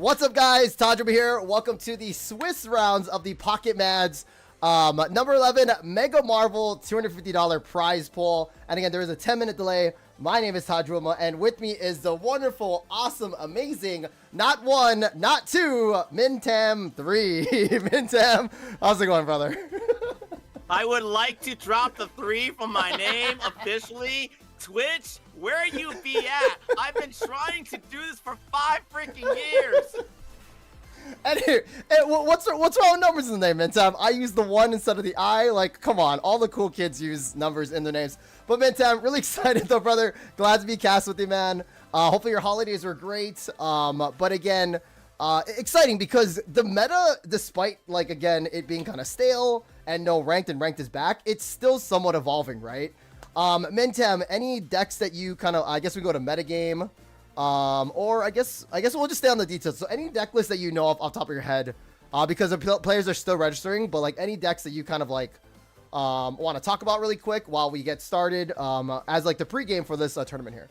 What's up, guys? Tadra here. Welcome to the Swiss rounds of the Pocket Mads number 11 Mega Marvel $250 prize pool. And again, there is a 10-minute delay. My name is Tadruma, and with me is the wonderful, awesome, amazing, not one, not two, Mintam 3. Mintam, how's it going, brother? I would like to drop the 3 from my name officially. Twitch, where you be at? I've been trying to do this for 5 freaking years. And here, what's wrong with numbers in the name, Mintam? I use the 1 instead of the I. Like, come on, all the cool kids use numbers in their names. But Mintam, really excited though, brother. Glad to be cast with you, man. Hopefully your holidays were great. But again, exciting because the meta, despite like again it being kind of stale and no ranked and ranked is back, it's still somewhat evolving, right? Mintam, any decks that you kind of, I guess we go to metagame, or I guess we'll just stay on the details. So any deck list that you know off top of your head, because the players are still registering, but like any decks that you kind of like want to talk about really quick while we get started, as like the pregame for this tournament here.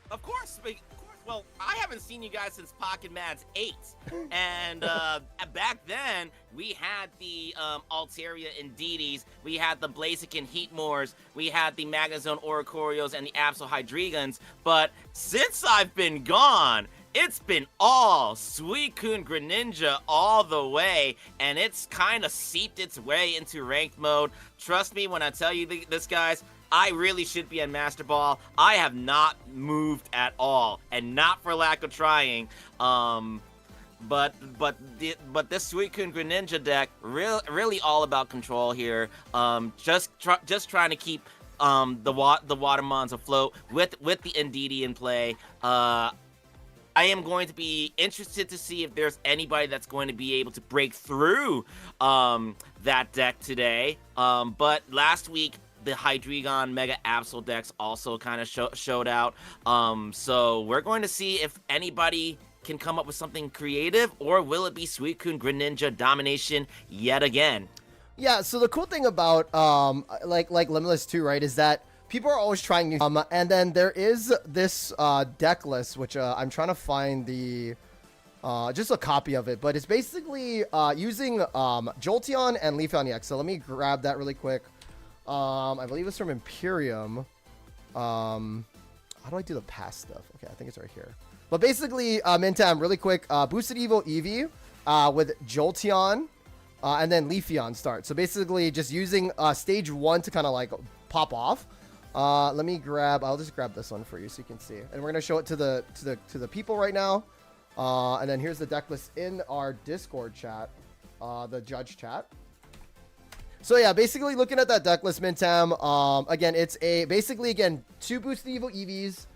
Of course. Well, I haven't seen you guys since Pocket Mads 8, and back then we had the Altaria and Deities, we had the Blaziken Heatmores, we had the Magnezone Oricorios and the Absol Hydreigons, but since I've been gone, it's been all Suicune Greninja all the way, and it's kind of seeped its way into ranked mode. Trust me when I tell you this, guys. I really should be on Master Ball. I have not moved at all, and not for lack of trying. But this Suicune Greninja deck really all about control here. Just trying to keep the Watermons afloat with the Ndidi in play. I am going to be interested to see if there's anybody that's going to be able to break through that deck today. But last week, the Hydreigon Mega Absol decks also kind of showed out. So we're going to see if anybody can come up with something creative, or will it be Suicune Greninja domination yet again? Yeah, so the cool thing about like Limitless 2, right, is that people are always trying new and then there is this deck list, which I'm trying to find the just a copy of it, but it's basically using Jolteon and Leafeon EX. So let me grab that really quick. I believe it's from Imperium. How do I do the past stuff? Okay, I think it's right here. But basically, Mintam, really quick, Boosted Evo Eevee with Jolteon and then Leafeon start. So basically, just using stage 1 to kind of like pop off. Let me grab. I'll just grab this one for you so you can see. And we're gonna show it to the people right now. And then here's the deck list in our Discord chat, the judge chat. So yeah, basically looking at that deck list, Mintam, again, it's basically 2 Boosted Evo EVs,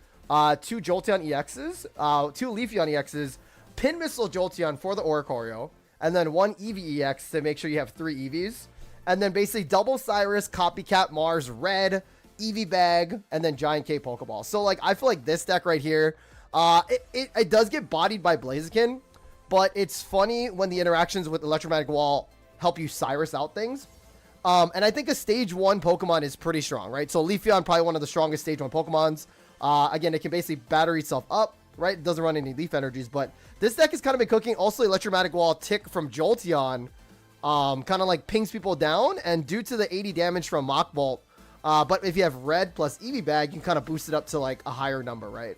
2 Jolteon EXs, 2 Leafeon EXs, Pin Missile Jolteon for the Oricorio, and then 1 Eevee EX to make sure you have 3 EVs, and then basically double Cyrus, Copycat Mars, Red, Eevee Bag, and then Giant K Pokeball. So like, I feel like this deck right here, it does get bodied by Blaziken, but it's funny when the interactions with Electromagnetic Wall help you Cyrus out things. And I think a stage 1 Pokemon is pretty strong, right? So Leafeon, probably one of the strongest stage 1 Pokemons. Again, it can basically battery itself up, right? It doesn't run any Leaf Energies, but this deck has kind of been cooking. Also, Electromagnetic Wall tick from Jolteon kind of like pings people down, and due to the 80 damage from Mach Bolt, but if you have Red plus Eevee Bag, you can kind of boost it up to like a higher number, right?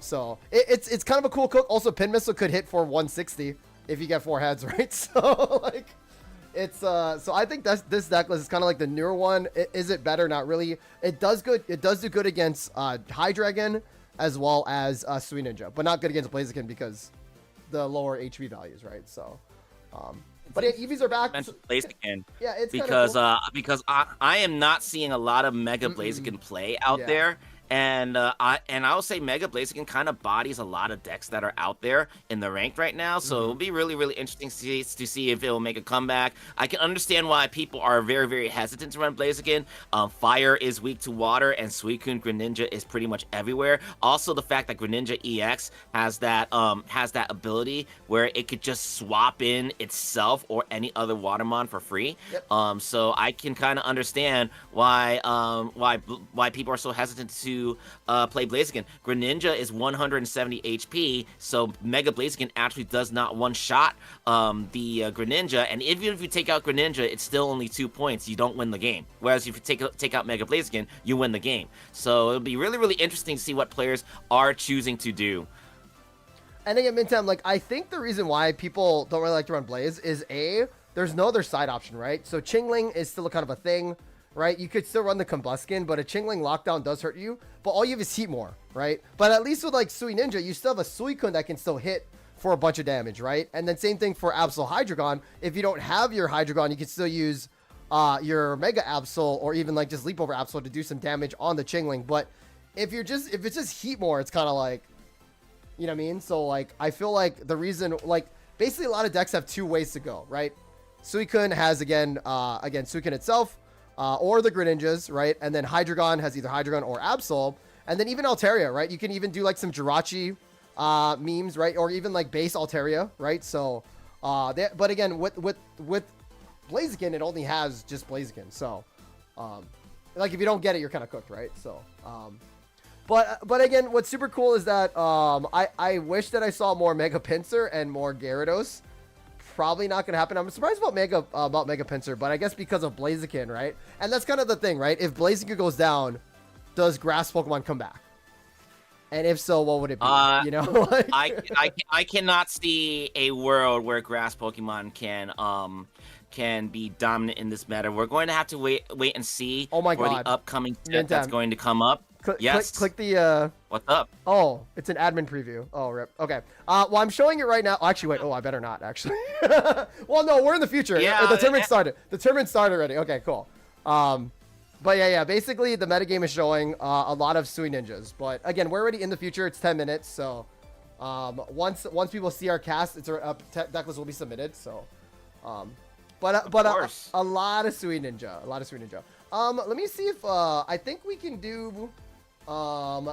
So it's kind of a cool cook. Also, Pin Missile could hit for 160 if you get 4 heads, right? So like... It's so I think this deck list is kind of like the newer one. Is it better? Not really. It does good. It does do good against Hydreigon as well as Sweet Ninja, but not good against Blaziken because the lower HP values, right? So, but yeah, EVs are back. Blaziken. Yeah, it's because cool. because I am not seeing a lot of Mega Blaziken play out there. And I will say Mega Blaziken kind of bodies a lot of decks that are out there in the ranked right now. So it'll be really, really interesting to see if it will make a comeback. I can understand why people are very, very hesitant to run Blaziken. Fire is weak to water, and Suicune Greninja is pretty much everywhere. Also, the fact that Greninja EX has that ability where it could just swap in itself or any other Watermon for free. Yep. So I can kind of understand why people are so hesitant to to play Blaziken. Greninja is 170 HP, so Mega Blaziken actually does not one-shot the Greninja, and even if you take out Greninja, it's still only 2 points. You don't win the game. Whereas if you take out Mega Blaziken, you win the game. So it'll be really, really interesting to see what players are choosing to do. And again, Mintam, like, I think the reason why people don't really like to run Blaze is there's no other side option, right? So Chingling is still kind of a thing, right? You could still run the Combuskin, but a Chingling lockdown does hurt you, but all you have is Heat more, right? But at least with like Sui Ninja, you still have a Suicune that can still hit for a bunch of damage, right? And then same thing for Absol Hydreigon. If you don't have your Hydreigon, you can still use your Mega Absol or even like just Leap Over Absol to do some damage on the Chingling. But if it's just Heat more, it's kind of like, you know what I mean? So, like, I feel like the reason, like, basically a lot of decks have 2 ways to go, right? Suicune has, again, Suicune itself, or the Greninjas, right? And then Hydreigon has either Hydreigon or Absol. And then even Altaria, right? You can even do, like, some Jirachi memes, right? Or even, like, base Altaria, right? So, but again, with Blaziken, it only has just Blaziken. So, like, if you don't get it, you're kind of cooked, right? So, But again, what's super cool is that I wish that I saw more Mega Pinsir and more Gyarados. Probably not gonna happen. I'm surprised about Mega Pinsir, but I guess because of Blaziken, right? And that's kind of the thing, right? If Blaziken goes down, does Grass Pokemon come back? And if so, what would it be? You know, like... I cannot see a world where Grass Pokemon can be dominant in this meta. We're going to have to wait and see for the upcoming set that's going to come up. Click the What's up? Oh, it's an admin preview. Oh, rip. Okay. Well, I'm showing it right now. Actually, wait. Oh, I better not, actually. Well, no, we're in the future. Yeah. The tournament started. The tournament started already. Okay, cool. But yeah. Basically, the metagame is showing a lot of Sui Ninjas. But again, we're already in the future. It's 10 minutes. So once people see our cast, deck list will be submitted. So, but a lot of Sui Ninja. Let me see if I think we can do...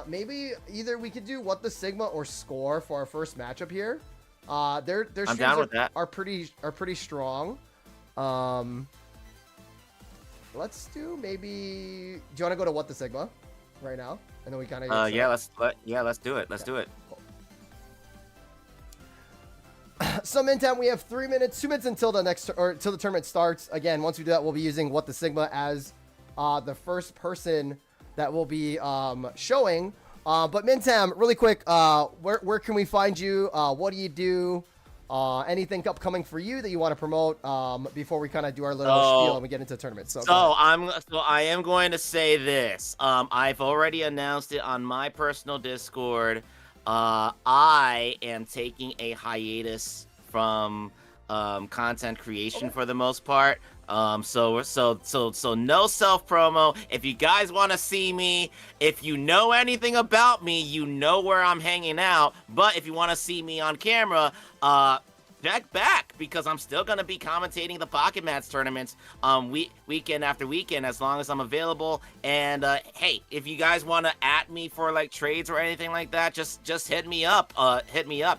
maybe either we could do What the Sigma or Score for our first matchup here. Their streams are pretty strong. Let's do maybe. Do you want to go to What the Sigma right now, and then we kind of let's do it. Let's do it. Cool. So Mintam, we have 2 minutes until till the tournament starts. Again, once we do that, we'll be using What the Sigma as the first person that will be showing. But Mintam, really quick, where can we find you? What do you do? Anything upcoming for you that you want to promote before we kind of do our little spiel and we get into the tournament? So I am going to say this. I've already announced it on my personal Discord. I am taking a hiatus from content creation for the most part. So no self promo. If you guys want to see me, if you know anything about me, you know where I'm hanging out. But if you want to see me on camera, check back, because I'm still gonna be commentating the Pocket Mats tournaments weekend after weekend as long as I'm available. And hey, if you guys want to at me for like trades or anything like that, just hit me up.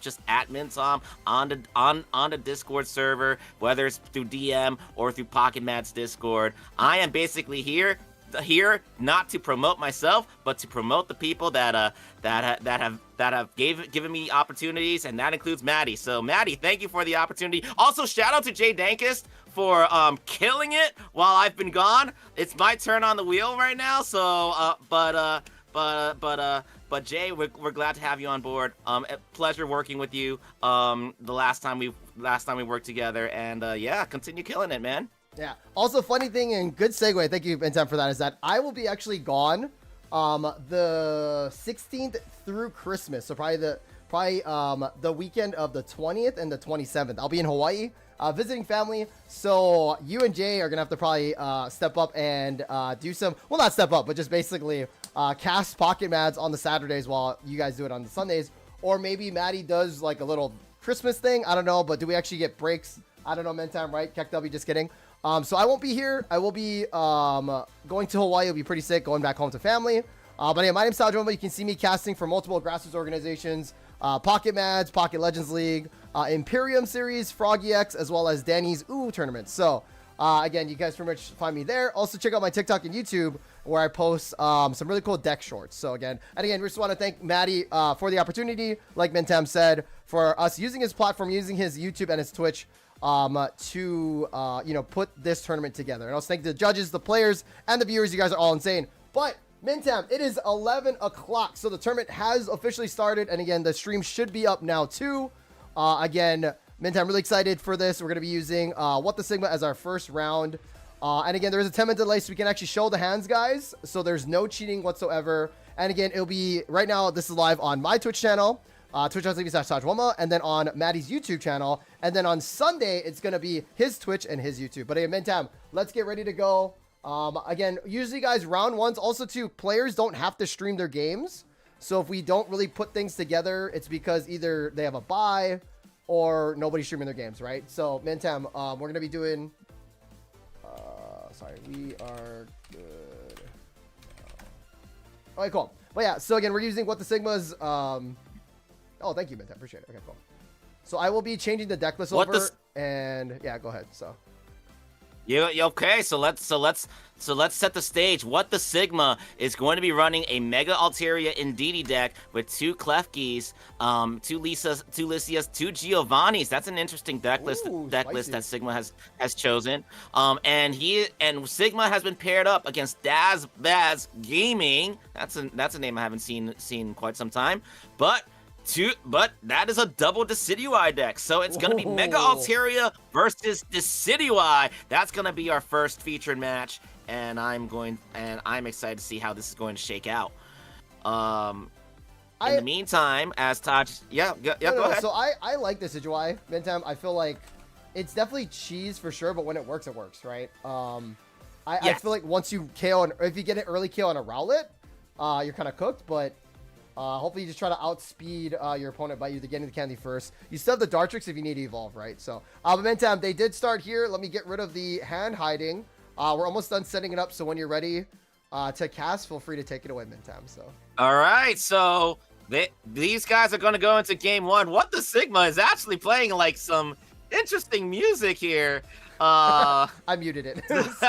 Just at Mintom on the Discord server, whether it's through DM or through Pocket Mats Discord. I am basically here not to promote myself, but to promote the people that have given me opportunities, and that includes Maddie. So Maddie, thank you for the opportunity. Also, shout out to Jay Dankist for killing it while I've been gone. It's my turn on the wheel right now. So but Jay, we're glad to have you on board. A pleasure working with you. The last time we worked together, and yeah, continue killing it, man. Yeah. Also, funny thing and good segue, thank you, Bentam, for that, is that I will be actually gone the 16th through Christmas. So probably the weekend of the 20th and the 27th. I'll be in Hawaii visiting family. So you and Jay are going to have to probably step up and do some, well, not step up, but just basically cast Pocket Mads on the Saturdays while you guys do it on the Sundays. Or maybe Maddie does like a little Christmas thing. I don't know, but do we actually get breaks? I don't know, Mentam, right? Keck W, just kidding. So I won't be here. I will be going to Hawaii. It'll be pretty sick, going back home to family. But yeah, my name's Sajoma. You can see me casting for multiple grassroots organizations, Pocket Mads, Pocket Legends League, Imperium Series, Froggy X, as well as Danny's Ooh tournaments. So again, you guys pretty much find me there. Also check out my TikTok and YouTube. where I post some really cool deck shorts. So again, we just want to thank Maddie for the opportunity, like Mintam said, for us using his platform, using his YouTube and his Twitch to put this tournament together. And also thank the judges, the players, and the viewers. You guys are all insane. But Mintam, it is 11 o'clock, so the tournament has officially started. And again, the stream should be up now too. Again, Mintam, really excited for this. We're going to be using What the Sigma as our first round. And again, there is a 10-minute delay, so we can actually show the hands, guys. So there's no cheating whatsoever. And again, it'll be, right now, this is live on my Twitch channel, twitch.tv/Tajwama, and then on Maddie's YouTube channel. And then on Sunday, it's going to be his Twitch and his YouTube. But hey, Mintam, let's get ready to go. Again, usually, guys, round ones, also, too, players don't have to stream their games. So if we don't really put things together, it's because either they have a bye or nobody's streaming their games, right? So, Mintam, we're going to be doing... sorry, we are good. All right, cool. But yeah, so again, we're using What the Sigma's... Oh, thank you, Mintam. Appreciate it. Okay, cool. So I will be changing the deck list over, and yeah, go ahead. So... Yeah, okay, so let's set the stage. What the Sigma is going to be running a Mega Altaria Indeedee deck with 2 Klefkis, 2 Lisas, 2 Lysias, 2 Giovannis. That's an interesting deck list that Sigma has chosen. And Sigma has been paired up against Daz Baz Gaming. That's a name I haven't seen quite some time. But that is a double Decidueye deck, so it's gonna be Mega Altaria versus Decidueye. That's gonna be our first featured match, and I'm excited to see how this is going to shake out. In the meantime, as Taj, go ahead. So I like Decidueye, Mintam. I feel like it's definitely cheese for sure, but when it works, right? I feel like once you KO, if you get an early kill on a Rowlet, you're kind of cooked, but. Hopefully you just try to outspeed your opponent by either getting the candy first. You still have the Dartrix if you need to evolve, right? So, Mintam, they did start here. Let me get rid of the hand hiding. We're almost done setting it up, so when you're ready to cast, feel free to take it away, Mintam. So. All right, so these guys are going to go into game 1. What the Sigma is actually playing like some interesting music here. I muted it. That's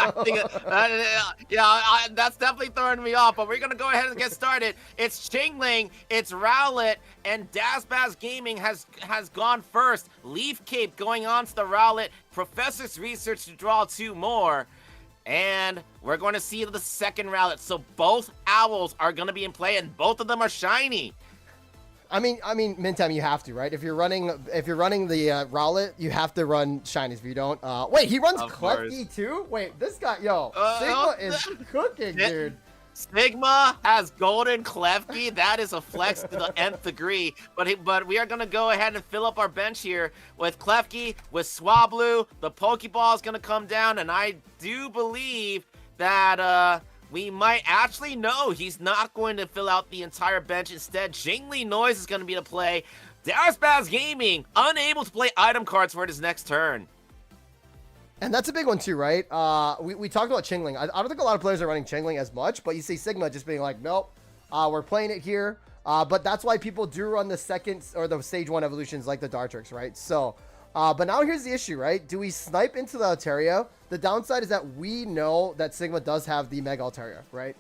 definitely throwing me off, but we're gonna go ahead and get started. It's Chingling, it's Rowlet, and Dazbaz Gaming has gone first. Leaf Cape going on to the Rowlet, Professor's Research to draw 2 more, and we're going to see the second Rowlet. So both owls are going to be in play, and both of them are shiny. I mean, Mintam, you have to, right? If you're running the Rowlet, you have to run shinies. If you don't, wait, he runs Klefki too. Wait, this guy, Sigma is cooking, dude. Sigma has golden Klefki. That is a flex to the nth degree. But we are gonna go ahead and fill up our bench here with Klefki, with Swablu. The Pokeball is gonna come down, and I do believe that we might actually know he's not going to fill out the entire bench. Instead, Jingli Noise is going to be the play. Darzbaz Gaming, unable to play item cards for his next turn. And that's a big one too, right? We talked about Chingling. I don't think a lot of players are running Chingling as much, but you see Sigma just being like, nope, we're playing it here. But that's why people do run the second or the stage 1 evolutions like the Dartrix, right? So, but now here's the issue, right? Do we snipe into the Altaria? The downside is that we know that Sigma does have the Mega Altaria, right?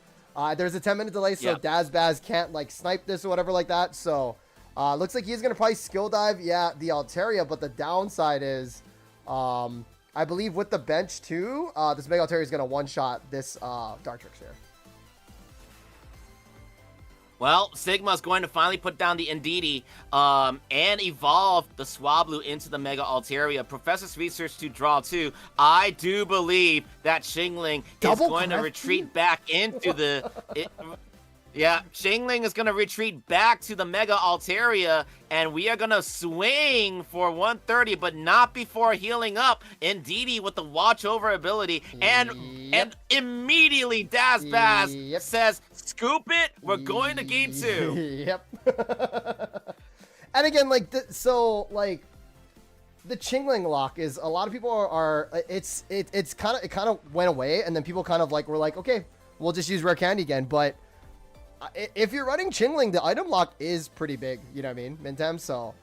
There's a 10-minute delay, so Dazbaz can't like snipe this or whatever like that. So, looks like he's gonna probably skill dive, the Altaria. But the downside is, I believe with the bench too, this Mega Altaria is gonna one-shot this Dartrix here. Well, Sigma's going to finally put down the Indeedee and evolve the Swablu into the Mega Altaria. Professor's Research to draw 2. I do believe that Chingling is going to retreat back into the... Chingling is going to retreat back to the Mega Altaria, and we are going to swing for 130, but not before healing up. Indeedee with the Watch Over ability, and immediately Dazbaz says, scoop it, we're going to game 2. And again, like, the Chingling lock is, a lot of people are it kind of went away, and then people kind of like were like, okay, we'll just use Rare Candy again, but if you're running Chingling, the item lock is pretty big, you know what I mean, Mintam? So,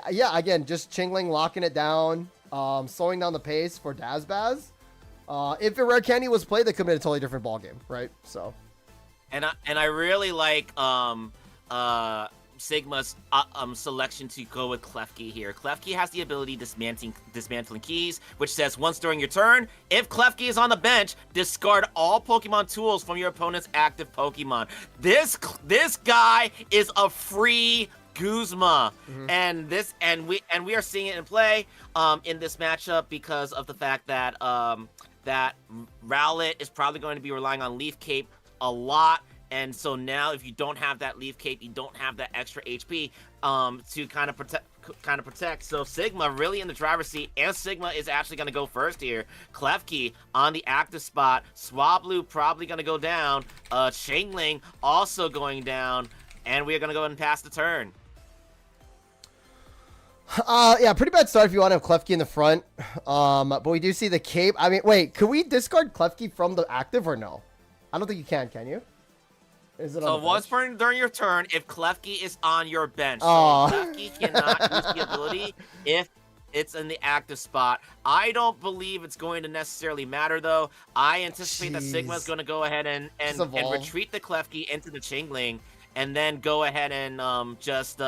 again, just Chingling locking it down, slowing down the pace for Dazbaz. If a rare candy was played, that could have been a totally different ballgame, right? So. And I really like Sigma's selection to go with Klefki here. Klefki has the ability dismantling keys, which says once during your turn, if Klefki is on the bench, discard all Pokemon tools from your opponent's active Pokemon. This guy is a free Guzma, and we are seeing it in play in this matchup because of the fact that that Rowlet is probably going to be relying on Leaf Cape a lot. And so now, if you don't have that Leaf Cape, you don't have that extra HP to kind of protect. So Sigma really in the driver's seat, and Sigma is actually going to go first here. Klefki on the active spot. Swablu probably going to go down. Chingling also going down, and we are going to go ahead and pass the turn. Yeah, pretty bad start if you want to have Klefki in the front. But we do see the Cape. I mean, wait, could we discard Klefki from the active or no? I don't think you can you? Is it so once during your turn, if Klefki is on your bench, so Klefki cannot use the ability if it's in the active spot. I don't believe it's going to necessarily matter, though. I anticipate that Sigma is going to go ahead and retreat the Klefki into the Chingling, and then go ahead and just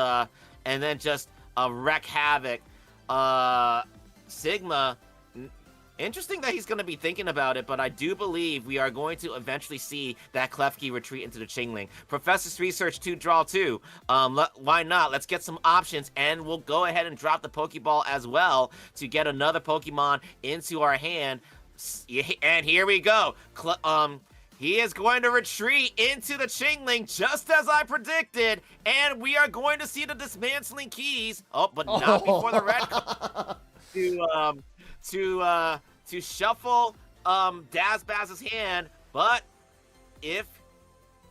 wreak havoc. Sigma. Interesting that he's going to be thinking about it, but I do believe we are going to eventually see that Klefki retreat into the Chingling. Professor's Research 2, draw 2. Why not? Let's get some options, and we'll go ahead and drop the Pokeball as well to get another Pokemon into our hand. And here we go. He is going to retreat into the Chingling, just as I predicted, and we are going to see the dismantling keys. Oh, but not before the red to shuffle Dazbaz's hand, but if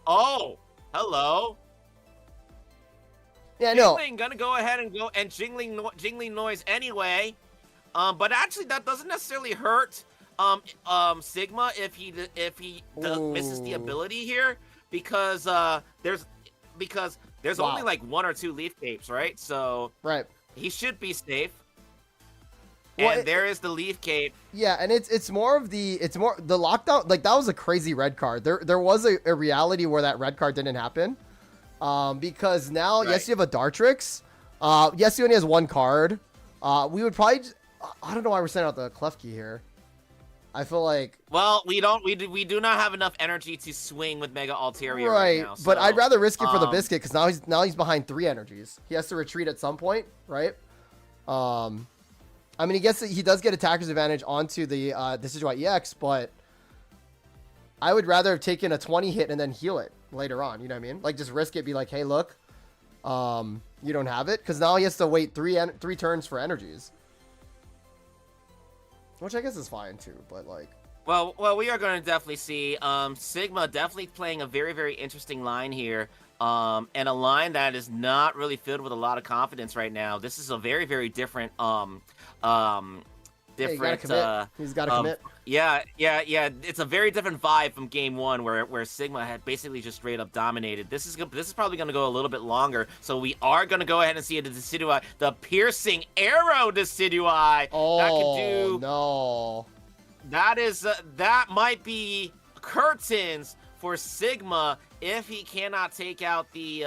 hello. Yeah, no. Jingling gonna go ahead and go and jingling noise anyway. But actually that doesn't necessarily hurt Sigma if he misses the ability here, because there's only like 1 or 2 Leaf Capes, right? So he should be safe. And there is the Leaf Cape. Yeah, and it's more the lockdown. Like, that was a crazy red card. There was a reality where that red card didn't happen. Because now, yes, you have a Dartrix. Yes, he only has 1 card. We would probably I don't know why we're sending out the Klefki here. I feel like, well, we do not have enough energy to swing with Mega Altaria right now. So, but I'd rather risk it for the Biscuit, because now he's behind 3 energies. He has to retreat at some point, right? I mean, he does get attacker's advantage onto the Decision EX, but I would rather have taken a 20 hit and then heal it later on. You know what I mean? Like, just risk it, be like, hey, look, you don't have it, because now he has to wait 3 turns for energies, which I guess is fine too. But like, well, we are going to definitely see Sigma definitely playing a very, very interesting line here. And a line that is not really filled with a lot of confidence right now. This is a very, very different he's got to commit. Yeah. It's a very different vibe from game 1, where Sigma had basically just straight up dominated. This is probably going to go a little bit longer. So we are going to go ahead and see the Decidueye, the piercing arrow Decidueye. No. That might be curtains for Sigma if he cannot take out the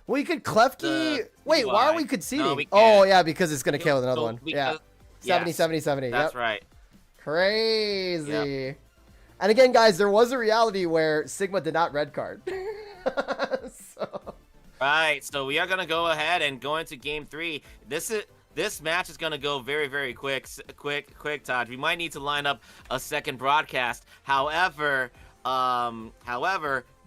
we could Klefki. Wait, why are we conceding? No, we yeah, because it's gonna kill with another one. Yeah, 70. That's right. Crazy. Yep. And again, guys, there was a reality where Sigma did not red card. Right. So we are gonna go ahead and go into game 3. This match is going to go very, very quick, Todd. We might need to line up a second broadcast. However,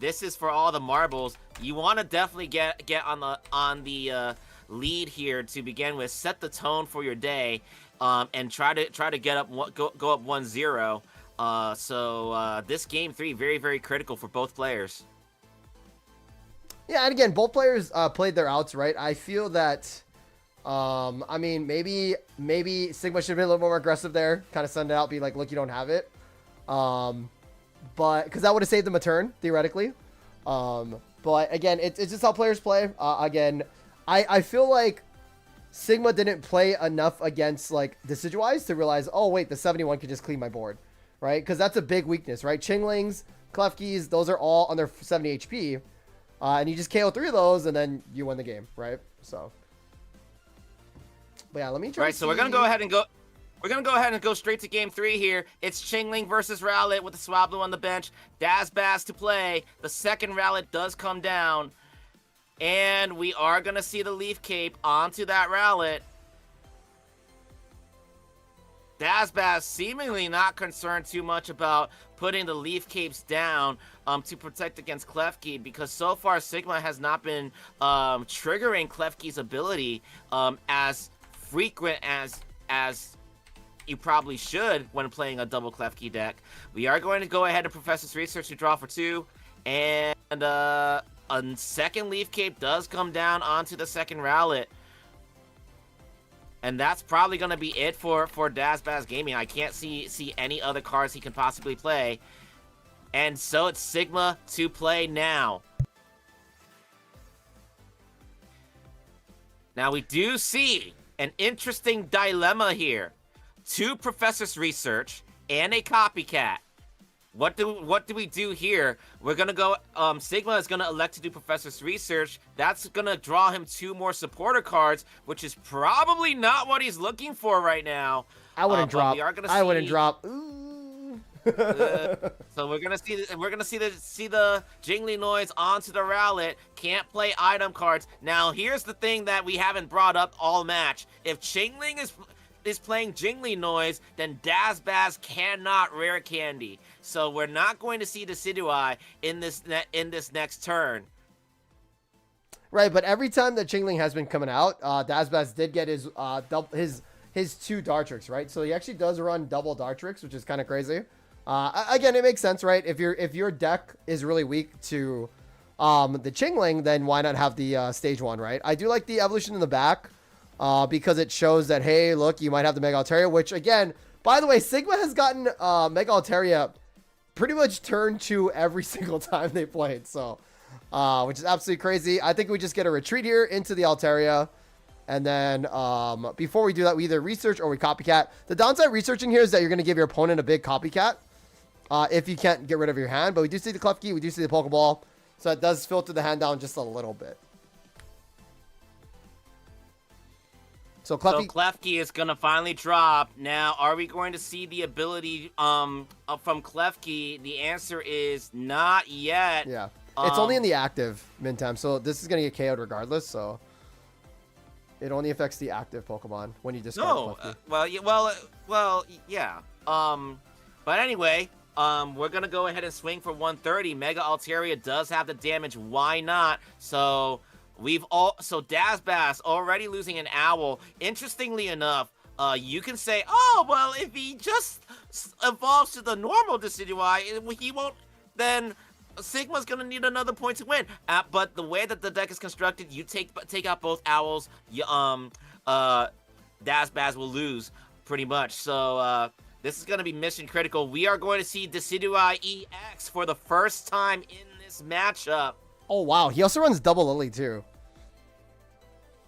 this is for all the marbles. You want to definitely get on the lead here to begin with. Set the tone for your day, and try to get up go up 1-0. So this game 3 very, very critical for both players. Yeah, and again, both players played their outs right. I feel that. I mean, maybe Sigma should have been a little more aggressive there. Kind of send it out, be like, look, you don't have it. But because that would have saved them a turn theoretically. But again, it's just how players play. Again, I feel like Sigma didn't play enough against like Decidueyes to realize, oh wait, the 71 can just clean my board, right? Because that's a big weakness, right? Chinglings, Klefkis, those are all under 70 HP, and you just KO 3 of those, and then you win the game, right? So, but yeah, let me try. Right, so we're gonna go ahead and go. We're going to go ahead and go straight to game 3 here. It's Chingling versus Rowlet with the Swablu on the bench. Dazbaz to play. The second Rowlet does come down. And we are going to see the Leaf Cape onto that Rowlet. Dazbaz seemingly not concerned too much about putting the Leaf Capes down to protect against Klefki, because so far Sigma has not been triggering Klefki's ability as frequent as you probably should when playing a double Klefki deck. We are going to go ahead and Professor's Research to draw for 2, and a second Leaf Cape does come down onto the second Rowlet. And that's probably going to be it for Dazbaz Gaming. I can't see any other cards he can possibly play. And so it's Sigma to play now. Now we do see an interesting dilemma here. 2 Professor's Research and a Copycat. What do we do here? We're gonna go. Sigma is gonna elect to do Professor's Research. That's gonna draw him 2 more supporter cards, which is probably not what he's looking for right now. I wouldn't drop. I wouldn't drop. So we're gonna see the jingly noise onto the Rowlet. Can't play item cards. Now here's the thing that we haven't brought up all match. If Chingling is playing Jingly Noise, then Dazbaz cannot Rare Candy. So we're not going to see Decidueye in this next turn. Right, but every time that Chingling has been coming out, Dazbaz did get his 2 Dartrix, right? So he actually does run double Dartrix, which is kind of crazy. Again, it makes sense, right? If your deck is really weak to the Chingling, then why not have the stage 1, right? I do like the evolution in the back. Because it shows that, hey, look, you might have the Mega Altaria, which, again, by the way, Sigma has gotten Mega Altaria pretty much turned to every single time they played, so, which is absolutely crazy. I think we just get a retreat here into the Altaria, and then before we do that, we either research or we Copycat. The downside researching here is that you're going to give your opponent a big Copycat if you can't get rid of your hand, but we do see the Klefki, we do see the Pokeball, so it does filter the hand down just a little bit. So Klefki is going to finally drop. Now, are we going to see the ability from Klefki? The answer is not yet. Yeah. It's only in the active Mintam, so this is going to get KO'd regardless, so it only affects the active Pokemon when you discard Klefki. Well, yeah. But anyway, we're going to go ahead and swing for 130. Mega Altaria does have the damage. Why not? So Dazbaz already losing an owl. Interestingly enough, you can say, oh, well, if he just evolves to the normal Decidueye, he won't, then Sigma's gonna need another point to win. But the way that the deck is constructed, you take out both owls, Dazbaz will lose, pretty much. So, this is gonna be mission critical. We are going to see Decidueye EX for the first time in this matchup. Oh, wow. He also runs double Lily, too.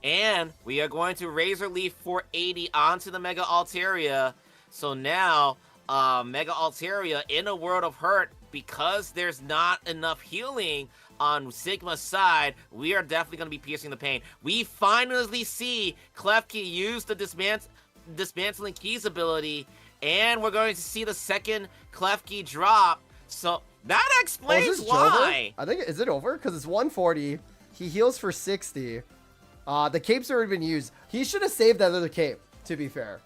And we are going to Razor Leaf 480 onto the Mega Altaria. So now, Mega Altaria in a World of Hurt, because there's not enough healing on Sigma's side, we are definitely going to be piercing the pain. We finally see Klefki use the Dismantling Keys ability, and we're going to see the second Klefki drop. So that explains why. I think, is it over? Because it's 140. He heals for 60. The cape's already been used. He should have saved that other cape, to be fair.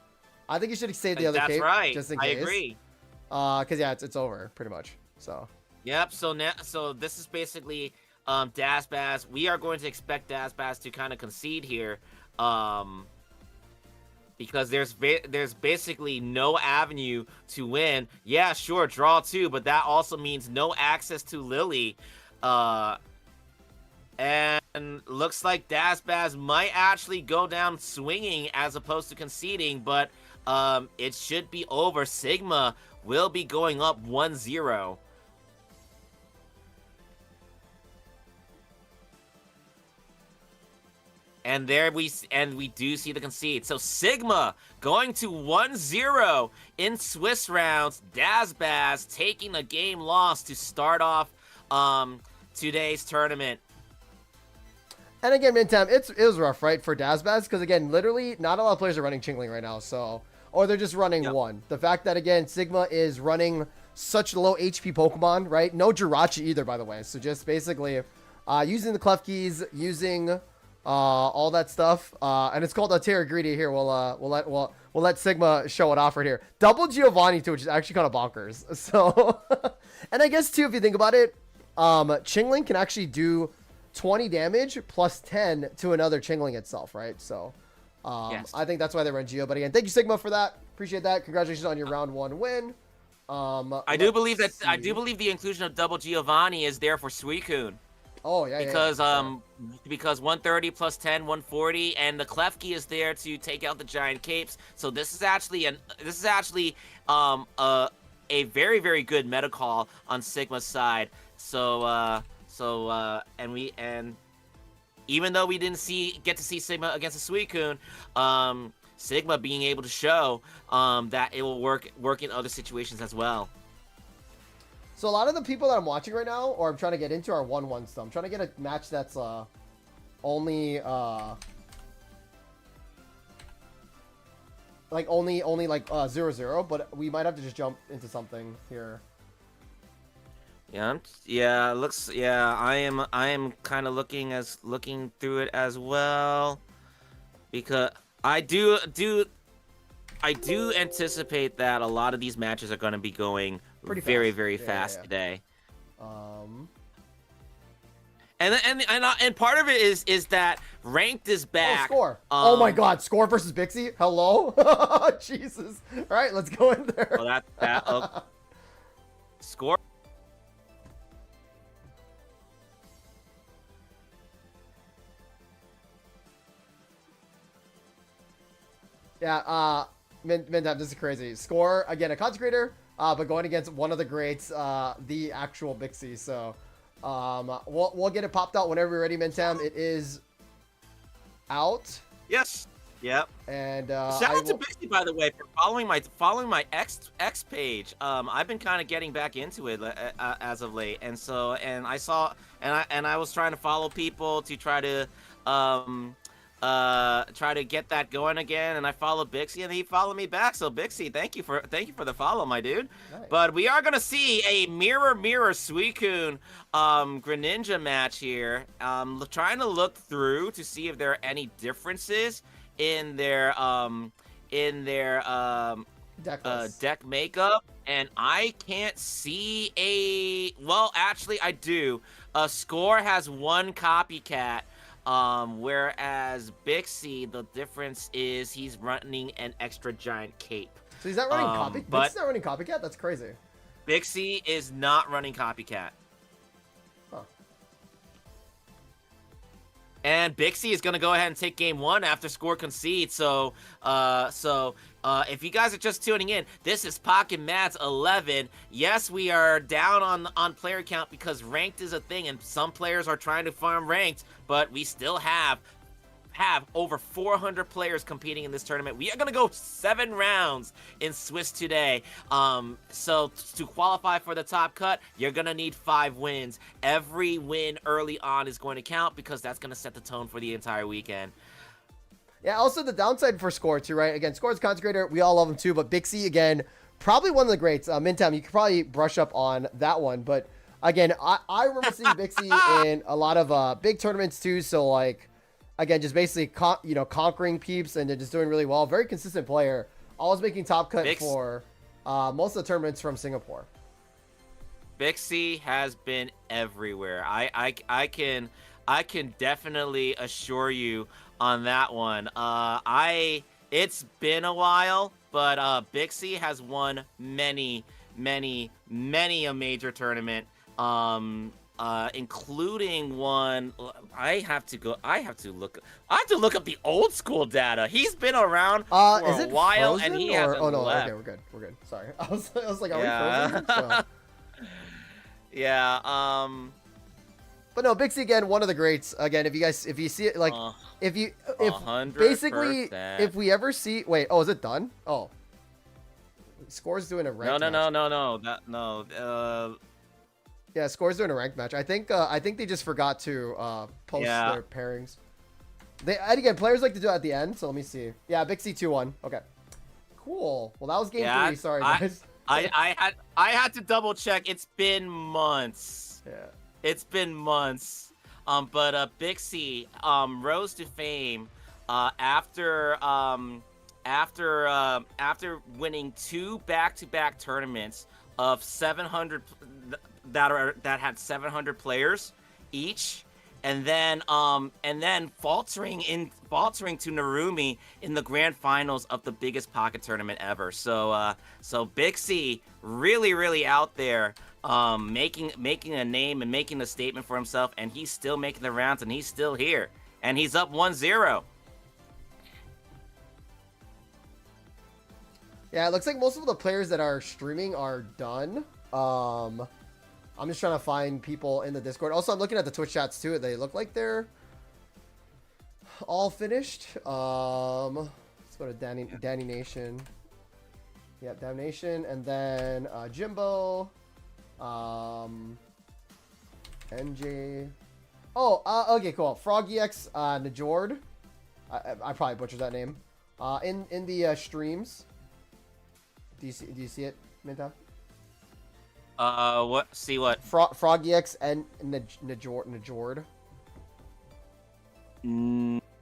I think he should have saved the other cape. That's right. Just in case. I agree. Because, yeah, it's over, pretty much. So. Yep, so this is basically Dazbaz. We are going to expect Dazbaz to kind of concede here. Because there's basically no avenue to win. Yeah, sure, draw 2, but that also means no access to Lily. And looks like Dazbaz might actually go down swinging as opposed to conceding, but it should be over. Sigma will be going up 1-0. And we do see the concede. So Sigma going to 1-0 in Swiss rounds. Dazbaz taking a game loss to start off today's tournament. And again, Mintam, it was rough, right, for Dazbaz, because again, literally not a lot of players are running Chingling right now, so or they're just running one. The fact that again Sigma is running such low HP Pokemon, right? No Jirachi either, by the way. So just basically using the Clef Keys, using all that stuff, and it's called Altera Greedy here. We'll let Sigma show it off right here. Double Giovanni too, which is actually kind of bonkers. So, and I guess too, if you think about it, Chingling can actually do 20 damage plus 10 to another Chingling itself, right? So, Yes. I think that's why they run Geo. But again, thank you Sigma for that. Appreciate that. Congratulations on your round 1 win. I do believe the inclusion of Double Giovanni is there for Suicune. Oh yeah, Because 130 plus 10, 140, and the Klefki is there to take out the giant capes. So this is actually a very, very good meta call on Sigma's side. And even though we didn't get to see Sigma against a Suicune, Sigma being able to show that it will work in other situations as well. So a lot of the people that I'm watching right now, or I'm trying to get into, are 1-1 stuff. I'm trying to get a match that's only like 0-0, but we might have to just jump into something here. Yeah, looks. Yeah, I am kind of looking through it as well, because I do anticipate that a lot of these matches are going to be going very fast today. And part of it is that ranked is back. Oh, Score. Oh my God, Score versus Bixie. Hello. Jesus. All right, let's go in there. Well, Score. Yeah, Mintap, this is crazy. Score, again, a Consecrator, but going against one of the greats, the actual Bixie. So, we'll get it popped out whenever you're ready, Mintam. It is out. Yes. Yep. And shout out to Bixie, by the way, for following my X page. I've been kind of getting back into it as of late, and I was trying to follow people to try to get that going again, and I followed Bixie and he followed me back. So Bixie, thank you for the follow, my dude. Nice. But we are gonna see a mirror Suicune Greninja match here. Trying to look through to see if there are any differences in their deck makeup, and I can't see well, actually I do. Score has one copycat. Whereas Bixie, the difference is he's running an extra giant cape. So he's not running Copycat? Bixie's not running Copycat? That's crazy. Bixie is not running Copycat. Huh. And Bixie is going to go ahead and take game 1 after Score concedes. So if you guys are just tuning in, this is Pocket Mads 11. Yes, we are down on player count because ranked is a thing, and some players are trying to farm ranked, but we still have over 400 players competing in this tournament. We are going to go 7 rounds in Swiss today. So to qualify for the top cut, you're going to need 5 wins. Every win early on is going to count because that's going to set the tone for the entire weekend. Yeah, also the downside for Score too, right? Again, Score's Consecrator, we all love him too, but Bixie, again, probably one of the greats. Mintam, you could probably brush up on that one, but again, I remember seeing Bixie in a lot of big tournaments too, so like, again, just basically conquering peeps and just doing really well. Very consistent player. Always making top cut for most of the tournaments from Singapore. Bixie has been everywhere. I can definitely assure you on that one. It's been a while, but Bixie has won many a major tournament, including one. I have to look up the old school data. He's been around for a while, and he hasn't left. Okay, we're good. Sorry, I was like, are we frozen? So. Yeah. But no, Bixie again, one of the greats. Again, if you see it, like, if 100%. basically, if we ever see, wait, oh, is it done? Oh, Score's doing a ranked match. No. Yeah, Score's doing a ranked match. I think they just forgot to post their pairings. And again, players like to do it at the end, so let me see. Yeah, Bixie 2-1. Okay, cool. Well, that was game 3. Sorry, guys. I had to double check. It's been months. Yeah. It's been months. But Bixie rose to fame after winning 2 back-to-back tournaments of 700 that had 700 players each, and then faltering to Narumi in the grand finals of the biggest pocket tournament ever. So Bixie really out there, making a name and making a statement for himself, and he's still making the rounds, and he's still here, and he's up 1-0. Yeah, it looks like most of the players that are streaming are done. I'm just trying to find people in the Discord. Also, I'm looking at the Twitch chats too. They look like they're all finished. Let's go to Danny Nation. Yeah, Damnation, and then Jimbo, NJ. Oh, okay, cool. FrogEX, Najord. I probably butchered that name. In the streams. Do you see it, Minta? What? See what? FrogEX and Najord.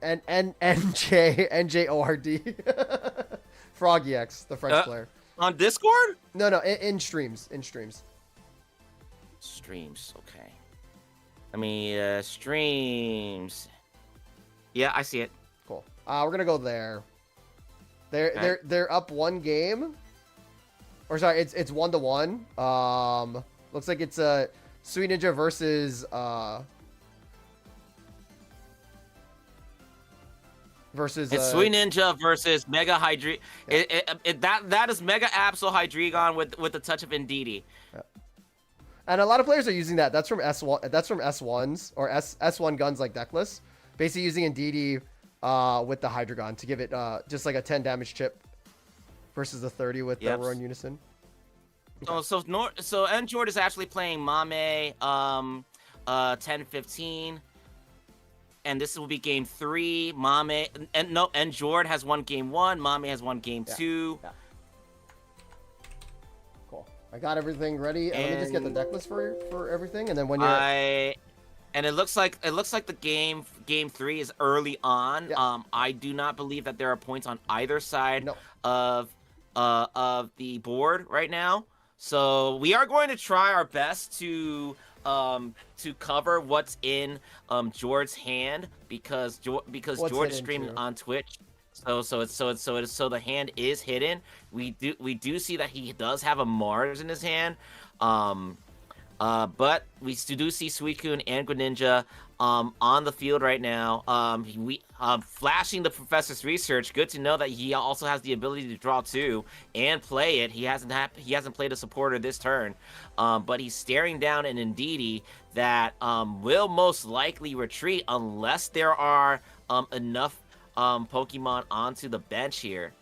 And NJORD. FrogEX, the French player. On Discord? No, in streams. Streams, okay. Streams. Yeah, I see it. Cool. We're gonna go there. They're up 1 game. Or sorry, it's 1-1. Looks like it's Sweet Ninja versus it's Sweet Ninja versus Mega Hydreigon. Yeah. That is Mega Absol Hydreigon with a touch of Indeedee. Yeah. And a lot of players are using that. That's from S1. That's from S1s or S1 guns like Deckless. Basically using Indeedee with the Hydreigon to give it just like a 10 damage chip versus the 30 with the Roar in Unison. Okay. So Njord is actually playing Mame 10-15. And this will be game 3. Njord has won game 1. Mame has won game 2. Yeah. Cool. I got everything ready. Let me just get the deck list for everything, and then when you're and it looks like the game 3 is early on. Yeah. I do not believe that there are points on either side of the board right now. So we are going to try our best to cover what's in Jord's hand because Jord's streaming on Twitch. So the hand is hidden. We do see that he does have a Mars in his hand. But we do see Suicune and Greninja on the field right now. Flashing the professor's research. Good to know that he also has the ability to draw 2 and play it. He hasn't played a supporter this turn, but he's staring down an Indeedee that will most likely retreat unless there are enough Pokemon onto the bench here.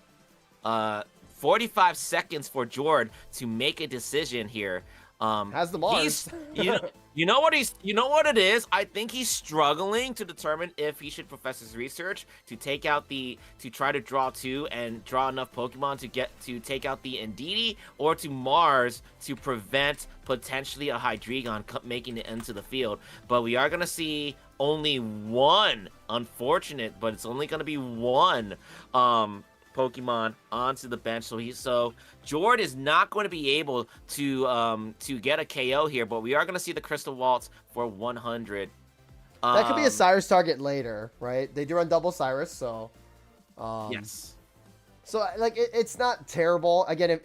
45 seconds for Jord to make a decision here. Has the Mars. You know what it is? I think he's struggling to determine if he should profess his research to try to draw 2 and draw enough Pokemon to take out the Indeedee, or to Mars to prevent potentially a Hydreigon making it into the field. But we are gonna see only one, unfortunate, but it's only gonna be one Pokemon onto the bench. So Jord is not going to be able to get a KO here, but we are going to see the Crystal Waltz for 100. That could be a Cyrus target later, right? They do run double Cyrus, so yes. So like it's not terrible. Again,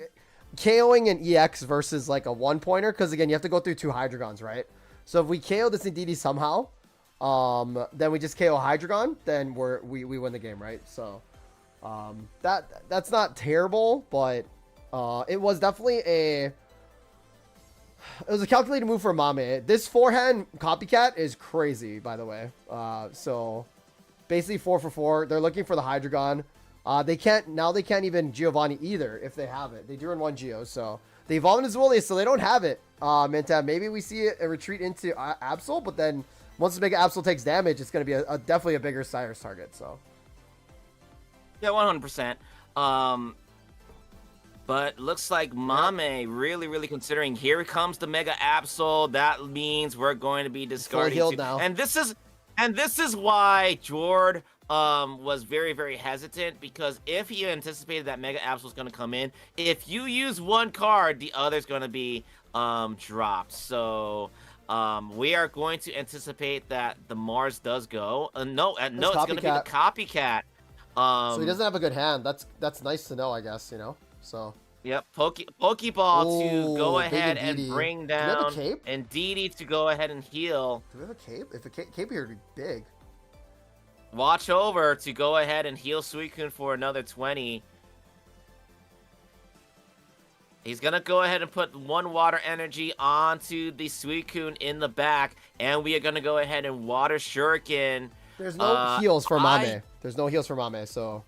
KOing an EX versus like a 1-pointer, because again you have to go through 2 Hydreigons, right? So if we KO this Indeedee somehow, then we just KO Hydreigon, then we win the game, right? So that's not terrible, but it was definitely It was a calculated move for Mame. This forehand copycat is crazy, by the way. So basically 4 for 4. They're looking for the Hydreigon. They can't even Giovanni either if they have it. They do run 1 Geo, so they evolve into Zwilly, so they don't have it. Mintab, maybe we see a retreat into Absol, but then once the Mega Absol takes damage, it's going to be definitely a bigger Cyrus target. So yeah, 100%. But looks like Mame really considering. Here comes the Mega Absol. That means we're going to be discarding. Healed now. And this is why Jord was very hesitant, because if he anticipated that Mega Absol was going to come in, if you use one card, the other's going to be dropped. So we are going to anticipate that the Mars does go. No, it's going to be the copycat. So he doesn't have a good hand. That's nice to know, I guess, you know. So yep, Pokeball to go ahead and bring down, and Didi to go ahead and heal. Do we have a cape? If a cape here would be big. Watch over to go ahead and heal Suicune for another 20. He's gonna go ahead and put 1 water energy onto the Suicune in the back, and we are gonna go ahead and water Shuriken. There's no heals for Mame. There's no heals for Mame, so.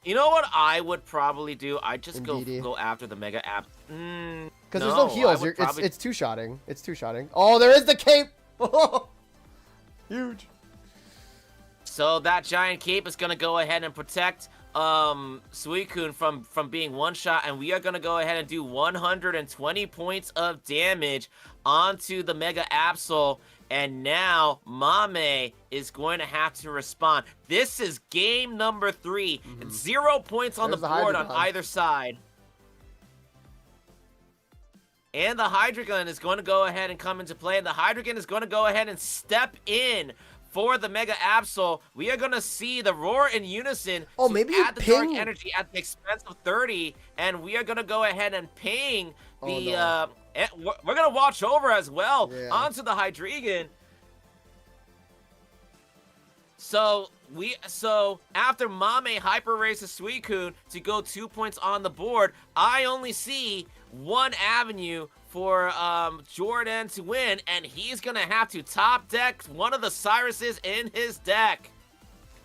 You know what I would probably do? I'd just go after the Mega App. Because there's no heals. It's two-shotting. It's two-shotting. Oh, there is the cape! Huge. So that giant cape is going to go ahead and protect Suicune from being one-shot. And we are going to go ahead and do 120 points of damage onto the Mega Absol. And now Mame is going to have to respond. This is game number 3. 0 points on the board on either side. And the Hydreigon is going to go ahead and come into play. And the Hydreigon is going to go ahead and step in for the Mega Absol. We are going to see the Roar in unison. Oh, maybe add the Dark Energy at the expense of 30. And we are going to go ahead and ping the... we're going to watch over as well onto the Hydreigon. So after Mame hyper races Suicune to go 2 points on the board, I only see one avenue for Jordan to win, and he's gonna have to top deck one of the Cyruses in his deck.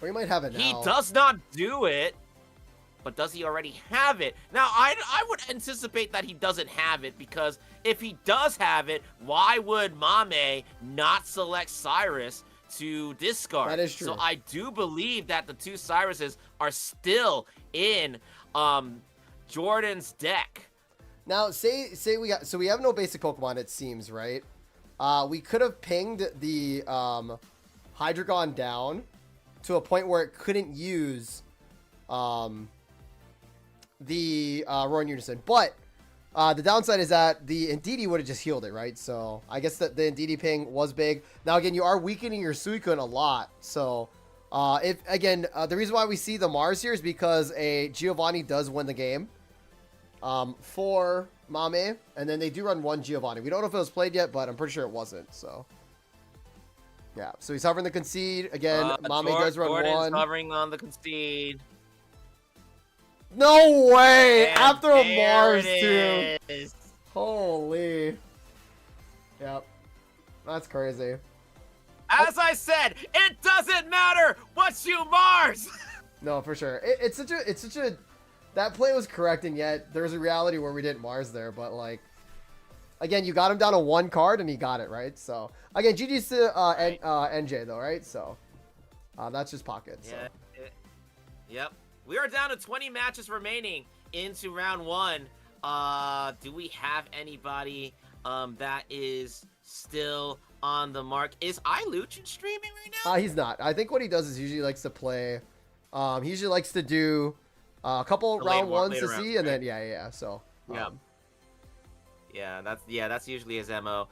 Or he might have it now. He does not do it, but does he already have it? Now, I would anticipate that he doesn't have it, because if he does have it, why would Mame not select Cyrus to discard? That is true. So I do believe that the 2 Cyruses are still in Jordan's deck. Now, say we have no basic Pokemon, it seems, right? We could have pinged the Hydreigon down to a point where it couldn't use the Roar in Unison. But the downside is that the Indeedee would have just healed it, right? So I guess that the Indeedee ping was big. Now, again, you are weakening your Suicune a lot. So the reason why we see the Mars here is because a Giovanni does win the game. For Mame, and then they do run 1 Giovanni. We don't know if it was played yet, but I'm pretty sure it wasn't. So, yeah. So he's hovering the concede again. Mame does run Jordan's 1. Hovering on the concede. No way! And after a Mars too. Holy. Yep. That's crazy. As I said, it doesn't matter what you Mars. No, for sure. It's such a. That play was correct, and yet there's a reality where we didn't Mars there, but like, again, you got him down to 1 card and he got it, right? So again, GG's to NJ though, right? So that's just pocket. So. Yeah. Yep. We are down to 20 matches remaining into round 1. Do we have anybody that is still on the mark? Is iLuchin streaming right now? He's not. I think what he does is usually likes to play. He usually likes to do a couple round 1s to see, and then yeah. So yeah, that's usually his MO.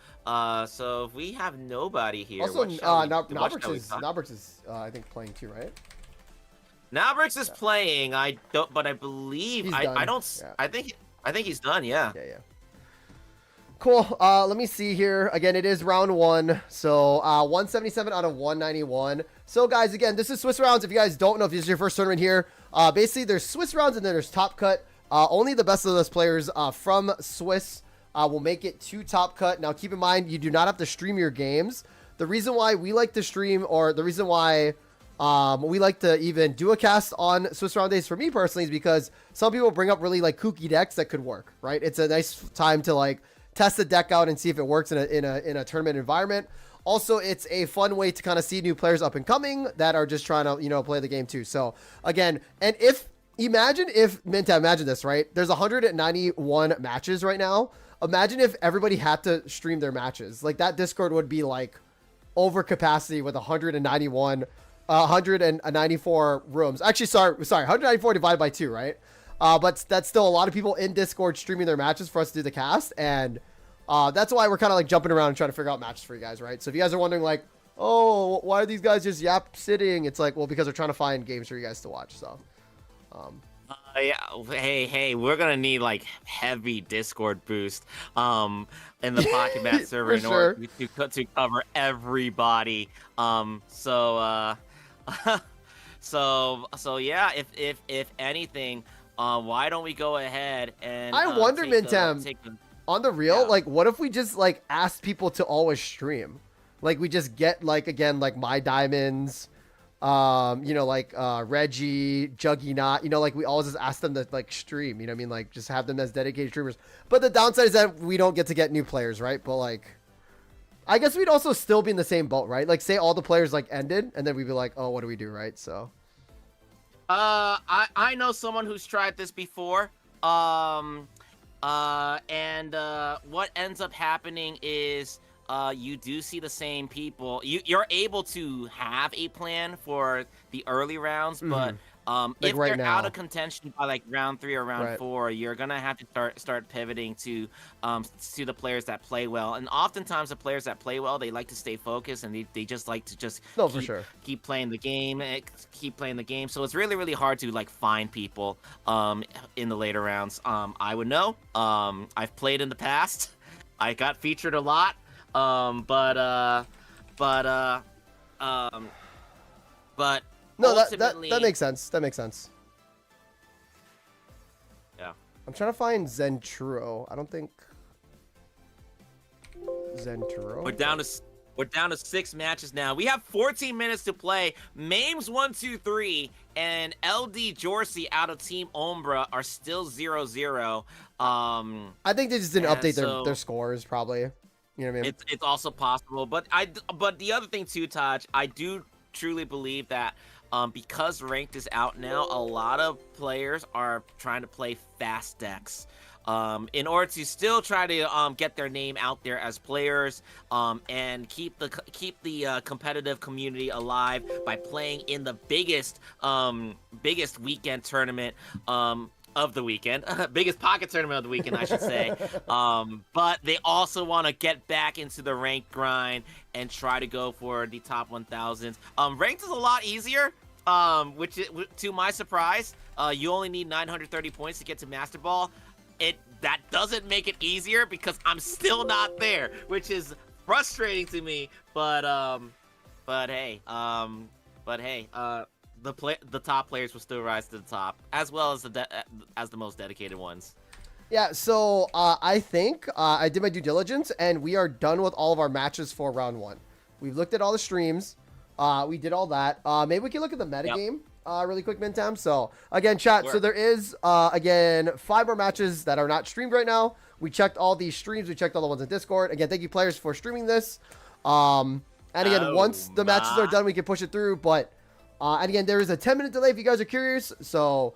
So if we have nobody here. Also, Nobrix is I think playing too, right? Nobrix is playing. I believe I think he's done. Yeah. Yeah. Cool. Let me see here. Again, it is round 1. So 177 out of 191. So guys, again, this is Swiss rounds. If you guys don't know, if this is your first tournament here, basically there's Swiss rounds and then there's top cut. Only the best of those players from Swiss We'll make it to Top Cut. Now, keep in mind, you do not have to stream your games. The reason why we like to stream, or the reason why we like to even do a cast on Swiss Round Days for me personally, is because some people bring up really like kooky decks that could work, right? It's a nice time to like test the deck out and see if it works in a tournament environment. Also, it's a fun way to kind of see new players up and coming that are just trying to, you know, play the game too. So again, and imagine if Minta, imagine this, right? There's 191 matches right now. Imagine if everybody had to stream their matches. Like, that Discord would be like over capacity with 194 rooms. Actually, sorry, 194 divided by 2, right? But that's still a lot of people in Discord streaming their matches for us to do the cast, and that's why we're kind of like jumping around and trying to figure out matches for you guys, right? So if you guys are wondering like, oh, why are these guys just sitting? It's like, well, because they're trying to find games for you guys to watch. So, yeah. Hey, we're gonna need like heavy Discord boost in the Pocket Mat server in order to cover everybody. So yeah. If anything, why don't we go ahead and I wonder, Mintem, on the real, yeah. like, what if we just like ask people to always stream? Like, we just get like, again, like My Diamonds, you know, like Reggie, Juggy Not, you know, like we always just ask them to like stream, you know what I mean? Like, just have them as dedicated streamers. But the downside is that we don't get to get new players, right? But like, I guess we'd also still be in the same boat, right? Like, say all the players like ended, and then we'd be like, oh, what do we do, right? So I know someone who's tried this before. What ends up happening is you do see the same people. You're able to have a plan for the early rounds, but like if right they're now, out of contention by like round 3 or round right. 4, you're gonna have to start pivoting to the players that play well. And oftentimes the players that play well, they like to stay focused, and they just like to just keep playing the game, So it's really, really hard to like find people in the later rounds. I would know. I've played in the past. I got featured a lot. But no, ultimately, that makes sense. That makes sense. Yeah. I'm trying to find Zenturo. I don't think Zenturo. We're down to 6 matches now. We have 14 minutes to play. Mames 1-2-3 and LD Jorsey out of Team Ombra are still 0-0. I think they just didn't update their scores, probably. You know what I mean? It's also possible, but the other thing too, Taj, I do truly believe that because ranked is out now, a lot of players are trying to play fast decks in order to still try to get their name out there as players and keep the competitive community alive by playing in the biggest weekend tournament of the weekend, biggest pocket tournament of the weekend, I should say. But they also want to get back into the ranked grind and try to go for the top 1000s. Ranked is a lot easier, which to my surprise, you only need 930 points to get to Master Ball. That doesn't make it easier because I'm still not there, which is frustrating to me. But hey. The top players will still rise to the top, as well as the most dedicated ones. Yeah, so I think I did my due diligence, and we are done with all of our matches for round 1. We've looked at all the streams. We did all that. Maybe we can look at the metagame really quick, Mintam. So, again, chat, Sure. So there is, again, 5 more matches that are not streamed right now. We checked all these streams. We checked all the ones in Discord. Again, thank you, players, for streaming this. And again, once the matches are done, we can push it through, but... and again, there is a 10-minute delay if you guys are curious. So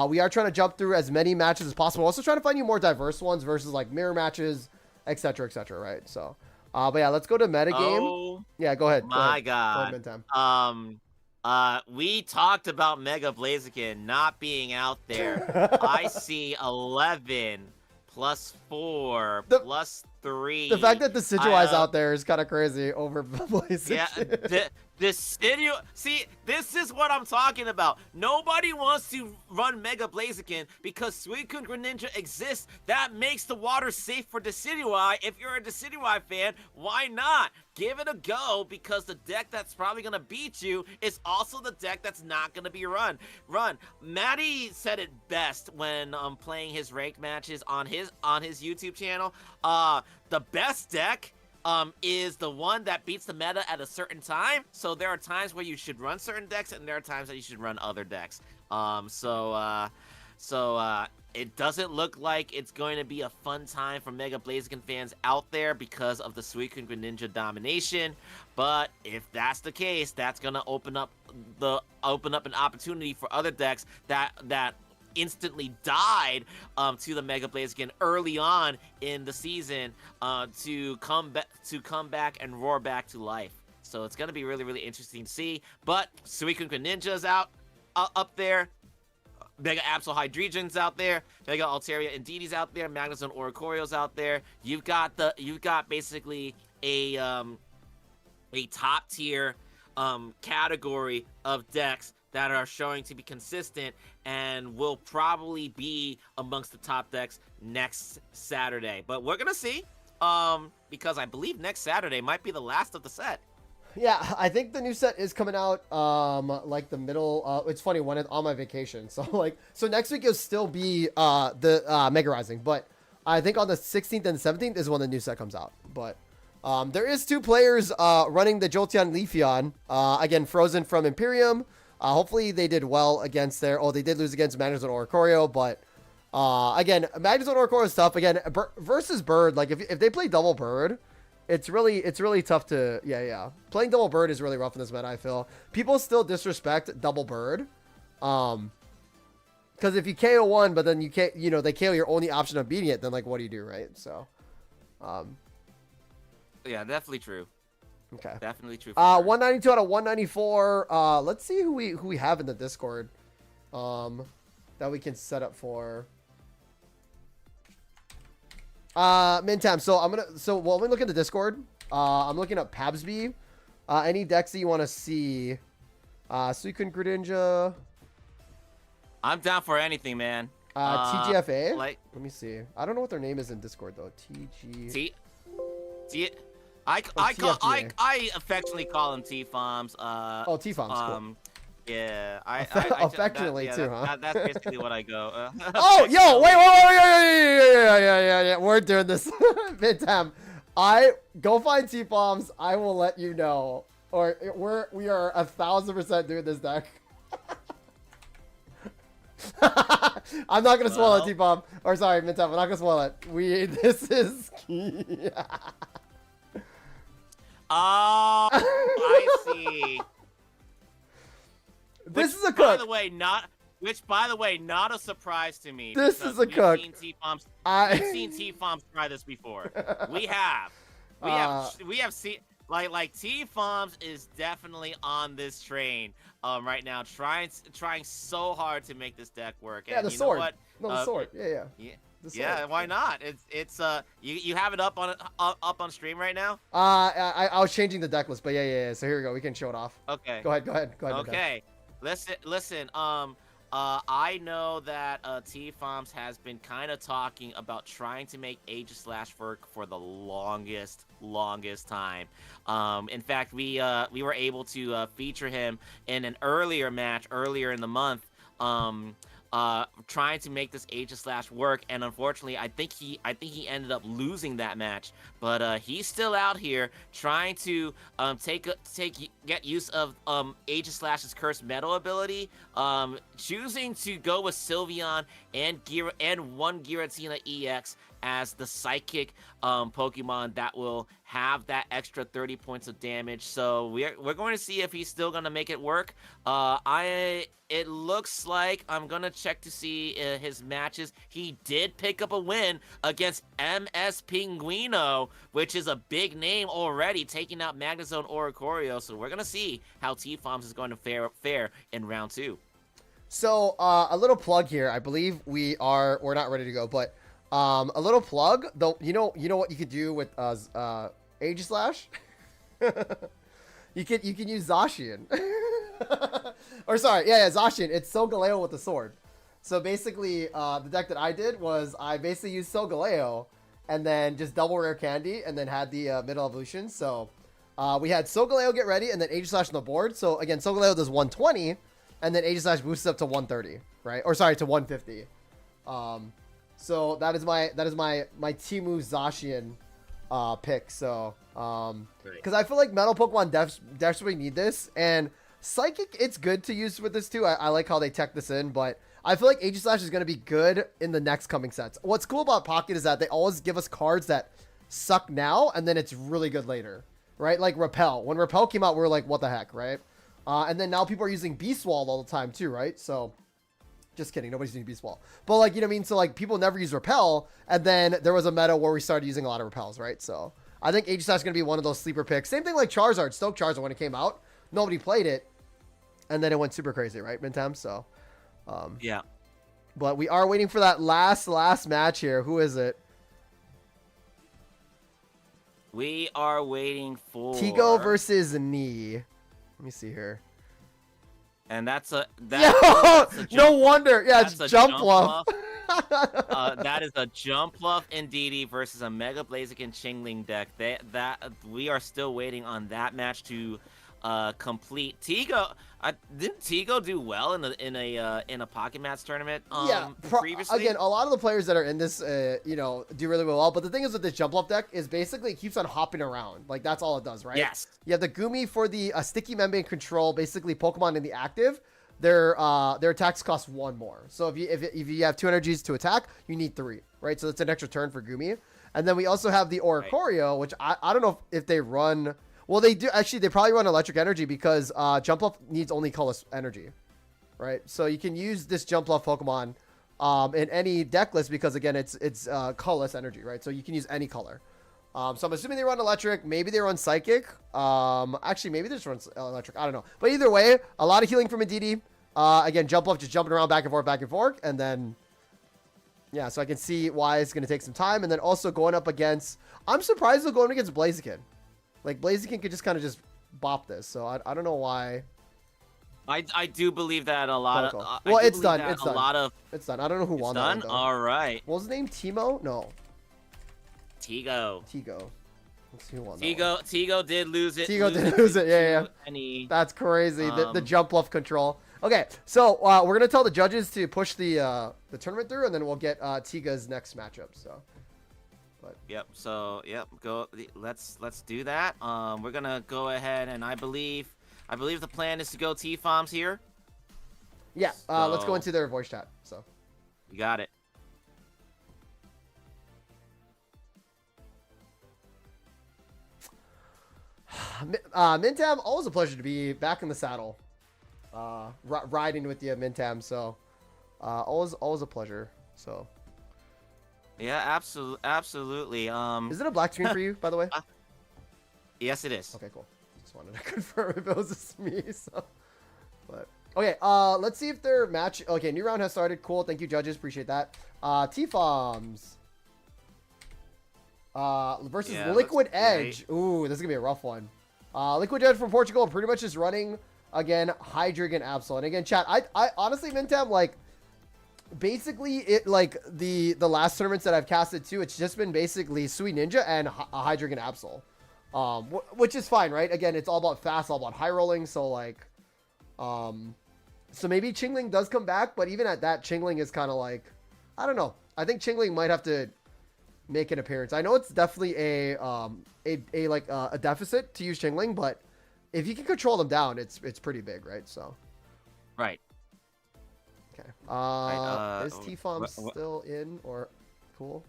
we are trying to jump through as many matches as possible. Also trying to find you more diverse ones versus like mirror matches, etc., right? So, but yeah, let's go to metagame. Oh, yeah, go ahead. My go ahead. God. We talked about Mega Blaziken not being out there. I see 11 plus 4 plus 3. The fact that the Decidueye's out there is kind of crazy over Blaziken. Yeah, see, this is what I'm talking about. Nobody wants to run Mega Blaziken because Suicune Greninja exists. That makes the water safe for Decidueye. If you're a Decidueye fan, why not? Give it a go, because the deck that's probably going to beat you is also the deck that's not going to be run. Maddie said it best when playing his ranked matches on his YouTube channel. The best deck is the one that beats the meta at a certain time. So there are times where you should run certain decks, and there are times that you should run other decks. It doesn't look like it's going to be a fun time for Mega Blaziken fans out there because of the Suicune Greninja domination. But if that's the case, that's gonna open up an opportunity for other decks that instantly died to the Mega Blaziken early on in the season to come back and roar back to life. So it's gonna be really, really interesting to see. But Suicune Greninja's up there. Mega Absol Hydreigon's out there. Mega Altaria Indeedee out there. Magnezone Oricorio's out there. You've got basically a top tier category of decks that are showing to be consistent and will probably be amongst the top decks next Saturday. But we're gonna see, because I believe next Saturday might be the last of the set. Yeah, I think the new set is coming out like the middle. It's funny, when it's on my vacation, so next week it'll still be the Mega Rising, but I think on the 16th and 17th is when the new set comes out. But there is 2 players running the Jolteon Leafeon, again frozen from Imperium. Hopefully they did well against they did lose against Magnezone Oricorio, but again, Magnezone Oricorio is tough. Again, versus Bird, like if they play double Bird, it's really tough to, playing double Bird is really rough in this meta, I feel. People still disrespect double Bird, because if you KO one, but then you can't, they KO your only option of beating it, then like, what do you do, right? So, yeah, definitely true. Okay. Definitely true. 192 out of 194. Let's see who we have in the Discord, that we can set up for. Mintam, so while we look at the Discord, I'm looking up Pabsby. Any decks that you want to see? Suicune Greninja. I'm down for anything, man. TGFA? Let me see. I don't know what their name is in Discord though. I affectionately call them T-Foms. T-Foms, cool. Yeah, affectionately too, huh? That's basically what I go. Oh, yo, wait, yeah. We're doing this, Midtime. I go find T-Bombs. I will let you know, or we are 1,000% doing this deck. I'm not gonna spoil it, T-Bomb. Or sorry, Midtime. I'm not gonna spoil it. This is key. I see. This is a cook. By the way, not a surprise to me. This is a cook. We've seen T-Foms try this before. We have seen like T-Foms is definitely on this train right now, trying so hard to make this deck work. Yeah, and the you sword. Know what? No, the sword. Yeah. Yeah, why not? It's you have it up on stream right now? I was changing the deck list, but yeah. So here we go. We can show it off. Okay. Go ahead. Okay. Listen. I know that T-Foms has been kind of talking about trying to make Aegislash work for the longest time. In fact, we were able to feature him in an earlier match earlier in the month. Trying to make this Aegislash work, and unfortunately, I think he ended up losing that match. But he's still out here trying to get use of Aegislash's Cursed Metal ability, choosing to go with Sylveon and one Giratina EX as the psychic Pokemon that will have that extra 30 points of damage. So we're going to see if he's still going to make it work. It looks like I'm going to check to see his matches. He did pick up a win against MS Pinguino, which is a big name already, taking out Magnezone Oricorio. So we're going to see how T-Foms is going to fare in round 2. So a little plug here. I believe we're not ready to go, but A little plug though. You know what you could do with Age Slash. You can use Zacian. Or sorry, yeah, Zacian. It's Solgaleo with the sword. So basically, the deck that I did was I basically used Solgaleo, and then just double rare candy, and then had the middle evolution. So we had Solgaleo get ready, and then Age Slash on the board. So again, Solgaleo does 120, and then Age Slash boosts up to 130, right? Or sorry, to 150. So that is my Timu Zacian pick. So because I feel like Metal Pokemon desperately need this, and Psychic it's good to use with this too. I like how they tech this in, but I feel like Age Slash is going to be good in the next coming sets. What's cool about Pocket is that they always give us cards that suck now, and then it's really good later, right? Like Repel. When Repel came out, we were like, what the heck, right? And then now people are using Beast Wall all the time too, right? So just kidding, nobody's using Beast Wall. But like, you know what I mean? So like people never use Repel, and then there was a meta where we started using a lot of Repels, right? So I think Age Slash is going to be one of those sleeper picks. Same thing like Charizard, Stoke Charizard when it came out. Nobody played it, and then it went super crazy, right, Mintam? So yeah. But we are waiting for that last match here. Who is it? We are waiting for Tigo versus Knee. Let me see here. And that's a no wonder. Yeah, it's Jump Bluff. That is a Jump Bluff Indeedee versus a Mega Blaziken Chingling deck. That we are still waiting on that match to complete. Tigo didn't Tigo do well in a Pocket Mats tournament? Previously. Again, a lot of the players that are in this, do really well. But the thing is with this Jump Bluff deck is basically it keeps on hopping around. Like that's all it does, right? Yes. You have the Gumi for the sticky membrane control. Basically, Pokemon in the active, their attacks cost 1 more. So if you have 2 energies to attack, you need 3, right? So that's an extra turn for Gumi. And then we also have the Oricorio, which I don't know if they run. Well, they do. Actually, they probably run electric energy because Jump Bluff needs only colorless energy, right? So you can use this Jump Bluff Pokemon in any deck list because, again, it's colorless energy, right? So you can use any color. So I'm assuming they run electric. Maybe they run psychic. Actually, maybe they just run electric. I don't know. But either way, a lot of healing from Indeedee. Again, Jump Bluff just jumping around back and forth. And then, yeah, so I can see why it's going to take some time. And then also going up against, I'm surprised they're going against Blaziken. Like, Blaziken could just kind of just bop this. So I don't know why. I do believe that a lot of... well, it's done. It's done. A lot of... It's done. I don't know who won that one, though. All right. What was his name? Timo? No. Tigo. Let's see who won Tigo did lose it. Tigo did lose it. Yeah. That's crazy. The Jump Bluff control. Okay, so we're gonna tell the judges to push the tournament through, and then we'll get Tiga's next matchup. So. Yep. So go. Let's do that. We're gonna go ahead, and I believe the plan is to go T-Foms here. Yeah. Let's go into their voice chat. So. You got it. Mintam, always a pleasure to be back in the saddle, riding with you, Mintam. So, always a pleasure. So. Yeah, absolutely. Is it a black screen for you, by the way? Yes, it is. Okay, cool. Just wanted to confirm if it was just me. So, but okay, let's see if their match. Okay, new round has started. Cool. Thank you, judges. Appreciate that. T-Foms. Versus Liquid Edge. Ooh, this is gonna be a rough one. Liquid Edge from Portugal pretty much is running again Hydreigon and Absol. And again, chat, I honestly, Mintam, like basically it like the last tournaments that I've casted too, it's just been basically Sweet Ninja and Hydreigon and Absol. Which is fine, right? Again, it's all about fast, all about high rolling, so like so maybe Chingling does come back, but even at that, Chingling is kind of like, I don't know. I think Chingling might have to make an appearance. I know it's definitely a deficit to use Chingling, but if you can control them down, it's pretty big, right? So, right. Okay. Is T-Fom still in or cool?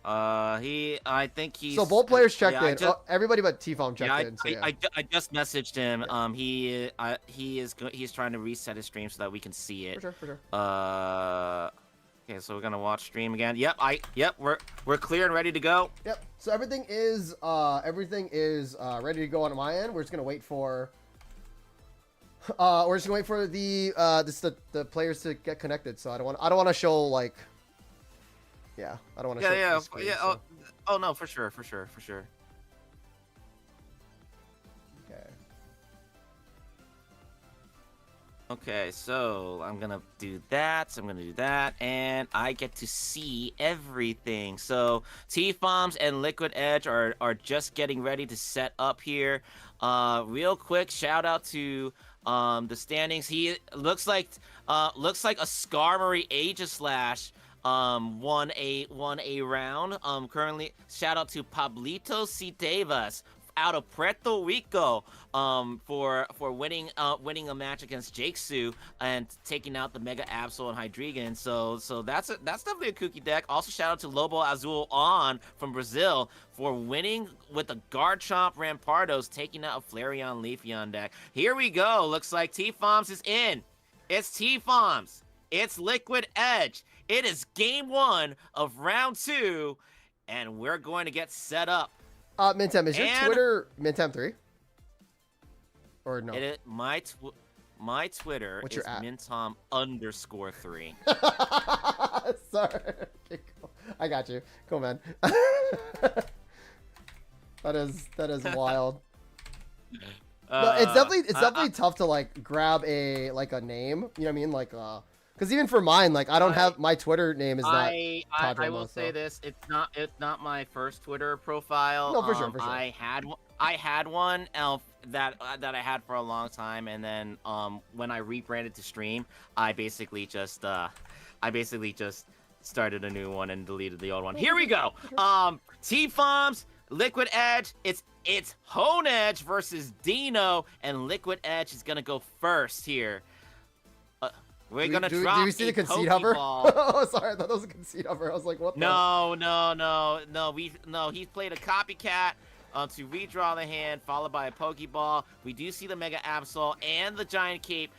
I think he's. So both players checked in. Everybody but T-Fom checked in. So I just messaged him. Yeah. He's trying to reset his stream so that we can see it. For sure. Okay, so we're gonna watch stream again. Yep, we're clear and ready to go. Yep. So everything is ready to go on my end. We're just gonna wait for the players to get connected. So I don't want to show like Yeah, I don't want to Yeah, show yeah, the screen. yeah. So. Oh no, for sure, for sure, for sure. Okay. Okay, so I'm gonna do that. I'm gonna do that, and I get to see everything. So T-Foms and Liquid Edge are just getting ready to set up here. Real quick, shout out to the standings. He looks like a Skarmory Aegislash won a round. Currently, shout out to Pablito Citevas out of Puerto Rico for winning a match against Jake Sue and taking out the Mega Absol and Hydreigon. So that's definitely a kooky deck. Also shout out to Lobo Azul from Brazil for winning with the Garchomp Rampardos, taking out a Flareon Leafeon deck. Here we go. Looks like T-Foms is in. It's T-Foms. It's Liquid Edge. It is game 1 of round 2, and we're going to get set up. Mintem, is your Twitter Mintem3? Or no? My Twitter What's is your at? Mintom_3. Sorry. Okay, cool. I got you. Cool, man. that is wild. No, it's definitely tough to like grab a name. You know what I mean? Like because even for mine, like I don't have my Twitter name is not. I will say this: it's not my first Twitter profile. No, for sure. I had one that I had for a long time, and then when I rebranded to Stream, I basically just started a new one and deleted the old one. Here we go. T-Foms, Liquid Edge. It's Hone Edge versus Dino, and Liquid Edge is gonna go first here. We're gonna drop do you see the conceit hover? Oh, sorry, I thought that was a conceit hover. I was like, what the? No. He's played a copycat to redraw the hand, followed by a Pokeball. We do see the Mega Absol and the Giant Cape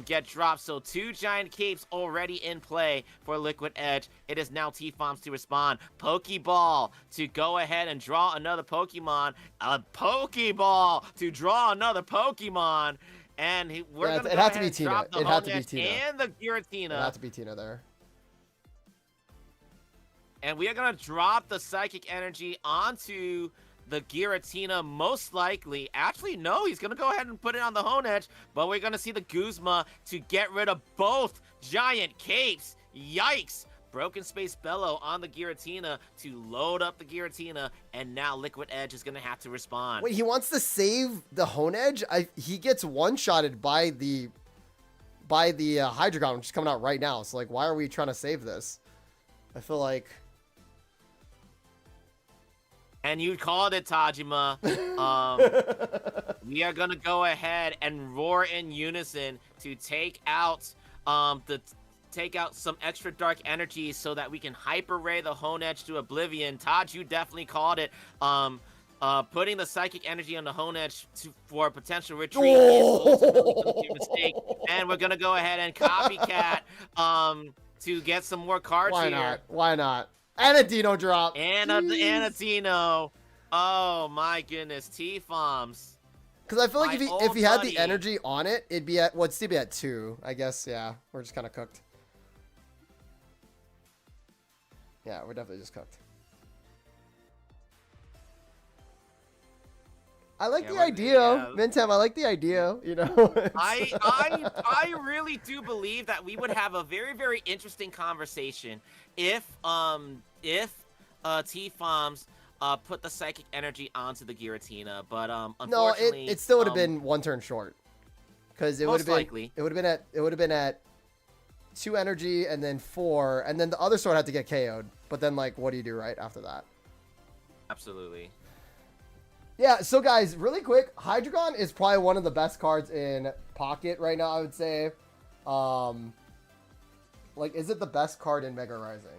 get dropped. So 2 Giant Capes already in play for Liquid Edge. It is now T-Foms to respond. Pokeball to go ahead and draw another Pokemon. A Pokeball to draw another Pokemon. And we're going to it had to be Tina. It had to be Tina. And the Giratina. It had to be Tina there. And we are going to drop the Psychic Energy onto the Giratina, most likely. Actually, no, he's going to go ahead and put it on the Hone Edge. But we're going to see the Guzma to get rid of both Giant Capes. Yikes. Broken Space Bellow on the Giratina to load up the Giratina, and now Liquid Edge is going to have to respond. Wait, he wants to save the Hone Edge? He gets one-shotted by the Hydreigon, which is coming out right now. So, like, why are we trying to save this? I feel like... And you called it, Tajima. We are going to go ahead and roar in unison to take out some extra dark energy so that we can Hyper Ray the Hone Edge to oblivion. Taj, you definitely called it. Putting the Psychic Energy on the Hone Edge for a potential retreat is ultimately a mistake. And we're gonna go ahead and copycat to get some more cards here. Why not? And a Dino drop. And a Dino. Oh my goodness, T-Foms. Because I feel like if he had the energy on it, it'd be it'd still be at 2. I guess, yeah. We're just kind of cooked. Yeah, we're definitely just cooked. I like the idea, Mintem. I like the idea. You know, I really do believe that we would have a very, very interesting conversation if T-Foms put the Psychic Energy onto the Giratina, but unfortunately, no, it still would have been 1 turn short because it would have been it would have been at 2 energy and then 4, and then the other sword had to get KO'd. But then, like, what do you do right after that? Absolutely. Yeah, so guys, really quick, Hydreigon is probably one of the best cards in Pocket right now, I would say. Like, is it the best card in Mega Rising?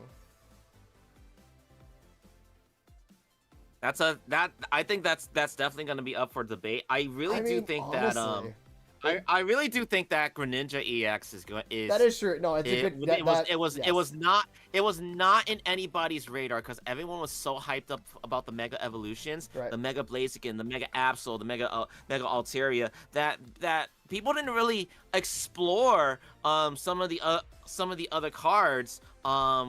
I think that's definitely going to be up for debate. I really do think honestly, that I really do think that Greninja EX is going That is true. No, it's a good. It was not in anybody's radar because everyone was so hyped up about the Mega Evolutions, Right. the Mega Blaziken, the Mega Absol, the Mega Altaria, that people didn't really explore some of the other cards,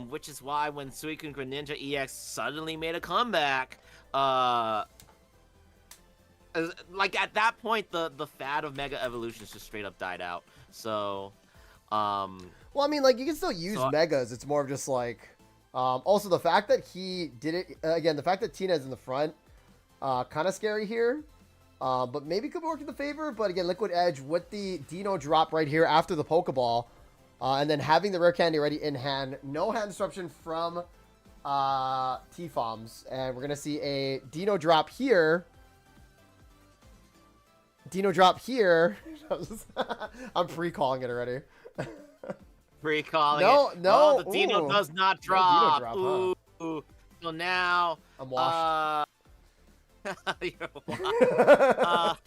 which is why when Suicune Greninja EX suddenly made a comeback, like at that point the fad of Mega Evolutions just straight up died out. So Well, I mean, like, you can still use megas. It's more of just like, also the fact that he did it again. The fact that Tina's in the front, kind of scary here. But maybe could work in the favor. But again, Liquid Edge with the Dino drop right here after the Pokeball, and then having the rare candy already in hand. No hand disruption from T-Foms, and we're gonna see a Dino drop here. Dino drop here. I'm pre-calling it already. Pre-calling no, it. No, oh, the Dino does not drop. No Dino drop, huh? So now I'm washed. You're washed.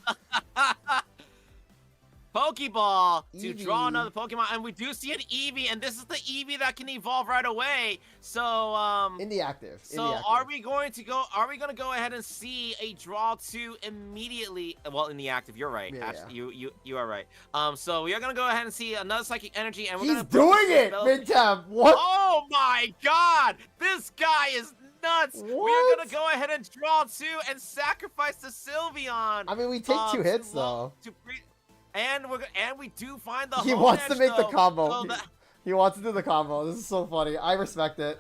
Pokeball to Eevee. draw another Pokemon, and we do see an Eevee, and this is the Eevee that can evolve right away. So in the active. Are we going to go ahead and see a draw 2 immediately? Well, in the active, you're right. Yeah, Actually, you are right. So we are gonna go ahead and see another Psychic Energy, and we're He's gonna doing it mid-tab. What? Oh my God! This guy is nuts. What? We are gonna go ahead and draw 2 and sacrifice the Sylveon. I mean, we take 2 hits though. And we do find the. He wants to make the combo. So he wants to do the combo. This is so funny. I respect it.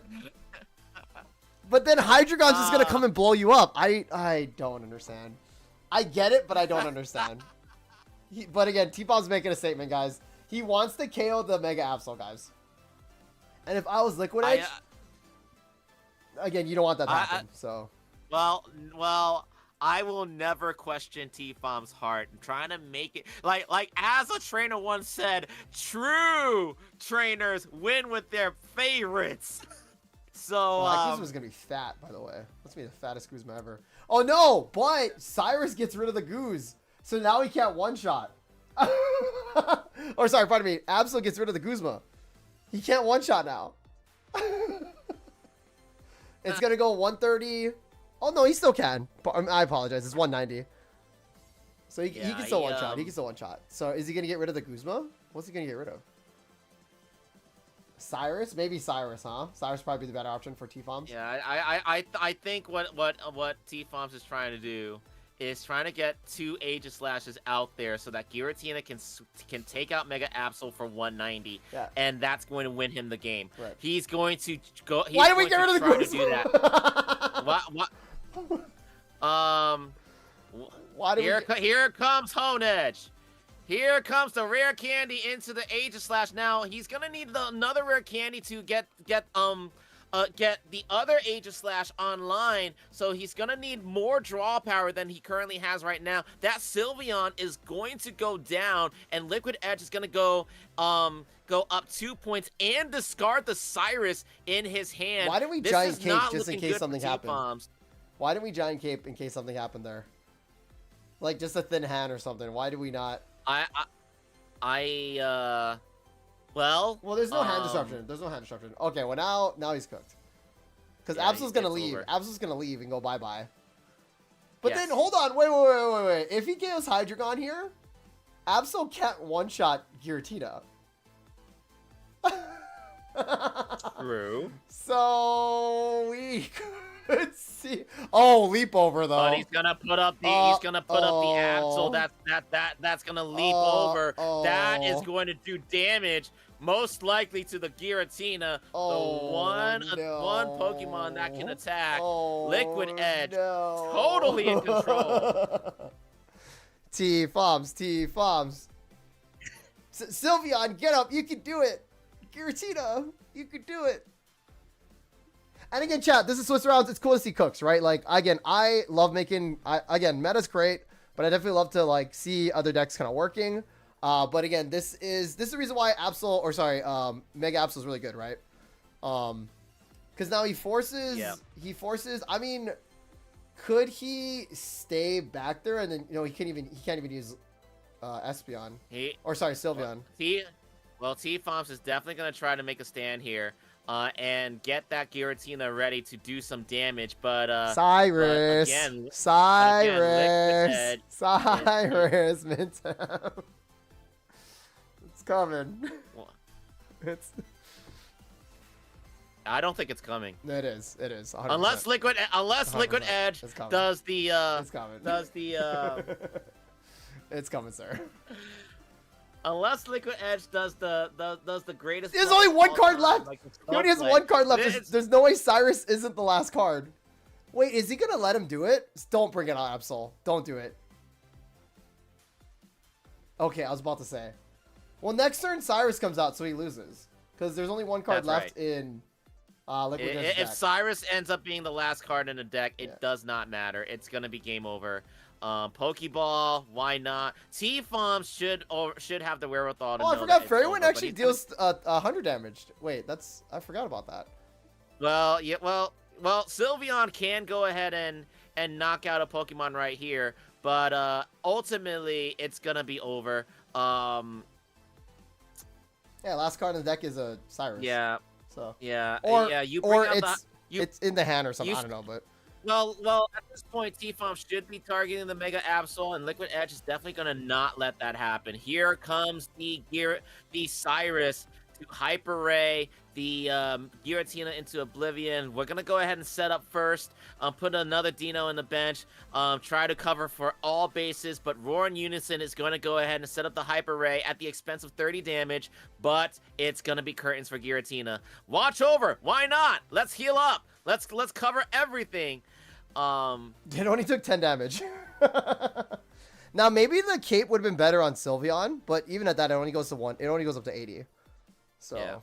But then Hydreigon's just gonna come and blow you up. I don't understand. I get it, but I don't understand. But again, T-Bob's making a statement, guys. He wants to KO the Mega Absol, guys. And if I was Liquid Edge, again, you don't want that to happen. So. Well. I will never question T-Fom's heart. I'm trying to make it like as a trainer once said, true trainers win with their favorites. So that Guzma's gonna be fat, by the way. That's gonna be the fattest Guzma ever. Oh no, but Cyrus gets rid of the Guz. So now he can't one-shot. Or sorry, pardon me. Absol gets rid of the Guzma. He can't one-shot now. It's gonna go 130. Oh, no, he still can. I apologize. It's 190. So he can still one-shot. He can still one-shot. So is he going to get rid of the Guzma? What's he going to get rid of? Cyrus? Maybe Cyrus, huh? Cyrus probably be the better option for T-Foms. Yeah, I think what T-Foms is trying to do is trying to get 2 Aegislashes out there so that Giratina can take out Mega Absol for 190, and that's going to win him the game. Right. He's going to go. Why did we get rid of the Guzma? To do that. What? Here comes Honedge. Here comes the rare candy into the Aegislash. Now he's gonna need another rare candy to get the other Aegislash online. So he's gonna need more draw power than he currently has right now. That Sylveon is going to go down, and Liquid Edge is gonna go up 2 points and discard the Cyrus in his hand. Why didn't we Giant Cape just in case something happened? Why didn't we Giant Cape in case something happened there? Like just a thin hand or something. Why did we not? Well, there's no hand disruption. There's no hand disruption. Okay, well now he's cooked. Because Absol's gonna leave. Absol's gonna leave and go bye-bye. But then hold on, wait. If he gives Hydreigon here, Absol can't one-shot Giratina. True. So we could see. Oh, leap over though. But he's gonna put up the Absol. That's gonna leap over. That is going to do damage, most likely to the Giratina. One Pokemon that can attack. Liquid Edge, totally in control. T-Foms. Sylveon, get up! You can do it. Giratina, you could do it. And again, chat, this is Swiss Rounds. It's cool to see cooks, right? Like, again, I love making, again, meta's great, but I definitely love to, like, see other decks kind of working. But again, this is the reason why Mega Absol is really good, right? Because now he forces, I mean, could he stay back there and then, he can't even use Espeon. He Or sorry, Sylveon. T-Foms is definitely gonna try to make a stand here, and get that Giratina ready to do some damage. But Cyrus. again, Cyrus. Liquid Cyrus. Midtown. It's coming. It's. I don't think it's coming. It is. It is. 100%. Unless Liquid 100%. Edge It's coming. does the It's coming. It's coming, sir. Unless Liquid Edge does the greatest. There's play only of one all card time, left. like the He only has play. one card left. It's- There's no way Cyrus isn't the last card. Wait, is he gonna let him do it? Don't bring it on, Absol. Don't do it. Okay, I was about to say. Well, next turn Cyrus comes out, so he loses because there's only one card That's left right. in Liquid Edge's If deck. Cyrus ends up being the last card in the deck, it Yeah. does not matter. It's gonna be game over. Pokeball, why not? T-Foms should have the wherewithal to Oh, I know forgot that it's Fairy over, Wind but actually he's gonna- deals 100 damage. Wait, I forgot about that. Well, yeah, well, Sylveon can go ahead and knock out a Pokemon right here, but ultimately it's gonna be over. Yeah, last card in the deck is a Cyrus. Yeah, So. yeah, Or yeah. You bring or out it's you- it's in the hand or something. you- I don't know, but well, at this point, T-Fom should be targeting the Mega Absol, and Liquid Edge is definitely gonna not let that happen. Here comes the Cyrus to Hyper Ray the Giratina into Oblivion. We're gonna go ahead and set up first. Put another Dino in the bench. Try to cover for all bases, but Roar in Unison is going to go ahead and set up the Hyper Ray at the expense of 30 damage. But it's gonna be curtains for Giratina. Watch over. Why not? Let's heal up. Let's cover everything. it only took 10 damage. Now maybe the cape would have been better on Sylveon, but even at that, it only goes to 1. It only goes up to 80. So, Yeah.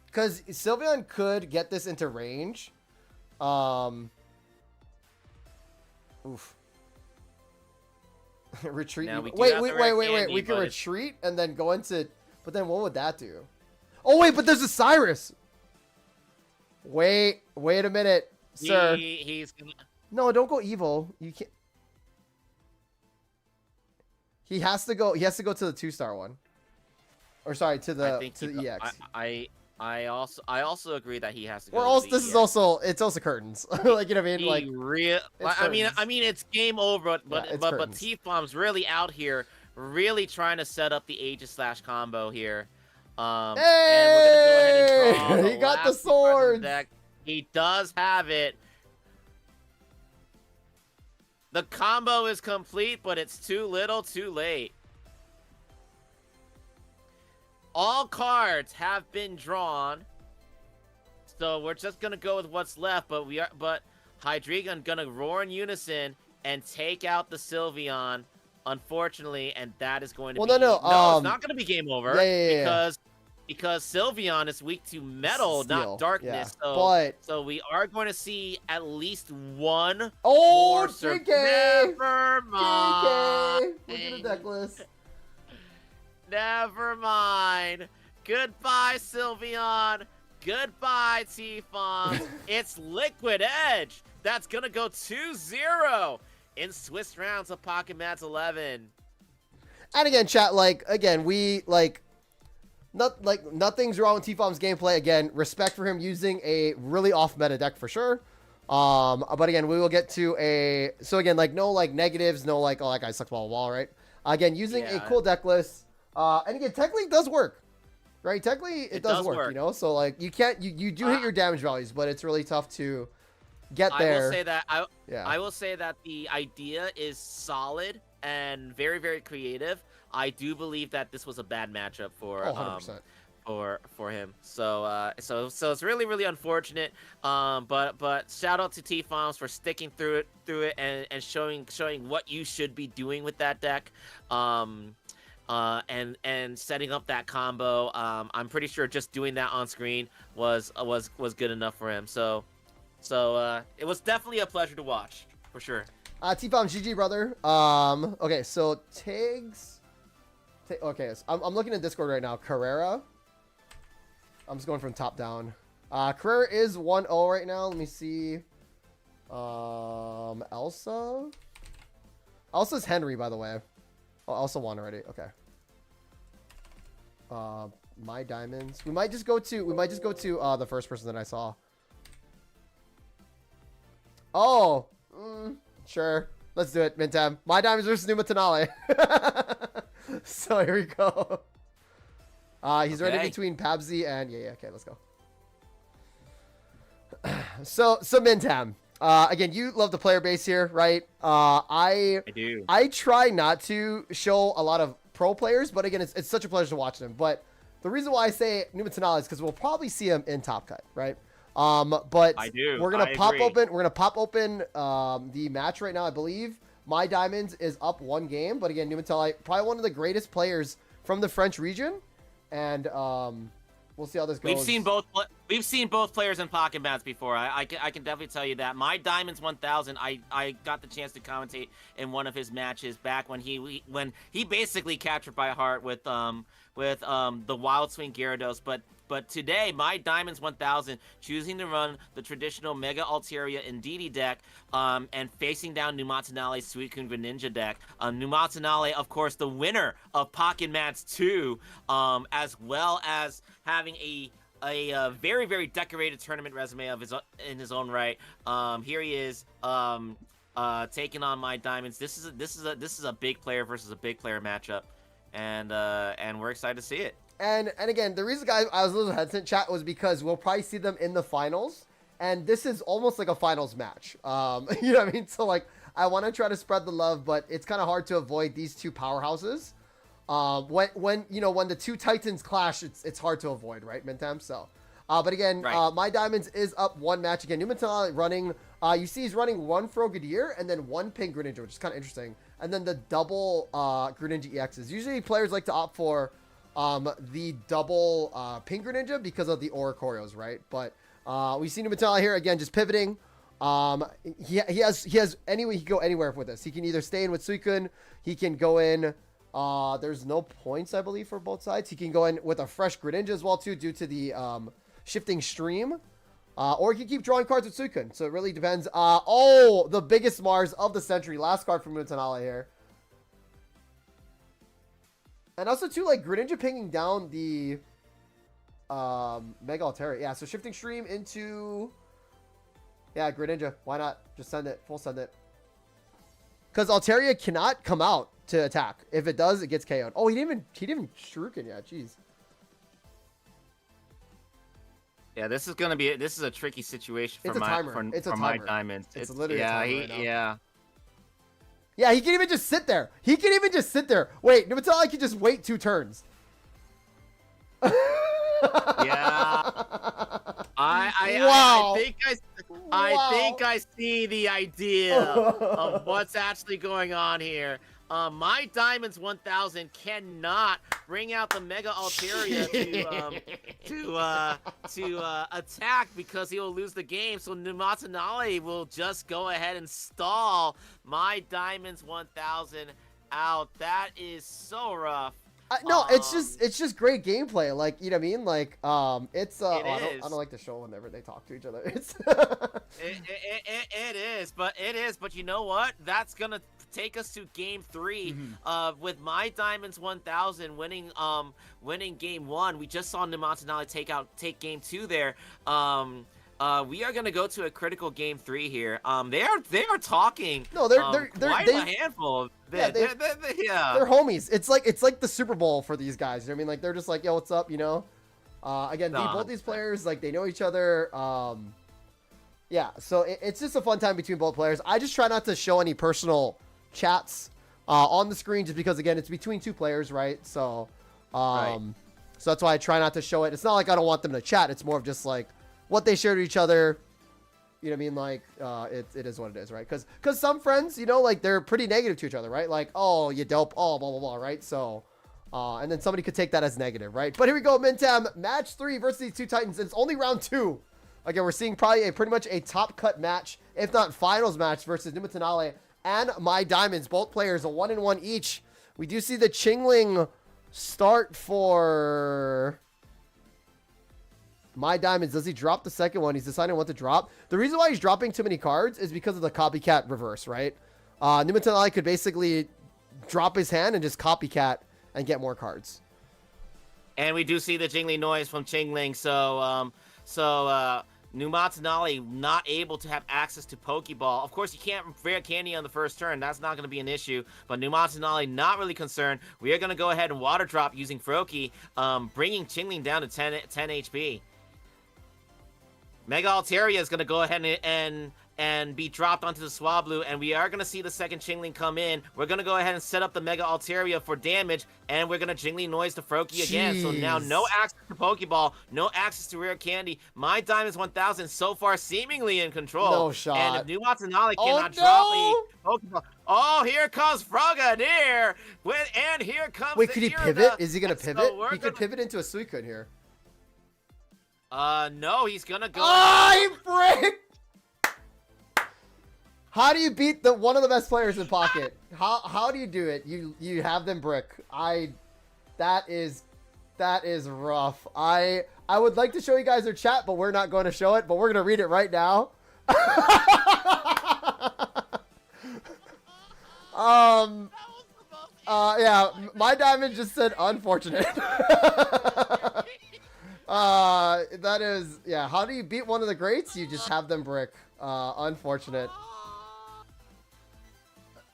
because Sylveon could get this into range. Oof. Retreat. Now we do Wait, have wait, the wait, red wait, wait. candy, We can but- retreat and then go into. But then what would that do? Oh wait, but there's a Cyrus. Wait a minute, sir. He's gonna... No, don't go evil. You can't. He has to go. He has to go to the 2-star one. Or sorry, to the EX. I also agree that he has to go. Or to also, the this is EX. also curtains. Like, you know what I mean? Like, I mean, curtains. it's game over. But Yeah, it's but curtains. T-Bomb's really out here, really trying to set up the Aegis / combo here. And we're gonna go ahead and draw He got the last two cards in swords. deck. He does have it. The combo is complete, but it's too little, too late. All cards have been drawn, so we're just gonna go with what's left. But Hydreigon gonna roar in unison and take out the Sylveon, unfortunately, and that is going to be no, it's not gonna be game over yeah. because Sylveon is weak to metal, Steel, not darkness. yeah. So we are going to see at least one Oh, more. JK! Never mind. JK! Look at the deck list. Never mind. Goodbye, Sylveon. Goodbye, T-Fon. It's Liquid Edge. That's going to go 2-0 in Swiss rounds of Pocket Mats 11. And again, chat, nothing's wrong with T-Fom's gameplay. Again, respect for him using a really off-meta deck for sure. But again, we will get to no negatives, no oh, that guy sucks ball wall, right? Again, using a cool deck list. And again, technically it does work, right? Technically it does work, you know? So you do hit your damage values, but it's really tough to get there. I will say that the idea is solid and very, very creative. I do believe that this was a bad matchup for 100%. For him. So it's really, really unfortunate. But shout out to T-Foms for sticking through it and showing what you should be doing with that deck. And setting up that combo. I'm pretty sure just doing that on screen was good enough for him. So it was definitely a pleasure to watch for sure. T-Fom, GG, brother. Okay, so Tigs. Okay, so I'm looking at Discord right now. Carrera. I'm just going from top down. Carrera is 1-0 right now. Let me see. Elsa. Elsa's Henry, by the way. Oh, I also won already. Okay. My diamonds. We might just go to the first person that I saw. Oh, sure. Let's do it, Mintam. My diamonds versus Numa Tenale. So here we go. He's Okay. right in between Pabsy and yeah. Okay, let's go. So Mintam. Again, you love the player base here, right? I do. I try not to show a lot of pro players, but again, it's such a pleasure to watch them. But the reason why I say Numa Tenale is because we'll probably see him in Top Cut, right? But I do. We're gonna I pop agree. open. We're gonna pop open the match right now. I believe My Diamonds is up 1 game, but again, Numa Tenale, probably one of the greatest players from the French region, and we'll see how this goes. We've seen both players in Pocket Mats before. I can definitely tell you that. My Diamonds 1000. I got the chance to commentate in one of his matches back when he basically captured by heart with the Wild Swing Gyarados, but today, My Diamonds 1000 choosing to run the traditional Mega Altaria Indeedee deck and facing down Numa Tenale's Suicune Greninja deck. Numa Tenale, of course, the winner of Pocket Mats 2, as well as having a very, very decorated tournament resume of in his own right. Here he is taking on My Diamonds. This is a big player versus a big player matchup, and we're excited to see it. And again, the reason I was a little hesitant, chat, was because we'll probably see them in the finals, and this is almost like a finals match. You know what I mean? So like, I want to try to spread the love, but it's kind of hard to avoid these two powerhouses. When the two titans clash, it's hard to avoid, right, Mintam? So, but again, right. My Diamonds is up 1 match again. Numa Tenale running. You see, he's running 1 Frogadier and then 1 Pink Greninja, which is kind of interesting. And then the double Greninja EXs. Usually, players like to opt for the double Pink Greninja because of the Oricorios, right? But we see Numa Tenale here again, just pivoting. He has anyway, he can go anywhere with this. He can either stay in with Suicune, he can go in. There's no points, I believe, for both sides. He can go in with a fresh Greninja as well too, due to the shifting stream. Or he can keep drawing cards with Suicune. So it really depends. Oh, the biggest Mars of the century. Last card from Numa Tenale here. And also, too, like, Greninja pinging down the Mega Altaria. Yeah, so shifting stream into... Yeah, Greninja. Why not? Just send it. Full send it. Because Altaria cannot come out to attack. If it does, it gets KO'd. Oh, he didn't even Shuriken yet. Jeez. Yeah, this is a tricky situation for My Diamonds. It's literally a timer right now. Yeah. Yeah, he can even just sit there. He can even just sit there. Wait, Numa Tenale can just wait 2 turns. Yeah. Wow. I think I see the idea of what's actually going on here. My Diamonds 1000 cannot bring out the Mega Altaria to attack because he will lose the game. So Numa Tenale will just go ahead and stall My Diamonds 1000 out. That is so rough. No, it's just great gameplay. Like, you know what I mean? Like, I don't like to show whenever they talk to each other. It's it is, but you know what? That's gonna take us to game 3 with My Diamonds 1000 winning game 1. We just saw Numa Tenale take game 2 there. We are gonna go to a critical game 3 here. They are talking. No, they're quite a handful. Yeah, they're homies. It's like the Super Bowl for these guys. You know what I mean? Like, they're just like, yo, what's up? You know. Again, both these players, like, they know each other. Yeah, so it's just a fun time between both players. I just try not to show any personal chats on the screen, just because, again, it's between 2 players, right? So, right. So that's why I try not to show it. It's not like I don't want them to chat. It's more of just like what they share to each other. You know what I mean? Like, it is what it is, right? Because some friends, you know, like, they're pretty negative to each other, right? Like, oh, you dope, oh, blah, blah, blah, right? So, and then somebody could take that as negative, right? But here we go, Mintam, match 3 versus these 2 Titans. And it's only round 2. Again, we're seeing probably pretty much a top cut match, if not finals match, versus Numa Tenale and My Diamonds. Both players, a 1-1 each. We do see the Chingling start for My Diamonds. Does he drop the second one? He's deciding what to drop. The reason why he's dropping too many cards is because of the copycat reverse, right? Numa Tenale could basically drop his hand and just copycat and get more cards. And we do see the jingling noise from Chingling, so Numatanali not able to have access to Pokeball. Of course, you can't rare candy on the first turn. That's not going to be an issue. But Numatanali not really concerned. We are going to go ahead and Water Drop using Froakie, bringing Chingling down to 10 HP. Mega Altaria is going to go ahead and be dropped onto the Swablu, and we are going to see the second Chingling come in. We're going to go ahead and set up the Mega Altaria for damage, and we're going to Jingling Noise to Froakie again. So now no access to Pokeball, no access to Rare Candy. My Diamonds 1000 so far seemingly in control. No shot. And if Numatanali cannot drop a Pokeball. Oh, here comes Frogadier! And here comes Wait, could he pivot? Is he going to pivot? So he could pivot into a Suicune here. No, he's going to go... Oh, he frick! How do you beat one of the best players in Pocket? How do you do it? You have them brick. That is rough. I would like to show you guys their chat, but we're not going to show it. But we're going to read it right now. Yeah, my diamond just said unfortunate. That is, yeah. How do you beat one of the greats? You just have them brick. Unfortunate.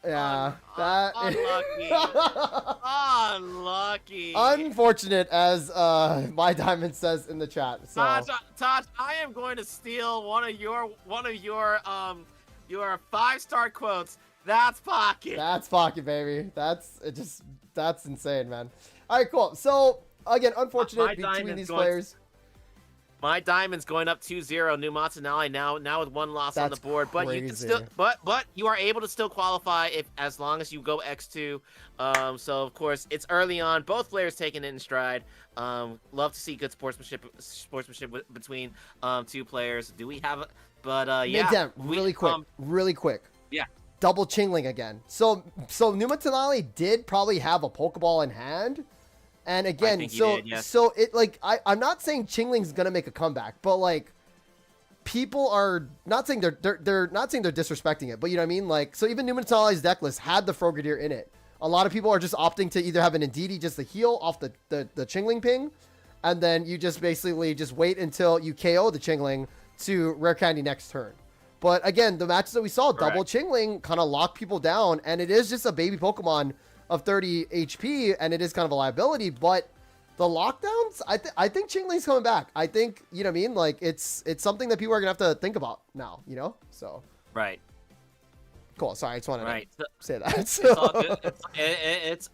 Yeah, that unlucky. Unlucky. Unfortunate, as my diamond says in the chat. So Todd, I am going to steal one of your 5-star quotes. That's Pocket. That's Pocket, baby. That's insane, man. All right, cool. So again, unfortunate between these players. My diamond's going up 2-0. Numatanali now with one loss on the board, but crazy. you can still, but you are able to still qualify as long as you go X2. So of course it's early on. Both players taking it in stride. Love to see good sportsmanship between two players. Do we have? Yeah. Down, really quick. Yeah. Double Chingling again. So Numatanali did probably have a Pokeball in hand. And again, so it like I'm not saying Chingling's gonna make a comeback, but like people are not saying they're not saying they're disrespecting it, but you know what I mean? Like, so even Numatanali's deck list had the Frogadier in it. A lot of people are just opting to either have an Indeedee just to heal off the Chingling ping, and then you just basically just wait until you KO the Chingling to Rare Candy next turn. But again, the matches that we saw, double Chingling kind of lock people down, and it is just a baby Pokemon of 30 HP, and it is kind of a liability, but the lockdowns, I think Chingling's coming back. I think, you know what I mean? Like, it's something that people are going to have to think about now, you know? So. Right. Cool. Sorry, I just wanted to say that. It's all good.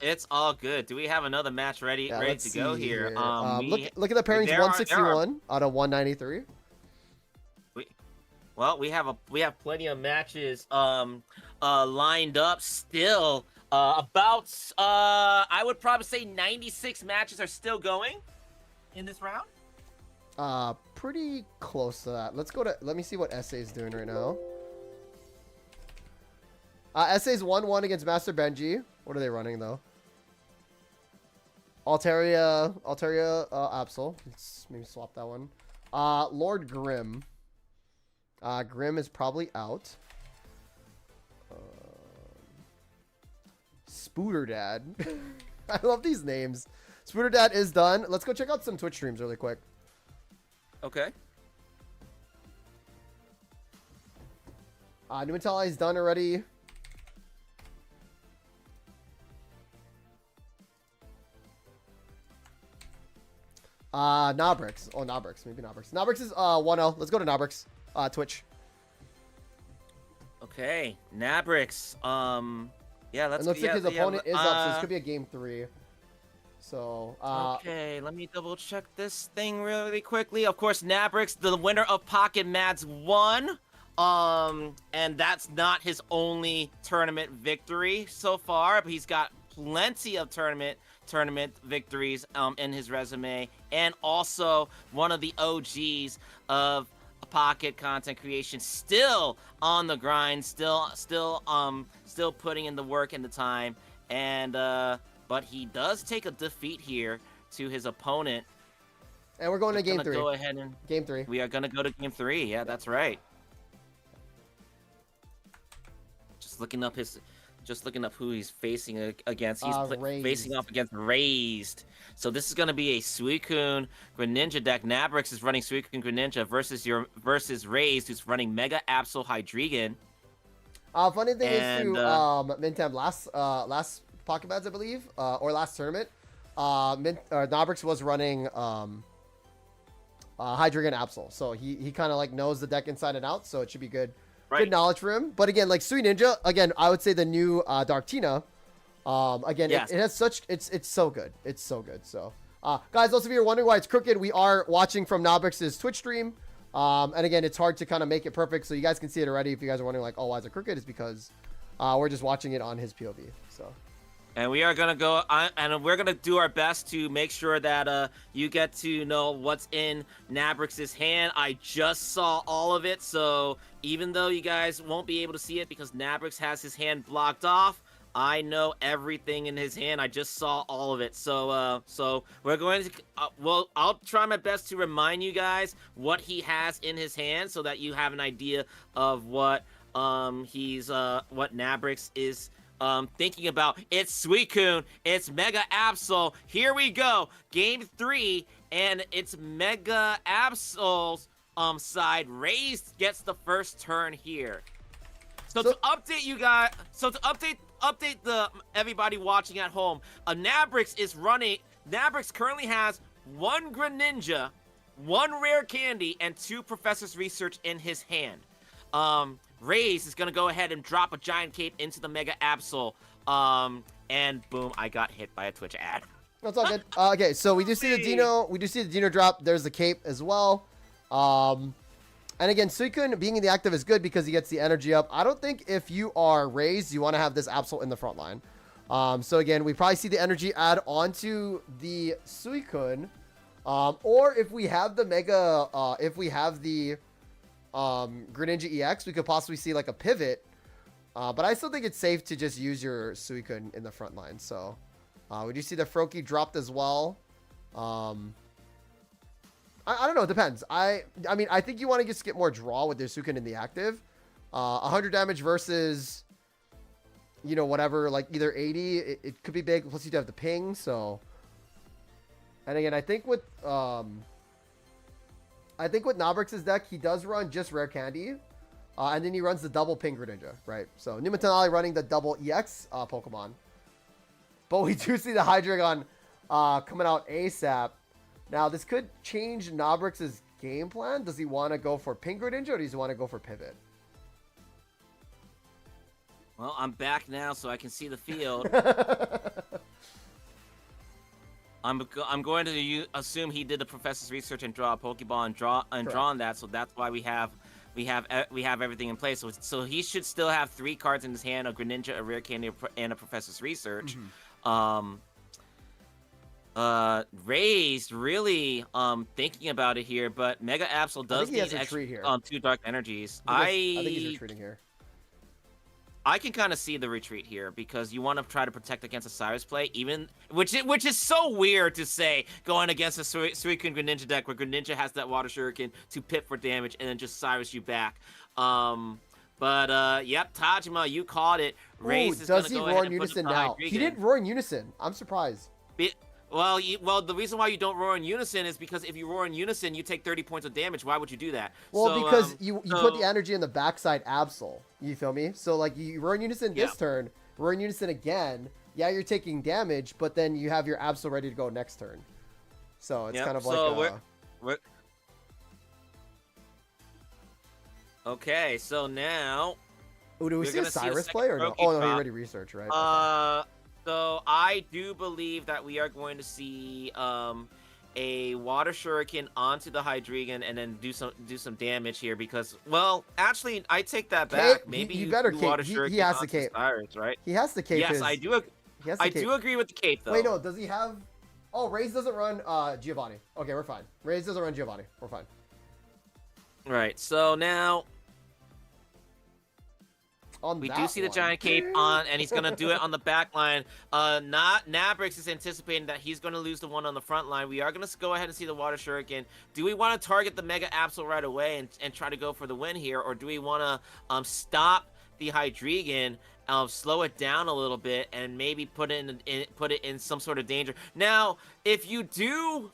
It's all good. Do we have another match ready to go here? Look at the pairings, 161 out of 193. Well, we have plenty of matches lined up still. I would probably say 96 matches are still going in this round. Pretty close to that. Let me see what SA is doing right now. SA's 1-1 against Master Benji. What are they running though? Altaria, Absol. Let's maybe swap that one. Lord Grim. Grim is probably out. Spooter Dad. I love these names. Spooter Dad is done. Let's go check out some Twitch streams really quick. Okay. Numatali is done already. Nobrix. Oh, Nobrix. Maybe Nobrix. Nobrix is 1-0. Let's go to Nobrix. Twitch. Okay. Nabrix. Yeah, let's. It looks like his opponent is up, so this could be a game 3. So. Okay, let me double check this thing really quickly. Of course, Nabrix, the winner of Pocket Mads 1. And that's not his only tournament victory so far, but he's got plenty of tournament victories in his resume, and also one of the OGs of Pocket content creation, still on the grind, still putting in the work and the time, and but he does take a defeat here to his opponent, and we're going to game 3. Go ahead and game 3. We are gonna go to game 3. Yeah, that's right. Just looking up his just looking up who he's facing against. He's facing Raised. off against Raised. So this is going to be a Suicune Greninja deck. Nabrix is running Suicune Greninja versus Raised, who's running Mega Absol Hydreigon. Funny thing is And too, Mintam last Pocket Bads, I believe, or last tournament, Nabrix was running Hydreigon Absol, so he kind of like knows the deck inside and out, so it should be good. Right. Good knowledge for him. But again, like Sweet Ninja, again, I would say the new Dark Tina. Again, Yes. it has such it's so good. It's so good. So, guys, those of you who are wondering why it's crooked, we are watching from Nabrix's Twitch stream. And again, it's hard to kind of make it perfect, so you guys can see it already. If you guys are wondering, like, oh, why is it crooked? It's because we're just watching it on his POV. So. And we are gonna go, and we're gonna do our best to make sure that you get to know what's in Nabrix's hand. I just saw all of it, so even though you guys won't be able to see it because Nabrix has his hand blocked off, I know everything in his hand. I just saw all of it. So we're going to, well, I'll try my best to remind you guys what he has in his hand so that you have an idea of what what Nabrix is thinking about. It's Suicune, it's Mega Absol. Here we go, game 3, and it's Mega Absol's side. Raised gets the first turn here. So to update you guys, update the everybody watching at home, Nabrix currently has 1 Greninja, 1 Rare Candy, and 2 Professor's Research in his hand. Raze is gonna go ahead and drop a Giant Cape into the Mega Absol, and boom, I got hit by a Twitch ad. That's all good. Okay, so we do see the Dino drop. There's the cape as well. And again, Suicune being in the active is good because he gets the energy up. I don't think if you are Raised, you want to have this Absol in the front line. So again, we probably see the energy add onto the Suicune. Or if we have the Mega, if we have the Greninja EX, we could possibly see like a pivot. But I still think it's safe to just use your Suicune in the front line. So we do see the Froakie dropped as well. I don't know. It depends. I mean, I think you want to just get more draw with your Suicune in the active. 100 damage versus, you know, whatever, like either 80. It could be big. Plus, you'd have the ping. So, and again, I think with Nabrix's deck, he does run just Rare Candy, and then he runs the double ping Greninja, right? So Numatanali running the double EX Pokemon. But we do see the Hydreigon coming out ASAP. Now, this could change Nabrix's game plan. Does he want to go for Pink Greninja or does he want to go for Pivot? Well, I'm back now, so I can see the field. I'm going to assume he did the Professor's Research and draw a Pokeball and draw on that, so that's why we have everything in place. So he should still have 3 cards in his hand: a Greninja, a Rare Candy, and a Professor's Research. Mm-hmm. Raised really thinking about it here, but Mega Absol does need extra 2 Dark Energies. I think he's retreating here. I can kind of see the retreat here because you want to try to protect against a Cyrus play, which is so weird to say going against a Suicune Greninja deck where Greninja has that Water Shuriken to pip for damage and then just Cyrus you back. But yep, Tajima, you called it. Raze is going to go ahead and put it now. He didn't roar in unison. I'm surprised. Well, the reason why you don't roar in unison is because if you roar in unison, you take 30 points of damage. Why would you do that? Well, because you put the energy in the backside Absol. You feel me? So, like, you roar in unison this turn, roar in unison again. Yeah, you're taking damage, but then you have your Absol ready to go next turn. So, it's kind of like... Okay, so now... Ooh, do we see a Cyrus play or no? Oh, no, he already researched, right? Okay. So I do believe that we are going to see a Water Shuriken onto the Hydreigon and then do some damage here because, well, actually, I take that back. Maybe you better cape. Water Shuriken he has the cape. Cyrus, right? He has the cape. Yes, I do. I do agree with the cape, though. Wait, no, does he have? Oh, Raze doesn't run Giovanni. Okay, we're fine. Raze doesn't run Giovanni. We're fine. Right. So now. We do see the Giant Cape on, and he's going to do it on the back line. Nabrix is anticipating that he's going to lose the one on the front line. We are going to go ahead and see the Water Shuriken. Do we want to target the Mega Absol right away and try to go for the win here, or do we want to stop the Hydreigon slow it down a little bit, and maybe put it in some sort of danger. Now, if you do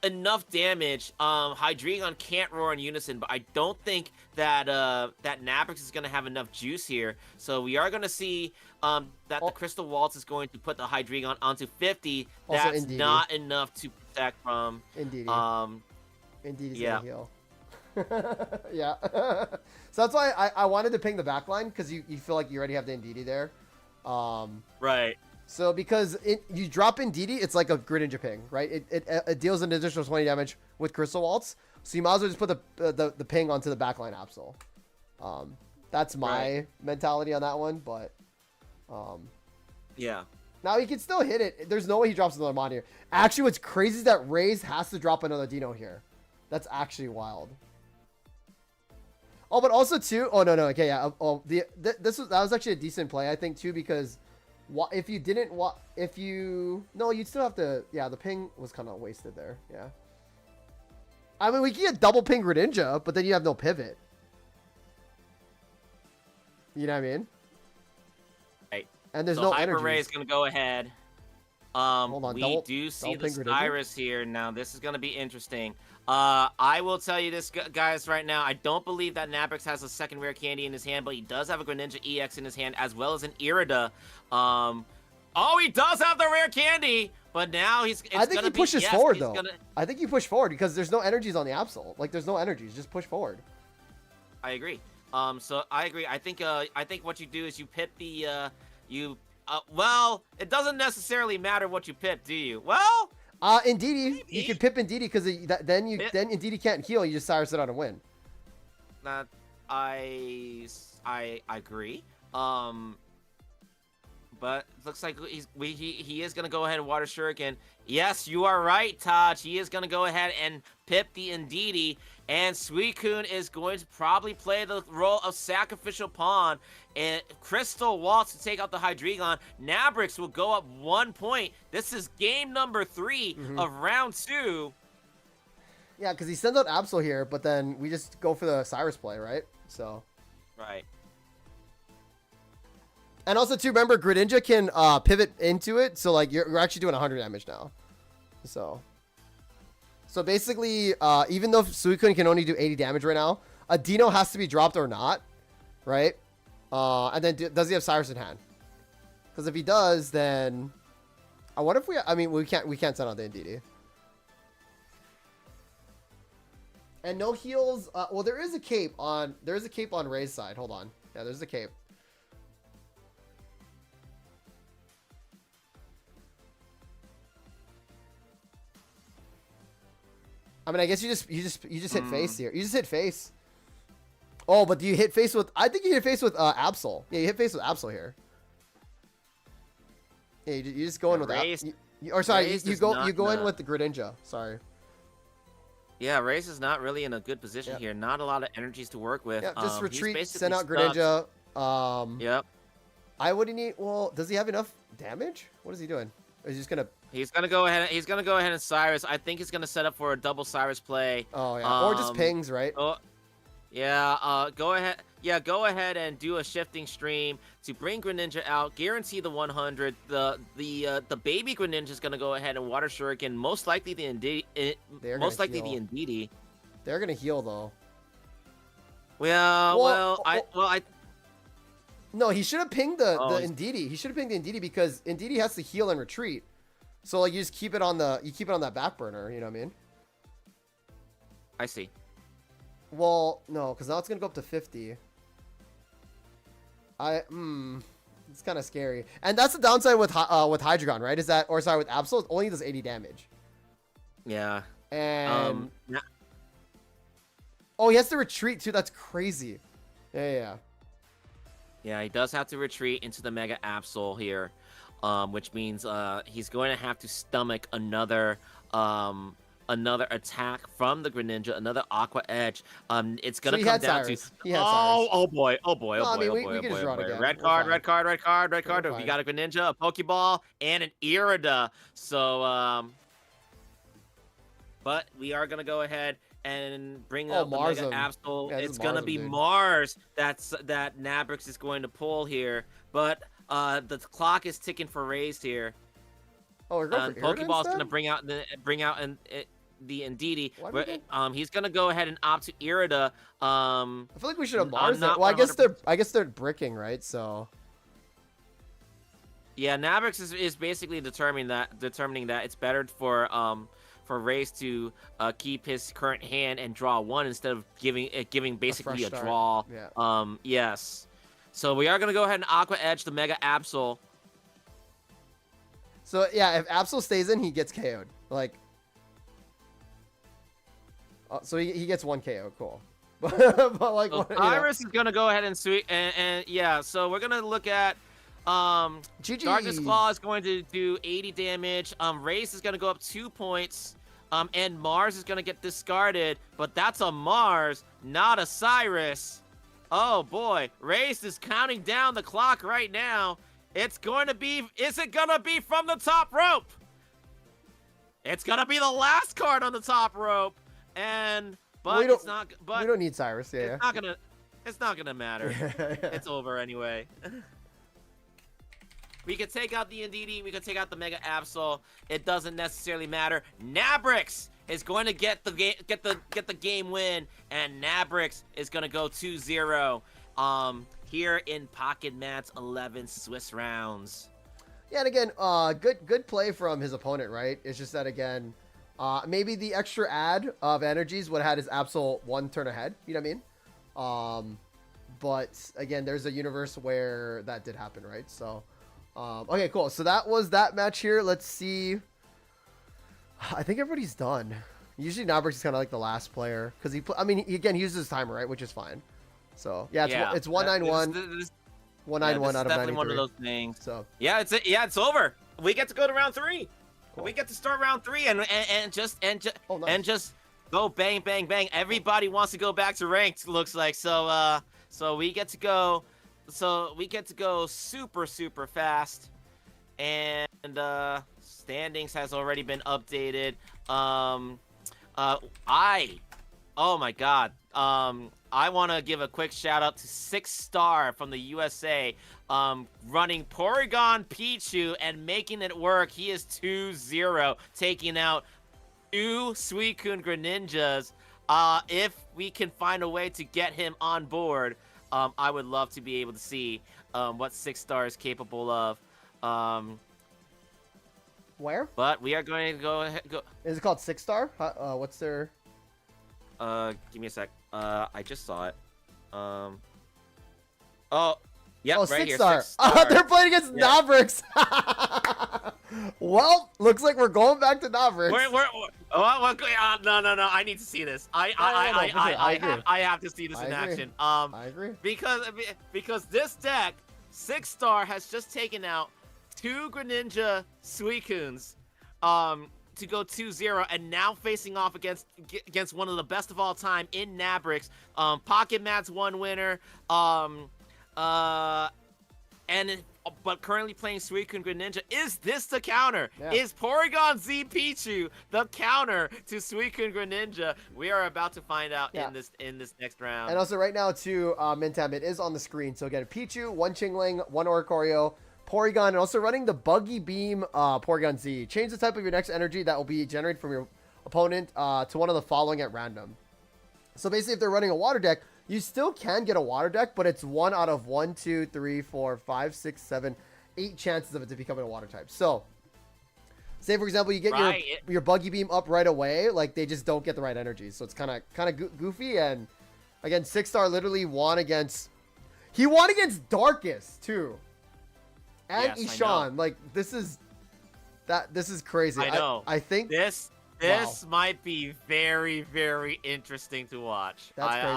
enough damage, Hydreigon can't roar in unison, but I don't think that that Nabrix is gonna have enough juice here. So we are gonna see that the Crystal Waltz is going to put the Hydreigon onto 50. Also That's Indeedee. not enough to protect from Indeedee. Indeedee's yeah. gonna heal. Yeah. So that's why I wanted to ping the backline, because you feel like you already have the Indeedee there. Right. So because you drop Indeedee, it's like a Greninja ping, right? It deals an additional 20 damage with Crystal Waltz. So you might as well just put the ping onto the backline Absol. That's my mentality on that one, but yeah. now he can still hit it. There's no way he drops another mon here. Actually, what's crazy is that Raze has to drop another Dino here. That's actually wild. Oh, but also too. Oh no. Okay, yeah. That was actually a decent play, I think, too, because if you didn't you'd still have to. Yeah, the ping was kind of wasted there. Yeah. I mean, we can get double ping Greninja, but then you have no pivot. You know what I mean? Right. And there's so no Hyper energy. Ray is gonna go ahead. Hold on, we do see the ping Greninja? Cyrus here. Now, this is going to be interesting. I will tell you this, guys, right now. I don't believe that Nabrix has a second rare candy in his hand, but he does have a Greninja EX in his hand, as well as an Irida. Oh, he does have the rare candy, but now I think he pushes forward, though. I think you push forward, because there's no energies on the Absol. Like, there's no energies. Just push forward. I agree. So I agree. I think what you do is you pip the, well, it doesn't necessarily matter what you pip, do you? Well, Indeedee, maybe. you can pip Indeedee, because then Indeedee can't heal. You just Cyrus it out and win. That I agree. But it looks like he is gonna go ahead and water Shuriken. Yes, you are right, Taj. He is gonna go ahead and pip the Indeedee, and Suicune is going to probably play the role of sacrificial pawn, and Crystal Waltz to take out the Hydreigon. Nabrix will go up 1 point. This is game number 3 of round 2. Yeah, because he sends out Absol here, but then we just go for the Cyrus play, right? So. Right. And also, too, remember, Greninja can pivot into it, so, like, you're actually doing 100 damage now. So basically, even though Suicune can only do 80 damage right now, a Dino has to be dropped or not, right? And then, does he have Cyrus in hand? Because if he does, then... I wonder if we can't send out the Indeedee. And no heals... well, there is a cape on Ray's side. Hold on. Yeah, there's a cape. I mean, I guess you just hit face here. You just hit face. Oh, but do you hit face with? I think you hit face with Absol. Yeah, you hit face with Absol here. Yeah, you just go in with that. Or sorry, you go in with the Greninja. Sorry. Yeah, Race is not really in a good position here. Not a lot of energies to work with. Yeah, just retreat, send out Greninja. Yep. I wouldn't need. Well, does he have enough damage? What is he doing? Or is he just gonna? He's gonna go ahead. He's gonna go ahead and Cyrus. I think he's gonna set up for a double Cyrus play. Oh yeah, or just pings, right? Oh, yeah. Go ahead. Yeah, go ahead and do a shifting stream to bring Greninja out. Guarantee the 100. The baby Greninja is gonna go ahead and water Shuriken. Most likely the Indeedee. They're gonna heal though. No, he should have pinged the Indeedee. He should have pinged the Indeedee because Indeedee has to heal and retreat. So like you just keep it on that back burner, you know what I mean? I see. Well, no, because now it's gonna go up to 50. It's kind of scary. And that's the downside with Hydreigon, right? With Absol, it only does 80 damage. Yeah. And oh, he has to retreat too. That's crazy. Yeah. Yeah, he does have to retreat into the Mega Absol here, which means he's going to have to stomach another attack from the Greninja, another Aqua Edge. It's going to come down to... Oh boy. Red card. We got a Greninja, a Pokeball, and an Irida. So, but we are going to go ahead and bring Oh, out the Mars Mega him. Absol. Yeah, this It's is gonna Mars him, be dude. Mars that Nabrix is going to pull here, but the clock is ticking for Raze here. Oh, we're going And for Irida Pokeball's instead? gonna bring out the Indeedee. Why did we He's gonna go ahead and opt to Irida. I feel like we should have Mars it. not Well, 100%. I guess they're bricking, right? So Yeah, Nabrix is basically determining that it's better for Race to keep his current hand and draw one instead of giving basically a fresh start. draw. Yeah. Yes. So we are gonna go ahead and Aqua Edge the Mega Absol. So yeah, if Absol stays in, he gets KO'd. Like, so he gets 1 KO. Cool. But like, So you know. Iris is gonna go ahead and sweep and yeah. So we're gonna look at GG. Darkness Claw is going to do 80 damage. Race is gonna go up 2 points. And Mars is gonna get discarded, but that's a Mars, not a Cyrus. Oh boy, Race is counting down the clock right now. It's going to be, is it gonna be from the top rope? It's gonna be the last card on the top rope, but it's not. But we don't need Cyrus. Yeah. It's not gonna matter. It's over anyway. We could take out the Indeedee, we could take out the Mega Absol. It doesn't necessarily matter. Nabrix is going to get the game win, and Nabrix is going to go 2-0 here in Pocket Matt's 11 Swiss rounds. Yeah, and again, good play from his opponent, right? It's just that again, maybe the extra add of energies would have had his Absol 1 turn ahead. You know what I mean? But again, there's a universe where that did happen, right? So. Okay, cool. So that was that match here. Let's see. I think everybody's done. Usually Nabrix is kind of like the last player because he again uses his timer, right, which is fine. So yeah, it's 191, 191 out of 93. Definitely one of those things. So yeah, it's over. We get to go to round 3. Cool. We get to start round 3 and just go bang bang bang. Everybody wants to go back to ranked. Looks like so we get to go. So we get to go super fast, and standings has already been updated. Oh my god. I want to give a quick shout out to 6-Star from the USA, running Porygon Pichu and making it work. He is 2-0, taking out 2 Suicune Greninjas. If we can find a way to get him on board, I would love to be able to see what 6-Star is capable of. where? But we are going to go. Is it called 6-Star? What's their? Give me a sec. I just saw it. Oh, yep, Oh, right 6-Star. here. 6-Star. They're playing against Nabrix. Well, looks like we're going back to Nabrix. No. I need to see this. I have to see this in action. I agree. Because this deck, 6-Star has just taken out 2 Greninja Suicunes, to go 2-0, and now facing off against one of the best of all time in Nabrix. Pocket Matt's 1 winner. But currently playing Suicune Greninja. Is this the counter? Yeah. Is Porygon Z Pichu the counter to Suicune Greninja? We are about to find out in this next round. And also right now too, Mintam, it is on the screen. So again, Pichu, 1 Chingling, 1 Oricorio, Porygon, and also running the Buggy Beam Porygon Z. Change the type of your next energy that will be generated from your opponent to one of the following at random. So basically, if they're running a water deck, you still can get a water deck, but it's 1 out of 1, 2, 3, 4, 5, 6, 7, 8 chances of it to becoming a water type. So, say for example, you get your Buggy Beam up right away, like they just don't get the right energy. So it's kind of goofy. And again, 6-Star literally won against Darkest too, and yes, Ishan. Like this is crazy. I know. I think this might be very, very interesting to watch. That's crazy.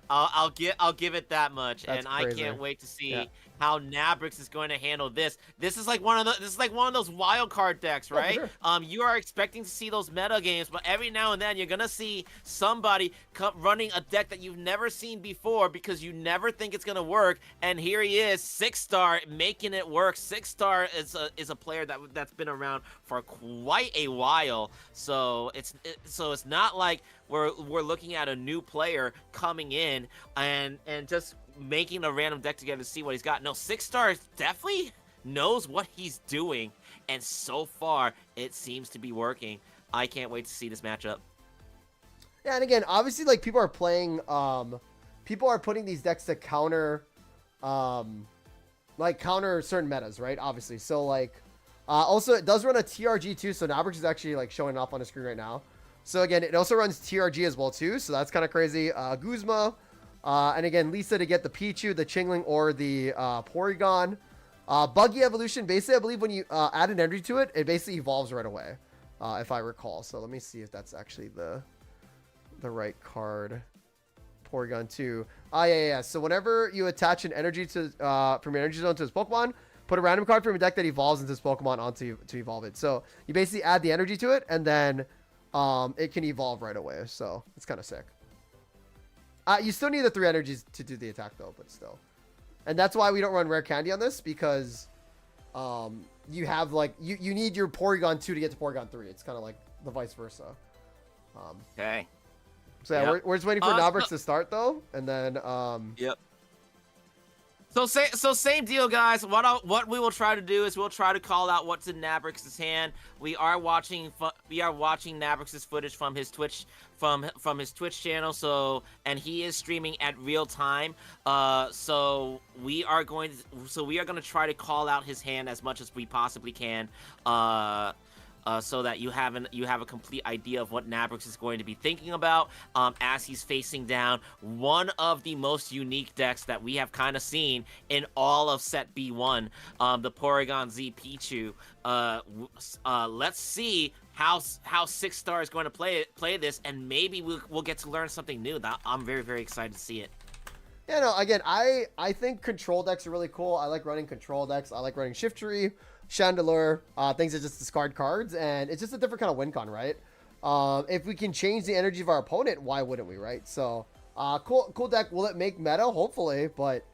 I'll give it that much, That's and crazy. I can't wait to see how Nabrix is going to handle this. This is like one of those wild card decks, Oh, for right? sure. You are expecting to see those meta games, but every now and then you're gonna see somebody running a deck that you've never seen before because you never think it's gonna work. And here he is, 6-star, making it work. 6-star is a player that's been around for quite a while. So it's not like we're looking at a new player coming in and just making a random deck together to see what he's got. No, 6-star definitely knows what he's doing, and so far it seems to be working. I can't wait to see this matchup. Yeah, and again, obviously, like, people are playing, people are putting these decks to counter, counter certain metas, right? Obviously. So, like, also, it does run a TRG too, so Nabrix is actually, like, showing up on the screen right now. So, again, it also runs TRG as well, too, so that's kind of crazy. Guzma, and again, Lisa to get the Pichu, the Chingling, or the Porygon. Buggy Evolution, basically, I believe when you add an energy to it, it basically evolves right away, if I recall. So let me see if that's actually the right card. Porygon 2. Yeah. So whenever you attach an energy to from your energy zone to his Pokemon, put a random card from a deck that evolves into his Pokemon onto to evolve it. So you basically add the energy to it, and then it can evolve right away. So it's kind of sick. You still need the 3 energies to do the attack, though, but still. And that's why we don't run Rare Candy on this, because you have, like, you need your Porygon 2 to get to Porygon 3. It's kind of like the vice versa. Okay. So, yeah, Yep. we're just waiting for Nabrix to start, though, and then... Yep. So same deal, guys. What we will try to do is we'll try to call out what's in Nabrix's hand. We are watching Nabrix's footage from his Twitch from his Twitch channel. So, and he is streaming at real time. So we are going to try to call out his hand as much as we possibly can. So that you have a complete idea of what Nabrix is going to be thinking about as he's facing down one of the most unique decks that we have kind of seen in all of set B1, the Porygon Z Pichu. Let's see how 6-star is going to play this, and maybe we'll get to learn something new. I'm very, very excited to see it. Yeah, no, again, I think control decks are really cool. I like running control decks. I like running Shiftry, Chandelure, things that just discard cards, and it's just a different kind of win con, right? If we can change the energy of our opponent, why wouldn't we, right? So, cool deck. Will it make meta? Hopefully, but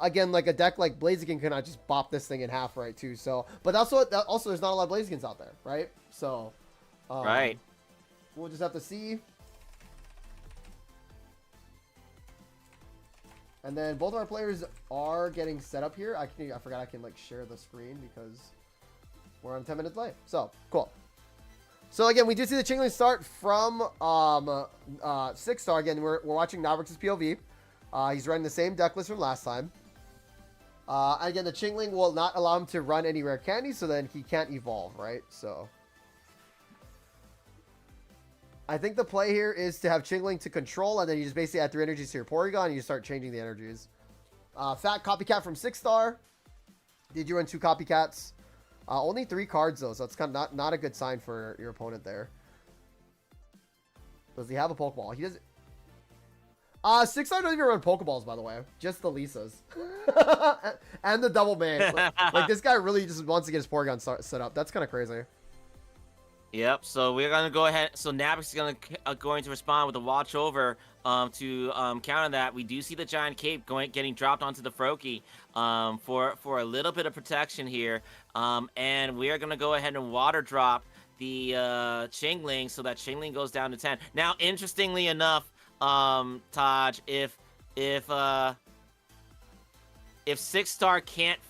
again, like a deck like Blaziken cannot just bop this thing in half, right? Too. So, but also there's not a lot of Blazikens out there, right? So, right. We'll just have to see. And then both of our players are getting set up here. I forgot I can, like, share the screen because we're on 10-minute delay. So, cool. So, again, we do see the Chingling start from 6-star. Again, we're watching Nabrix's POV. He's running the same deck list from last time. Again, the Chingling will not allow him to run any rare candy, so then he can't evolve, right? So, I think the play here is to have Chingling to control, and then you just basically add 3 energies to your Porygon, and you start changing the energies. Fat Copycat from 6-star. Did you run 2 Copycats? Only 3 cards, though, so it's kind of not a good sign for your opponent there. Does he have a Pokeball? He doesn't. 6-star doesn't even run Pokeballs, by the way. Just the Lisas. And the Double Man. Like, this guy really just wants to get his Porygon set up. That's kind of crazy. Yep, so we're going to go ahead. So Nabrix is going to respond with a Watch Over to counter that. We do see the Giant Cape getting dropped onto the Froakie for a little bit of protection here. And we are going to go ahead and Water Drop the Chingling so that Chingling goes down to 10. Now, interestingly enough, Taj, if 6-star can't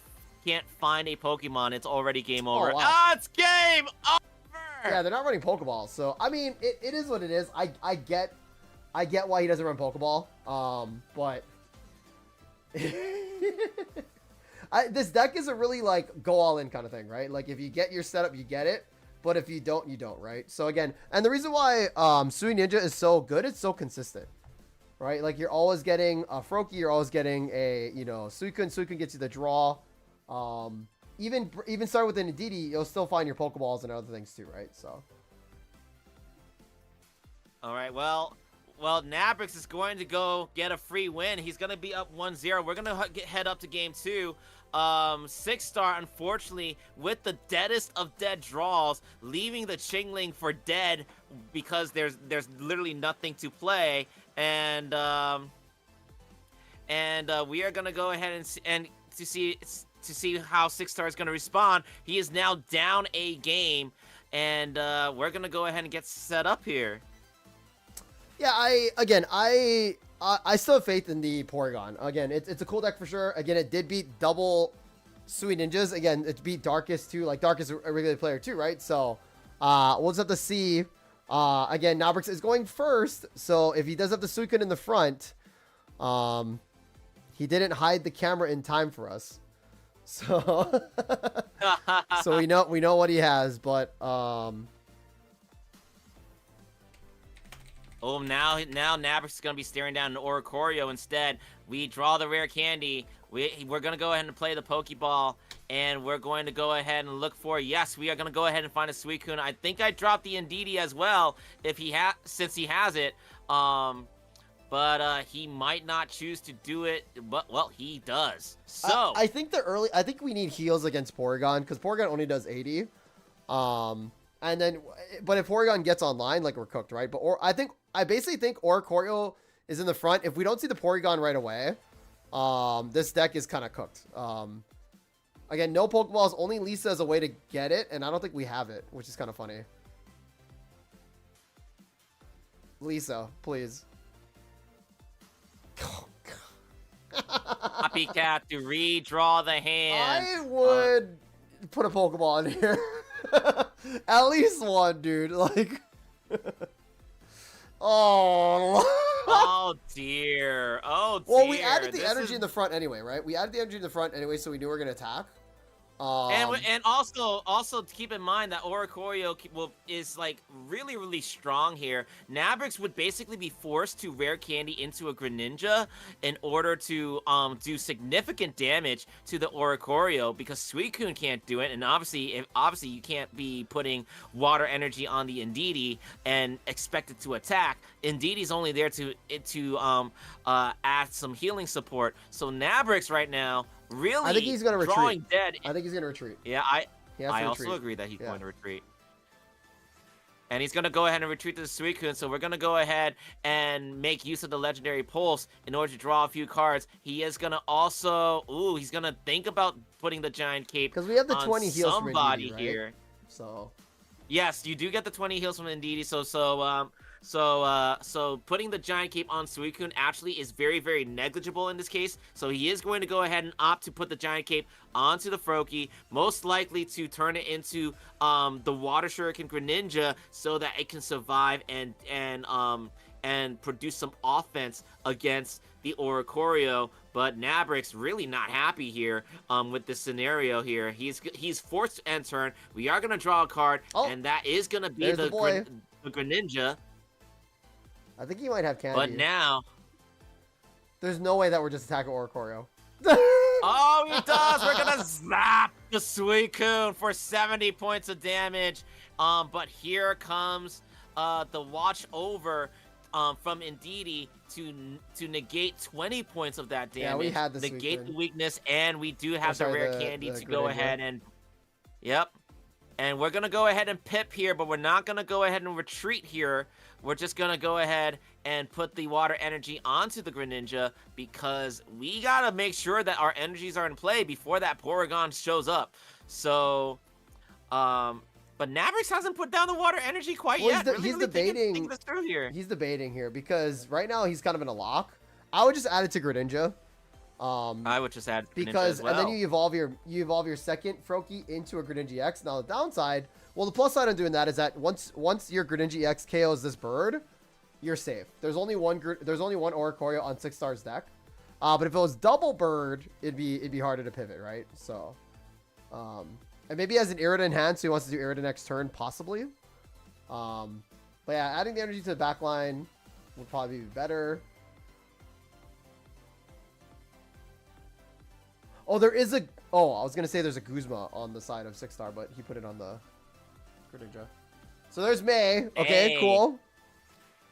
find a Pokemon, it's already game over. Oh, wow. It's game over! Yeah, they're not running Pokeballs, so I mean, it is what it is. I get why he doesn't run Pokeball, but this deck isn't really like go all in kind of thing, right? Like if you get your setup, you get it, but if you don't, you don't, right? So again, and the reason why Sui Ninja is so good, it's so consistent, right? Like you're always getting a Froakie, you're always getting a Suicune. Suicune gets you the draw. Even start with an Indeedee, you'll still find your Pokeballs and other things too, right? So. All right, well, well, Nabrix is going to go get a free win. He's going to be up 1-0. We're going to head up to game 2. 6-star, unfortunately, with the deadest of dead draws, leaving the Chingling for dead because there's literally nothing to play. And we are going to go ahead and to see how 6-star is going to respond. He is now down a game, and we're going to go ahead and get set up here. Yeah, I still have faith in the Porygon. Again, it's a cool deck for sure. Again, it did beat double Sweet Ninjas. Again, it beat Darkest too. Like, Darkest is a regular player too, right? So, we'll just have to see. Again, Nabrix is going first. So, if he does have the Suicune in the front, he didn't hide the camera in time for us. So, so we know what he has, but, Oh, now Nabrix is going to be staring down an Oricorio instead. We draw the rare candy. We're going to go ahead and play the Pokeball, and we're going to go ahead and look for, yes, we are going to go ahead and find a Suicune. I think I dropped the Indeedee as well, since he has it. But he might not choose to do it, but, well, he does. So I think we need heals against Porygon, because Porygon only does 80. And then, but if Porygon gets online, like, we're cooked, right? But I basically think Oricorio is in the front. If we don't see the Porygon right away, this deck is kind of cooked. Again, no Pokeballs, only Lisa as a way to get it, and I don't think we have it, which is kind of funny. Lisa, please. Copycat to redraw the hand. I would put a Pokeball in here. At least one, dude. Like, oh dear. Oh dear. Well, we added the energy in the front anyway, right? We added the energy in the front anyway, so we knew we were gonna attack. And also to keep in mind that Oricorio is like really strong here. Nabrix would basically be forced to rare candy into a Greninja in order to do significant damage to the Oricorio, because Suicune can't do it, and obviously you can't be putting water energy on the Indeedee and expect it to attack. Indeedee's only there to add some healing support. So Nabrix right now, really, I think he's gonna retreat. Drawing dead. I think he's gonna retreat. Yeah, I also agree that he's going to retreat. And he's gonna go ahead and retreat to the Suicune, so we're gonna go ahead and make use of the Legendary Pulse in order to draw a few cards. He is gonna also, he's gonna think about putting the Giant Cape because we have the on 20 heals from somebody Indeedee, right? here. So, yes, you do get the 20 heals from Indeedee. So putting the Giant Cape on Suicune actually is very negligible in this case. So he is going to go ahead and opt to put the Giant Cape onto the Froakie, most likely to turn it into the Water Shuriken Greninja so that it can survive and produce some offense against the Oricorio. But Nabrix really not happy here with this scenario here. He's forced to end turn. We are going to draw a card, and that is going to be the Greninja. I think he might have candy. But now, there's no way that we're just attacking Oricorio. oh, he does! We're gonna zap the Suicune for 70 points of damage. But here comes the watch over from Indeedee to negate 20 points of that damage. Yeah, we had the negate Suicune. The weakness, and we do have the rare candy to go ahead and. Yep. And we're going to go ahead and pip here, but we're not going to go ahead and retreat here. We're just going to go ahead and put the water energy onto the Greninja, because we got to make sure that our energies are in play before that Porygon shows up. So, but Nabrix hasn't put down the water energy quite yet. He's debating. Think this through here. He's debating here because right now he's kind of in a lock. I would just add it to Greninja. I would just add because as well. And then you evolve your second Froakie into a Greninja X. Now the downside, well, the plus side on doing that is that once your Greninja X KOs this bird, you're safe. There's only one Oricorio on 6-star's deck. But if it was double bird, it'd be harder to pivot, right? So, and maybe he has an Iridan in hand, so he wants to do Iridan next turn, possibly. But yeah, adding the energy to the back line would probably be better. Oh, there is a... Oh, I was going to say there's a Guzma on the side of 6-star, but he put it on the Greninja. So there's May. Okay, hey. Cool.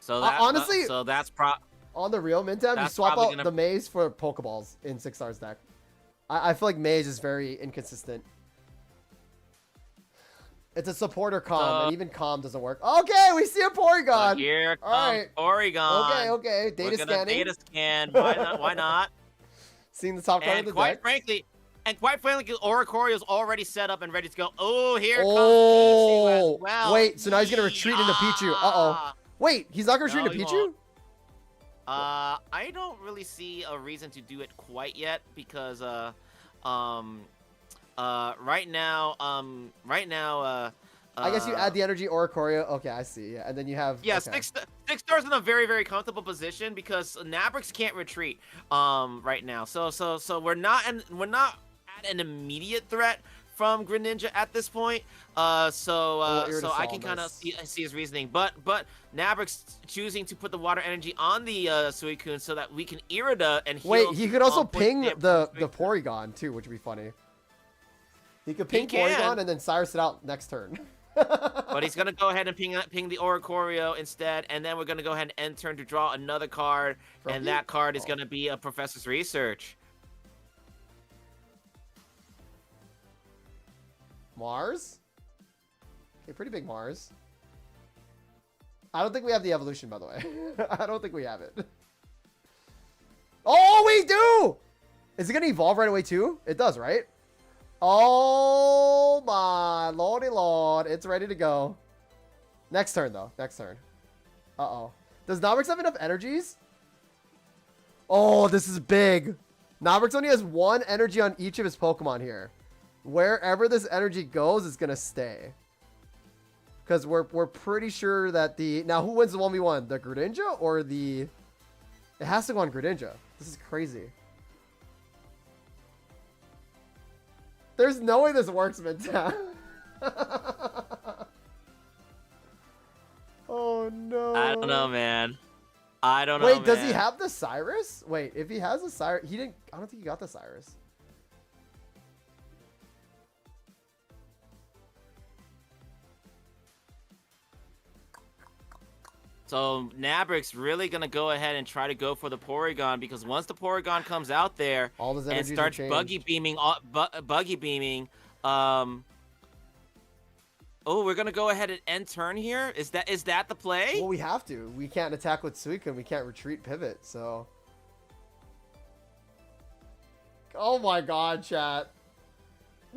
So that honestly, so that's on the real Mintam, you That's swap probably out gonna- the Maze for Pokeballs in 6-star's deck. I feel like Maze is very inconsistent. It's a supporter Calm, and even Calm doesn't work. Okay, we see a Porygon. Here comes All right. Oregon. Okay. We're Data gonna scanning. data scan. Why not? Why not? Seeing the top card of And the quite deck. frankly, Oricorio's already set up and ready to go. Oh, here comes Oh, Pichu as well. wait. So now he's gonna retreat into Pichu. Uh-oh. Wait, he's not gonna retreat No, into he Pichu? won't. I don't really see a reason to do it quite yet because right now I guess you add the energy Oricorio. Okay, I see. Yeah, and then you have okay. six stars in a very, very comfortable position because Nabrix can't retreat right now. So we're not at an immediate threat from Greninja at this point. So I can kind of see his reasoning, but Nabrix choosing to put the water energy on the Suicune so that we can Irida and heal. Wait, he could also ping damage the from Porygon too, which would be funny. He could ping can. Porygon and then Cyrus it out next turn. But he's gonna go ahead and ping the Oricorio instead, and then we're gonna go ahead and end turn to draw another card, and that card is gonna be a Professor's Research. Mars? Okay, pretty big Mars. I don't think we have the evolution, by the way. I don't think we have it. Oh, we do! Is it gonna evolve right away too? It does, right? Oh my lordy lord. It's ready to go. Next turn, though. Next turn. Uh-oh. Does Nabrix have enough energies? Oh, this is big. Nabrix only has one energy on each of his Pokemon here. Wherever this energy goes, it's going to stay. Because we're pretty sure that the... Now, who wins the 1v1? The Greninja or the... It has to go on Greninja. This is crazy. There's no way this works, Mintam. Oh, no. I don't know, man. I don't know, Wait, does man. he have the Cyrus? Wait, if he has the Cyrus... He didn't... I don't think he got the Cyrus. So Nabrix really gonna go ahead and try to go for the Porygon because once the Porygon comes out there All his and energies starts are buggy beaming, oh, we're gonna go ahead and end turn here. Is that the play? Well, we have to. We can't attack with Suicune. We can't retreat pivot, so... Oh my god, chat.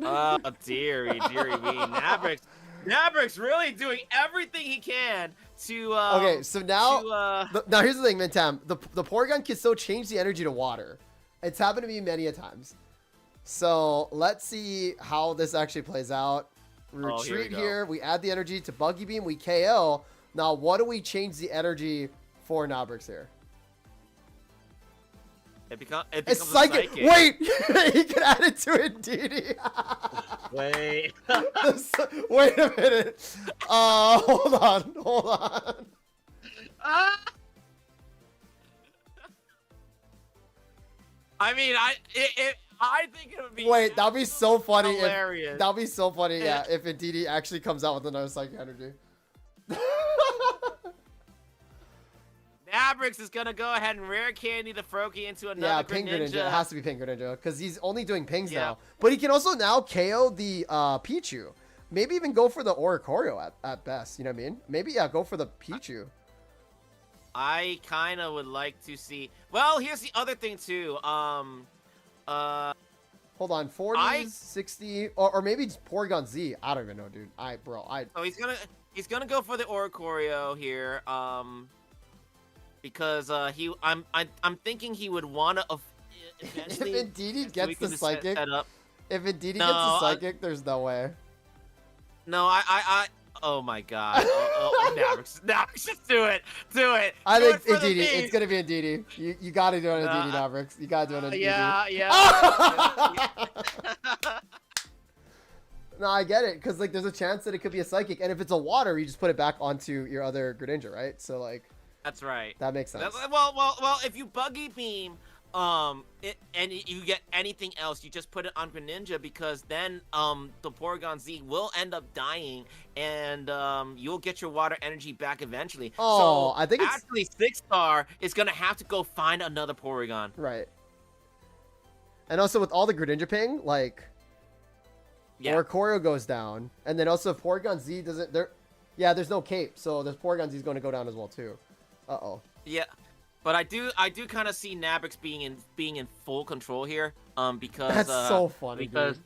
Oh, dearie me. Nabrix really doing everything he can to okay, so now now here's the thing, Mintam. The Porygon can still change the energy to water. It's happened to me many a times. So let's see how this actually plays out. Retreat here. We add the energy to Buggy Beam. We KO. Now, what do we change the energy for Nabrix here? It becomes psychic. Wait, he can add it to Indeedee. Wait. Wait a minute. Hold on. I mean, I think it would be. Wait, that'd be so funny. Hilarious. That'd be so funny. Yeah, if Indeedee actually comes out with another psychic energy. Nabrix is gonna go ahead and rare candy the Froakie into another Ping Greninja. It has to be Ping Greninja because he's only doing pings now. Yeah. But he can also now KO the Pichu. Maybe even go for the Oricorio at best. You know what I mean? Maybe go for the Pichu. I kind of would like to see. Well, here's the other thing too. Hold on, 40s, 60, or maybe it's Porygon Z. I don't even know, dude. So he's gonna go for the Oricorio here. Because I'm thinking he would want to eventually. If Indeedee gets the psychic, if Indeedee gets the psychic, there's no way. No, oh my god. Nabrix, just do it. I think Indeedee. It's gonna be Indeedee. You gotta do it on Indeedee, Nabrix. You gotta do it on Indeedee. Yeah. No, I get it, because like there's a chance that it could be a psychic, and if it's a water, you just put it back onto your other Greninja, right? So like. That's right. That makes sense. Well, if you Buggy Beam you get anything else, you just put it on Greninja, because then the Porygon Z will end up dying, and you'll get your water energy back eventually. Oh, So I think it's actually 6-star is gonna have to go find another Porygon. right. And also with all the Greninja ping, like, Yeah. Oricorio goes down, and then also if Porygon Z doesn't there, yeah, there's no cape, so the Porygon Z is going to go down as well too. Uh-oh. Yeah. But I do kind of see Nabrix being in full control here, because That's so funny, because dude.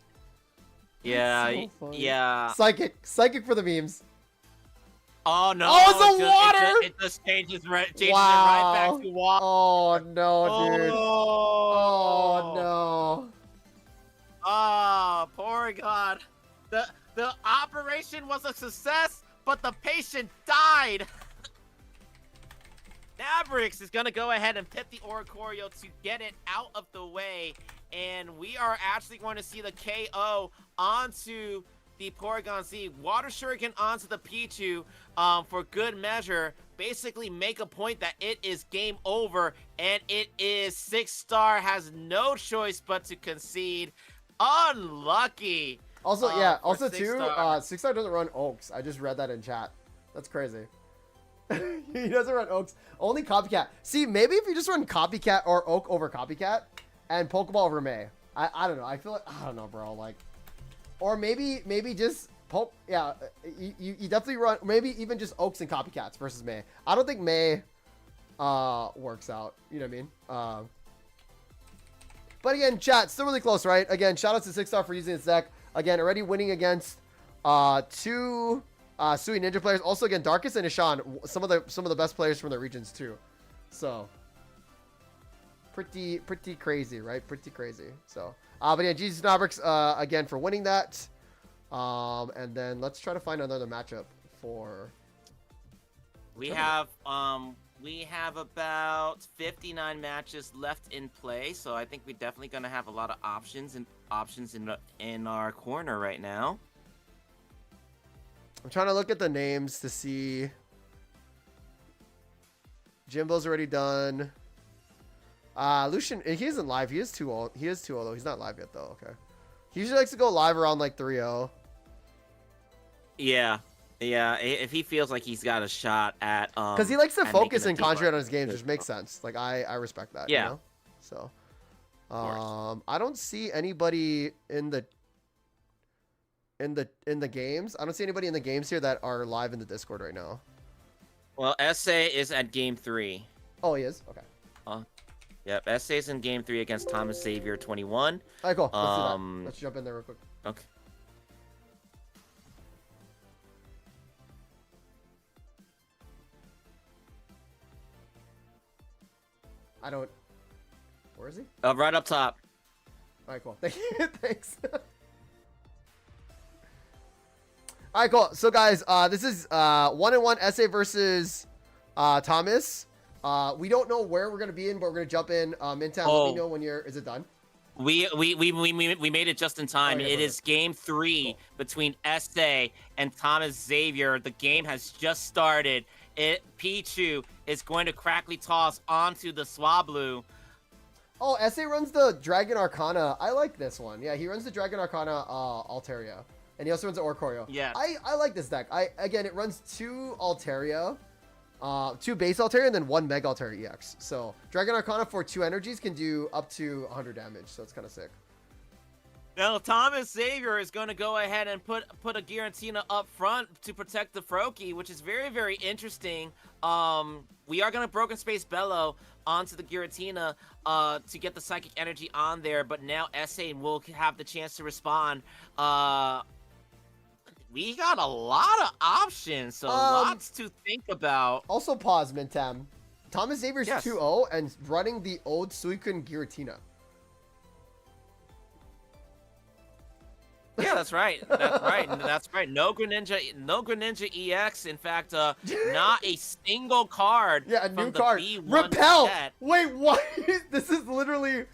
yeah, That's so funny. yeah. Psychic for the memes. Oh no! Oh, it's the water! It just changes it right Wow. back to water. Oh no, dude. Oh, Oh no. Oh, Porygon. The operation was a success, but the patient died. Nabrix is gonna go ahead and pit the Oricorio to get it out of the way, and we are actually going to see the KO onto the Porygon Z. Water Shuriken onto the Pichu, for good measure. Basically make a point that it is game over, and it is 6-star, has no choice but to concede. Unlucky. Also, yeah, also too, 6-star. 6-star doesn't run Oaks. I just read that in chat. That's crazy. He doesn't run Oaks. Only Copycat. See, maybe if you just run Copycat or Oak over Copycat and Pokeball over May. I don't know. I feel like, I don't know, bro. Like, or maybe just Poke. Yeah, you definitely run, maybe even just Oaks and Copycats versus May. I don't think May works out. You know what I mean? But again, chat, still really close, right? Again, shout out to 6-star for using this deck. Again, already winning against two Sui Ninja players. Also, again, Darkus and Ishan, some of the best players from the regions too. So pretty crazy, right? Pretty crazy. So, but yeah, Jesus Nabrix again for winning that. And then let's try to find another matchup for. We have about 59 matches left in play, so I think we're definitely gonna have a lot of options in our corner right now. I'm trying to look at the names to see. Jimbo's already done. Lucian, he isn't live. He is too old. He is too old though. He's not live yet though. Okay. He usually likes to go live around like 3-0. Yeah. If he feels like he's got a shot at because he likes to focus and concentrate on his games, game, which makes sense. Like I respect that. Yeah. You know? So, I don't see anybody in the games. I don't see anybody in the games here that are live in the Discord right now. Well, SA is at game 3. Oh, he is. Okay. Yep, SA is in game 3 against Thomas Xavier 21. All right, cool. Let's do that. Let's jump in there real quick. Okay. I don't. Where is he? Right up top. All right, cool. Thank you. Thanks. All right, cool. So, guys, this is 1-1 SA versus Thomas. We don't know where we're gonna be in, but we're gonna jump in. Mintam, let me know when you're. Is it done? We made it just in time. Okay, it is game 3 between SA and Thomas Xavier. The game has just started. Pichu is going to crackly toss onto the Swablu. Oh, SA runs the Dragon Arcana. I like this one. Yeah, he runs the Dragon Arcana Altaria. And he also runs the Oricorio. Yeah. I like this deck. Again, it runs 2 Altaria. 2 base Altaria and then 1 Mega Altaria EX. So Dragon Arcana for 2 energies can do up to 100 damage. So it's kind of sick. Now Thomas Xavier is going to go ahead and put a Giratina up front to protect the Froakie, which is very, very interesting. We are going to Broken Space Bellow onto the Giratina to get the Psychic Energy on there, but now SA will have the chance to respond. We got a lot of options, so lots to think about. Also, pause, Mintam. Thomas Xavier's Yes. 2-0 and running the old Suicune Giratina. Yeah, that's right. That's right. That's right. No Greninja EX. In fact, not a single card. Yeah, a from new the card. B1 Repel. set. Wait, what? This is literally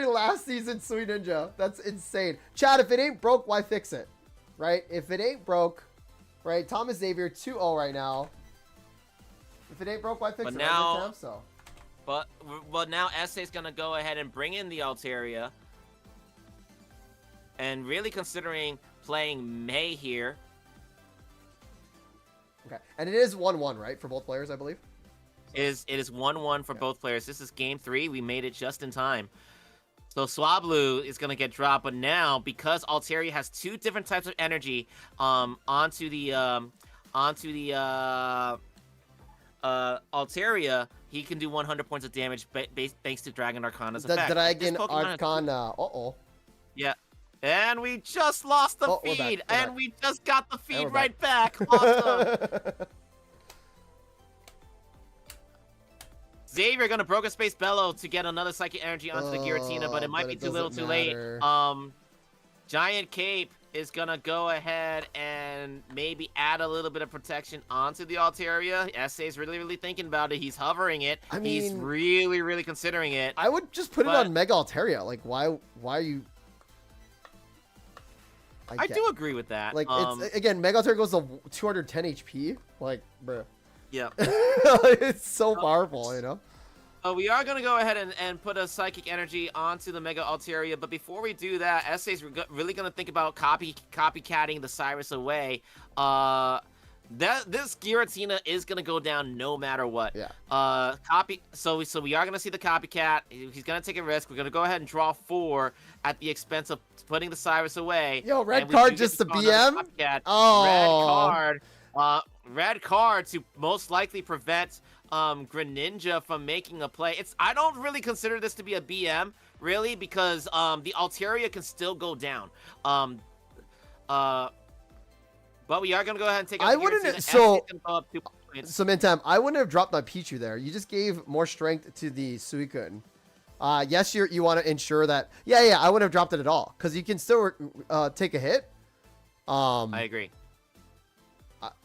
last season's Sweet Ninja. That's insane. Chad, if it ain't broke, why fix it? Right? If it ain't broke, right? Thomas Xavier 2-0 right now. If it ain't broke, why fix But it? now- Right, Mintam? So. But now Essay's gonna go ahead and bring in the Altaria. And really considering playing May here. Okay. And it is 1-1, right? For both players, I believe? It is 1-1 for both players. This is game 3. We made it just in time. So Swablu is going to get dropped, but now because Altaria has 2 different types of energy onto the Altaria, he can do 100 points of damage thanks to Dragon Arcana's effect. The Dragon Arcana. Uh-oh. Yeah. And we just lost the feed, we're back. We just got the feed right back. Awesome. Xavier gonna Broken Space Bellow to get another Psychic Energy onto the Giratina, but it might be too little too late. Giant Cape is gonna go ahead and maybe add a little bit of protection onto the Altaria. Essay's really thinking about it. He's hovering it. I mean, he's really considering it. I would just put it on Mega Altaria. Like, why are you... I do agree with that. Like, it's, again, Mega Altaria goes to 210 HP. Like, bruh. Yeah. It's so powerful, you know? We are going to go ahead and put a Psychic Energy onto the Mega Altaria, but before we do that, Essay's really going to think about copycatting the Cyrus away. This Giratina is going to go down no matter what. Yeah. So we are going to see the copycat. He's going to take a risk. We're going to go ahead and draw 4 at the expense of putting the Cyrus away. Yo, red card just the BM? Oh. Red card to most likely prevent Greninja from making a play. I don't really consider this to be a BM, really, because the Altaria can still go down. But we are gonna go ahead and take. I wouldn't. So Mintam, I wouldn't have dropped my Pichu there. You just gave more strength to the Suicune. Yes, you want to ensure that. Yeah. I wouldn't have dropped it at all because you can still take a hit. I agree.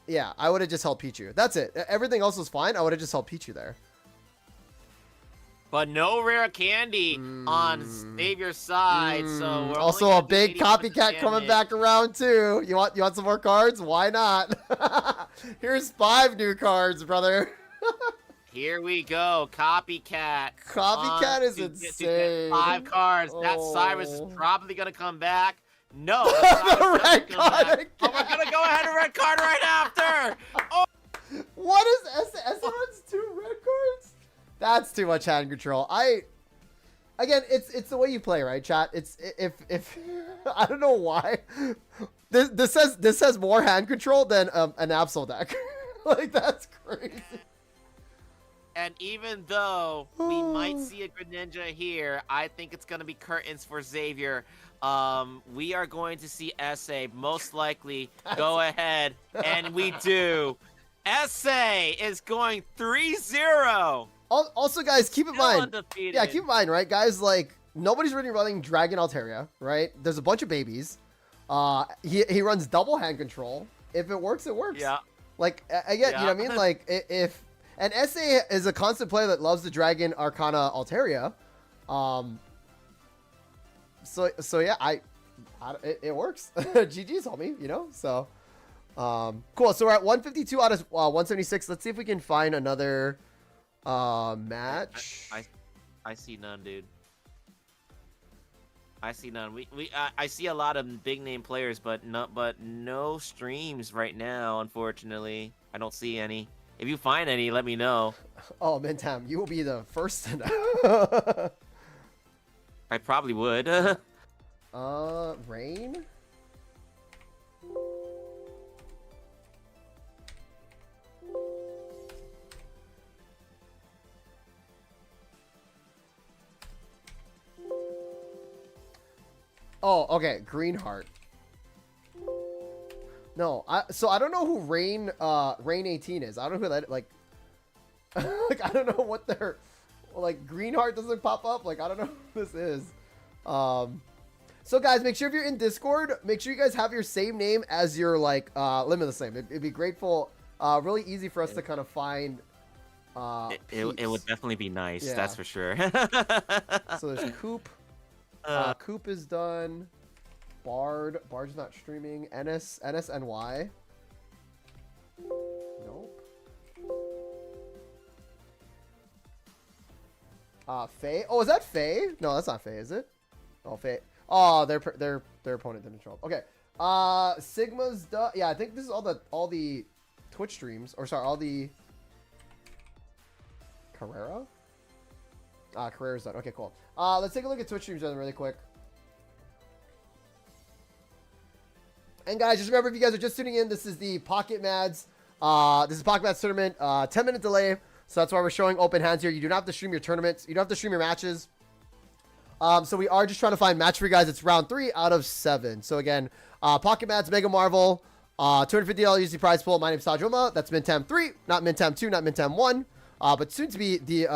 Yeah, I would have just held Pichu. That's it. Everything else was fine. I would have just held Pichu there. But no rare candy on Xavier's side, so we're also a big copycat coming back around too. You want some more cards? Why not? Here's 5 new cards, brother. Here we go, copycat. Copycat is insane. To get 5 cards. That Cyrus is probably gonna come back. No, red card. Oh, we're gonna go ahead and red card right after. Oh. What is S runs 2 red cards? That's too much hand control. Again, it's the way you play, right, chat? It's if I don't know why. This has more hand control than an Absol deck. Like, that's crazy. And even though we might see a Greninja here, I think it's gonna be curtains for Xavier. We are going to see Essay most likely go ahead, and we do. Essay is going 3-0. Also, guys, keep in mind. Undefeated. Yeah, keep in mind, right, guys? Like, nobody's really running Dragon Altaria, right? There's a bunch of babies. He runs double hand control. If it works, it works. Yeah. Like, again, you know what I mean? Like, if and Essay is a constant player that loves the Dragon Arcana Altaria. So yeah, it works. GG's, homie, you know? So, cool. So we're at 152 out of 176. Let's see if we can find another match. I see none, dude. I see none. I see a lot of big name players, but no streams right now, unfortunately. I don't see any. If you find any, let me know. Oh, Mintam, you will be the first to know. I probably would. Rain? Oh, okay, Greenheart. No, so I don't know who Rain 18 is. I don't know who that, like, like, I don't know what their, like, Greenheart doesn't pop up. Like, I don't know who this is. So guys, make sure if you're in Discord, make sure you guys have your same name as your, like, Limitless name. It'd be grateful, really easy for us to kind of find, it would definitely be nice, yeah. That's for sure. So there's Coop. Coop is done. Bard's not streaming. NSNY. Nope. Faye. Oh, is that Faye? No, that's not Faye, is it? Oh, Faye. Oh, their opponent didn't show up. Okay. Sigma's done. Yeah, I think this is all the Twitch streams, or sorry, all the Carrera. Carrera's done. Okay, cool. Let's take a look at Twitch streams really quick. And guys, just remember, if you guys are just tuning in, this is the Pocket Mads. This is Pocket Mads tournament. 10-minute delay. So that's why we're showing open hands here. You do not have to stream your tournaments. You don't have to stream your matches. So we are just trying to find match for you guys. It's round 3 out of 7. So again, Pocket Mads, Mega Marvel, $250 USD prize pool. My name is Sajoma. That's Mintam 3, not Mintam 2, not Mintam 1. But soon to be the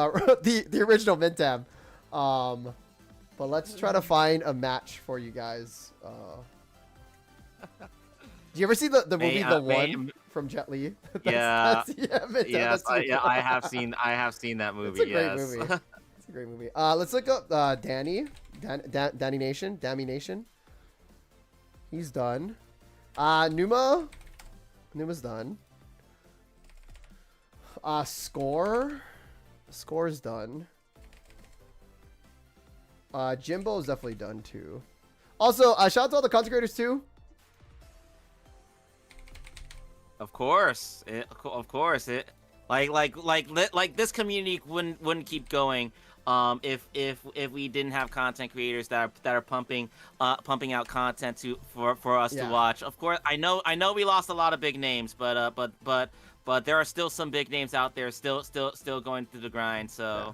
the original Mintam. But let's try to find a match for you guys. Do you ever see the movie The One from Jet Li? Yes, I have seen that movie. It's a great movie. It's a great movie. Let's look up Danny Nation. He's done. Numa's done. Score's done. Jimbo's definitely done too. Also, shout out to all the content creators too. Of course, like this community wouldn't keep going if we didn't have content creators that are pumping out content for us to watch. Of course, I know we lost a lot of big names, but there are still some big names out there still going through the grind. So.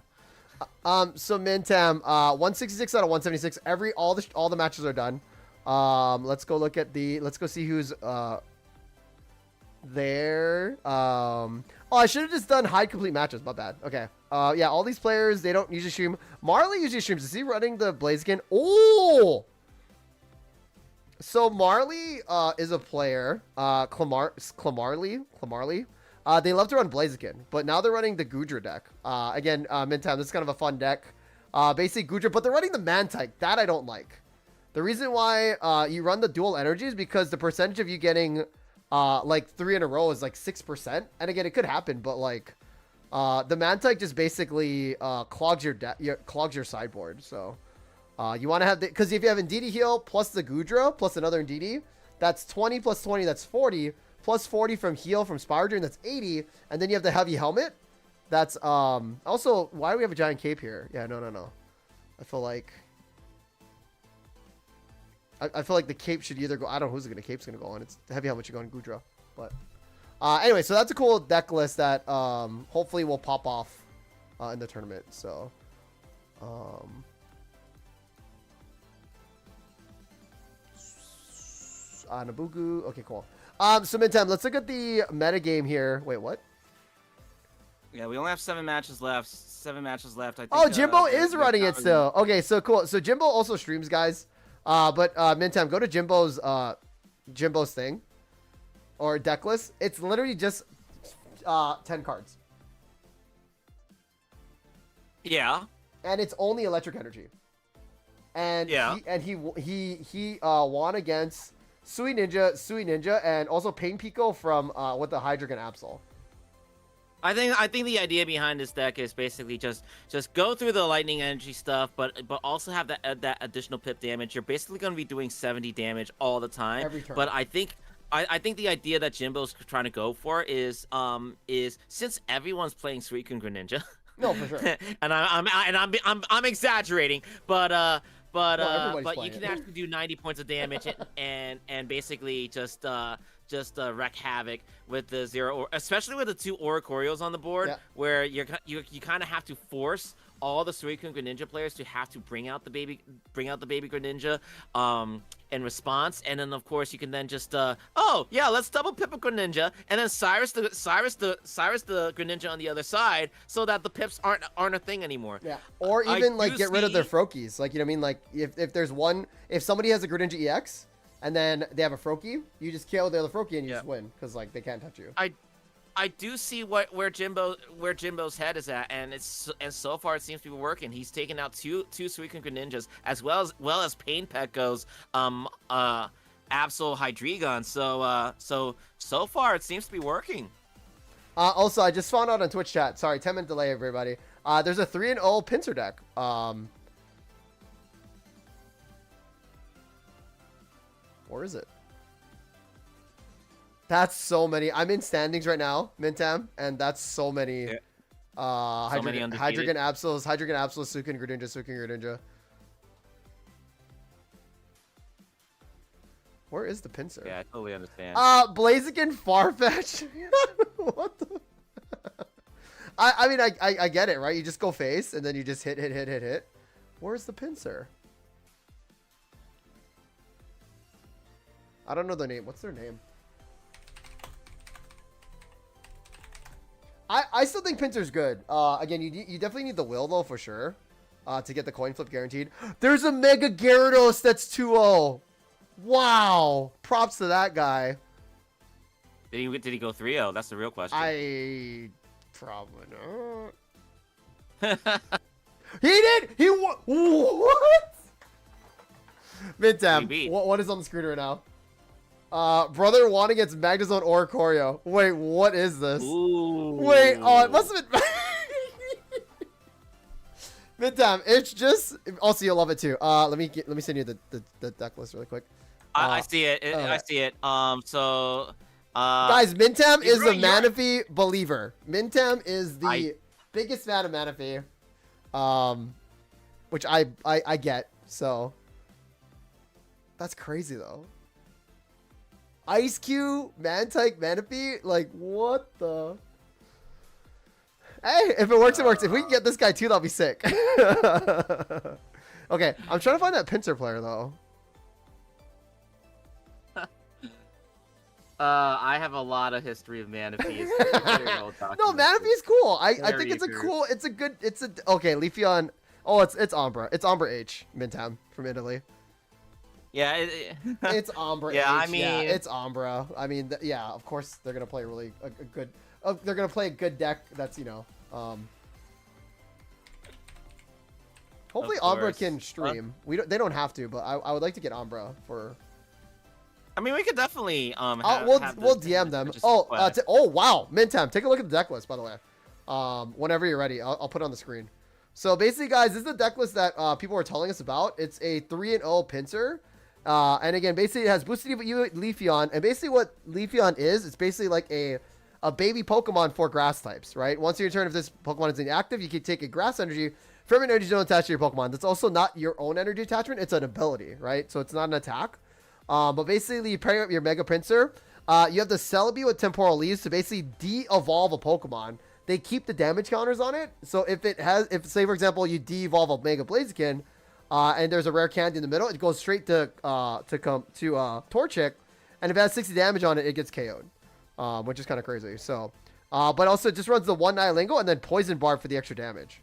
Yeah. So Mintam, 166 out of 176. All the matches are done. Let's go see who's there. Oh, I should have just done hide complete matches. My bad. Okay. Yeah, all these players, they don't usually stream. Marley usually streams. Is he running the Blaziken? Oh! So Marley is a player. Clamarly. They love to run Blaziken, but now they're running the Gudra deck. Again, Mintam, this is kind of a fun deck. Basically Gudra, but they're running the Mantike. That I don't like. The reason why you run the dual energy is because the percentage of you getting like 3 in a row is like 6%. And again, it could happen, but like the Mantike just basically clogs your sideboard. So you want to have because if you have Ndidi heal plus the Gudra plus another Ndidi, that's 20 plus 20, that's 40. Plus 40 from heal from Spire Drain, that's 80. And then you have the heavy helmet. That's also, why do we have a giant cape here? Yeah, no. I feel like the cape should either go, I don't know who's the cape's gonna go on. It's the heavy helmet should go on Gudra. But anyway, so that's a cool deck list that hopefully will pop off in the tournament. So Nabugu. Okay, cool. So Mintam, let's look at the meta game here. Wait, what? Yeah, we only have 7 matches left. I think. Oh, Jimbo is running it still. Okay, so cool. So Jimbo also streams, guys. But Mintam, go to Jimbo's thing or deck list. It's literally just 10 cards. Yeah. And it's only electric energy. And yeah. He won against Sui Ninja, and also Pain Pico from with the Hydreigon Absol. I think the idea behind this deck is basically just go through the lightning energy stuff, but also have that additional pip damage. You're basically going to be doing 70 damage all the time. Every turn. But I think the idea that Jimbo's trying to go for is since everyone's playing Suicune Greninja. No, for sure. and I'm exaggerating, but you can actually do 90 points of damage and basically just wreak havoc with the 0, or especially with the 2 Oricorios on the board, where you kind of have to force all the Suicune Greninja players to have to bring out the baby Greninja in response, and then of course you can then just let's double pip a Greninja, and then Cyrus the Greninja on the other side, so that the pips aren't a thing anymore. Yeah, or even like get rid of their Froakies. Like, you know what I mean? Like if somebody has a Greninja EX and then they have a Froakie, you just kill the other Froakie and you just win, because like they can't touch you. I do see where Jimbo's head is at, and so far it seems to be working. He's taken out two Suicune Greninjas as well as Pain Petco's Absol Hydreigon. So far it seems to be working. Also, I just found out on Twitch chat. Sorry, 10-minute delay, everybody. There's a 3-0 pincer deck. Where is it? That's so many. I'm in standings right now, Mintam, and that's so many. Yeah. Hydrogen Absols, Sukin Greninja. Where is the pincer? Yeah, I totally understand. Blaziken Farfetch. What the? I mean, I get it, right? You just go face, and then you just hit. Where's the pincer? I don't know their name. What's their name? I still think pincer's good. Again, you definitely need the will, though, for sure. To get the coin flip guaranteed. There's a Mega Gyarados that's 2-0. Wow. Props to that guy. Did he go 3-0? That's the real question. I probably not. He did. He what? Midtam. What is on the screen right now? Brother Juan against Magnezone or Choreo. Wait, what is this? Ooh. Wait, oh, it must have been. Midtime, it's just. Also, you'll love it too. Let me send you the deck list really quick. I see it. I see it. Guys, Mintam is a Manaphy believer. Mintam is the biggest fan of Manaphy. Which I get. So that's crazy though. Ice Cube, Mantike, Manaphy, like what the? Hey, if it works, it works. If we can get this guy too, that'll be sick. Okay, I'm trying to find that pincer player though. I have a lot of history of Manaphy. No, Manaphy is cool. I think it's a cool. Okay, Leafeon. Oh, it's Umbra. It's Umbra H. Mintam from Italy. Yeah, it's Umbra. Yeah, H. I mean, yeah, it's Umbra. I mean, yeah, of course they're gonna play really a good. They're gonna play a good deck. That's Hopefully Umbra can stream. They don't have to, but I would like to get Umbra for. I mean, we could definitely we'll DM them. Oh, wow, Mintam, take a look at the deck list, by the way. Whenever you're ready, I'll put it on the screen. So basically, guys, this is the deck list that people were telling us about. It's a 3-0 pincer, and again, basically it has boosted Leafeon, and basically what Leafeon is, it's basically like a baby Pokemon for grass types, right? Once your turn, if this Pokemon is inactive, you can take a grass energy from an energy you don't attach to your Pokemon. That's also not your own energy attachment; it's an ability, right? So it's not an attack. But basically, you pair up your Mega Pincer. You have the Celebi with Temporal Leaves to basically de-evolve a Pokemon. They keep the damage counters on it. So if say for example, you de-evolve a Mega Blaziken, and there's a rare candy in the middle, it goes straight to Torchic, and if it has 60 damage on it, it gets KO'd, which is kind of crazy. So, but also it just runs the 1 Nihilingo and then Poison Barb for the extra damage.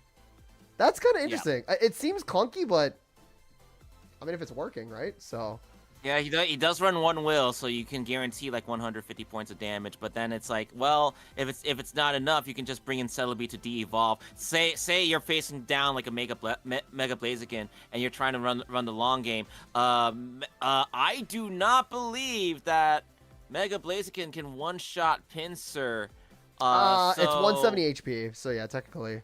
That's kind of interesting. Yeah. It seems clunky, but I mean, if it's working, right? So. Yeah, he does run 1 will, so you can guarantee like 150 points of damage. But then it's like, well, if it's not enough, you can just bring in Celebi to de-evolve. Say you're facing down like a Mega Blaziken, and you're trying to run the long game. I do not believe that Mega Blaziken can one-shot Pincer. It's 170 HP, so yeah, technically.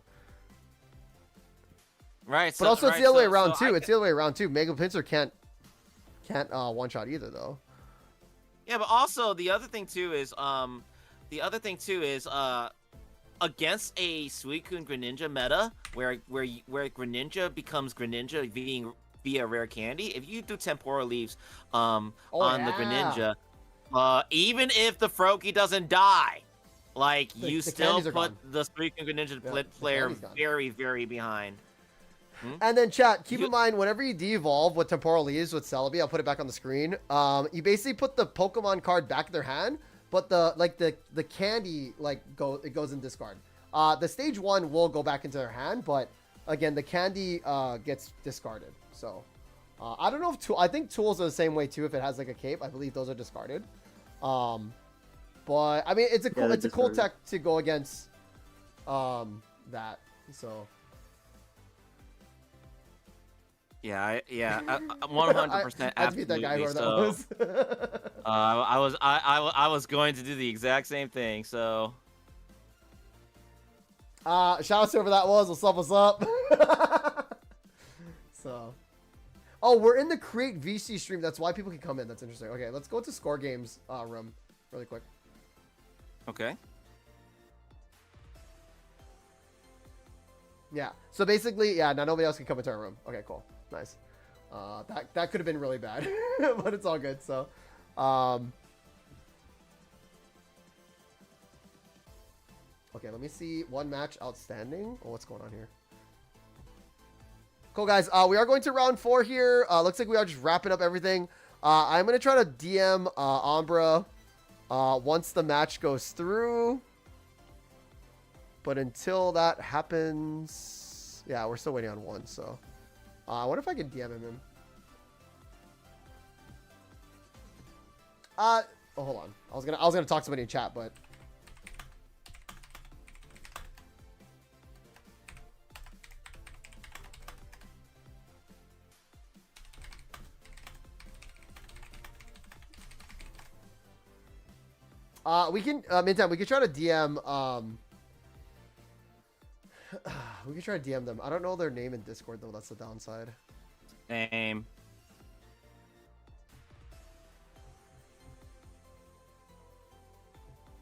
Right. But also it's the other way around too. It's the other way around too. Mega Pincer can't one shot either though. Yeah, but also the other thing too is against a Suicune Greninja meta where Greninja becomes Greninja via rare candy, if you do Temporal Leaves on the Greninja, even if the Froakie doesn't die, like you still put the Suicune Greninja player very, very behind. And then chat, keep in mind, whenever you de-evolve with Temporal Leaves with Celebi, I'll put it back on the screen. You basically put the Pokemon card back in their hand, but the candy it goes in discard. The stage 1 will go back into their hand, but again, the candy gets discarded. So I don't know if I think tools are the same way too. If it has like a cape, I believe those are discarded. But I mean, it's a cool tech to go against that. So. Yeah, 100%. I beat that guy, whoever that was. I was going to do the exact same thing. So, Shout out to whoever that was. What's up? So, oh, we're in the Create VC stream. That's why people can come in. That's interesting. Okay, let's go to Score Games room really quick. Okay. Yeah. So basically, yeah. Now nobody else can come into our room. Okay, cool. Nice. That could have been really bad, but it's all good. So, okay, let me see. One match outstanding. Oh, what's going on here? Cool, guys. We are going to round 4 here. Looks like we are just wrapping up everything. I'm going to try to DM Umbra once the match goes through. But until that happens... Yeah, we're still waiting on one, so... I wonder if I can DM him. Oh, hold on. I was gonna talk to somebody in chat, but... we can, meantime, we can try to DM, we can try to DM them. I don't know their name in Discord, though. That's the downside. Same.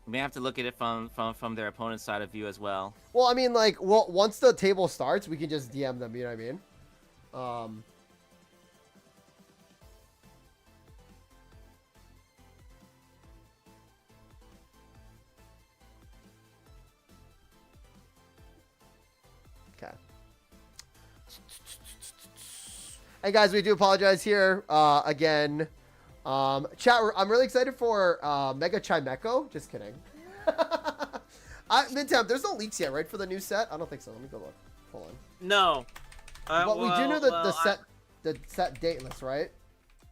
We may have to look at it from their opponent's side of view as well. Well, I mean, like, well, once the table starts, we can just DM them, you know what I mean? Okay. Hey guys, we do apologize here again. Chat, I'm really excited for Mega Chimeco. Just kidding. Midtown, there's no leaks yet, right, for the new set? I don't think so. Let me go look. Hold on. No. But we do know the set dateless, right?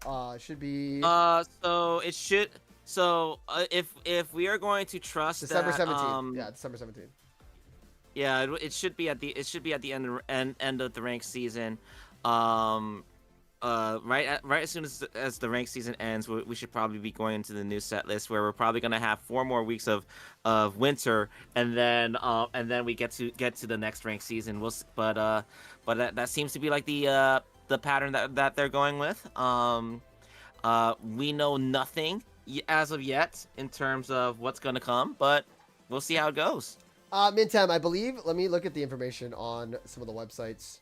It should be. So it should. So if we are going to trust December that, 17th. Yeah, December 17th. Yeah, it should be at the end of the ranked season. Right as soon as the ranked season ends, we should probably be going into the new set list where we're probably gonna have 4 more weeks of winter, and then we get to the next ranked season. But that seems to be like the pattern that they're going with. We know nothing as of yet in terms of what's gonna come, but we'll see how it goes. Mintam, I believe. Let me look at the information on some of the websites.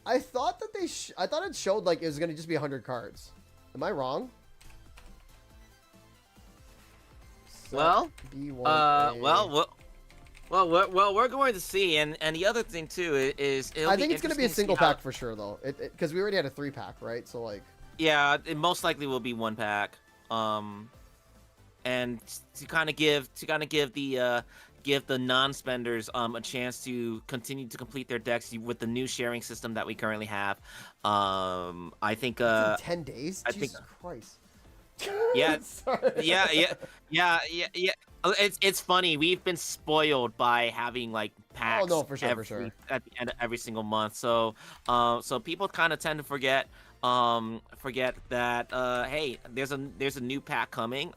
I thought that I thought it showed like it was gonna just be 100 cards. Am I wrong? Well, B1A. we're going to see, and the other thing too is I think it's gonna be a single pack for sure though, because we already had a 3-pack, right? So like. Yeah, it most likely will be 1 pack. And to kind of give the non-spenders a chance to continue to complete their decks with the new sharing system that we currently have. I think in 10 days. I Jesus think Christ. Yeah, yeah. It's funny. We've been spoiled by having like packs. Oh no, for sure. At the end of every single month. So people kind of tend to forget that hey, there's a new pack coming.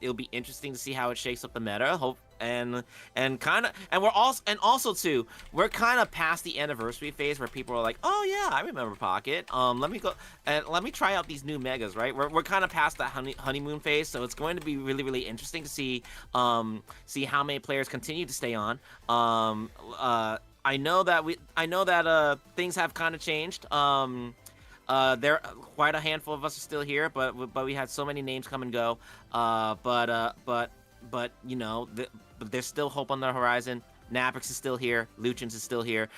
It'll be interesting to see how it shakes up the meta. And we're also too, we're kind of past the anniversary phase where people are like, oh yeah, I remember Pocket. Let me go and let me try out these new megas, right? We're kind of past that honeymoon phase, so it's going to be really, really interesting to see how many players continue to stay on. I know that things have kind of changed. There quite a handful of us are still here, but we had so many names come and go. But you know, there's still hope on the horizon. Naprix is still here. Luchins is still here.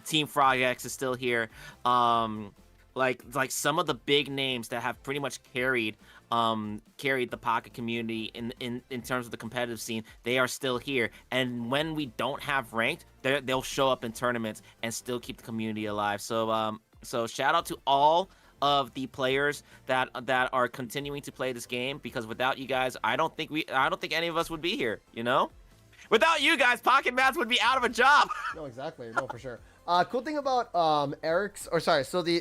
Team Frog X is still here. Like some of the big names that have pretty much carried the Pocket community in terms of the competitive scene, they are still here. And when we don't have ranked, they'll show up in tournaments and still keep the community alive. So shout out to all of the players that are continuing to play this game, because without you guys, I don't think any of us would be here, you know? Without you guys, Pocket Mats would be out of a job. No, exactly. No, for sure. Cool thing about Eric's, or sorry, so the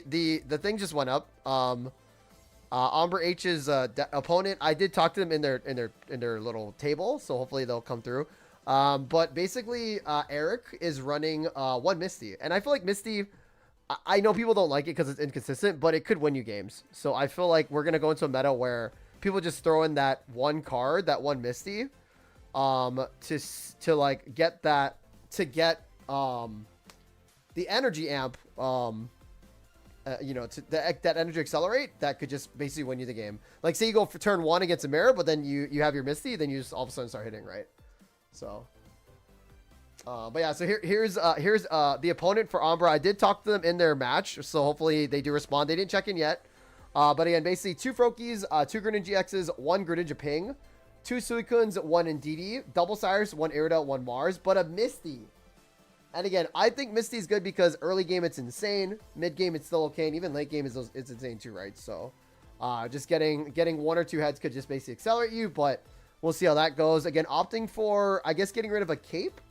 thing just went up. Ombre H's opponent, I did talk to them in their little table, so hopefully they'll come through. But basically, Eric is running one Misty, and I feel like Misty. I know people don't like it because it's inconsistent, but it could win you games. So I feel like we're gonna go into a meta where people just throw in that one card, that one Misty, to like get that the energy amp, that energy accelerate that could just basically win you the game. Like say you go for turn 1 against a mirror, but then you have your Misty, then you just all of a sudden start hitting, right? So. But yeah, so here's the opponent for Umbra. I did talk to them in their match, so hopefully they do respond. They didn't check in yet. But again, basically 2 Frokies, 2 Greninja X's, 1 Greninja Ping, 2 Suicuns, 1 Indeedee, double Sires, 1 Aerodel, 1 Mars, but a Misty. And again, I think Misty's good because early game it's insane, mid game it's still okay, and even late game it's insane too, right? So just getting 1 or 2 heads could just basically accelerate you, but we'll see how that goes. Again, opting for, I guess, getting rid of a cape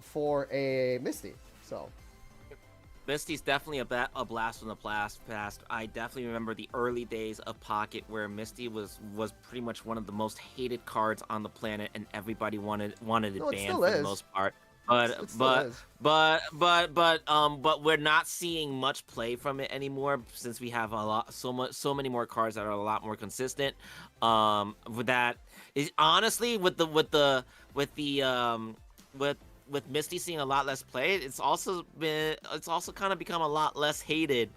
for a Misty. So Misty's definitely a blast from the past. I definitely remember the early days of Pocket where Misty was pretty much one of the most hated cards on the planet, and everybody wanted it banned for the most part. But we're not seeing much play from it anymore since we have so many more cards that are a lot more consistent. With that is honestly with Misty seeing a lot less play, it's also kind of become a lot less hated,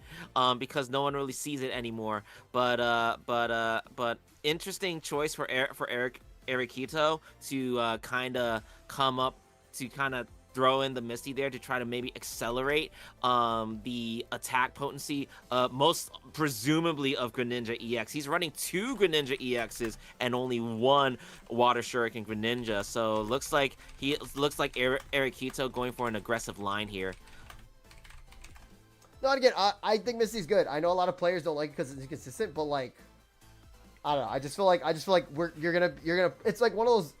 because no one really sees it anymore. But interesting choice for Erikito to kind of come up to kind of throw in the Misty there to try to maybe accelerate the attack potency, most presumably of Greninja EX. He's running 2 Greninja EXs and only 1 Water Shuriken Greninja, so looks like Erikito going for an aggressive line here. No, again, I think Misty's good. I know a lot of players don't like it because it's inconsistent, but like, I don't know. I just feel like you're gonna. It's like one of those,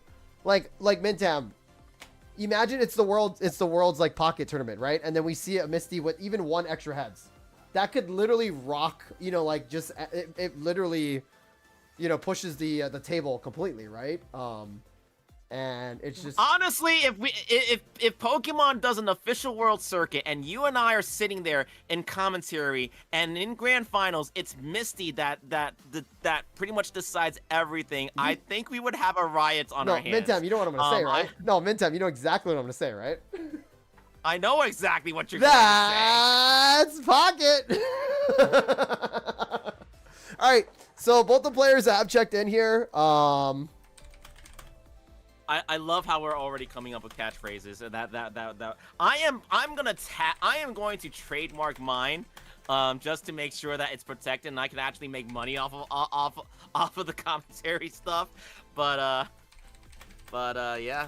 like Mintam. Imagine it's the world's like Pocket tournament, right? And then we see a Misty with even 1 extra heads. That could literally rock, like just it literally, pushes the table completely, right? And it's just honestly, if Pokemon does an official world circuit and you and I are sitting there in commentary and in grand finals, it's Misty that pretty much decides everything. I think we would have a riot on our hands. Mintam, you know what I'm gonna say, right? No, Mintam, you know exactly what I'm gonna say, right? I know exactly what you're going to say. That's Pocket. All right, so both the players have checked in here. I love how we're already coming up with catchphrases. I'm going to trademark mine, just to make sure that it's protected and I can actually make money off of the commentary stuff. But yeah,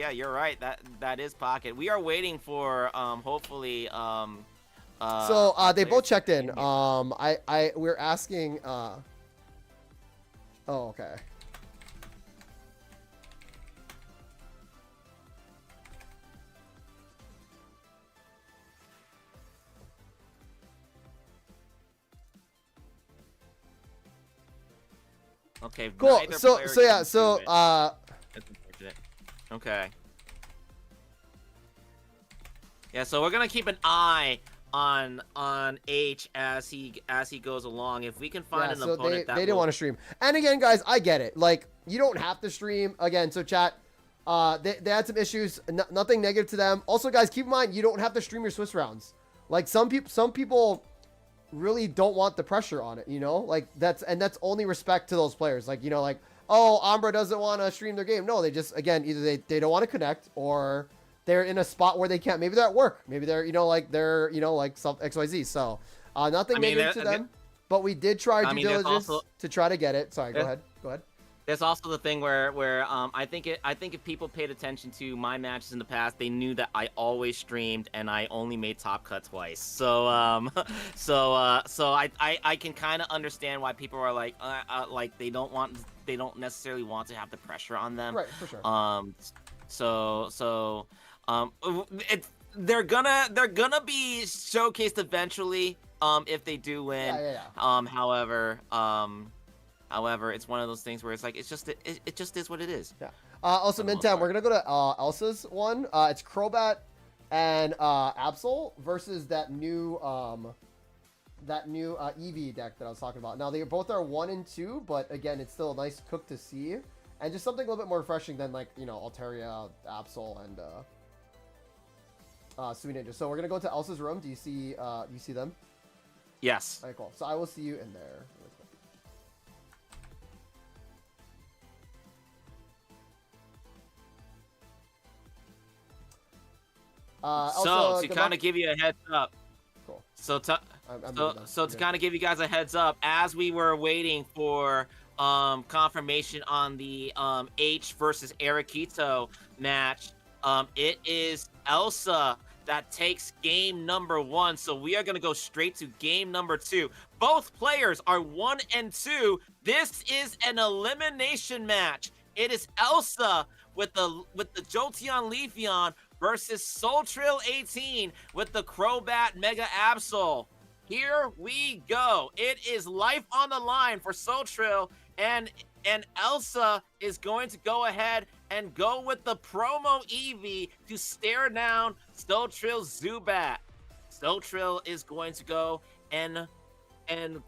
you're right. That is Pocket. We are waiting for hopefully So they both checked in. We're asking. Oh, okay. Okay. Cool. So yeah. Okay. Yeah. So we're gonna keep an eye on H as he goes along. If we can find an opponent they didn't want to stream. And again, guys, I get it. Like, you don't have to stream. Again, so chat. They had some issues. Nothing negative to them. Also, guys, keep in mind you don't have to stream your Swiss rounds. Like some people really don't want the pressure on it, like that's only respect to those players. Like, like, oh, Umbra doesn't want to stream their game. No, they just, again, either they don't want to connect, or they're in a spot where they can't. Maybe they're at work. Maybe they're, they're, like some XYZ. So nothing negative to them, but we did try due diligence to try to get it. Sorry, go ahead. There's also the thing where I think if people paid attention to my matches in the past, they knew that I always streamed and I only made top cut twice. So I can kind of understand why people are like they don't necessarily want to have the pressure on them. Right, for sure. They're gonna be showcased eventually. if they do win. Yeah. However, it's one of those things where it's like it just is what it is. Yeah. Also, For the most Mintam, part. we're gonna go to Elsa's one. It's Crobat and Absol versus that new Eevee deck that I was talking about. Now they both are 1 and 2, but again, it's still a nice cook to see, and just something a little bit more refreshing than like Altaria, Absol, and Sweet Ninja. So we're gonna go to Elsa's room. Do you see them? Yes. Alright, cool. So I will see you in there. So Elsa, to good kind luck. of give you a heads up. Cool. So to I'm so, moving on. so to Good. kind of give you guys a heads up, as we were waiting for confirmation on the H versus Arakito match, it is Elsa that takes game number 1. So we are going to go straight to game number 2. Both players are 1 and 2. This is an elimination match. It is Elsa with the Jolteon Leafeon versus Soultrill 18 with the Crobat Mega Absol. Here we go. It is life on the line for Soultrill, and Elsa is going to go ahead and go with the promo Eevee to stare down Soultrill's Zubat. Soultrill is going to go and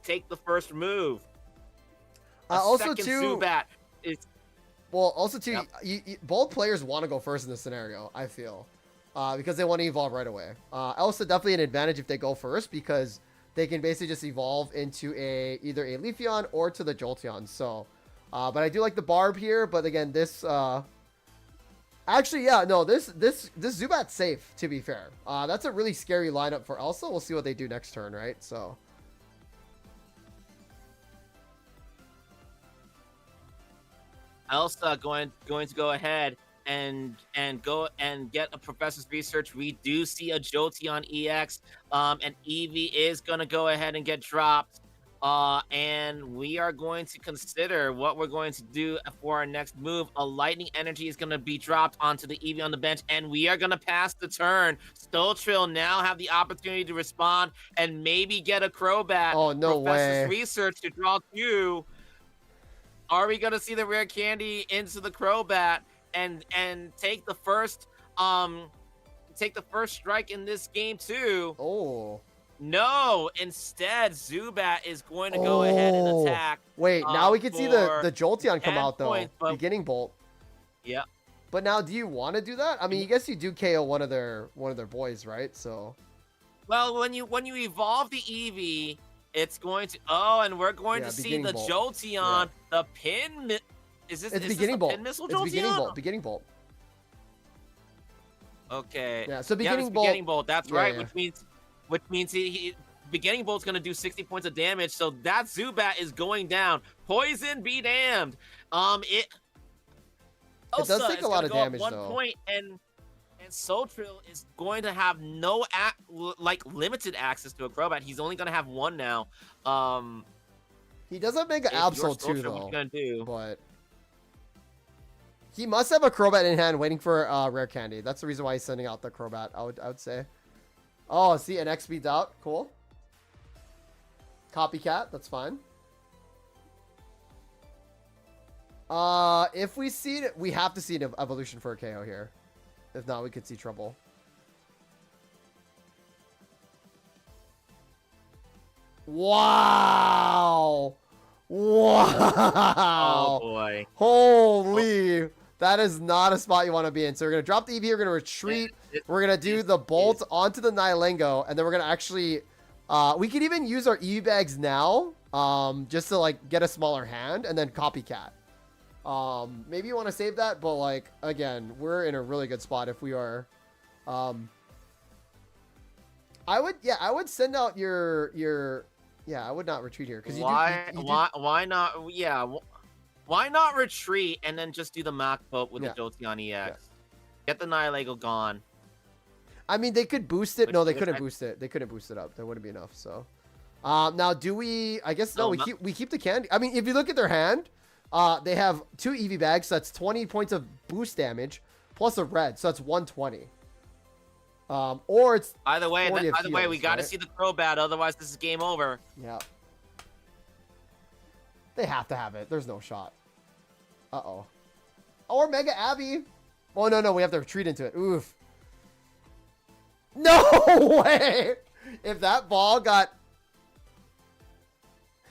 take the first move. Also, second too. Zubat is Well, also too, Yep. both players want to go first in this scenario, I feel, because they want to evolve right away. Elsa definitely an advantage if they go first because they can basically just evolve into either a Leafeon or to the Jolteon. So, but I do like the Barb here. But again, this actually, yeah, no, this Zubat's safe. To be fair, that's a really scary lineup for Elsa. We'll see what they do next turn, right? So. Elsa going to go ahead and go and get a Professor's Research. We do see a Jolteon EX, and Eevee is going to go ahead and get dropped. And we are going to consider what we're going to do for our next move. A Lightning Energy is going to be dropped onto the Eevee on the bench, and we are going to pass the turn. Soultrill now have the opportunity to respond and maybe get a Crobat. Oh, no Professor's way. Research to draw 2. Are we gonna see the rare candy into the Crobat and take the first strike in this game too? Oh. No, instead Zubat is going to go ahead and attack. Wait, now we can see the for Jolteon come 10 out though. points, but- Beginning Bolt. Yeah. But now, do you want to do that? I mean, I guess you do KO one of their boys, right? So. Well, when you evolve the Eevee, it's going to and we're going to see Beginning the Bolt. Jolteon, the pin. Is this It's is Beginning this a Bolt. pin missile It's Jolteon? Beginning Bolt. Beginning Bolt. Okay. Yeah. So Yeah, Beginning it's Bolt. Beginning Bolt. That's Yeah, right. yeah. Which means he Beginning Bolt's going to do 60 points of damage. So that Zubat is going down. Poison be damned. It does take a lot of damage, 1 though. point, and Soultrill is going to have no limited access to a Crobat. He's only going to have 1 now. He does have Mega If you're Absol too, Soultrill, what though. you gonna do? But he must have a Crobat in hand, waiting for rare candy. That's the reason why he's sending out the Crobat. I would say. Oh, see, an X speeds out. Cool. Copycat. That's fine. If we see it, we have to see an evolution for a KO here. If not, we could see trouble. Wow! Wow! Oh boy! Holy! That is not a spot you want to be in. So we're gonna drop the EV. We're gonna retreat. We're gonna do the bolt onto the Nihilengo, and then we're gonna actually. We could even use our EV bags now, just to like get a smaller hand, and then copycat. Maybe you want to save that, but like again, we're in a really good spot if we are. I would send out your. I would not retreat here because Why not? Yeah, why not retreat and then just do the Mach Boat with the Jolteon EX? Yeah. Get the Nihilego gone. I mean, they could boost it. No, they Which couldn't I- boost it. They couldn't boost it up. There wouldn't be enough. So, now do we? I guess no. No, We keep the candy. I mean, if you look at their hand, they have 2 EV bags. So that's 20 points of boost damage plus a red. So that's 120. Or it's Either way, 40 of we heals, got to right? see the Crobat. Otherwise, this is game over. Yeah. They have to have it. There's no shot. Uh-oh. Or Mega Abby. Oh, no, we have to retreat into it. Oof. No way! If that ball got...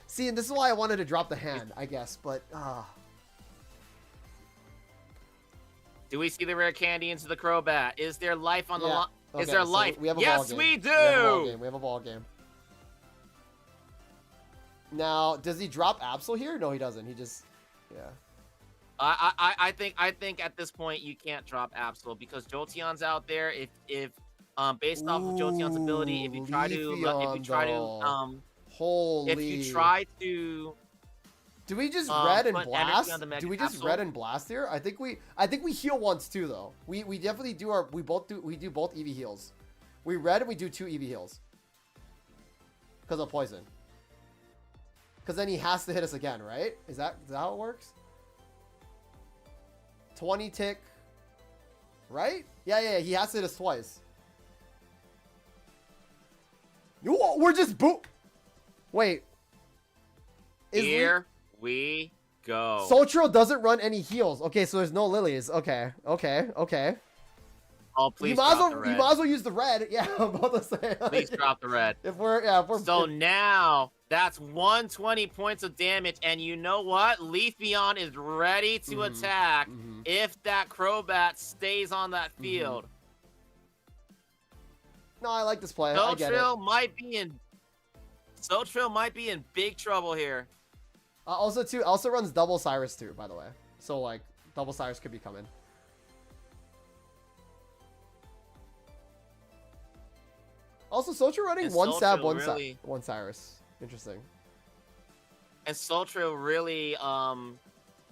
See, and this is why I wanted to drop the hand, I guess, but... Do we see the rare candy into the Crobat? Is there life on the line? Okay, Is there so life? we have a Yes, ball game. we do! We have a ball game. Now, does he drop Absol here? No, he doesn't. He just... Yeah. I think at this point you can't drop Absol because Jolteon's out there. If based off of Jolteon's ability, if you try to do we just red and put energy blast? on the Mega Do we just Capsule? red and blast here? I think we heal once too though. We definitely do we do both EV heals. We red and we do 2 EV heals. Because of poison. Because then he has to hit us again, right? Is that how it works? 20 tick. Right? Yeah, he has to hit us twice. Ooh, we're just Wait. Here we go. Soltro doesn't run any heals. Okay, so there's no lilies. Okay. Oh, please You might drop the red. as well use the red. Yeah, I'm about to say. Please drop the red. If we're now that's 120 points of damage, and you know what? Leafeon is ready to attack if that Crobat stays on that field. No, I like this play. I get it. Sotrill might be in big trouble here. Also runs double Cyrus too, by the way. So like double Cyrus could be coming. Also, Sotrill running one stab, one Cyrus. Interesting. And Sotrill really,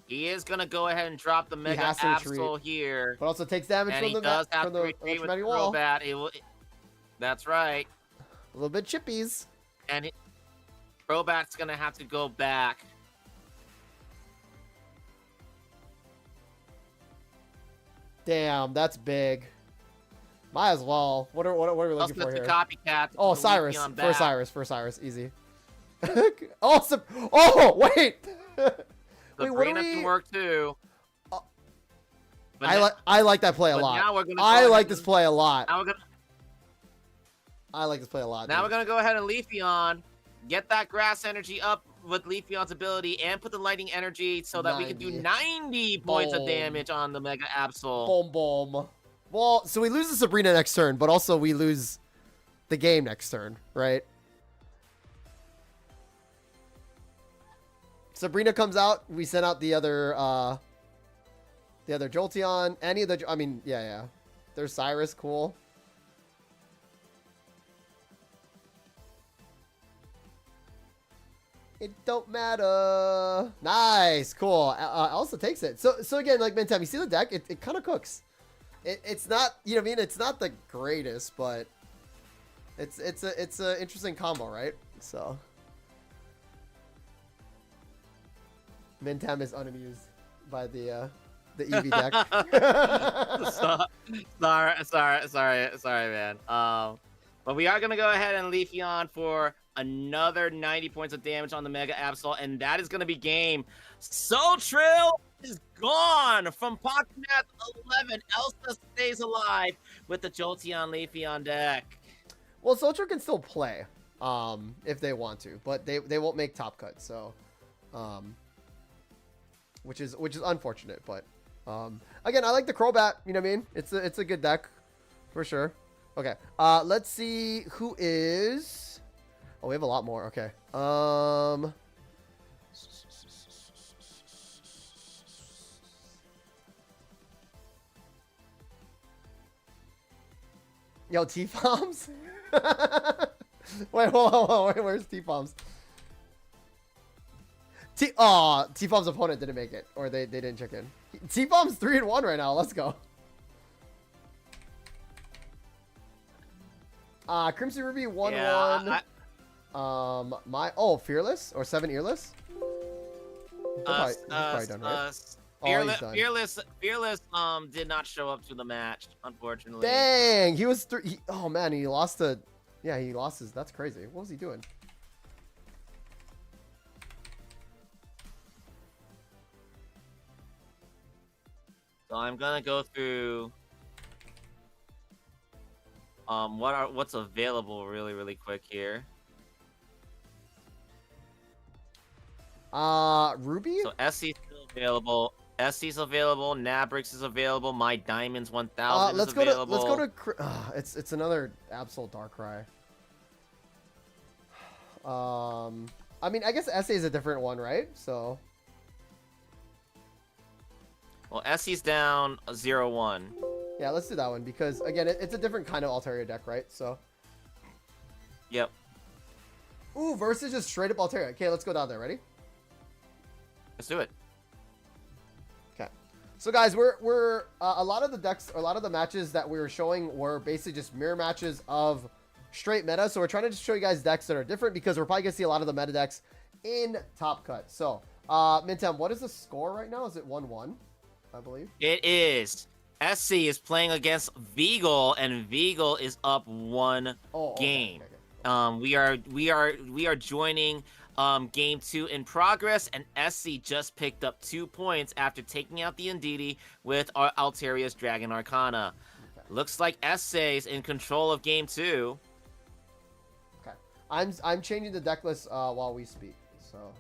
he is gonna go ahead and drop the Mega Absol here, but also takes damage from the electromagnetic wall. Crobat. That's right. A little bit chippies. And Crobat's gonna have to go back. Damn, that's big. Might as well. What are we looking for here? Copycat. Oh, Cyrus. For Cyrus. Easy. Awesome. Oh, wait. Wait, what can work too. I like that play a lot. I like this play a lot. I like this play a lot. Now we're gonna go ahead and Leafeon, get that grass energy up with Leafeon's ability, and put the lightning energy so that we can do 90 points of damage on the Mega Absol. Boom. Well, so we lose the Sabrina next turn, but also we lose the game next turn, right? Sabrina comes out. We send out the other Jolteon. Any of the, I mean, yeah. There's Cyrus, cool. It don't matter. Nice, cool. Also takes it. So again, like Mentem, you see the deck? It kind of cooks. It's not, you know what I mean? It's not the greatest, but it's a interesting combo, right? So Mentem is unamused by the EV deck. sorry, man. But we are gonna go ahead and Leafeon for another 90 points of damage on the Mega Absol, and that is gonna be game. Sotrill is gone from Pokémon 11. Elsa stays alive with the Jolteon Leafeon deck. Well, Sotrill can still play, if they want to, but they won't make top cut, so, which is unfortunate. But again, I like the Crobat. You know what I mean? It's a good deck, for sure. Okay, let's see who is. Oh, we have a lot more. Okay. Yo, T-Bombs? Wait, hold on. Wait, where's T-Bombs? T-Bombs' opponent didn't make it. Or they didn't check in. T-Bombs 3-1 right now. Let's go. Crimson Ruby 1-1. Fearless or 7 earless. He's probably done, right? Oh, he's done. Fearless did not show up to the match, unfortunately. Dang, he was. Oh man, he lost the. Yeah, he lost his. That's crazy. What was he doing? So I'm gonna go through what's available really quick here. Ruby? So SC's still available. SC's available. Nabrix is available. My Diamonds 1000 let's is go to available. it's another Absol Darkrai. I mean, I guess SA is a different one, right? So. Well, SC's down 0-1. Yeah, let's do that one because again, it's a different kind of Altaria deck, right? So. Yep. Ooh, versus just straight up Altaria. Okay, let's go down there. Ready? Let's do it. Okay. So guys, we're a lot of the decks, a lot of the matches that we were showing were basically just mirror matches of straight meta. So we're trying to just show you guys decks that are different because we're probably gonna see a lot of the meta decks in Top Cut. So, Mintem, what is the score right now? Is it 1-1? I believe it is. SC is playing against Veagle, and Veagle is up one game. Okay. We are joining game 2 in progress, and SC just picked up 2 points after taking out the Indeedee with Altaria's Dragon Arcana. Okay. Looks like SC's in control of game 2. Okay, I'm changing the deck list while we speak. So.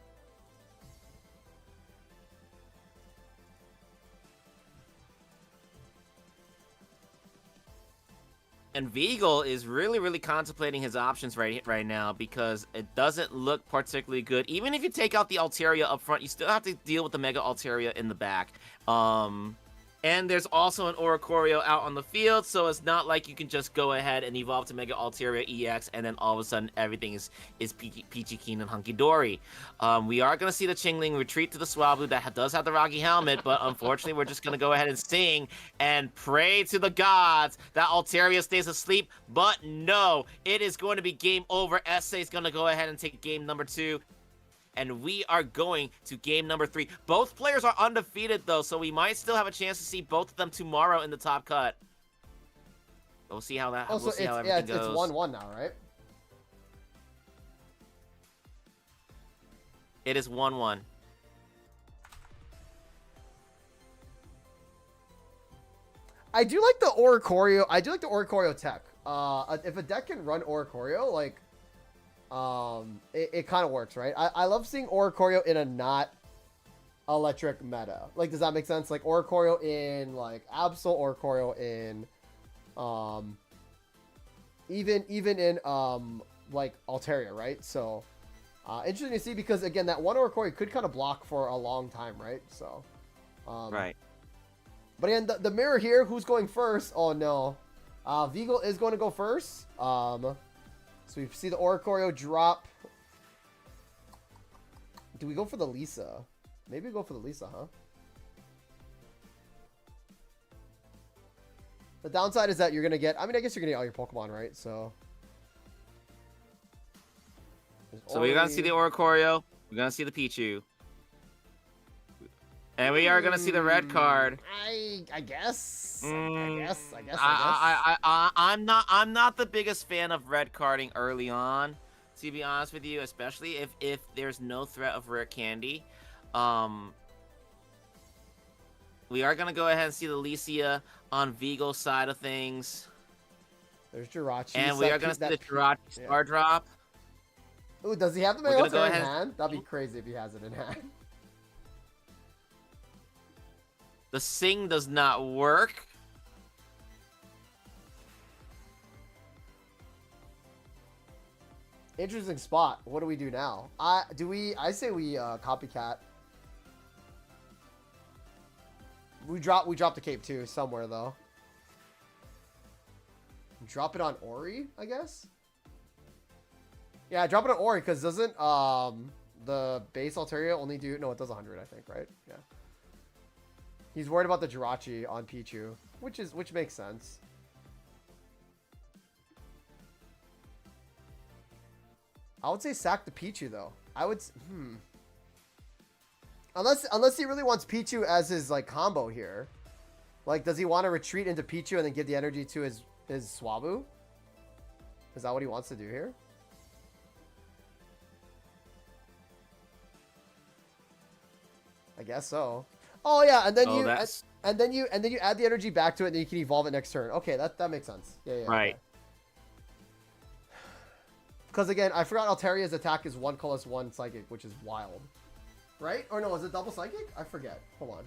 And Veagle is really contemplating his options right now because it doesn't look particularly good. Even if you take out the Altaria up front, you still have to deal with the Mega Altaria in the back. And there's also an Oricorio out on the field, so it's not like you can just go ahead and evolve to Mega Altaria EX, and then all of a sudden everything is peachy keen and hunky-dory. We are going to see the Chingling retreat to the Swablu that does have the Rocky Helmet, but unfortunately we're just going to go ahead and sing and pray to the gods that Altaria stays asleep, but no, it is going to be game over. SA is going to go ahead and take game number 2. And we are going to game number 3. Both players are undefeated, though, so we might still have a chance to see both of them tomorrow in the Top Cut. We'll see how that. We'll see how everything goes. It's 1-1 now, right? It is 1-1. I do like the Oricorio. I do like the Oricorio tech. If a deck can run Oricorio, like. It kind of works, right? I love seeing Oricorio in a not electric meta. Like, does that make sense? Like Oricorio in like Absol, Oricorio in even in like Altaria, right? So interesting to see because again that one Oricorio could kind of block for a long time, right? So right. But again, the mirror here, who's going first? Oh no, Veagle is going to go first. So we see the Oricorio drop. Do we go for the Lisa? Maybe we go for the Lisa, huh? The downside is that you're going to get... I mean, I guess you're going to get all your Pokemon, right? So we're going to see the Oricorio. We're going to see the Pichu. And we are going to see the red card. I guess. I'm not the biggest fan of red carding early on, to be honest with you, especially if there's no threat of rare candy. We are going to go ahead and see the Licia on Veagle's side of things. There's Jirachi. And we are going to see the Jirachi Star Drop. Ooh, does he have the Mega Altaria in hand? That'd be crazy if he has it in hand. The Sing does not work. Interesting spot. What do we do now? I say we copycat. We drop the cape too somewhere though. Drop it on Ori, I guess. Yeah, drop it on Ori because doesn't the base Altaria only do it does 100 I think, right? Yeah. He's worried about the Jirachi on Pichu, which makes sense. I would say sack the Pichu though. Unless he really wants Pichu as his like combo here. Like, does he want to retreat into Pichu and then give the energy to his Swabu? Is that what he wants to do here? I guess so. Oh yeah, and then and then you add the energy back to it, and then you can evolve it next turn. Okay, that makes sense. Yeah, yeah. Right. Okay. Because again, I forgot Alteria's attack is 1 colorless 1 psychic, which is wild. Right? Or no, is it double psychic? I forget. Hold on.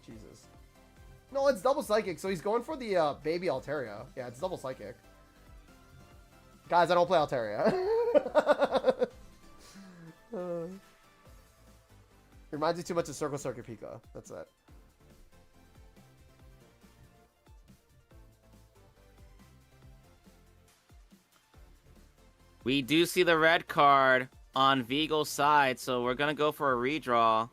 Jesus. No, it's double psychic, so he's going for the baby Altaria. Yeah, it's double psychic. Guys, I don't play Altaria. Reminds me too much of Circle Circuit Pika. That's it. We do see the red card on Vigo's side, so we're gonna go for a redraw.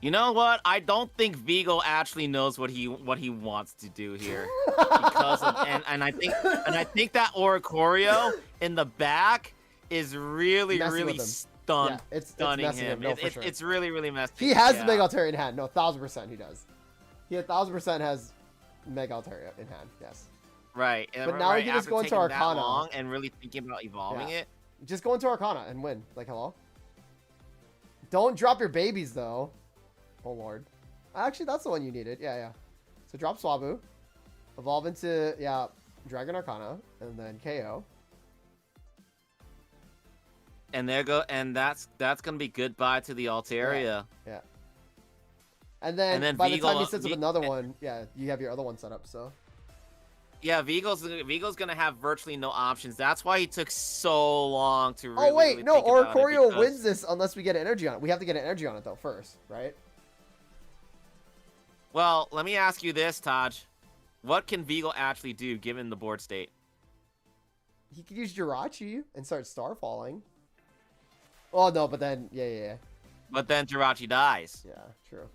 You know what? I don't think Vigo actually knows what he wants to do here, because of, and I think that Oricorio in the back is really stunning him. It's really messy. He has the Mega Altaria in hand. No, 1000% he does. He 1000% has Mega Altaria in hand. Yes. Right. But now we can just go into Arcana and really thinking about evolving it. Just go into Arcana and win. Like, hello. Don't drop your babies though. Oh lord. Actually, that's the one you needed. Yeah. So drop Swabu. Evolve into, Dragon Arcana. And then KO. And that's gonna be goodbye to the Altaria. Yeah. And then by the time he sets up another one, you have your other one set up, so. Yeah, Vigo's gonna have virtually no options. That's why he took so long to really. Oh wait, no, Oricorio wins this unless we get an energy on it. We have to get an energy on it though first, right? Well, let me ask you this, Taj. What can Vigo actually do given the board state? He could use Jirachi and start star falling. Oh no, but then But then Jirachi dies. Yeah, true.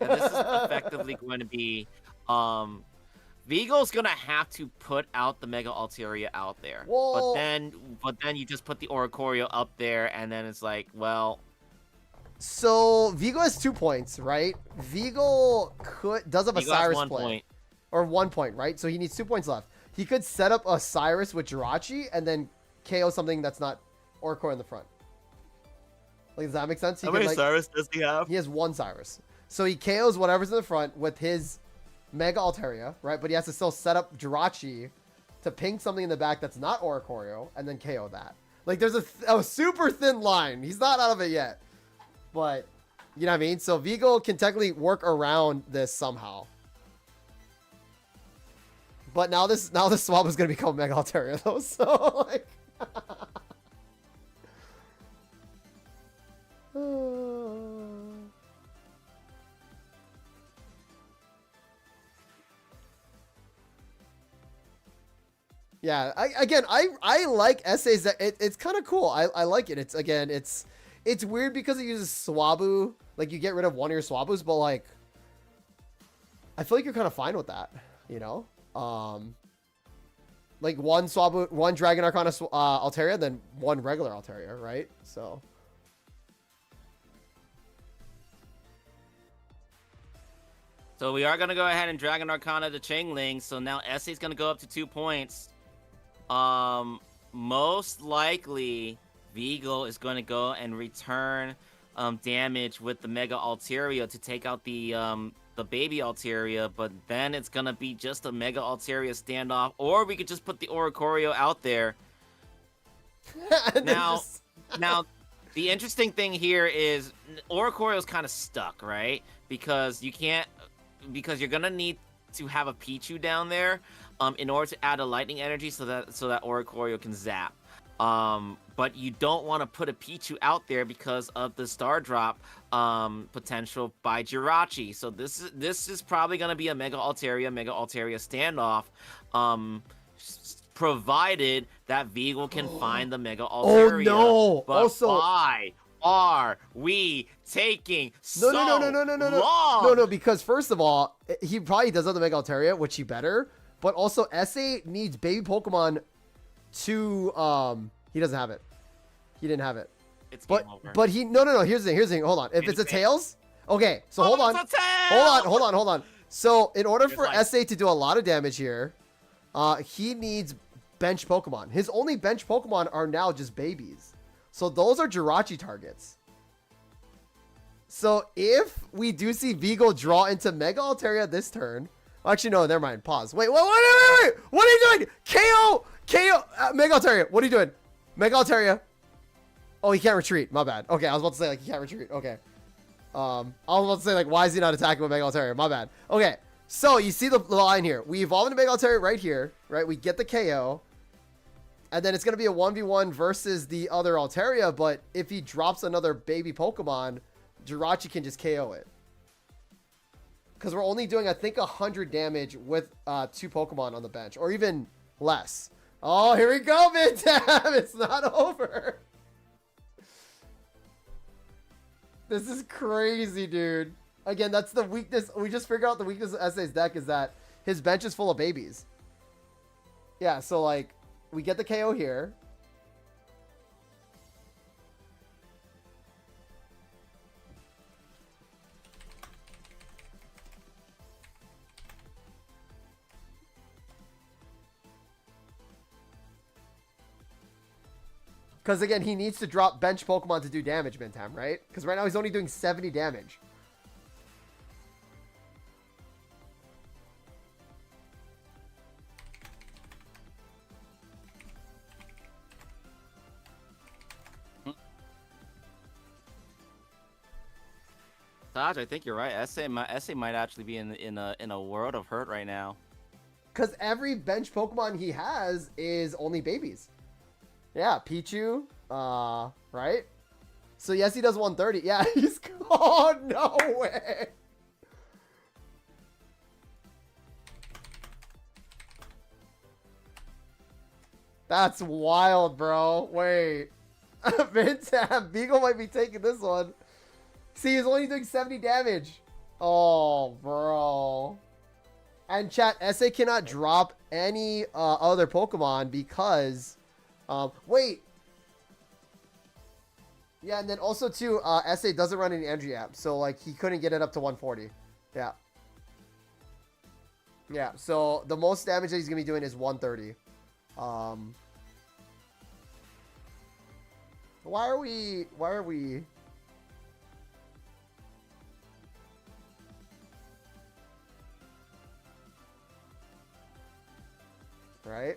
And this is effectively going to be Vigo's gonna have to put out the Mega Altaria out there. Well, but then you just put the Oricorio up there, and then it's like, well. So Vigo has 2 points, right? Vigo does have a Cyrus play. 1 point. Or 1 point, right? So he needs 2 points left. He could set up a Cyrus with Jirachi and then KO something that's not Oricorio in the front. Like, does that make sense? How many Cyrus does he have? He has 1 Cyrus. So he KOs whatever's in the front with his Mega Altaria, right? But he has to still set up Jirachi to ping something in the back that's not Oricorio and then KO that. Like, there's a super thin line. He's not out of it yet. But, you know what I mean? So Vigo can technically work around this somehow. But now this swap is going to become Mega Altaria, though. So, like... Yeah, I like essays that it's kind of cool. I like it. It's weird because it uses Swabu. Like, you get rid of one of your Swabus, but like, I feel like you're kind of fine with that, you know? Like one Swabu, one Dragon Arcana Altaria, then one regular Altaria, right? So. So we are gonna go ahead and Dragon Arcana to Chingling. So now Essay's gonna go up to 2 points. Most likely Vigo is going to go and return damage with the Mega Altaria to take out the baby Altaria, but then it's going to be just a Mega Altaria standoff, or we could just put the Oricorio out there. Now, the interesting thing here is Oricorio's kind of stuck, right? Because you're going to need to have a Pichu down there in order to add a lightning energy so that Oricorio can zap. But you don't want to put a Pichu out there because of the star drop potential by Jirachi. So this is probably gonna be a Mega Altaria standoff. Provided that Vigo can find the Mega Altaria. Oh no! But Also, why are we taking so long? No, because first of all, he probably does have the Mega Altaria, which he better. But also, SA needs baby Pokemon to he doesn't have it. He didn't have it. It's game over. But he no. Here's the thing. Hold on. If it's a Tails, okay. So hold on. Hold on. So in order for SA to do a lot of damage here, he needs bench Pokemon. His only bench Pokemon are now just babies. So those are Jirachi targets. So if we do see Vigo draw into Mega Altaria this turn, actually no, never mind. Pause. Wait. What are you doing? KO, Mega Altaria. What are you doing? Mega Altaria. Oh, he can't retreat. My bad. Okay, I was about to say like he can't retreat. Okay. I was about to say like why is he not attacking with Mega Altaria? My bad. Okay. So you see the line here. We evolve into Mega Altaria right here, right? We get the KO. And then it's going to be a 1v1 versus the other Altaria. But if he drops another baby Pokemon, Jirachi can just KO it. Because we're only doing, I think, 100 damage with 2 Pokemon on the bench. Or even less. Oh, here we go, Mintam. It's not over. This is crazy, dude. Again, that's the weakness. We just figured out the weakness of SA's deck is that his bench is full of babies. Yeah, so like, we get the KO here. Because again, he needs to drop bench Pokemon to do damage, Mintam, right? Because right now he's only doing 70 damage. Taj, I think you're right. SA might actually be in a world of hurt right now. Because every bench Pokemon he has is only babies. Yeah, Pichu, right? So yes, he does 130. Yeah, he's oh no way. That's wild, bro. Wait. Mintam, Beagle might be taking this one. See, he's only doing 70 damage. Oh, bro. And chat, SA cannot drop any other Pokemon because... wait. Yeah, and then also, too, SA doesn't run any Entry app. So, like, he couldn't get it up to 140. Yeah. Yeah, so the most damage that he's going to be doing is 130. Why are we... Right?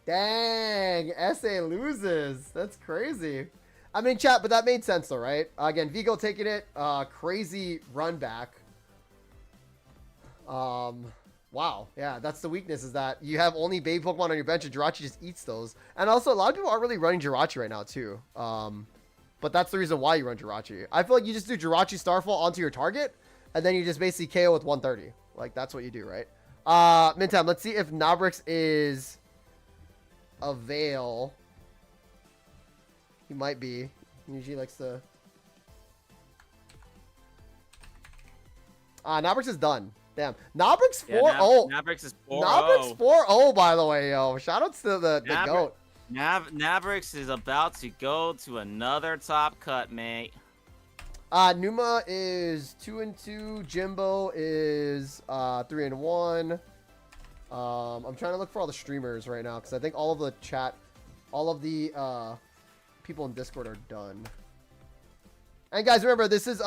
Dang, SA loses. That's crazy. I mean, chat, but that made sense though, right? Again, Vigo taking it, crazy run back. Wow, yeah, that's the weakness is that you have only baby Pokemon on your bench and Jirachi just eats those. And also, a lot of people aren't really running Jirachi right now too. But that's the reason why you run Jirachi. I feel like you just do Jirachi Starfall onto your target, and then you just basically KO with 130. Like, that's what you do, right? Mintam, let's see if Nabrix is avail. He might be. He usually likes to... Nabrix is done. Damn. Nabrix 4-0. Nabrix is 4-0. Nabrix 4-0, by the way, yo. Shoutouts to the GOAT. Nabrix is about to go to another top cut, mate. Numa is 2-2. Jimbo is 3-1. I'm trying to look for all the streamers right now because I think all of the chat, all of the people in Discord are done. And guys, remember this is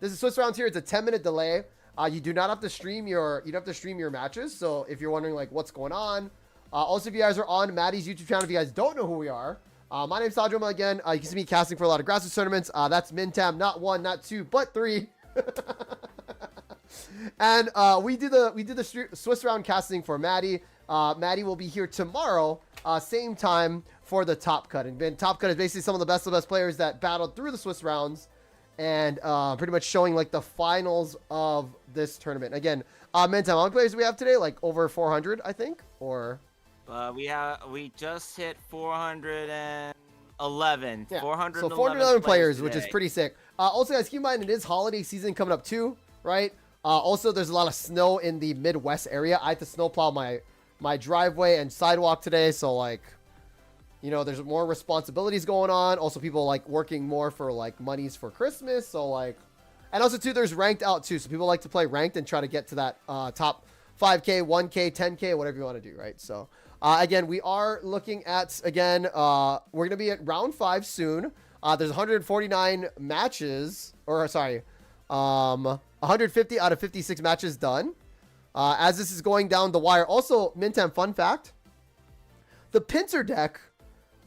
this is Swiss Rounds here. It's a 10-minute delay. You do not have to stream your matches. So if you're wondering like what's going on. Also, if you guys are on Maddie's YouTube channel, if you guys don't know who we are, my name's Sajoma again. You can see me casting for a lot of grassroots tournaments. That's Mintam, not 1, not 2, but 3. And we do the Swiss round casting for Maddie. Maddie will be here tomorrow, same time for the top cut. And top cut is basically some of the best players that battled through the Swiss rounds, and pretty much showing like the finals of this tournament. Again, Mentam, how many players do we have today? Like over 400, I think, or we just hit 411. yeah. 411, so 411 players, today. which is pretty sick. Also, guys, keep in mind it is holiday season coming up too, right? Also, there's a lot of snow in the Midwest area. I had to snowplow my driveway and sidewalk today, so like, you know, there's more responsibilities going on. Also, people like working more for like monies for Christmas, so like, and also too, there's ranked out too, so people like to play ranked and try to get to that top 5K, 1K, 10K, whatever you want to do, right? So again, we are looking at, again, we're gonna be at round 5 soon. There's 149 matches, or sorry, 150 out of 56 matches done. As this is going down the wire. Also, Mintam, fun fact, the pincer deck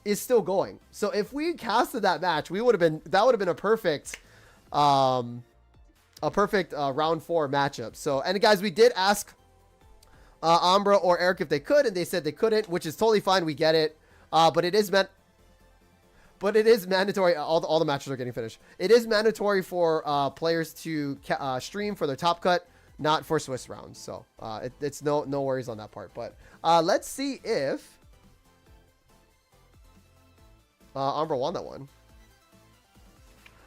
is still going. So if we casted that match, that would have been a perfect round 4 matchup. So, and guys, we did ask Ambra or Eric if they could, and they said they couldn't, which is totally fine. We get it. But it is mandatory. All the matches are getting finished. It is mandatory for players to stream for their top cut, not for Swiss rounds. So it's no worries on that part. But let's see if Umbra won that one.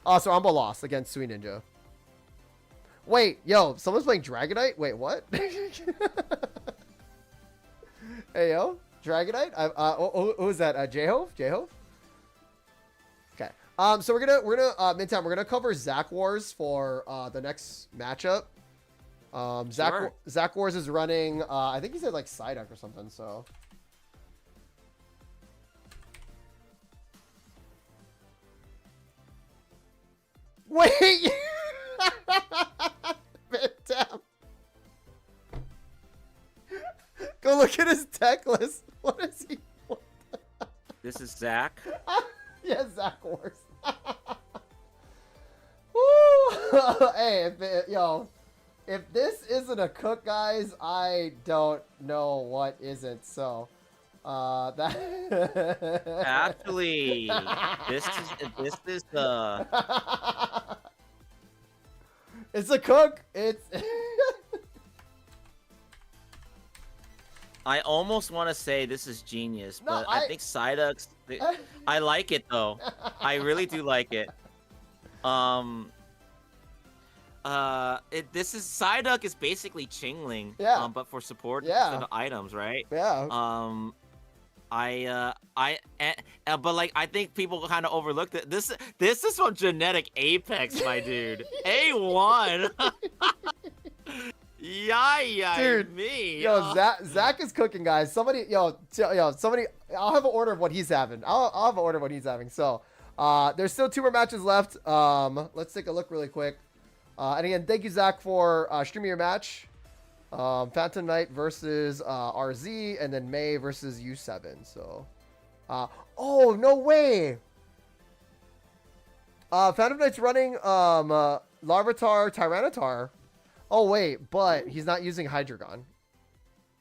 Oh, so Umbra lost against Sweet Ninja. Wait, yo, someone's playing Dragonite? Wait, what? Hey, yo, Dragonite? Who's that? J-Hove? J-Hove? Okay. So we're gonna Mintam, we're gonna cover Zach Wars for the next matchup. Sure. Zach Wars is running, I think he said like Psyduck or something, so. Wait! Mintam. Go look at his deck list. What is he? This is Zach. Yeah, Zach Wars. Woo! Hey, if this isn't a cook, guys, I don't know what isn't. So, that Actually, this is it's a cook. It's. I almost want to say this is genius, No, but I think Psyduck's. I like it though. I really do like it. This is Psyduck is basically Chingling. Yeah. But for support Yeah. instead of items, right? Yeah. But like I think people kind of overlooked it. This is from Genetic Apex, my dude. A1. Yeah, Dude, me. Yo, Zach is cooking, guys. Somebody. I'll have an order of what he's having. I'll have an order of what he's having. So, there's still 2 more matches left. Let's take a look really quick. And again, thank you, Zach, for streaming your match. Phantom Knight versus RZ, and then May versus U7. So, oh no way! Phantom Knight's running Larvitar Tyranitar. Oh wait, but he's not using Hydreigon.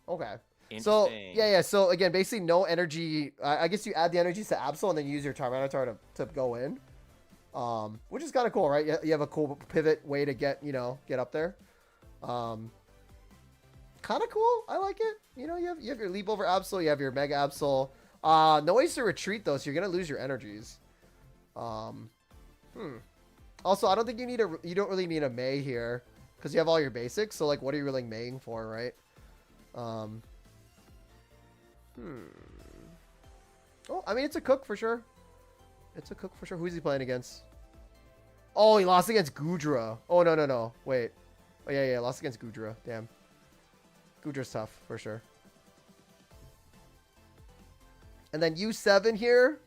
Okay. So yeah. So again, basically no energy. I guess you add the energies to Absol and then you use your Tyranitar to go in. Which is kind of cool, right? You have a cool pivot way to get up there. Kind of cool. I like it. You have your leap over Absol, you have your Mega Absol. No ways to retreat though, so you're gonna lose your energies. Also, I don't think you don't really need a May here because you have all your basics. So like, what are you really Maying for, right? Oh, I mean, it's a cook for sure. It's a cook for sure. Who's he playing against? Oh, he lost against Goodra. Oh, no. Wait. Oh, yeah. Lost against Goodra. Damn. Goodra's tough for sure. And then U7 here.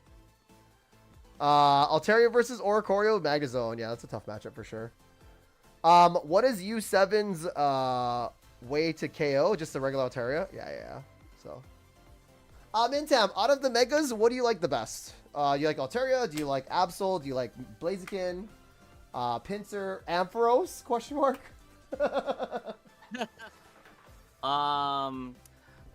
Altaria versus Oricorio Magnezone. Yeah, that's a tough matchup for sure. What is U7's way to KO? Just a regular Altaria? Yeah. So. Mintam, out of the Megas, what do you like the best? You like Altaria? Do you like Absol? Do you like Blaziken? Pinsir? Ampharos? Question mark?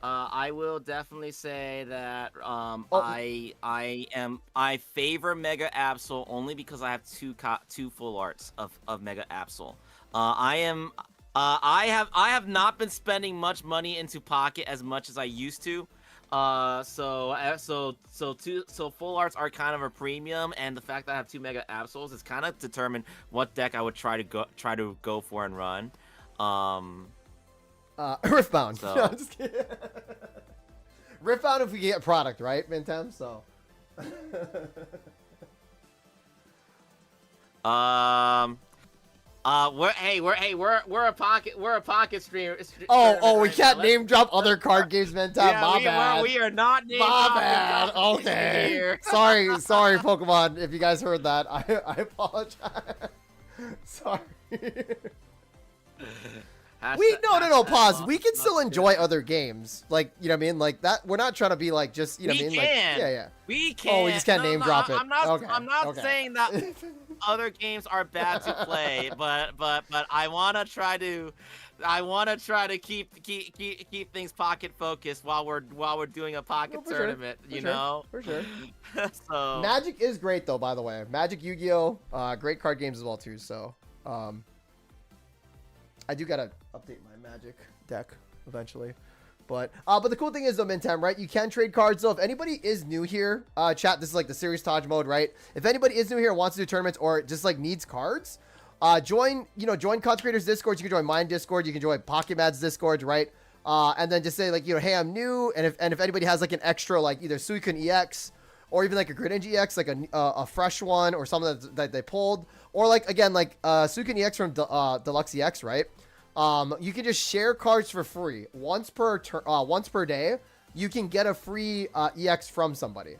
I will definitely say that Oh, I favor Mega Absol only because I have two full arts of Mega Absol. I have not been spending much money into Pocket as much as I used to. So full arts are kind of a premium, and the fact that I have two Mega Absols is kind of determine what deck I would try to go for and run. Riftbound. So No, I'm just kidding. Riftbound if we get product, right, Mintem? So. We're a pocket streamer. Oh, we Right can't now. name drop other card games, Mintem. Yeah, My bad. we are not naming My dropping bad. cards Okay. here. Sorry, Pokemon. If you guys heard that, I apologize. Sorry. No. Pause. We can still enjoy other games, like you know what I mean, like that. We're not trying to be like just you know what I mean, like yeah. We can. Oh, we just can't name drop it. I'm not. Okay, I'm not okay. saying that other games are bad to play, but I wanna try to keep things pocket focused while we're doing a pocket tournament. For sure. So Magic is great though, by the way. Magic, Yu-Gi-Oh, great card games as well too. So, I do gotta update my Magic deck eventually. But the cool thing is though, Mintem, right? You can trade cards. So if anybody is new here, chat, this is like the Series Taj mode, right? If anybody is new here and wants to do tournaments or just like needs cards, join Content Creators Discord. You can join mine Discord. You can join Pocket Mad's Discord, right? And then just say like, hey, I'm new. And if anybody has like an extra, like either Suicune EX or even like a Greninja EX, like a fresh one or something that they pulled, or like again like Suicune EX from Deluxe EX, right? You can just share cards for free once per day. You can get a free EX from somebody.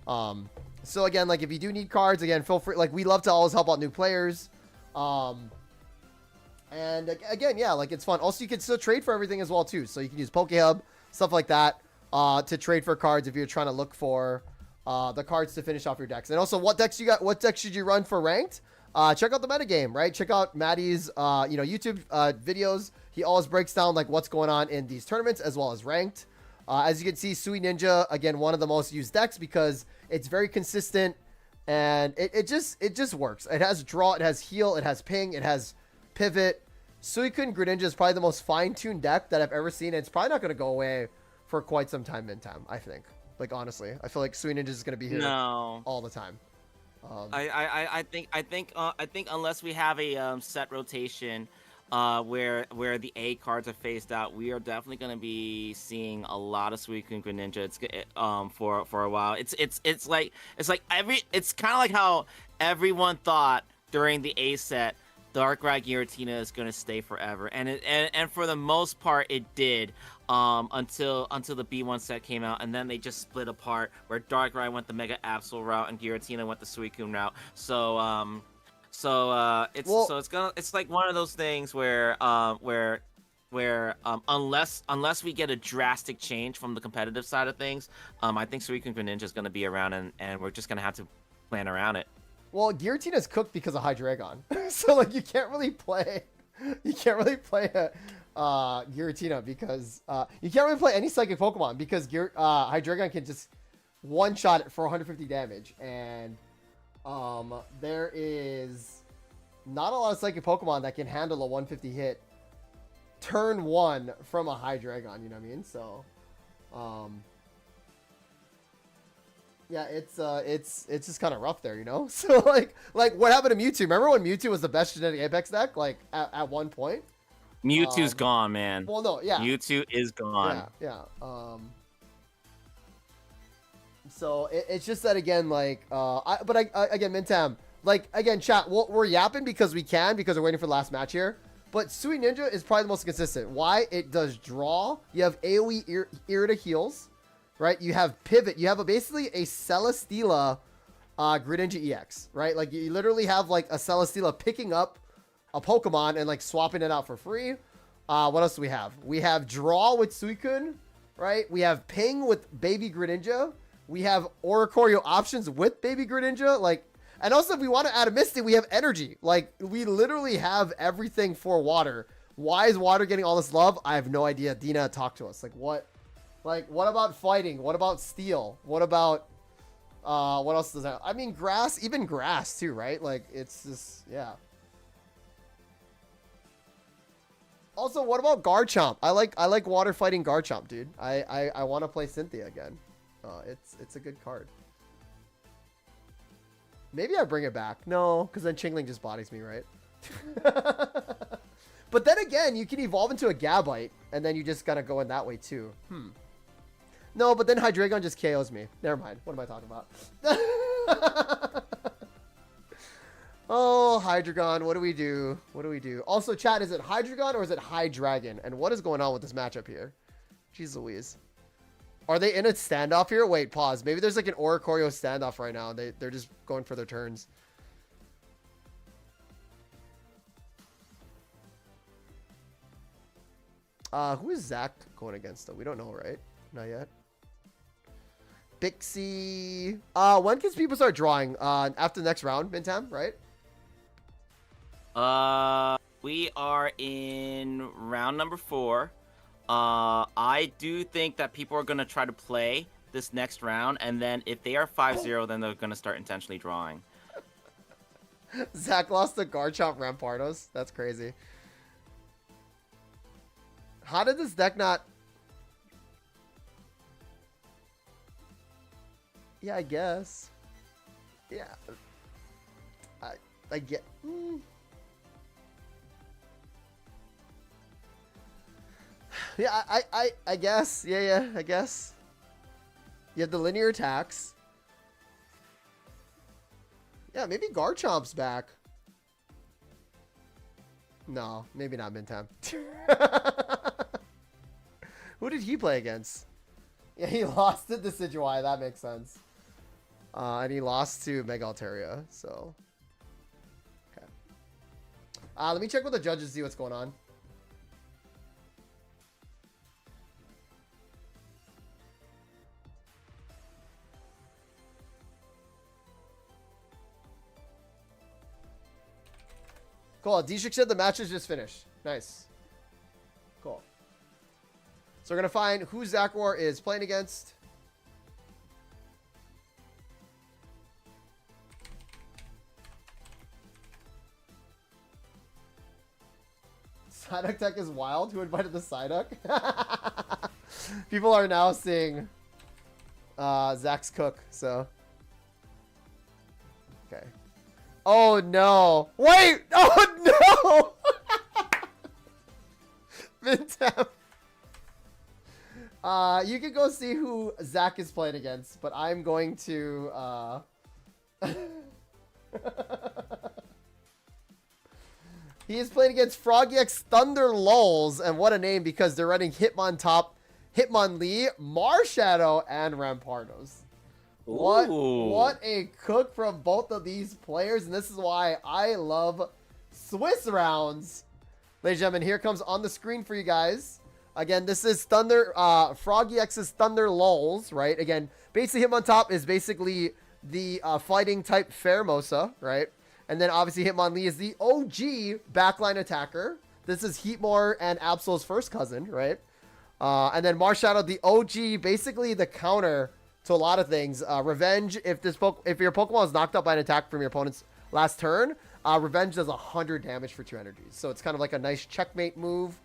So again, like if you do need cards, again, feel free. Like we love to always help out new players. And again, yeah, like it's fun. Also, you can still trade for everything as well too. So you can use PokeHub, stuff like that, to trade for cards if you're trying to look for the cards to finish off your decks. And also, what decks should you run for ranked? Check out the metagame, right? Check out Maddie's, YouTube videos. He always breaks down like what's going on in these tournaments as well as ranked. As you can see, Sui Ninja, again, one of the most used decks because it's very consistent and it just works. It has draw, it has heal, it has ping, it has pivot. Suicune Greninja is probably the most fine-tuned deck that I've ever seen. And it's probably not going to go away for quite some time in time, I think. Like, honestly, I feel like Sui Ninja is going to be here all the time. I think unless we have a set rotation where the A cards are phased out, we are definitely going to be seeing a lot of Suicune Greninja. It's for a while. It's kind of like how everyone thought during the A set Darkrai Giratina is going to stay forever, and for the most part it did. Until the B1 set came out, and then they just split apart, where Darkrai went the Mega Absol route and Giratina went the Suicune route. It's like one of those things where unless we get a drastic change from the competitive side of things, I think Suicune Greninja is going to be around, and we're just going to have to plan around it. Well, Giratina's cooked because of Hydreigon, so like you can't really play Giratina because you can't really play any psychic Pokemon because Hydreigon can just one shot it for 150 damage, and there is not a lot of psychic Pokemon that can handle a 150 hit turn one from a Hydreigon. You know what I mean? So, yeah, it's just kind of rough there, you know. So like what happened to Mewtwo? Remember when Mewtwo was the best genetic Apex deck like at one point? Mewtwo's gone, man. Well, no, yeah. Mewtwo is gone. Yeah. So it's just that again, like, again, Mintam, like, again, chat, we're yapping because we're waiting for the last match here. But Sui Ninja is probably the most consistent. Why? It does draw. You have AoE Irida heals, right? You have pivot. You have basically a Celesteela Greninja EX, right? Like, you literally have, like, a Celesteela picking up a Pokemon and, like, swapping it out for free. What else do we have? We have draw with Suicune, right? We have ping with Baby Greninja. We have Oricorio options with Baby Greninja. Like, and also if we want to add a Mystic, we have energy. Like, we literally have everything for water Why is water getting all this love? I have no idea. Dina, talk to us. Like what? Like what about fighting? What about steel? What about what else does that? I mean, grass, even grass too, right? Like it's just yeah. Also, what about Garchomp? I like water fighting Garchomp, dude. I want to play Cynthia again. It's a good card. Maybe I bring it back. No, because then Chingling just bodies me, right? But then again, you can evolve into a Gabite, and then you just gotta go in that way too. No, but then Hydreigon just KOs me. Never mind. What am I talking about? Oh, Hydreigon, what do we do? What do we do? Also, chat, is it Hydreigon or is it Hydreigon? And what is going on with this matchup here? Jeez Louise. Are they in a standoff here? Wait, pause. Maybe there's like an Oricorio standoff right now. They're just going for their turns. Who is Zach going against though? We don't know, right? Not yet. Bixie. When can people start drawing? After the next round, Mintam, right? We are in round number 4. I do think that people are gonna try to play this next round, and then if they are 5-0, then they're gonna start intentionally drawing. Zach lost to Garchomp Rampardos. That's crazy. How did this deck not... Yeah, I guess. Yeah. I get... Yeah, I guess. Yeah, I guess. You have the linear attacks. Yeah, maybe Garchomp's back. No, maybe not Mintam. Who did he play against? Yeah, he lost to Decidueye. That makes sense. And he lost to Mega Altaria, so... Okay. Let me check with the judges, see what's going on. Cool. Dietrich said the match is just finished. Nice. Cool. So we're going to find who Zachwar is playing against. Psyduck Tech is wild. Who invited the Psyduck? People are now seeing Zach's cook, so. Okay. Oh no! Wait! Oh no! Mintam. You can go see who Zach is playing against, but I'm going to He is playing against Froggy X Thunder Lulz, and what a name because they're running Hitmontop, Hitmonlee, Marshadow, and Rampardos. What a cook from both of these players, and this is why I love Swiss rounds. Ladies and gentlemen, here comes on the screen for you guys. Again, this is Thunder, Froggy X's Thunder Lulz, right? Again, basically Hitmontop is basically the fighting type Pheromosa, right? And then obviously Hitmonlee is the OG backline attacker. This is Heatmore and Absol's first cousin, right? And then Marshadow, the OG, basically the counter to a lot of things. Revenge, if your Pokemon is knocked out by an attack from your opponent's last turn, Revenge does 100 damage for 2 energies. So it's kind of like a nice checkmate move.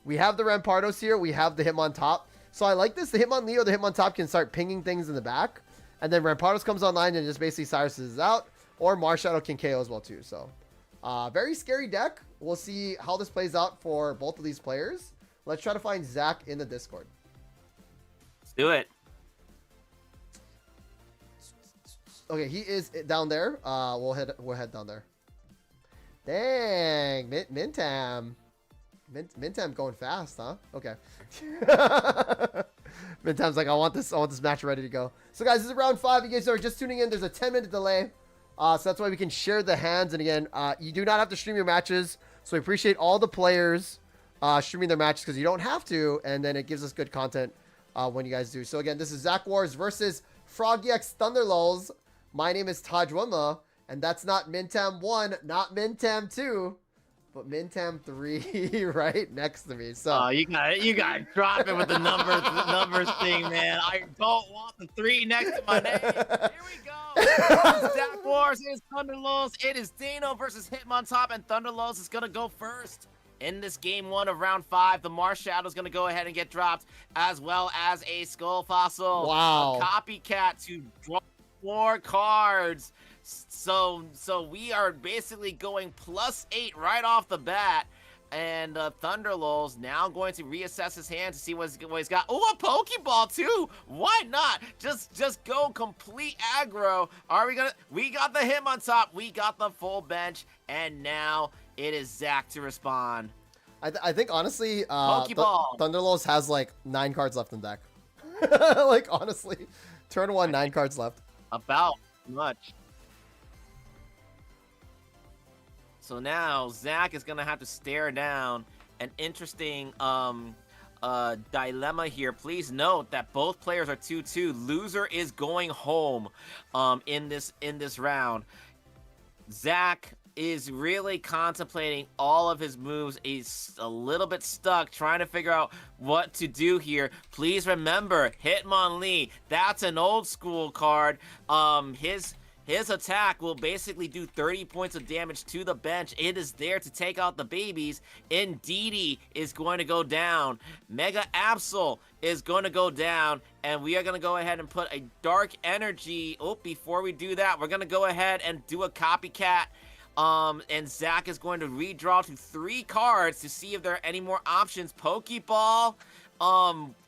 We have the Rampardos here. We have the Hitmontop. So I like this. The Hitmonlee or the Hitmontop can start pinging things in the back. And then Rampardos comes online and just basically Cyrus's out. Or Marshadow can KO as well too. So very scary deck. We'll see how this plays out for both of these players. Let's try to find Zach in the Discord. Let's do it. Okay, he is down there. We'll head down there. Dang, Mintam. Mintam going fast, huh? Okay. Mintam's like, I want this match ready to go. So guys, this is round 5. You guys are just tuning in. There's a 10-minute delay. So that's why we can share the hands. And again, you do not have to stream your matches. So we appreciate all the players streaming their matches because you don't have to. And then it gives us good content when you guys do. So again, this is Zach Wars versus Froggy X Thunder Lulz. My name is Taj Wunma, and that's not Mintam 1, not Mintam 2. but Mintam 3 right next to me. So You got drop it with the numbers thing, man. I don't want the 3 next to my name. Here we go. It is Dak Wars. It is Thunderlords. It is Dino versus Hitmontop, and Thunderlords is gonna go first. In this game 1 of round 5, the Mars Shadow is going to go ahead and get dropped, as well as a Skull Fossil. Wow. A Copycat to draw 4 cards. So we are basically going +8 right off the bat. And Thunderlol's now going to reassess his hand to see what he's got. Oh, a Pokeball too. Why not? Just go complete aggro. We got the Hitmontop. We got the full bench, and now it is Zach to respond. I think honestly, Pokeball. Thunderlords has like 9 cards left in deck. Like honestly, turn 1, 9 cards left. About much. So now Zach is gonna have to stare down an interesting dilemma here. Please note that both players are 2-2. Loser is going home in this round. Zach is really contemplating all of his moves. He's a little bit stuck trying to figure out what to do here. Please remember, Hitmonlee, that's an old school card. His attack will basically do 30 points of damage to the bench. It is there to take out the babies. Indeedee is going to go down. Mega Absol is going to go down. And we are going to go ahead and put a Dark Energy. Oh, before we do that, we're going to go ahead and do a Copycat. And Zach is going to redraw to 3 cards to see if there are any more options. Pokeball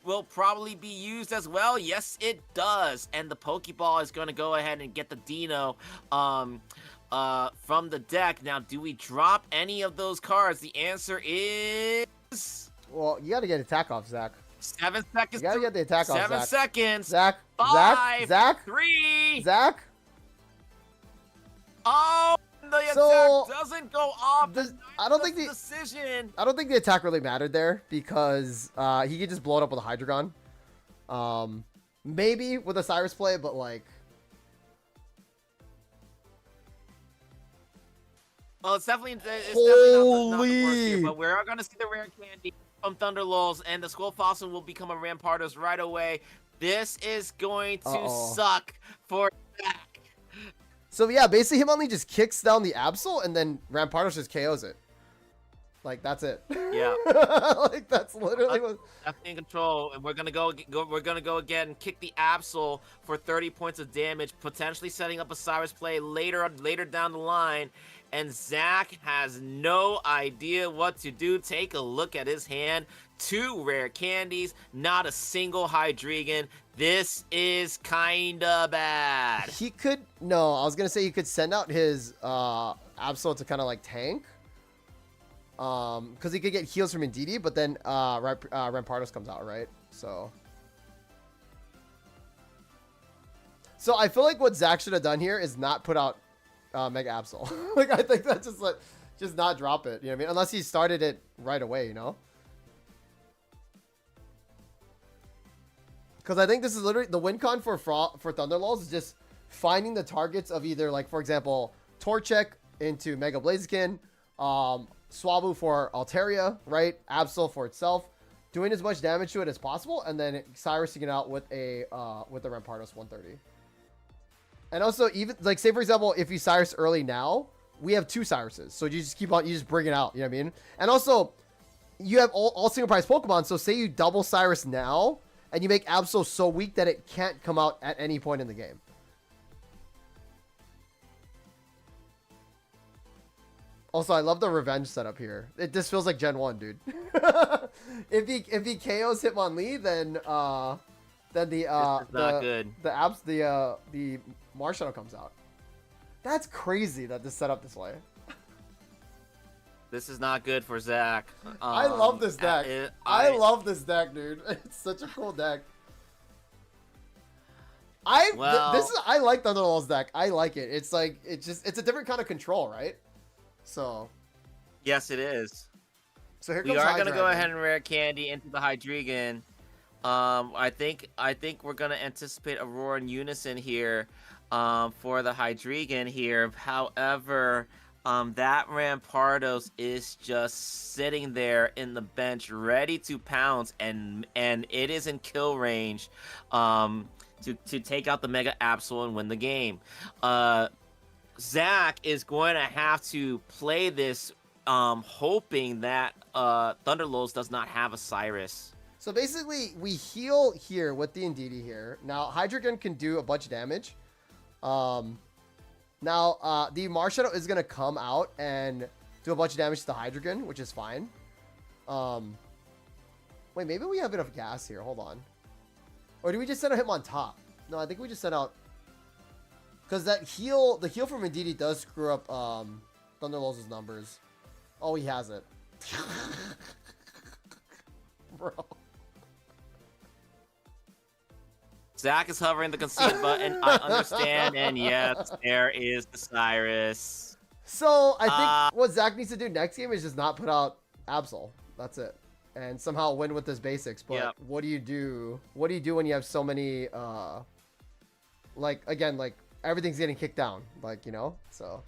will probably be used as well. Yes, it does. And the Pokeball is going to go ahead and get the Dino from the deck. Now, do we drop any of those cards? The answer is... Well, you got to get attack off, Zach. 7 seconds. You got to get the attack off, Zach. 7 seconds. Zach. 5. Zach. 3. Zach. Oh, the So, attack doesn't go off. I don't think decision. I don't think the attack really mattered there because he could just blow it up with a Hydreigon. Maybe with a Cyrus play, but like... Well, it's definitely not the worst here, Holy! but we're going to see the rare candy from Thunderlol's, and the Skull Fossil will become a Rampardos right away. This is going to suck for Zach. So yeah, basically Hitmonlee just kicks down the Absol and then Rampardos just KOs it. Like that's it. Yeah. Like that's literally what... Definitely in control, and we're gonna go again and kick the Absol for 30 points of damage, potentially setting up a Cyrus play later down the line. And Zach has no idea what to do. Take a look at his hand. 2 rare candies, not a single Hydreigon. This is kinda bad. He could... No, I was going to say he could send out his Absol to kind of like tank. Because he could get heals from Indeedee, but then Rampardos comes out, right? So I feel like what Zach should have done here is not put out Mega Absol. Like, I think that's just like... Just not drop it, you know what I mean? Unless he started it right away, you know? Because I think this is literally the win con for Thunderlolls is just finding the targets of either, like, for example, Torchic into Mega Blaziken, Swablu for Altaria, right? Absol for itself, doing as much damage to it as possible, and then Cyrusing it out with the Rampardos 130. And also, even, like, say, for example, if you Cyrus early now, we have 2 Cyruses. So you just keep on, you just bring it out, you know what I mean? And also, you have all single prize Pokemon, so say you double Cyrus now, and you make Absol so weak that it can't come out at any point in the game. Also, I love the revenge setup here. This feels like Gen 1, dude. if he KOs Hitmonlee, then the Marshadow comes out. That's crazy that this set up this way. This is not good for Zach. I love this deck. I love this deck, dude. It's such a cool deck. I like Thunderlord's deck. I like it. It's like it's a different kind of control, right? So. Yes, it is. So here comes we are gonna go ahead and rare candy into the Hydreigon. I think we're gonna anticipate Aurora and Unison here, for the Hydreigon here. However, that Rampardos is just sitting there in the bench, ready to pounce, and it is in kill range, to take out the Mega Absol and win the game. Zach is going to have to play this, hoping that Thunderlolz does not have a Cyrus. So basically, we heal here with the Indeedee here. Now, Hydreigon can do a bunch of damage. Now, the Marshadow is going to come out and do a bunch of damage to the Hydreigon, which is fine. Wait, maybe we have enough gas here. Hold on. Or do we just send out him on top? No, I think we just sent out... Because the heal from Indeedee does screw up Thunderlolz's numbers. Oh, he has it. Bro. Zach is hovering the concede button. I understand, and yes, there is the Cyrus. So I think what Zach needs to do next game is just not put out Absol. That's it, and somehow win with his basics. But yep. What do you do? What do you do when you have so many? Like again, like everything's getting kicked down. Like, you know, so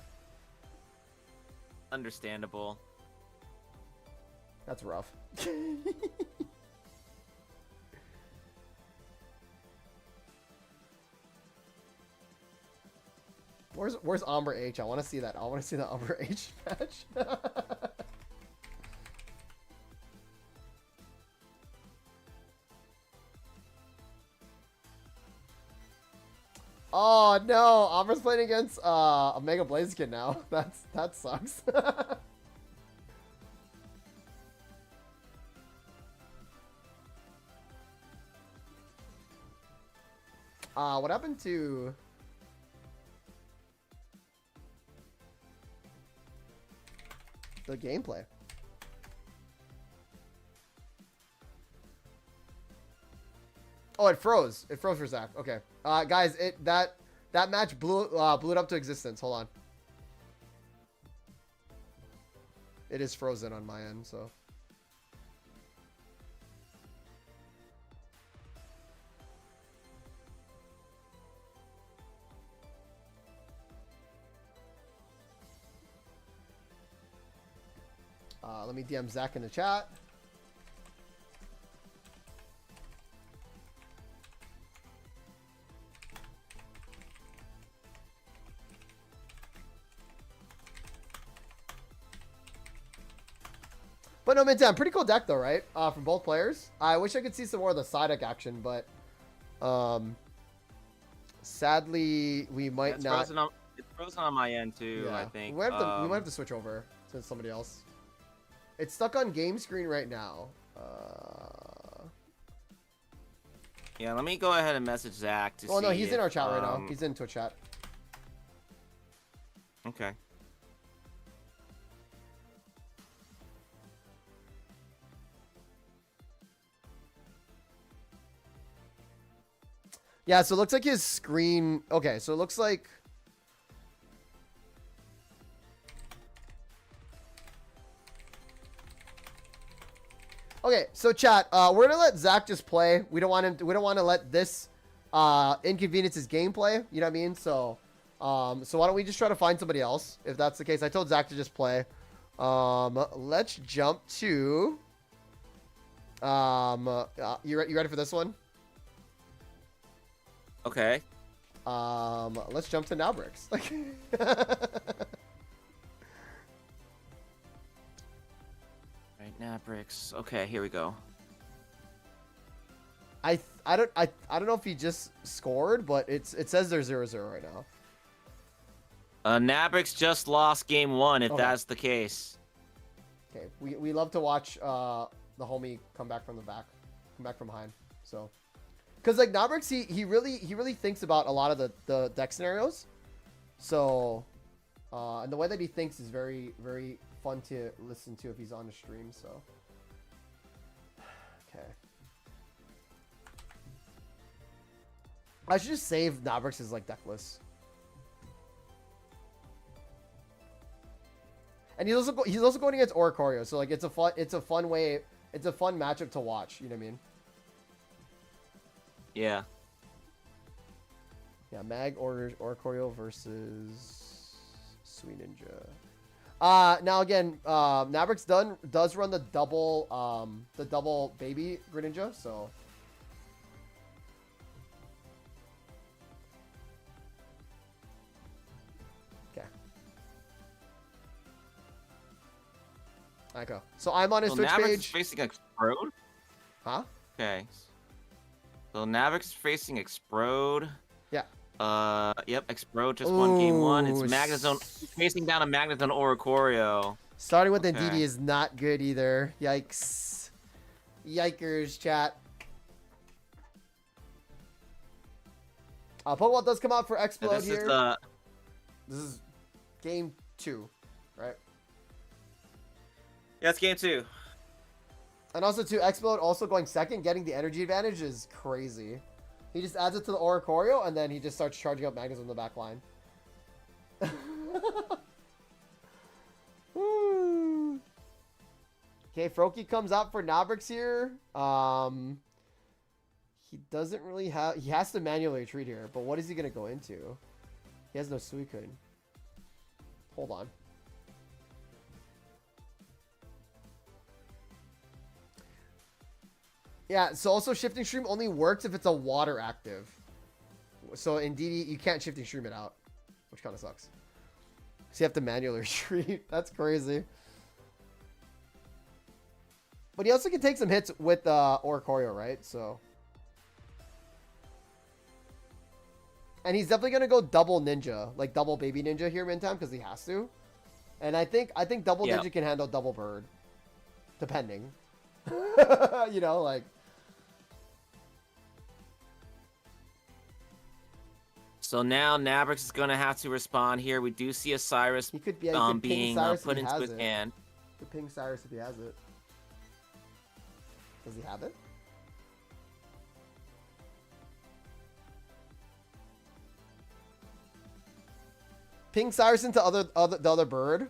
understandable. That's rough. Where's Umbra H? I want to see that. I want to see the Umbra H match. Oh no, Umbra's playing against a Mega Blaziken now. That sucks. What happened to... the gameplay? Oh, it froze. It froze for Zach. Okay. Guys, that match blew it up to existence. Hold on. It is frozen on my end, so. Let me DM Zach in the chat. But no, Mintan, pretty cool deck though, right? From both players. I wish I could see some more of the side deck action, but sadly we might not. It's frozen on my end too. Yeah. I think we might have to switch over to somebody else. It's stuck on game screen right now. Yeah, let me go ahead and message Zach to see. Oh no, he's in our chat right now. He's in Twitch chat. Okay. Yeah, so it looks like his screen... Okay, so it looks like... Okay, so chat, we're gonna let Zach just play. We don't want him. We don't want to let this inconvenience his gameplay. You know what I mean? So, so why don't we just try to find somebody else if that's the case? I told Zach to just play. Let's jump to. You ready for this one? Okay. Let's jump to Nowbricks. Right now, bricks. Okay, here we go. I don't know if he just scored, but it says they're 0-0 right now. Nabrix just lost game 1, if Okay. that's the case. Okay, we love to watch the homie come back from come back from behind. So, because like Nabrix, he really thinks about a lot of the deck scenarios. So, and the way that he thinks is very fun to listen to if he's on the stream. So, okay. I should just save Nabrix as like deckless. And he's also going against Oricorio, so like it's a fun matchup to watch. You know what I mean? Yeah. Yeah, Mag or Oricorio versus Sweet Ninja. Now again, Nabrix does run the double baby Greninja, so. Okay. Alright, go. So I'm on his Twitch Nabrix is page. facing Explode? Huh? Okay. So Nabrix is facing Explode. Yeah. Yep, Explode just won game 1. It's Ooh, Magnezone, facing down a Magnezone Oricorio. Starting with Okay. Indeedee is not good either. Yikes. Yikers, chat. Pokeball does come out for Explode here. This is game 2, right? Yeah, it's game 2. And also, too, Explode also going second, getting the energy advantage is crazy. He just adds it to the Oricorio, and then he just starts charging up Magnus in the back line. Okay, Froakie comes out for Nabrix here. He doesn't really have... He has to manually retreat here, but what is he going to go into? He has no Suicune. Hold on. Yeah, so also Shifting Stream only works if it's a water active. So indeed, you can't Shifting Stream it out, which kind of sucks. So you have to manually retreat. That's crazy. But he also can take some hits with Oricorio, right? So. And he's definitely going to go double Ninja, like double Baby Ninja here in time because he has to. And I think double Ninja can handle double Bird, depending. You know, like. So now Nabrix is going to have to respond here. We do see a Cyrus he could be, being put into his hand. Could ping Cyrus if he has it. Does he have it? Ping Cyrus into the other bird.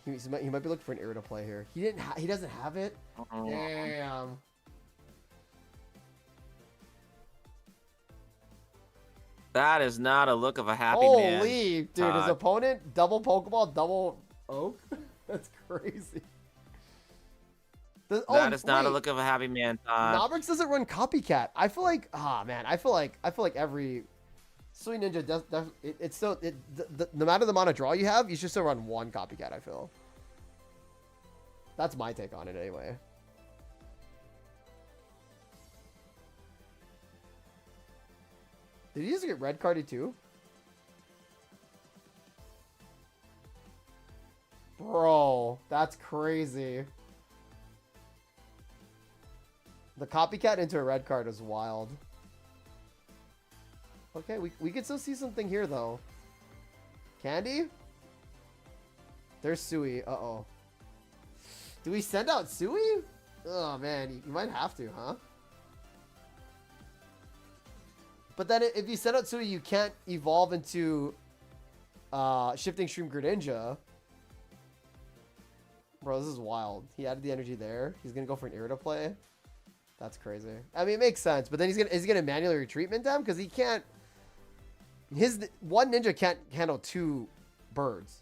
He might be looking for an Irida play here. He doesn't have it. Damn. That is not a look of a happy man. Holy, dude, his opponent double Pokeball, double Oak. That's crazy. That is not a look of a happy man, Todd. Nabrix doesn't run Copycat. I feel like, I feel like every Sweet Ninja does. It's still no matter the amount of draw you have, you should still run one Copycat. I feel. That's my take on it, anyway. Did he just get red carded too? Bro, that's crazy. The Copycat into a red card is wild. Okay, we could still see something here, though. Candy? There's Sui. Uh-oh. Do we send out Sui? Oh, man. You might have to, huh? But then if you send out Sui, you can't evolve into Shifting Stream Greninja. Bro, this is wild. He added the energy there. He's going to go for an Irida play. That's crazy. I mean, it makes sense. But then is he gonna manually retreat Mintam? Because he can't... His one ninja can't handle two birds.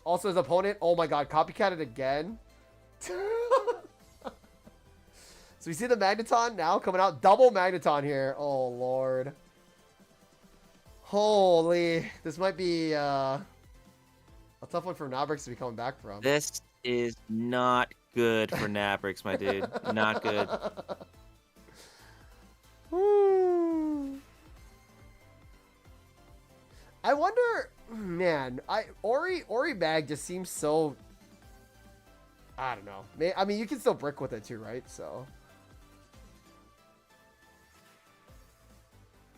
Also, his opponent... Oh my god, copycatted again. So we see the Magneton now coming out. Double Magneton here. Oh, Lord. Holy, this might be a tough one for Nabrix to be coming back from. This is not good for Nabrix, my dude. Not good. I wonder, man. Ori Mag just seems so. I don't know. I mean, you can still brick with it too, right? So.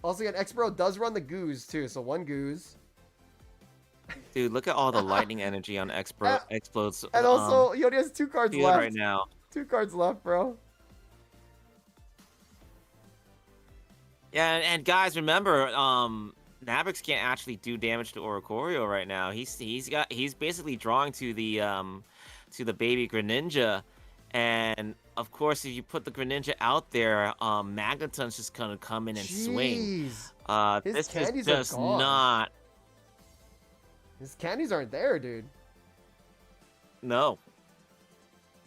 Also, again, X-Bro does run the Goose, too. So, one Goose. Dude, look at all the lightning energy on Explodes. And also, he only has 2 cards left. Right now. 2 cards left, bro. Yeah, and guys, remember, Nabrix can't actually do damage to Oricorio right now. He's basically drawing to the to the baby Greninja. And of course, if you put the Greninja out there, Magneton's just gonna come in and swing. Jeez. His This is candies are just gone. not. His candies aren't there, dude. No.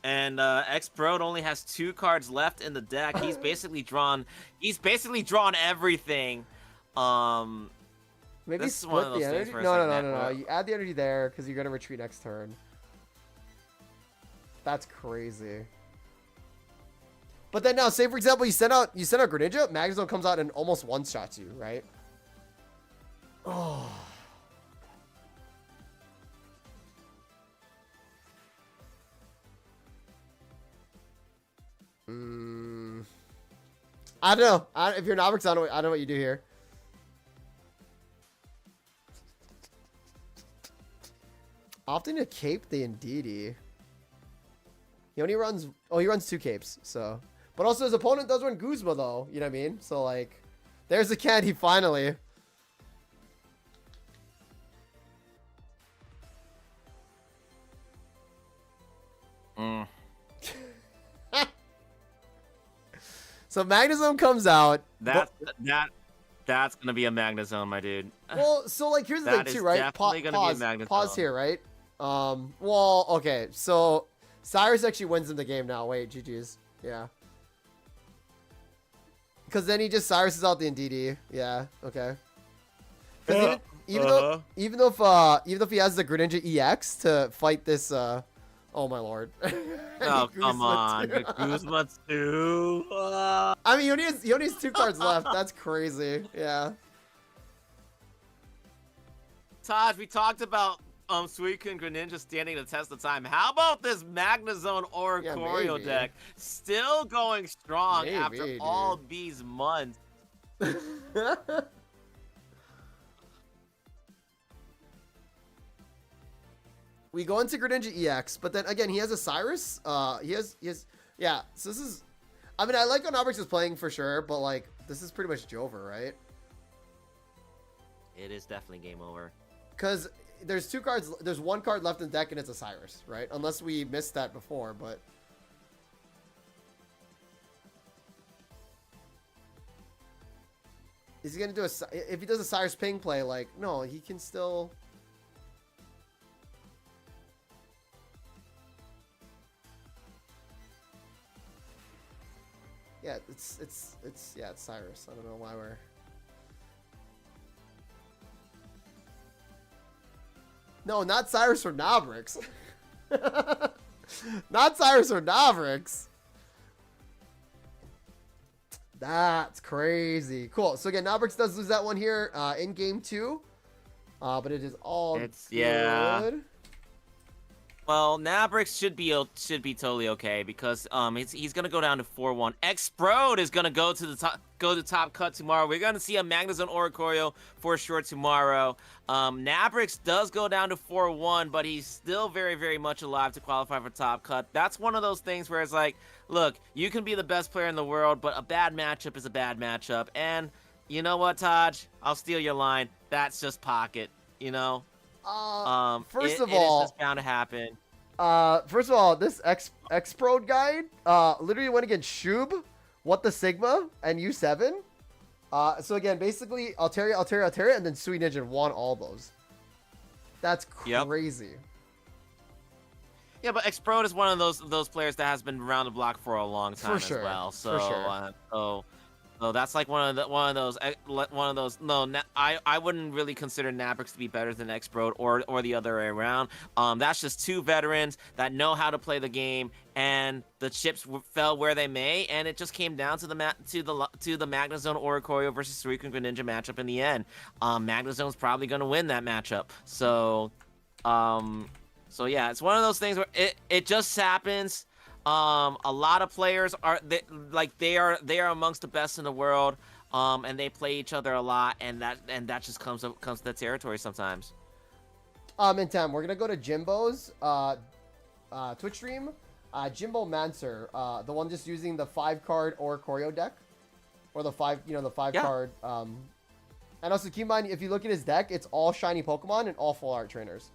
And X-Brode only has 2 cards left in the deck. He's basically drawn everything. Maybe This is one split of the those things energy. where No, it's no, like, no, no, no. man, You add the energy there because you're gonna retreat next turn. That's crazy. But then now, say for example, you send out Greninja, Magnezone comes out and almost one-shots you, right? Oh. I don't know. If you're Nobrix, I don't know what you do here. Often a cape the Indeedee. He only runs... Oh, he runs 2 capes, so... But also his opponent does run Guzma, though. You know what I mean? So, like... There's the candy, finally. So Magnezone comes out. That's gonna be a Magnezone, my dude. Well, so like here's the That thing too, is right? definitely gonna be a Magnezone. Pause here, right? Well, okay. So Cyrus actually wins in the game now. Wait, GG's. Yeah. Because then he just Cyruses out the Indeedee. Yeah. Okay. Even though if he has the Greninja EX to fight this oh my lord. Oh come on, Guzma 2. I mean, he only has 2 cards left. That's crazy. Yeah. Taj, we talked about Suicune Greninja standing the test of time. How about this Magnezone Oricorio deck? Still going strong after all these months. We go into Greninja EX, but then again, he has a Cyrus. He has, yeah. So this is, I mean, I like how Nobrix is playing for sure, but like, this is pretty much Jover, right? It is definitely game over. Because there's 2 cards, there's 1 card left in the deck, and it's a Cyrus, right? Unless we missed that before, but. Is he gonna do if he does a Cyrus ping play, like, no, he can still. Yeah, it's Cyrus. I don't know why we're... No, not Cyrus or Nobrix. Not Cyrus or Nobrix. That's crazy. Cool. So again, Nobrix does lose that one here in game 2. But it is all good. Yeah. Well, Nabrix should be totally okay because he's gonna go down to 4-1. X-Brode is gonna go to top cut tomorrow. We're gonna see a Magnezone Oricorio for sure tomorrow. Nabrix does go down to 4-1, but he's still very, very much alive to qualify for top cut. That's one of those things where it's like, look, you can be the best player in the world, but a bad matchup is a bad matchup. And you know what, Taj? I'll steal your line. That's just pocket, you know? First of it all, is just bound to happen. First of all, this X-Prode guide, literally went against Shub, What the Sigma, and U7. So again, basically, Altaria, and then Sui Ninja won all those. That's crazy. Yep. Yeah, but X-Prode is one of those players that has been around the block for a long time as well. So, so that's like one of those. No, I wouldn't really consider Nabrix to be better than X-Brode or the other way around. That's just 2 veterans that know how to play the game, and the chips fell where they may, and it just came down to the Magnezone Oricorio versus Suicune Greninja matchup in the end. Magnezone's probably gonna win that matchup. So, so yeah, it's one of those things where it just happens. A lot of players they are amongst the best in the world, and they play each other a lot, and that just comes to the territory sometimes. In time, we're gonna go to Jimbo's Twitch stream. Jimbo Manser, the one just using the 5-card Oricorio deck, or the 5 card. And also keep in mind, if you look at his deck, it's all shiny Pokemon and all full art trainers.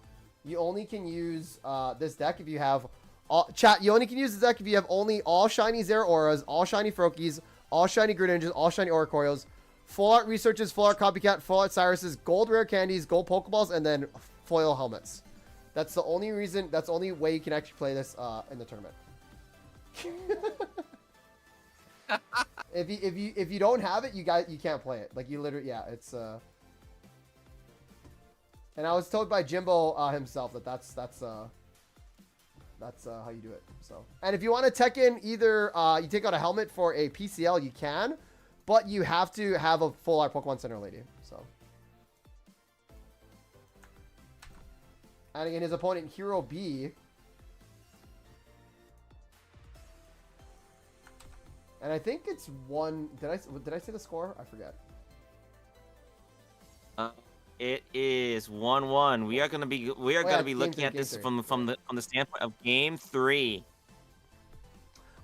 you only can use this deck if you have all chat. You only can use this deck if you have only all shiny Zero Auras, all shiny Froakies, all shiny Greninjas, all shiny Oricorios, full art researches, full art copycat, full art Cyruses, gold rare candies, gold Pokeballs, and then foil helmets. That's the only reason. That's the only way you can actually play this in the tournament. if you don't have it, you can't play it. Like you literally, yeah, it's And I was told by Jimbo himself that that's how you do it. So, and if you want to tech in either you take out a helmet for a PCL, you can, but you have to have a full art Pokemon Center lady. So, and again, his opponent Hero B. And I think it's one. Did I say the score? I forget. It is 1-1. We are gonna be looking at this from the standpoint of Game 3.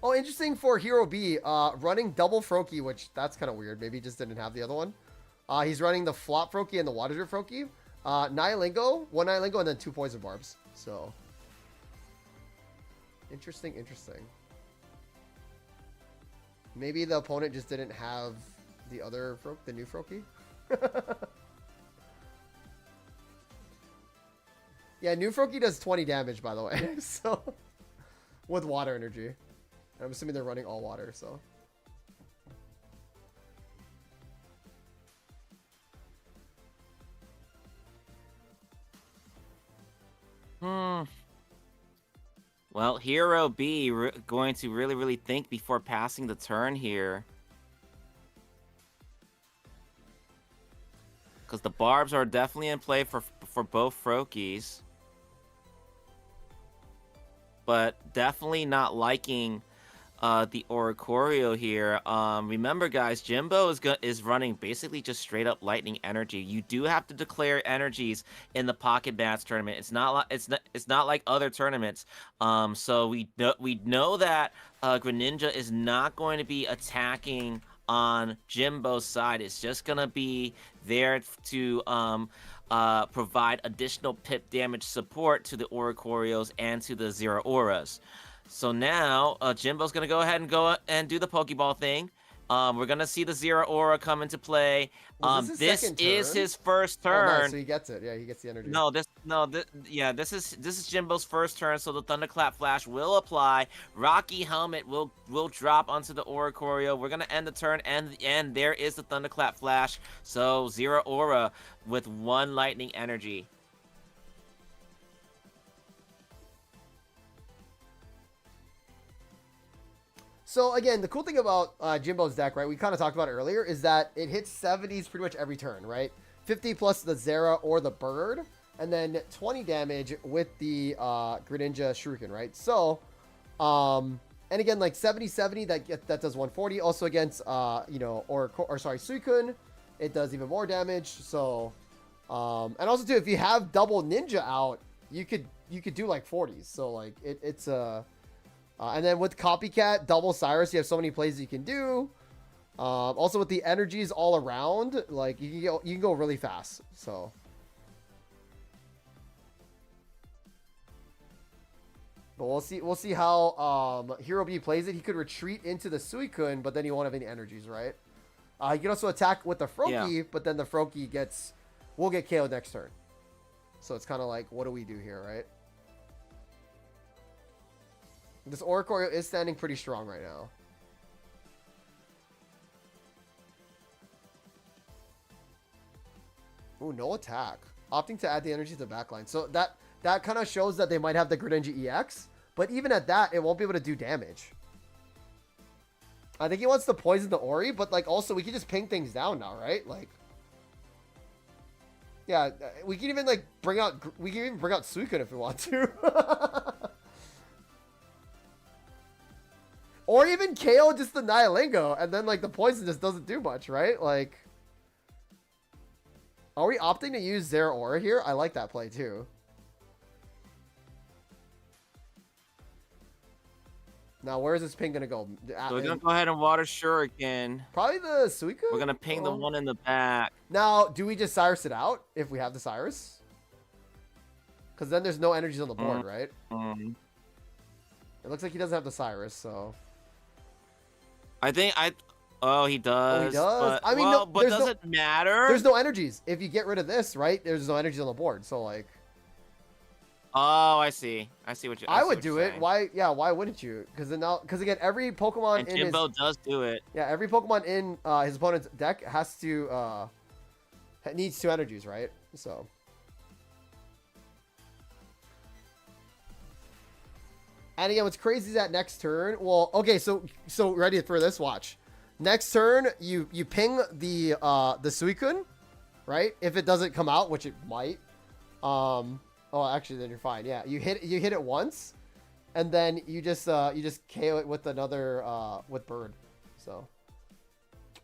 Oh, interesting for Hero B. Running double Froakie, which that's kind of weird. Maybe he just didn't have the other one. He's running the Flop Froakie and the Water Drip Froakie. Nihilingo, one Nihilingo, and then 2 Poison Barbs. So interesting. Maybe the opponent just didn't have the other the new Froakie. Yeah, new Froakie does 20 damage, by the way. So with water energy. I'm assuming they're running all water, so. Well, Hero B going to really think before passing the turn here. Because the barbs are definitely in play for both Froakies. But definitely not liking the Oricorio here. Remember, guys, Jimbo is running basically just straight up lightning energy. You do have to declare energies in the Pocket Bats tournament. It's not like other tournaments. So we know that Greninja is not going to be attacking on Jimbo's side. It's just gonna be there to provide additional pip damage support to the Oricorios and to the Zero Auras. So now Jimbo's gonna go ahead and do the Pokeball thing. We're gonna see the Zero Aura come into play. This is his first turn. Oh, nice. So he gets it. Yeah, he gets the energy. This is Jimbo's first turn. So the Thunderclap Flash will apply. Rocky Helmet will drop onto the Oricorio. We're gonna end the turn, and there is the Thunderclap Flash. So Zero Aura with 1 lightning energy. So again, the cool thing about Jimbo's deck, right, we kind of talked about it earlier, is that it hits 70s pretty much every turn, right? 50 plus the Zera or the Bird, and then 20 damage with the Greninja Shuriken, right? So, and again, like 70-70, that does 140. Also against, Suicune, it does even more damage. So, and also too, if you have double Ninja out, you could do like 40s. So like it's and then with Copycat, double Cyrus, you have so many plays you can do. Also with the energies all around, like you can go really fast. So but we'll see how Hero B plays it. He could retreat into the Suicune, but then he won't have any energies, right? He can also attack with the Froakie, but then the Froakie will get KO'd next turn. So it's kind of like, what do we do here, right? This Oricorio is standing pretty strong right now. Ooh, no attack. Opting to add the energy to the backline. So that kind of shows that they might have the Greninja EX. But even at that, it won't be able to do damage. I think he wants to poison the Ori, but like also we can just ping things down now, right? Like, yeah, we can even like bring out Suicune if we want to. Or even KO just the Nihilingo, and then like the poison just doesn't do much, right? Like, are we opting to use Zera Aura here? I like that play too. Now, where is this ping gonna go? So we're gonna go ahead and water Shuriken. Probably the Suicune? We're gonna ping the one in the back. Now, do we just Cyrus it out if we have the Cyrus? Because then there's no energies on the board, right? Mm. It looks like he doesn't have the Cyrus, so. I think Oh, he does. Oh, he does? But, I mean, well, no, but there's does no- it matter? There's no energies. If you get rid of this, right, there's no energies on the board. So, like. Oh, I see. I see what you. I see would what do you're it. saying. Why? Yeah, why wouldn't you? Because again, every Pokemon And in Jimbo does do it. every Pokemon in his opponent's deck has to needs 2 energies, right? So. And again, what's crazy is that next turn. Well, okay, so ready for this? Watch. Next turn, you ping the Suicune, right? If it doesn't come out, which it might. Oh, actually, then you're fine. Yeah, you hit it once, and then you just KO it with another with Bird. So.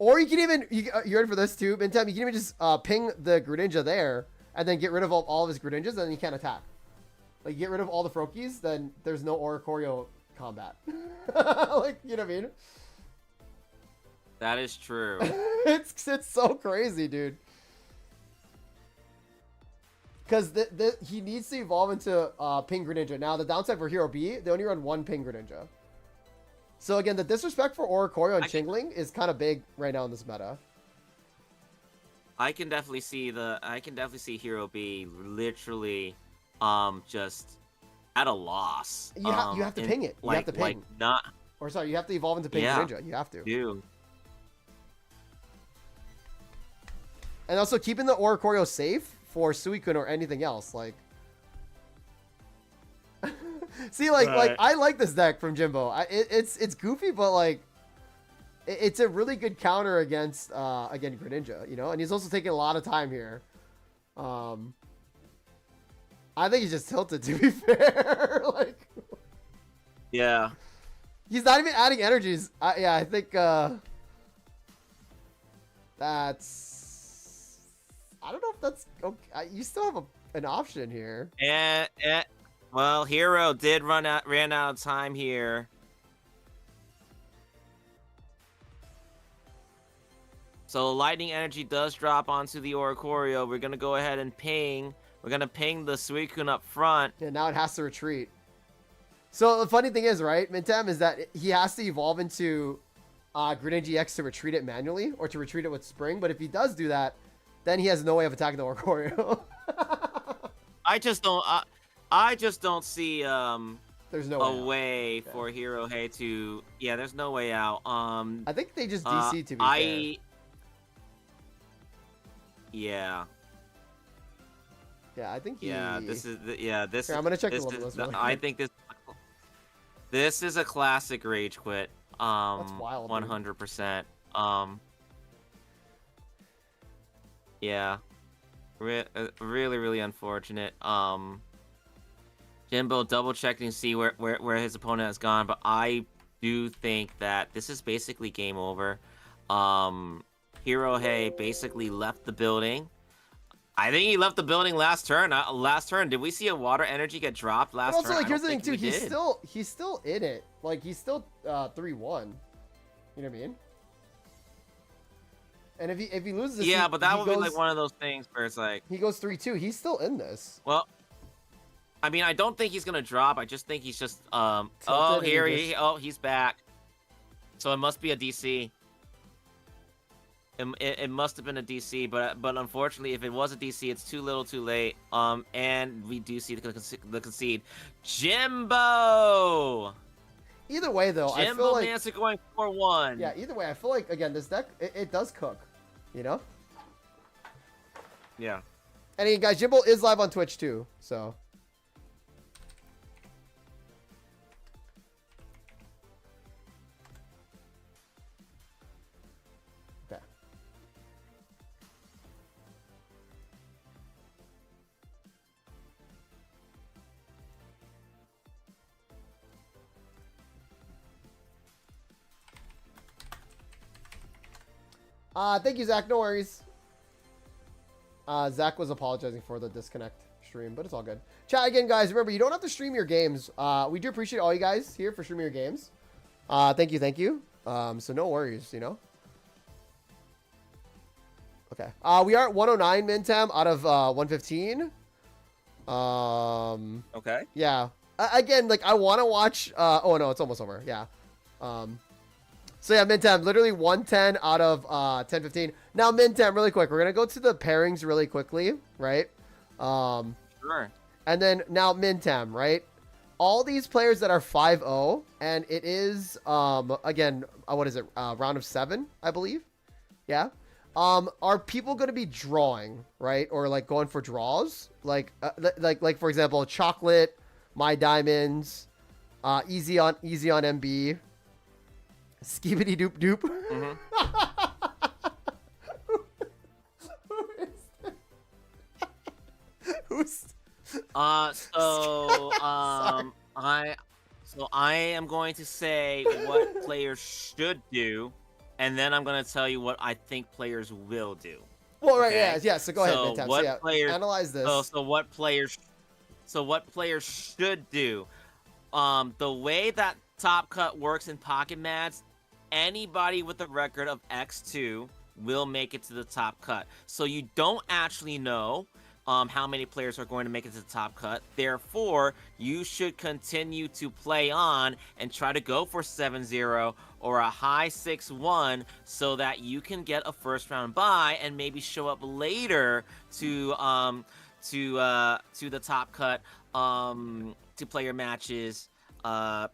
Or you can even you ready for this too? Meantime, you can even just ping the Greninja there, and then get rid of all of his Greninjas, and then you can't attack. Like, get rid of all the Froakies, then there's no Oricorio combat. Like, you know what I mean? That is true. It's so crazy, dude. Because he needs to evolve into Ping Greninja. Now, the downside for Hero B, they only run 1 Ping Greninja. So, again, the disrespect for Oricorio and Chingling is kind of big right now in this meta. I can definitely see Hero B literally just at a loss. You have to ping it. You have to ping. Like not. Or sorry, you have to evolve into Ping Greninja. You have to. Do. And also keeping the Oricorio safe for Suicune or anything else. Like, see, like I like this deck from Jimbo. It's goofy, but like, it's a really good counter against again Greninja. You know, and he's also taking a lot of time here. I think he's just tilted, to be fair. Like, Yeah. he's not even adding energies. Yeah, I think that's. I don't know if that's okay. You still have an option here. And well, Hero did ran out of time here. So lightning energy does drop onto the Oricorio. We're gonna go ahead and ping. We're gonna ping the Suicune up front. Yeah, now it has to retreat. So the funny thing is, right, Mintem, is that he has to evolve into Greninja X to retreat it manually or to retreat it with Spring. But if he does do that, then he has no way of attacking the Oricorio. I just don't see There's no way for Hero Hey to. Yeah, there's no way out. I think they just DC to be fair. Yeah. Yeah, I think he. Yeah, this is this. Here, I'm gonna check the list. I think this is a classic rage quit. That's wild. 100%. Yeah. Really unfortunate. Jimbo double checking to see where his opponent has gone, but I do think that this is basically game over. Hero Hey basically left the building. I think he left the building last turn. Did we see a water energy get dropped last turn? Also, like, here's the thing too. He's still in it. Like, he's still 3-1. You know what I mean? And if he loses this, yeah, but that would be like one of those things where it's like he goes 3-2. He's still in this. Well, I mean, I don't think he's gonna drop. I just think he's just he's back. So it must be a DC. It must have been a DC, but unfortunately, if it was a DC, it's too little, too late. And we do see the concede. Jimbo. Either way, though, I feel Jimbo like Mancer going 4-1. Yeah, either way, I feel like again this deck it does cook, you know. Yeah. And again, guys, Jimbo is live on Twitch too, so. Okay. Thank you, Zach. No worries. Zach was apologizing for the disconnect stream, but it's all good. Chat again, guys. Remember, you don't have to stream your games. We do appreciate all you guys here for streaming your games. Thank you. So no worries, you know. Okay. We are at 109 Mintam out of 115. Okay. Yeah. Again, like I want to watch. Oh no, it's almost over. Yeah. So yeah, Mintam, literally 110 out of 10-15. Now Mintam, really quick, we're gonna go to the pairings really quickly, right? Sure. And then now Mintam, right? All these players that are 5-0, and it is again, what is it? Round of 7, I believe. Yeah. Are people going to be drawing, right? Or like going for draws? Like for example, Chocolate, My Diamonds, Easy on MB, Skibidi Doop Doop. Mm-hmm. Who's I am going to say what players should do, and then I'm going to tell you what I think players will do. Well, right, Okay? yeah. So go ahead, So Mintam. what So yeah, players? analyze this. So what players? So what players should do? The way that Top Cut works in Pocket Mats, anybody with a record of X2 will make it to the Top Cut. So you don't actually know how many players are going to make it to the Top Cut. Therefore, you should continue to play on and try to go for 7-0 or a high 6-1 so that you can get a first round bye and maybe show up later to the Top Cut to play your matches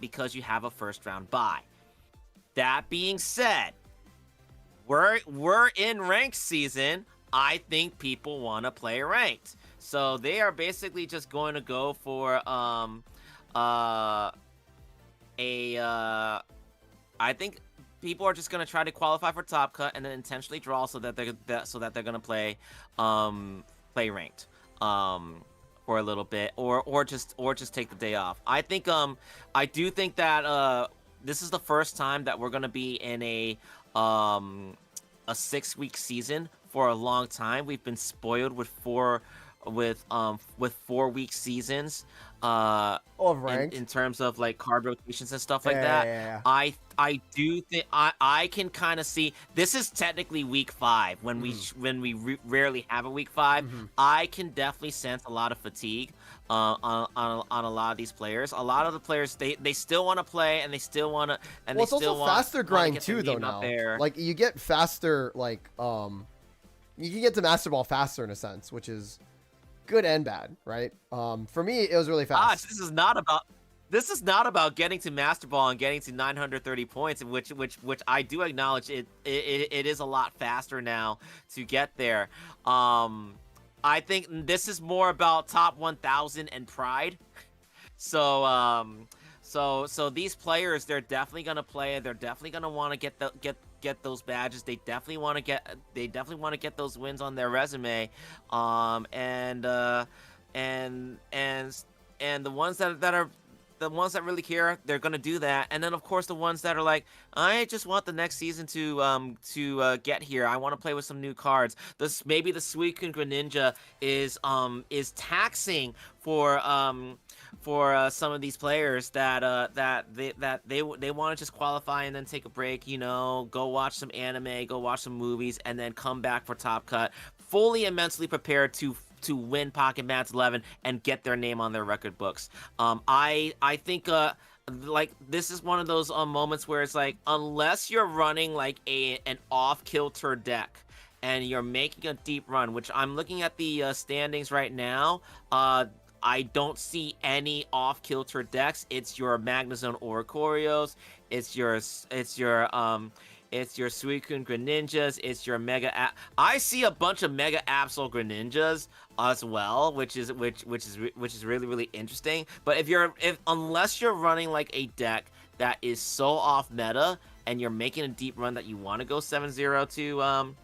because you have a first round bye. That being said, we're in ranked season. I think people want to play ranked, so they are basically just going to go for I think people are just going to try to qualify for Top Cut and then intentionally draw so that they're going to play ranked for a little bit or just take the day off. I think I do think that this is the first time that we're going to be in a 6-week season for a long time. We've been spoiled with 4-week seasons in terms of like card rotations and stuff like that. Yeah. I do think I can kind of see this is technically week 5 when we rarely have a week 5. I can definitely sense a lot of fatigue on a lot of these players. A lot of the players they still want to play and they still want to and well, they still want faster grind too though now. Like you get faster like you can get to Master Ball faster in a sense, which is good and bad, right? For me, it was really fast. This is not about getting to Master Ball and getting to 930 points, which I do acknowledge it is a lot faster now to get there. I think this is more about top 1000 and pride. So these players, they're definitely gonna play. They're definitely gonna want to get those badges. They definitely want to get those wins on their resume. And the ones the ones that really care, they're gonna do that. And then of course the ones that are like, I just want the next season to get here. I want to play with some new cards. Maybe the Suicune Greninja is taxing for some of these players that they want to just qualify and then take a break, go watch some anime, go watch some movies, and then come back for Top Cut, fully and mentally prepared to win Pocket Mats 11 and get their name on their record books. I think like this is one of those moments where it's like, unless you're running like an off-kilter deck and you're making a deep run, which I'm looking at the standings right now, I don't see any off-kilter decks. It's your Magnezone Oricorios, it's your Suicune Greninjas, it's your Mega I see a bunch of Mega Absol Greninjas as well, which is really, really interesting. But unless you're running like a deck that is so off meta and you're making a deep run that you want to go 7-0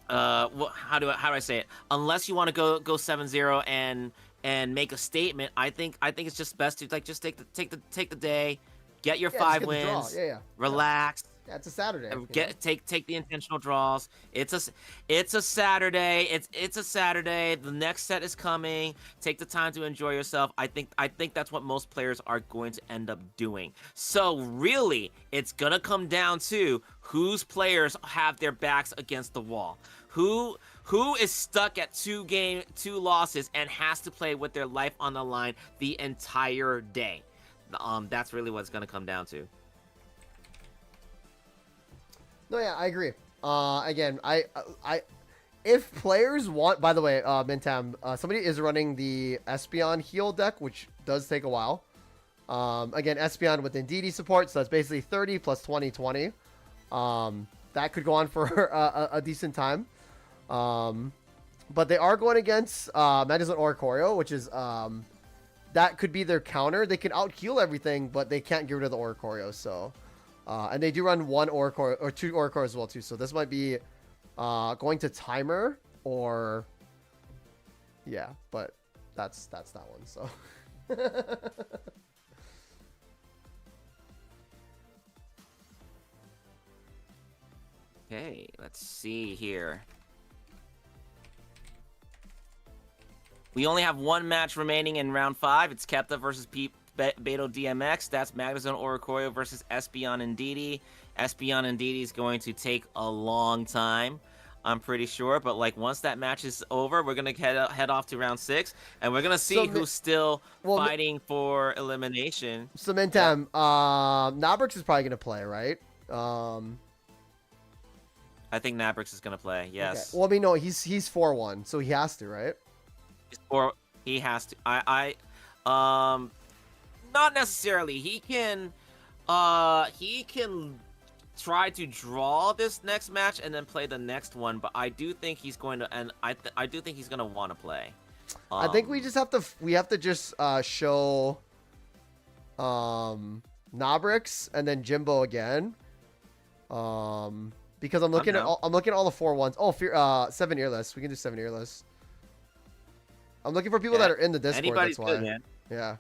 how do I say it? Unless you want to go 7-0 and make a statement, I think it's just best to like just take the day, get your 5 wins, relax, Yeah, it's a Saturday. Take the intentional draws. It's a Saturday. It's a Saturday. The next set is coming. Take the time to enjoy yourself. I think that's what most players are going to end up doing. So really, it's gonna come down to whose players have their backs against the wall. Who is stuck at two losses and has to play with their life on the line the entire day. That's really what it's gonna come down to. No, yeah, I agree. Again, if players want, by the way, Mintam, somebody is running the Espeon heal deck, which does take a while. Again, Espeon with Indeedee support, so that's basically 30 plus 20, 20. That could go on for a decent time. But they are going against Magazine Oricorio, which is that could be their counter. They can out heal everything, but they can't get rid of the Oricorio, so. And they do run one Oricorio or two Oricorio as well too. So this might be going to timer or yeah, but that's that one. So okay, let's see here. We only have one match remaining in round 5. It's Kepta versus Beto DMX. That's Magazine Oricorio versus Espeon Indeedee. Espeon Indeedee is going to take a long time, I'm pretty sure. But like once that match is over, we're gonna head off to round 6, and we're gonna see who's still fighting for elimination. So Mintam, Nabrix is probably gonna play, right? I think Nabrix is gonna play. Yes. Okay. Well, I mean, no, he's 4-1, so he has to, right? Or he has to. Not necessarily. He can try to draw this next match and then play the next one, but I do think he's going to, and I do think he's going to want to play. I think we just have to just show Nabrix and then Jimbo again. Because I'm looking at all the 4-1s. Oh, 7 earless. We can do 7 earless. I'm looking for people that are in the Discord. Anybody's that's why. good, man. Yeah.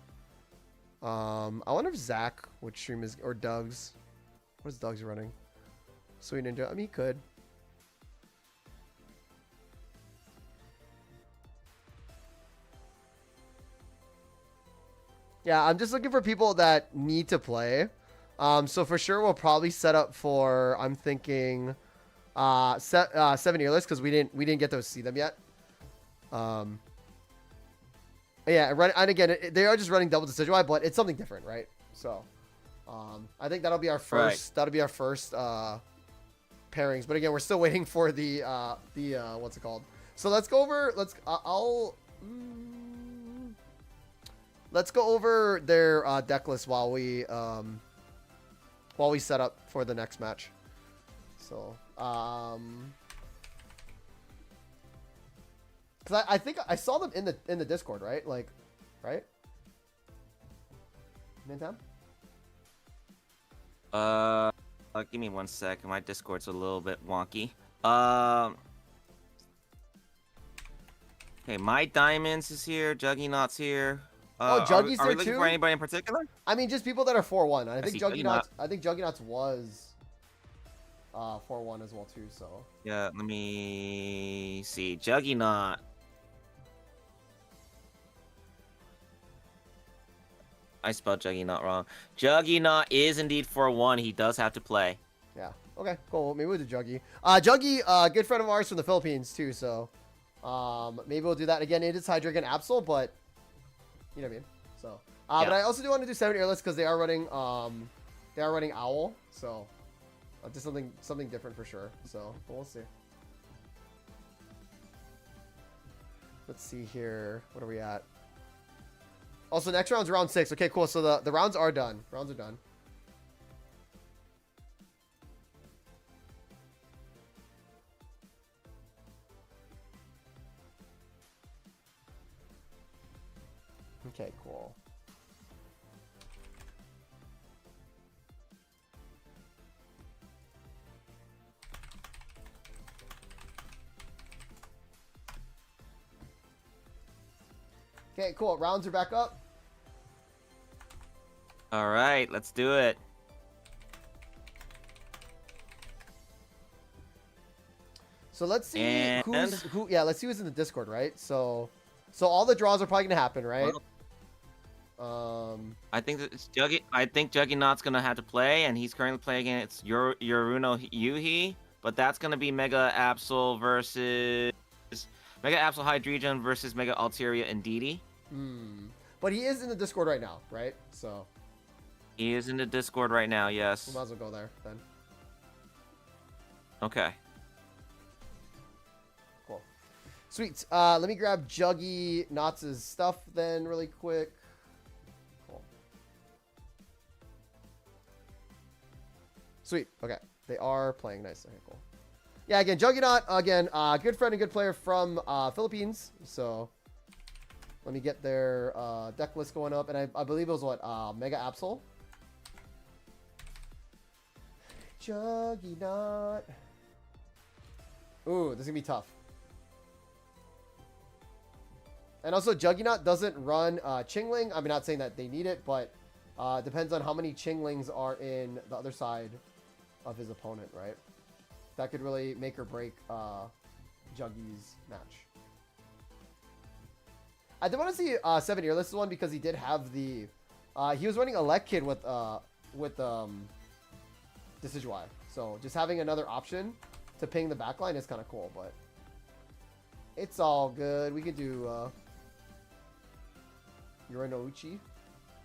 I wonder if Zach would stream his, or Doug's. What is Doug's running? Sweet Ninja. I mean, he could. Yeah, I'm just looking for people that need to play. So for sure, we'll probably set up for, I'm thinking, 7 earless, because we didn't get to see them yet. Yeah, and again, they are just running double decision wide, but it's something different, right? So, I think that'll be our first. Right. That'll be our first pairings. But again, we're still waiting for the what's it called? So let's go over. Let's go over their deck list while we set up for the next match. So, because I think I saw them in the Discord, right? Like, right? Mintam? Give me 1 second. My Discord's a little bit wonky. Okay, My Diamonds is here. Juggernauts here. Juggy's are we there looking too? for anybody in particular? I mean, just people that are 4-1. I think Juggernaut. Juggernauts was 4-1 as well too. So yeah, let me see. Juggernaut. I spelled Juggernaut wrong. Juggernaut is indeed 4-1. He does have to play. Yeah. Okay. Cool. Well, maybe we'll do Juggy. Juggy, good friend of ours from the Philippines too. So, maybe we'll do that again. It is Hydreigon and Absol, but you know what I mean. So, yeah. But I also do want to do 7 earless because they are running Owl. So, just something different for sure. So, but we'll see. Let's see here. What are we at? Also, next round's round 6. Okay, cool. So the rounds are done. Rounds are done. Okay, cool. Okay, cool. Rounds are back up. All right, let's do it. So let's see And who. Yeah, let's see who's in the Discord, right? So all the draws are probably gonna happen, right? I think that it's Juggy. I think Juggernaut's gonna have to play, and he's currently playing against Yoruno Yuhi. But that's gonna be Mega Absol versus Mega Absol Hydreigon versus Mega Altaria and Didi. But he is in the Discord right now, right? So he is in the Discord right now. Yes. we might as well go there then. Okay. Cool. Sweet. Let me grab Juggy Knots' stuff then really quick. Cool. Sweet. Okay. They are playing nice. Okay, cool. Yeah, again, Juggernaut, again, good friend and good player from Philippines. So let me get their deck list going up. And I believe it was what? Mega Absol. Juggernaut. Ooh, this is going to be tough. And also, Juggernaut doesn't run Chingling. I'm not saying that they need it, but depends on how many Chinglings are in the other side of his opponent, right? That could really make or break Juggy's match. I did want to see 7 Earless one because he did have the... he was running Elect Kid with Decidueye. So just having another option to ping the backline is kind of cool, but it's all good. We could do Uranouchi.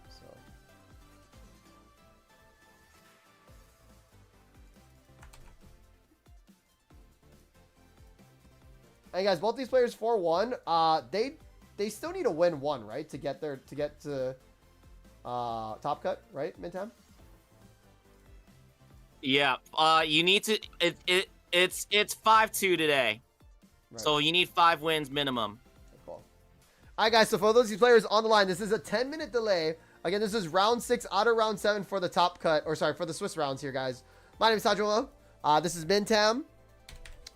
So hey guys, both these players 4-1. They still need to win one, right? To get to top cut, right, Mintam? Yeah. You need to. It's 5-2 today. Right. So you need 5 wins minimum. Cool. All right, guys. So for those of you players on the line, this is a 10-minute delay. Again, this is round 6 out of round 7 for the top cut, or sorry, for the Swiss rounds here, guys. My name is Sajolo. This is Mintam,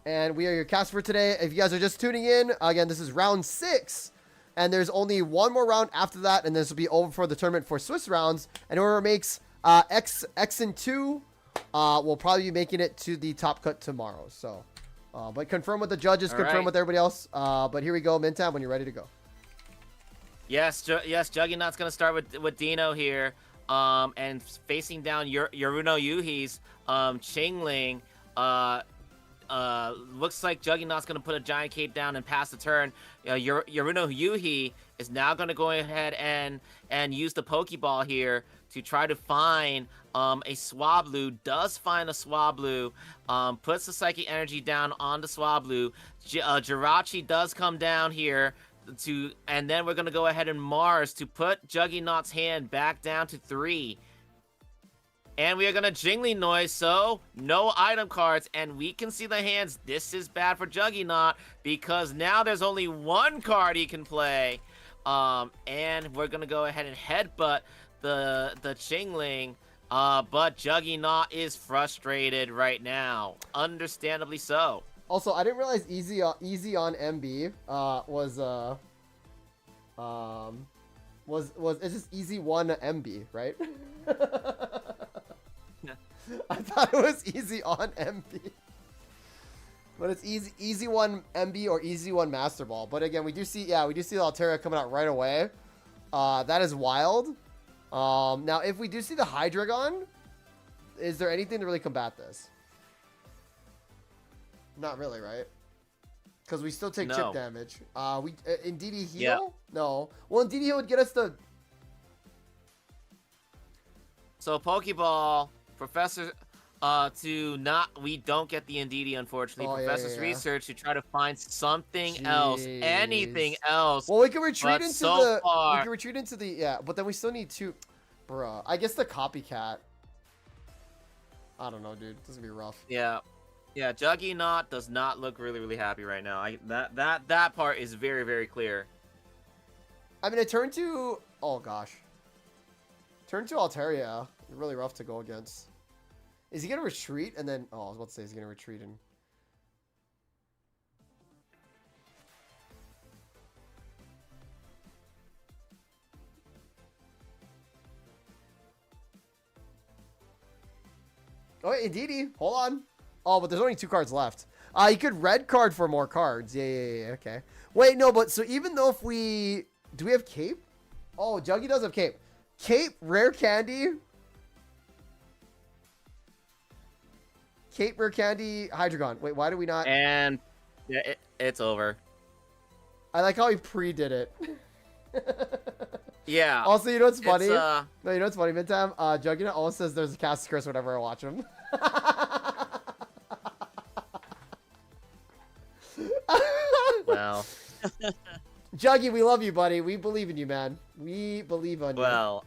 and we are your cast for today. If you guys are just tuning in, again, this is round 6, and there's only one more round after that, and this will be over for the tournament for Swiss rounds. And whoever makes X and 2 will probably be making it to the top cut tomorrow. So, but confirm with the judges, confirm with everybody else. But here we go, Mintam, when you're ready to go. Yes, Juggernaut's gonna start with Dino here, and facing down Yoruno Yuhi's Chingling. Looks like Juggernaut's gonna put a giant cape down and pass the turn. Yoruno Yuhi is now gonna go ahead and use the Pokeball here to try to find a Swablu. Does find a Swablu, puts the Psychic Energy down on the Swablu. Jirachi does come down here and then we're gonna go ahead and Mars to put Juggernaut's hand back down to 3. And we are gonna Jingling Noise, so no item cards, and we can see the hands. This is bad for Juggernaut because now there's only one card he can play. And we're gonna go ahead and headbutt the Chingling, but Juggernaut is frustrated right now, understandably so. Also, I didn't realize easy on MB was it's just easy 1 MB, right? I thought it was easy on MB, but it's easy 1 MB or easy 1 Master Ball. But again, we do see the Altaria coming out right away. That is wild. Now, if we do see the Hydreigon, is there anything to really combat this? Not really, right? Because we still take chip damage. Indeedee heal? Yeah. No. Well, Indeedee heal would get us the... So Pokeball, Professor, we don't get the Indeedee, unfortunately. Professor's research to try to find something else, anything else. Well, we can retreat into the, yeah, but then we still need 2, bruh. I guess the Copycat. I don't know, dude. This is gonna be rough. Yeah, Juggernaut does not look really happy right now. That part is very clear. I mean, it turned to, oh gosh, turn to Altaria. Really rough to go against. Is he gonna retreat and then? Oh, I was about to say, is he gonna retreat and? Oh, wait, Indeedee, hold on. Oh, but there's only 2 cards left. You could red card for more cards. Yeah. Okay. Wait, no, but so even though if we... Do we have Cape? Oh, Juggy does have Cape. Cape, Rare Candy. Cape, Rare Candy, Hydreigon. Wait, why do we not... And yeah, it's over. I like how he pre-did it. Yeah. Also, you know what's funny? No, you know what's funny, Midtime? Juggernaut always says there's a cast curse whenever I watch him. Well. Juggy, we love you, buddy. We believe in you, man. We believe on you. Well,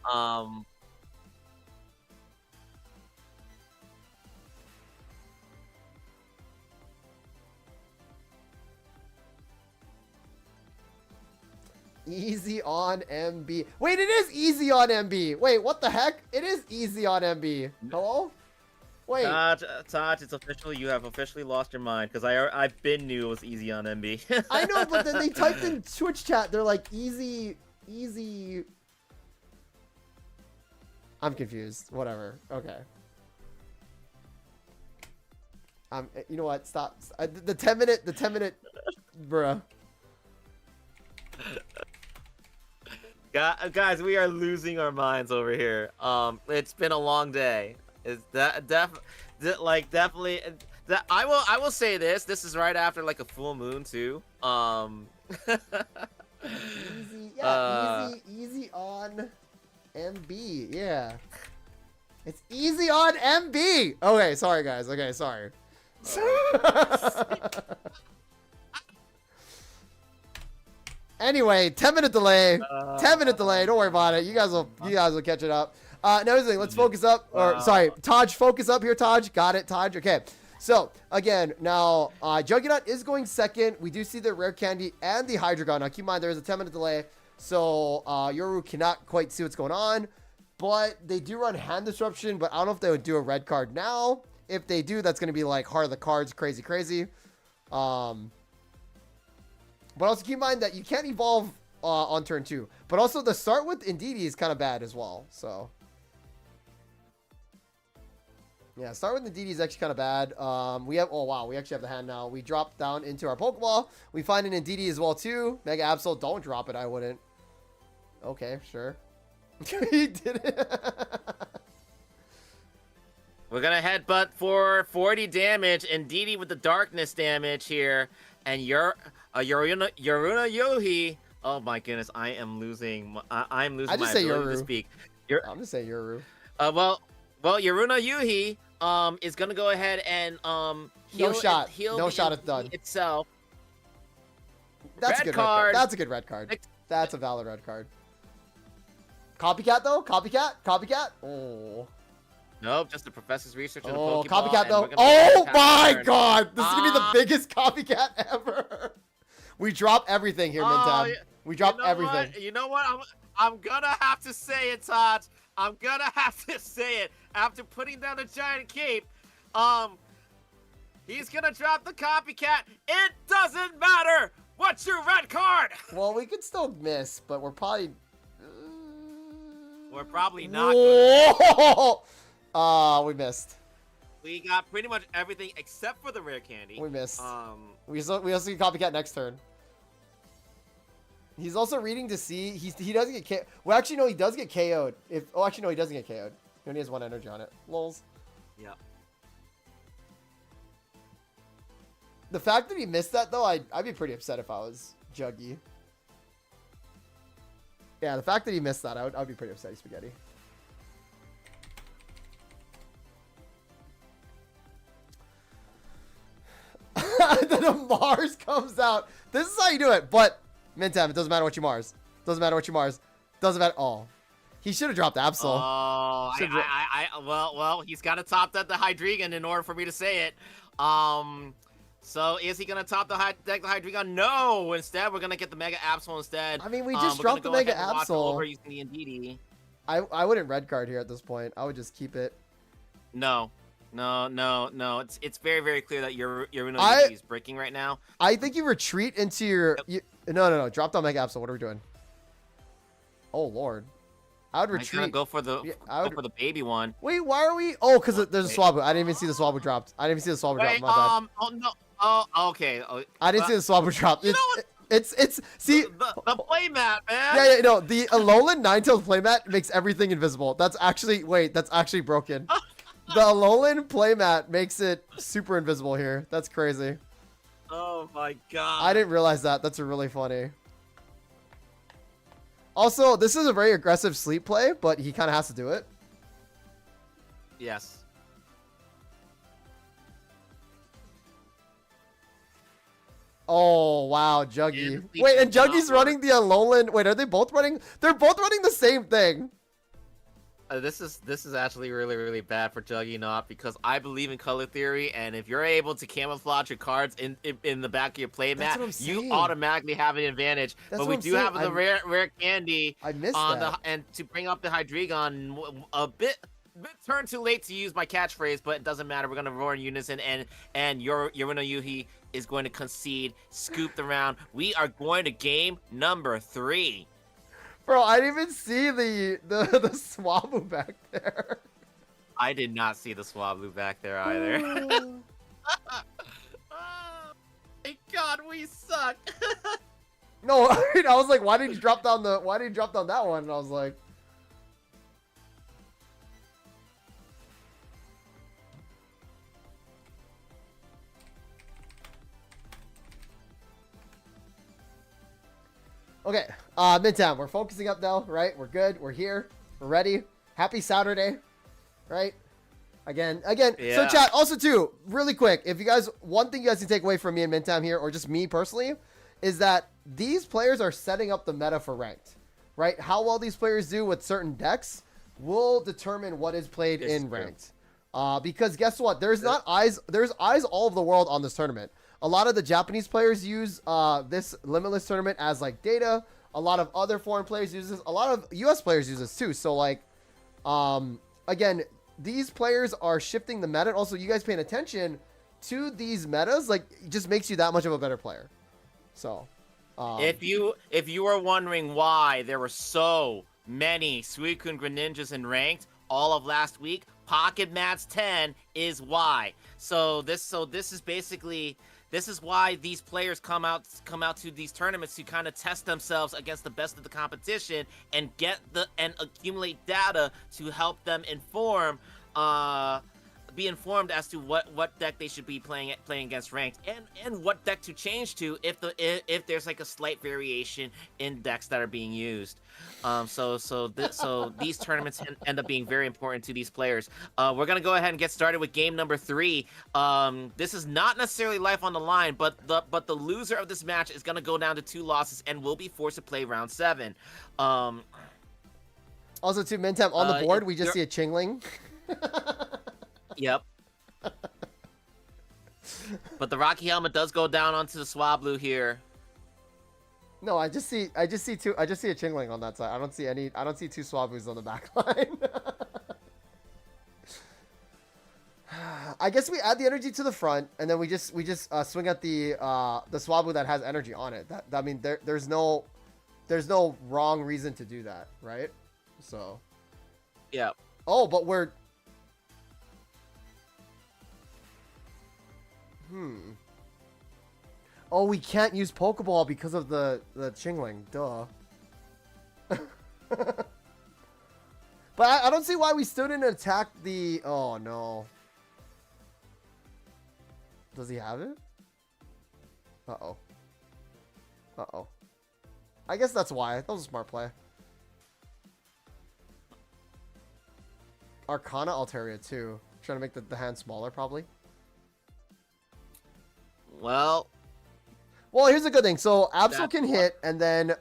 Easy on MB. Wait, it is easy on MB. Wait, what the heck? It is easy on MB. Hello? Wait. Taj, it's official. You have officially lost your mind because I've been knew it was easy on MB. I know, but then they typed in Twitch chat. They're like, easy. I'm confused. Whatever. Okay. You know what? Stop. The 10 minute, bruh. Guys, we are losing our minds over here. It's been a long day. Is that definitely? I will say this. This is right after like a full moon too. Easy on MB. Yeah, it's easy on MB. Okay, sorry guys. Okay, sorry. Anyway, 10-minute delay. 10-minute delay. Don't worry about it. You guys will catch it up. Another thing, let's focus up. Or sorry, Taj, focus up here, Taj. Got it, Taj. Okay. So again, now Juggernaut is going second. We do see the Rare Candy and the Hydreigon. Now keep in mind there is a 10-minute delay, so Yoru cannot quite see what's going on. But they do run hand disruption. But I don't know if they would do a red card now. If they do, that's going to be like Heart of the Cards, crazy. But also keep in mind that you can't evolve on turn 2. But also the start with Indeedee is kind of bad as well. So yeah, start with Indeedee is actually kind of bad. We actually have the hand now. We drop down into our Pokeball. We find an Indeedee as well too. Mega Absol, don't drop it. I wouldn't. Okay, sure. He did it. We're gonna headbutt for 40 damage. Indeedee with the darkness damage here, and Yoruna Yohi. Oh my goodness, I am losing. I'm losing my ability to speak. I'm just saying Yoru. Well, Yoruna Yuhi is gonna go ahead and heal. No shot. It's done itself. That's a good red card. That's a good red card. That's a valid red card. Copycat though. Copycat. Oh. Nope, just the professor's research on the Pokeball. Copycat though. Oh my god! This is gonna be the biggest copycat ever. We drop everything here, Mintab. We drop everything. You know what? I'm gonna have to say it, Todd. I'm gonna have to say it. After putting down the giant cape, he's gonna drop the copycat. It doesn't matter. What's your red card? Well, we could still miss, but we're probably. We're probably not. We missed. We got pretty much everything except for the rare candy. We missed. We also get copycat next turn. He's also reading to see. He doesn't get KO'd. Well, actually, no, he does get KO'd. He doesn't get KO'd. He only has 1 energy on it. Lols. Yeah. The fact that he missed that, though, I'd be pretty upset if I was Juggy. Yeah, the fact that he missed that, I'd be pretty upset, Spaghetti. Then a Mars comes out. This is how you do it, but Mintam, it doesn't matter what you Mars. Doesn't matter what you Mars. Doesn't matter. Oh, he should have dropped Absol. Well, he's got to top that the Hydreigon in order for me to say it. So is he gonna top the Hydreigon? No. Instead, we're gonna get the Mega Absol instead. I mean, we just dropped the Mega Absol. Using the Indeedee. I wouldn't red card here at this point. I would just keep it. No. It's very, very clear that your Indeedee is breaking right now. I think you retreat into your. No. Drop down Mega Absol. What are we doing? Oh Lord. I would I'm gonna retreat. go for the Yeah, go for the baby one. Wait, why are we? Oh, because there's a Wait. Swablu. I didn't even see the Swablu dropped. I didn't even see the Swablu drop. Wait, My bad. oh no, oh, okay. Oh, I didn't see the Swablu drop. you know what? It's see. The playmat, man. Yeah, no. The Alolan Ninetales playmat makes everything invisible. That's actually that's actually broken. The Alolan playmat makes it super invisible here. That's crazy. Oh my god. I didn't realize that. That's really funny. Also, this is a very aggressive sleep play, but he kind of has to do it. Yes. Oh, wow, Juggy. Yeah, Wait, and cannot Juggy's work. running the Alolan. Wait, are they both running? They're both running the same thing. This is actually really bad for Juggy Not, because I believe in color theory, and if you're able to camouflage your cards in the back of your That's what I'm playmat, you saying. automatically have an advantage. That's But what we I'm do saying. have the rare candy I missed on that. and to bring up the Hydreigon a bit turn too late to use my catchphrase, but it doesn't matter. We're gonna roar in unison, and your Yuhi is going to concede, scoop the round. We are going to game number 3. Bro, I didn't even see the Swablu back there. I did not see the Swablu back there either. Oh my god, we suck. No, I was like, why did you drop down that one? And I was like, okay, Midtown, we're focusing up now, right? We're good. We're here. We're ready. Happy Saturday, right? Again. Yeah. So chat, also too, really quick, if you guys, one thing you guys can take away from me and Midtown here, or just me personally, is that these players are setting up the meta for ranked, right? How well these players do with certain decks will determine what is played in ranked. Because guess what? There's eyes all over the world on this tournament. A lot of the Japanese players use this Limitless tournament as like data. A lot of other foreign players use this. A lot of US players use this too. So like, again, these players are shifting the meta. Also, you guys paying attention to these metas, like, it just makes you that much of a better player. So, if you are wondering why there were so many Suicune Greninjas in ranked all of last week, Pocket Mats 10 is why. So this is basically, this is why these players come out to these tournaments to kind of test themselves against the best of the competition and accumulate data to help them be informed as to what deck they should be playing against ranked, and what deck to change to if there's like a slight variation in decks that are being used. So these tournaments end up being very important to these players. We're gonna go ahead and get started with game number 3. This is not necessarily life on the line, but the loser of this match is gonna go down to 2 losses and will be forced to play round 7. Also, too, Mentem, on the board, we just see a Chingling. Yep. But the Rocky Helmet does go down onto the Swablu here. No, I just see a Chingling on that side. I don't see 2 Swablus on the back line. I guess we add the energy to the front, and then we just swing at the Swablu that has energy on it. I mean, there's no wrong reason to do that, right? So. Yeah. Oh, but we're. Oh, we can't use Pokeball because of the Chingling. Duh. But I don't see why we still didn't attack the... Oh, no. Does he have it? Uh-oh. Uh-oh. I guess that's why. That was a smart play. Arcana Altaria, too. Trying to make the hand smaller, probably. Well, here's a good thing. So Absol can hit, and then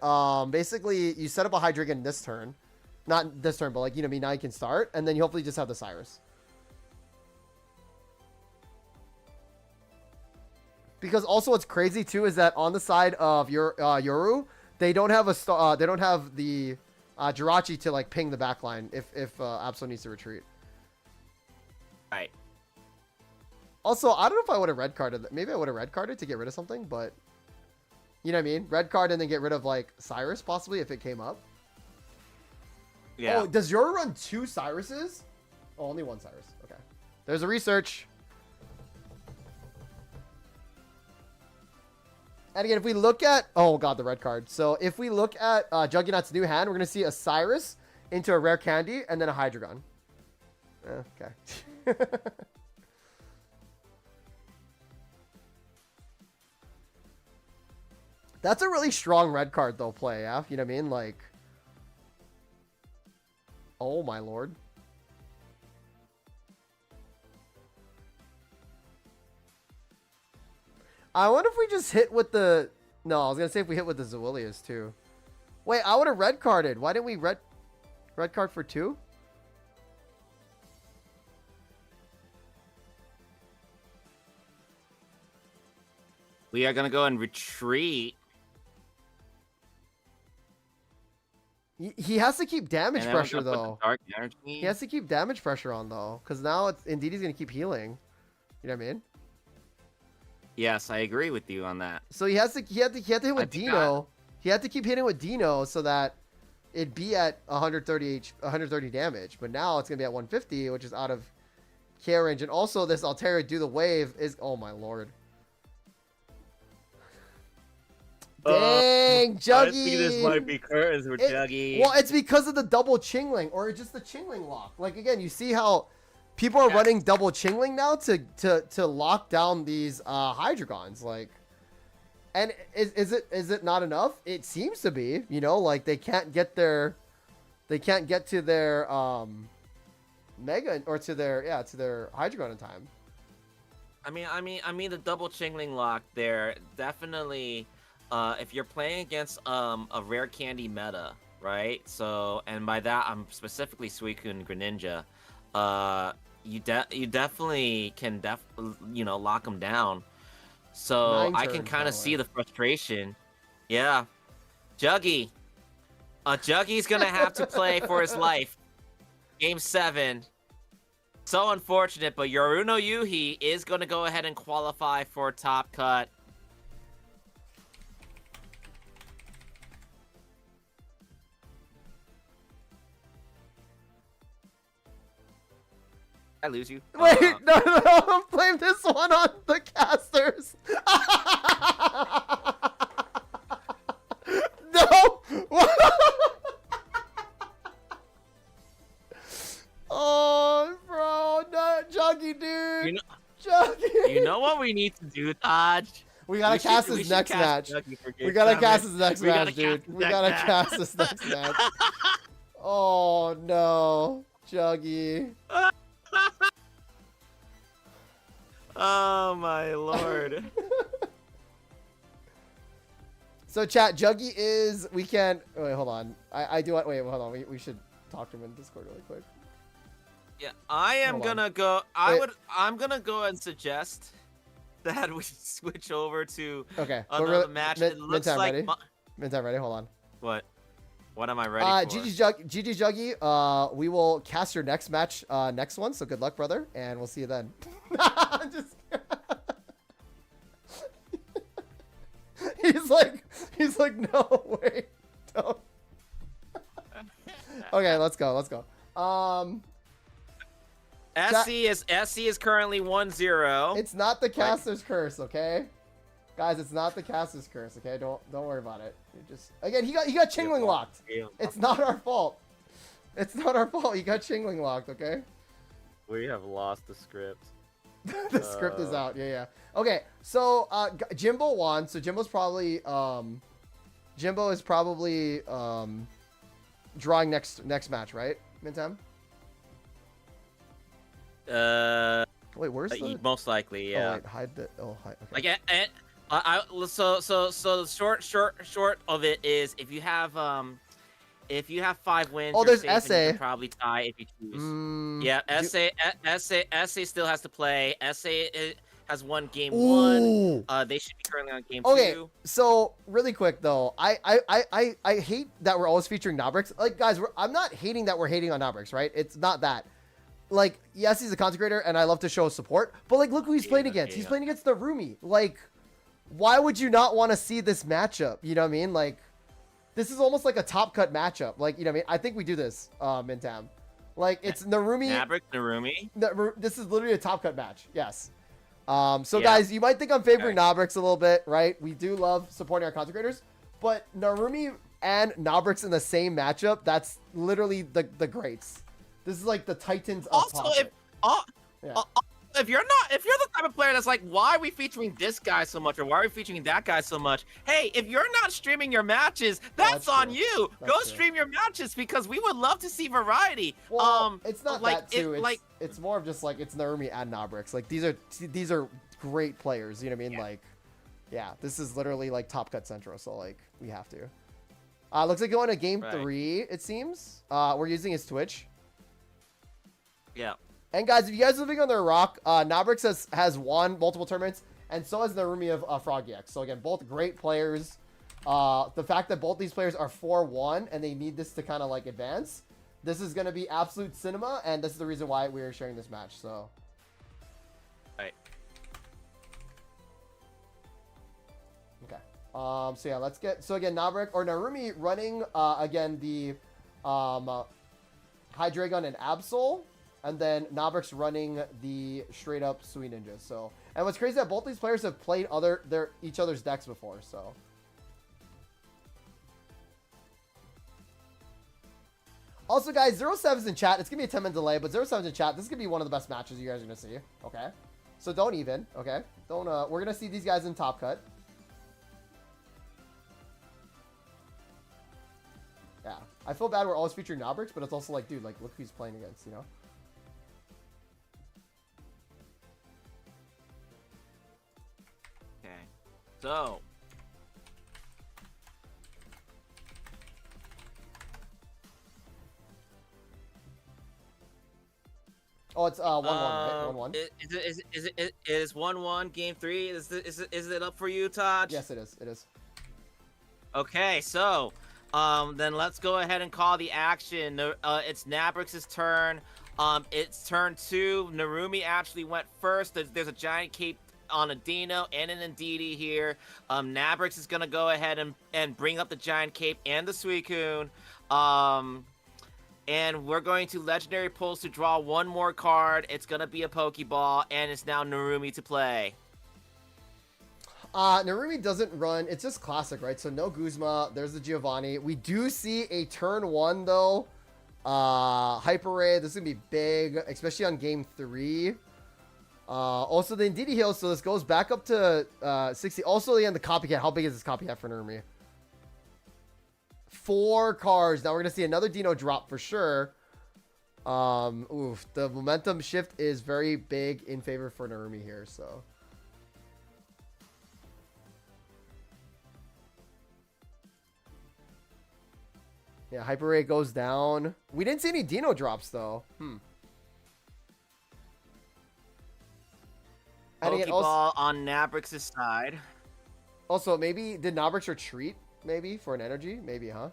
basically you set up a Hydreigon this turn. Not this turn, but like, now you can start, and then you hopefully just have the Cyrus. Because also what's crazy too is that on the side of your Yoru, they don't have they don't have the Jirachi to like ping the backline if Absol needs to retreat. right. Also, I don't know if I would have red carded. Maybe I would have red carded to get rid of something, but you know what I mean? Red card and then get rid of like Cyrus possibly if it came up. Yeah. Oh, does your run 2 Cyruses? Oh, only 1 Cyrus. Okay. There's a research. And again, if we look at... Oh, God, the red card. So if we look at Juggernaut's new hand, we're going to see a Cyrus into a rare candy and then a Hydreigon. Okay. That's a really strong red card, though, play, yeah? You know what I mean? Like... Oh, my lord. I wonder if we just hit with the... No, I was going to say if we hit with the Zawilias, too. Wait, I would have red carded. Why didn't we red card for 2? We are going to go and retreat. He has to keep damage pressure, though. Dark energy. He has to keep damage pressure on, though. Because now it's indeed he's going to keep healing. You know what I mean? Yes, I agree with you on that. So he had to hit with Dino. He had to keep hitting with Dino so that it'd be at 130 damage. But now it's gonna be at 150, which is out of KO range. And also this Altaria do the wave is, oh my lord. Dang, Juggy. I think this might be curtains for Juggy. Well, it's because of the double Chingling or just the Chingling lock. Like again, you see how people are running double Chingling now to lock down these Hydreigons, like, and is it not enough? It seems to be, you know, like they can't get to their Mega or to their Hydreigon in time. I mean the double Chingling lock there definitely. If you're playing against a rare candy meta, right? So, and by that I'm specifically Suicune and Greninja. You definitely can lock them down. So I can kind of see the frustration. Yeah, Juggy. Juggy's gonna have to play for his life. Game 7. So unfortunate, but Yoruno Yuhi is gonna go ahead and qualify for top cut. I lose you. Wait, no, blame this one on the casters. No. Oh, bro, no, Juggy, dude. Juggy. You know what we need to do, Dodge? We gotta cast his next match. We gotta cast his next match, dude. We gotta cast his next match. Oh no, Juggy. Oh my lord. So chat, Juggy is, we can't, wait, hold on. I do want, wait, hold on. We should talk to him in Discord really quick. Yeah, I am gonna go, I'm gonna go and suggest that we switch over to another match. It looks like Mintime ready, hold on. What am I ready for? GG's Juggy, we will cast your next match next one, so good luck, brother, and we'll see you then. Just he's like no, wait, don't. Okay, let's go. SC is currently 1-0. It's not the caster's curse, okay? Guys, it's not the caster's curse, okay? Don't worry about it. You just, again, he got Chingling locked. It's not our fault. It's not our fault. He got Chingling locked, okay? We have lost the script. The script is out. Yeah. Okay, so Jimbo won. So Jimbo is probably drawing next match, right? Mintime? Wait, where's the... most likely, yeah. Oh, wait, hide the... Oh, hide... Okay. Like, so the short of it is if you have 5 wins, oh, there's safe and you SA. can probably tie if you choose. Yeah, SA still has to play. SA has won game 1. They should be currently on game 2. Okay, so really quick though, I hate that we're always featuring Nobrix. Like, guys, I'm not hating that we're hating on Nobrix, right? It's not that. Like, yes, he's a consecrator, and I love to show support, but like, look who he's playing against. He's playing against the Rumi. Like, why would you not want to see this matchup? You know what I mean? Like, this is almost like a top cut matchup. Like, you know what I mean? I think we do this, Mintam. Like, it's Narumi. Nabrix, Narumi. This is literally a top cut match. Yes. So Yeah. guys, you might think I'm favoring Okay. Nabrix a little bit, right? We do love supporting our content creators, but Narumi and Nabrix in the same matchup, that's literally the greats. This is like the Titans of Also, Pocket. Yeah. if you're the type of player that's like, why are we featuring this guy so much, or why are we featuring that guy so much? Hey, if you're not streaming your matches, that's that's on true. you. That's Go true. stream your matches because we would love to see variety. Well, it's not like, that too. it- It's more of just like it's Narumi and Nabrix. Like these are great players. You know what I mean? Yeah. Like, yeah, this is literally like top cut central. So like we have to. Looks like going to game Right. 3. It seems. We're using his Twitch. yeah. And guys, if you guys are living on their rock, Nabrix has won multiple tournaments, and so has Narumi of Froggy X. So again, both great players. The fact that both these players are 4-1 and they need this to kind of like advance, this is going to be absolute cinema, and this is the reason why we're sharing this match. So. Right. Okay. So yeah, let's get. So again, Narumi running again the Hydreigon and Absol. And then Nabrix running the straight up Sui Ninja. So, and what's crazy is that both these players have played each other's decks before. So, also guys, 07's in chat. It's gonna be a 10-minute delay, but 07's in chat. This is gonna be one of the best matches you guys are gonna see. Okay, so don't even. Okay, don't. We're gonna see these guys in top cut. Yeah, I feel bad we're always featuring Nabrix, but it's also like, dude, like look who he's playing against, you know. Okay. So. Oh, it's 1-1, right? 1-1. Is 1-1 game 3? Is it up for you, Todd? Yes, it is. It is. Okay, so then let's go ahead and call the action. It's Nabrix's turn. It's turn 2. Narumi actually went first. There's a giant cape on a Dino and an Indeedee here. Nabrix is gonna go ahead and bring up the giant cape and the Suicune. And we're going to legendary pulls to draw one more card. It's gonna be a Pokeball, and it's now Narumi to play. Narumi doesn't run. It's just classic, right? So no Guzma. There's the Giovanni. We do see a turn 1 though. Hyper Ray. This is gonna be big, especially on game 3. Also the Indeedee heals. So this goes back up to 60. Also again the copycat. How big is this copycat for Narumi? 4 cards. Now we're gonna see another Dino drop for sure. Oof. The momentum shift is very big in favor for Narumi here. So. Yeah, Hyper Ray goes down. We didn't see any Dino drops, though. And again, Pokeball on Nabrix's side. also, maybe, did Nabrix retreat, maybe, for an energy? Maybe, huh?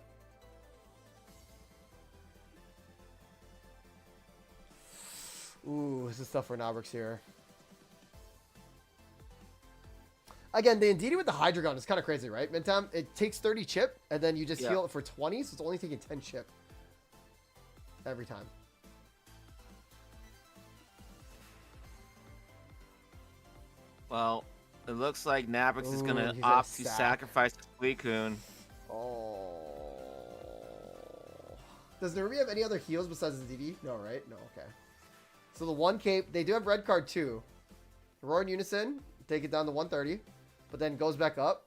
Ooh, this is tough for Nabrix here. Again, the Indeedee with the Hydreigon is kind of crazy, right, Mintam? It takes 30 chip, and then you just heal it for 20, so it's only taking 10 chip. Every time. Well, it looks like Nabrix is gonna he's opt gonna to sacrifice the Suicune. Oh. Does Narumi have any other heals besides Indeedee? No, right? No, okay. So the one cape, they do have red card too. Roar in Unison, take it down to 130, but then goes back up.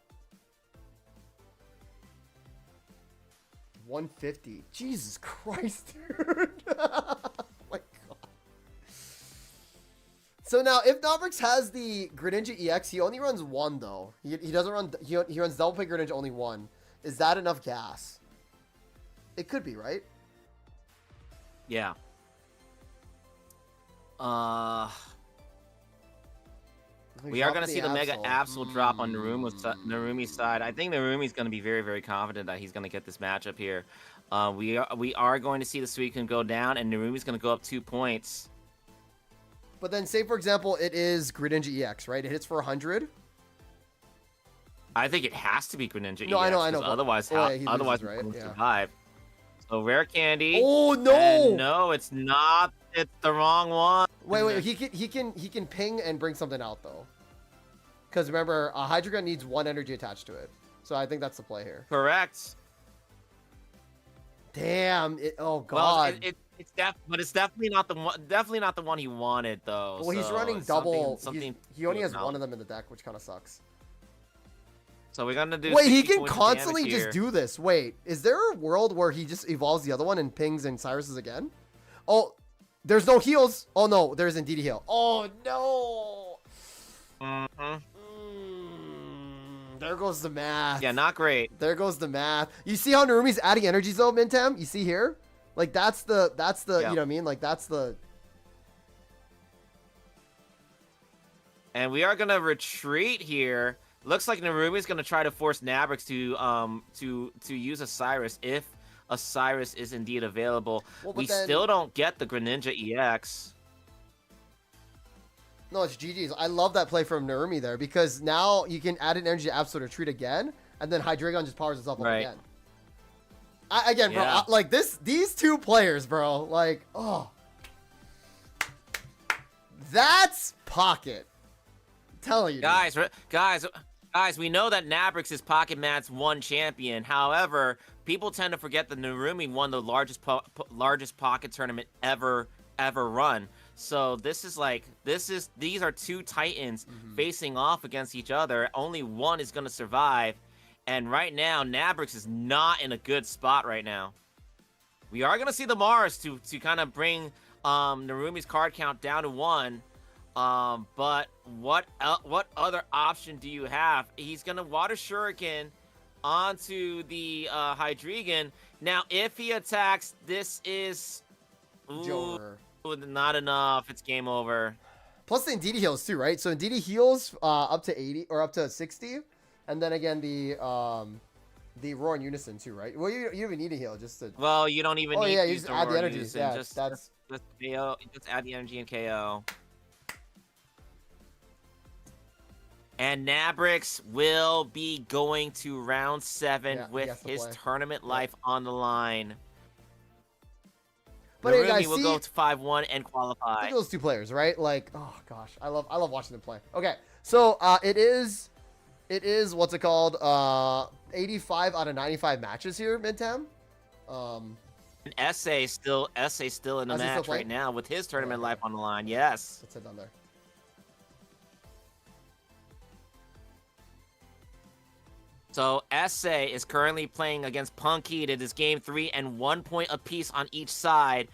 150. Jesus Christ, dude. Oh my God. So now, if Nabrix has the Greninja EX, he only runs 1 though. He doesn't run. He runs double pick Greninja only 1. Is that enough gas? It could be, right? Yeah. We are going to see the Mega Absol drop on Narumi's side. I think Narumi's going to be very, very confident that he's going to get this matchup here. We are going to see the Suicune go down, and Narumi's going to go up 2 points. But then, say for example, it is Greninja EX, right? It hits for 100. I think it has to be Greninja No, EX. I know. 'Cause Otherwise, oh, yeah, he otherwise loses, it right? won't Yeah. survive. So rare candy. Oh And no! no, it's not. It's the wrong one. Wait. He can ping and bring something out though. Because remember, Hydreigon needs 1 energy attached to it. So I think that's the play here. Correct. Damn. Oh Well, god. but it's definitely not the one. Definitely not the one he wanted though. Well, he's so running it's double. Something. He only to has 1 acknowledge. of them in the deck, which kind of sucks. So we're gonna do. Wait, he 60 can points of constantly damage just here. do this. Wait, is there a world where he just evolves the other one and pings and Cyrus's again? Oh, there's no heals. Oh no, there's indeed a heal. Oh no. Mhm. There goes the math. Yeah, not great. There goes the math. You see how Narumi's adding energies though, Mintam? You see here? Like that's the Yeah. you know what I mean? Like that's the And we are gonna retreat here. Looks like Narumi's gonna try to force Nabrix to use Osiris if Osiris is indeed available. Well, but We then- still don't get the Greninja EX. No, it's GG's. I love that play from Narumi there because now you can add an energy to Absolute Retreat again, and then Hydreigon just powers itself up Right. again. Bro, Yeah. like these 2 players, bro, like, oh. That's pocket. I'm telling you. Dude. Guys, we know that Nabrix is Pocket Mad's 1 champion. However, people tend to forget that Narumi won the largest pocket tournament ever run. So these are 2 titans facing off against each other. Only one is going to survive. And right now, Nabrix is not in a good spot right now. We are going to see the Mars to kind of bring Narumi's card count down to 1. But what other option do you have? He's going to Water Shuriken onto the Hydreigon. Now, if he attacks, this is... Joker. Not enough. It's game over. Plus the Indeedee heals too, right? So Indeedee heals up to 80 or up to 60, and then again the Roar in Unison too, right? Well, you even need a heal just to. Well, you don't even Oh need yeah, to you use just the add the Roar energy. Unison. Yeah, Just that's. KO. Just add the energy and KO. And Nabrix will be going to round 7 Yeah, he with has to his play. tournament life on the line. But hey, Narumi guys, will see, go to 5-1 and look qualify. at those 2 players, right? Like, oh gosh, I love watching them play. Okay, so it is what's it called? 85 out of 95 matches here, Mintam. And Essay still in the Essay still match playing? right now with his tournament Okay. life on the line. Yes. Let's head down there. So Essay is currently playing against Punkheat. It is game 3 and 1 point apiece on each side.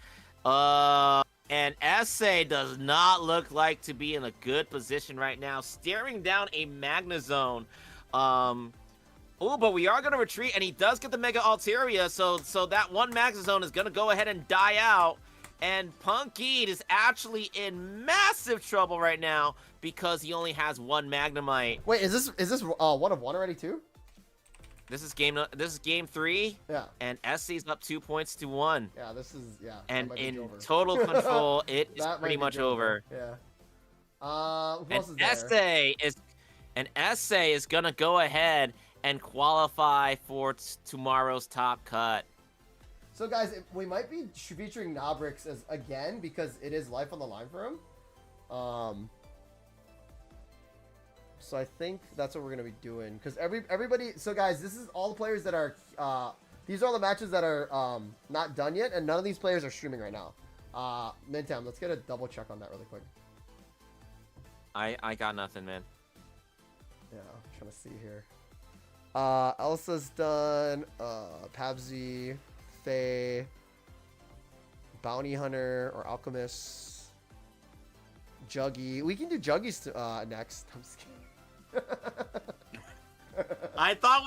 And Essay does not look like to be in a good position right now. Staring down a Magnezone. Oh, but we are going to retreat, and he does get the Mega Altaria, so that 1 Magnezone is going to go ahead and die out. And Punkheat is actually in massive trouble right now because he only has 1 Magnemite. Wait, is this 1 of 1 already too? This is game 3. Yeah. And SC's up 2 points to 1. Yeah, this is that And might be in over. total control, it is That might pretty be much game over. Yeah. Who And else is there? Essay is gonna go ahead and qualify for tomorrow's top cut. So guys, we might be featuring Nabrix as again because it is life on the line for him. So I think that's what we're gonna be doing because everybody. So guys, this is all the players that are. These are all the matches that are not done yet, and none of these players are streaming right now. Mintam, let's get a double check on that really quick. I got nothing, man. Yeah, I'm trying to see here. Elsa's done. Pabsy, Faye, Bounty Hunter or Alchemist, Juggy. We can do Juggy's next. I'm just kidding. I thought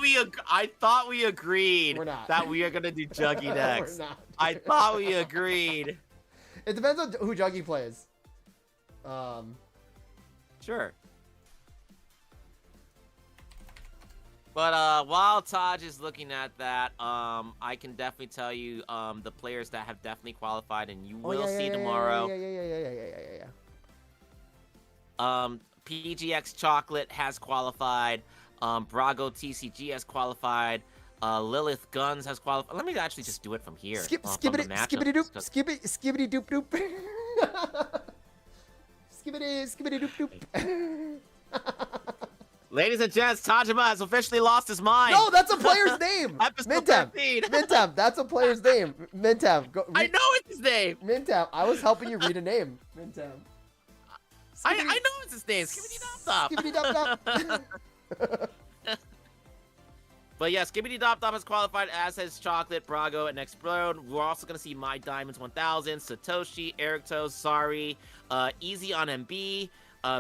we agreed We're not. that we are gonna do Juggy next. We're not. I thought we agreed. It depends on who Juggy plays. Sure. But while Taj is looking at that, I can definitely tell you the players that have definitely qualified, and you will see tomorrow. Yeah. PGX Chocolate has qualified. Brago TCG has qualified. Lilith Guns has qualified. Let me actually just do it from here. Skibbity doop, skibbity doop doop. Skibbity doop doop. Ladies and gents, Tajima has officially lost his mind. No, that's a player's name. Episode Mintam. 13. Mintam, that's a player's name. Mintam, go. I know it's his name. Mintam, I was helping you read a name. Mintam. I know it's his name. Skibbity Dop Dop. Skibbity dop dop. But yeah, Skibbity Dop Dop has qualified, as has Chocolate, Brago, and Explode. We're also going to see My Diamonds 1000, Satoshi, Eric Toes, Sorry, Easy on MB,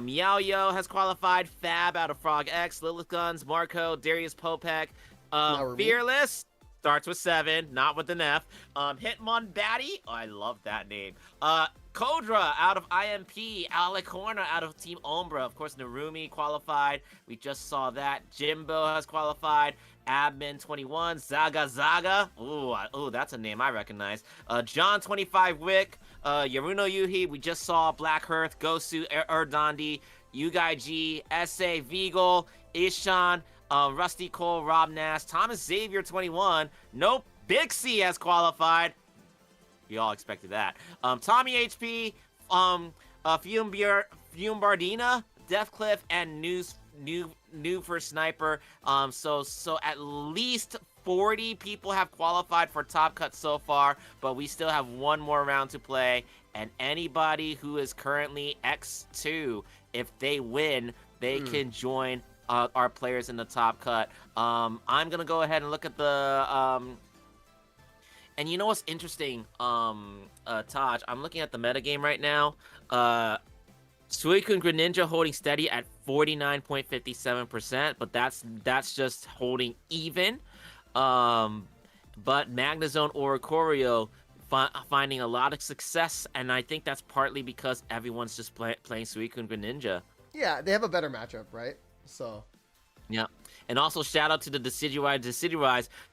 Meow Yo has qualified, Fab out of Frog X, Lilith Guns, Marco, Darius Popek, Fearless, starts with 7, not with an F, Hitmon Batty, oh, I love that name, Kodra out of IMP, Alec Horner out of Team Ombra, of course Narumi qualified, we just saw that, Jimbo has qualified, Admin 21, Zaga Zaga, ooh, that's a name I recognize, John 25 Wick, Yaruno Yuhi, we just saw Black Hearth, Gosu, Erdandi, Yugai G, SA, Vigal, Ishan, Rusty Cole, Rob Nass, Thomas Xavier 21, nope, Big C has qualified, we all expected that, Tommy HP, Fumbardina, Deathcliff, and New for Sniper, so at least 40 people have qualified for Top Cut so far, but we still have one more round to play, and anybody who is currently X2, if they win, they can join our players in the Top Cut. I'm gonna go ahead and look at the and you know what's interesting, Taj, I'm looking at the metagame right now. Suicune Greninja holding steady at 49.57%, but that's just holding even. But Magnezone Oricorio finding a lot of success, and I think that's partly because everyone's just playing Suicune Greninja. Yeah, they have a better matchup, right? So. Yeah. And also shout out to the Decidueye. The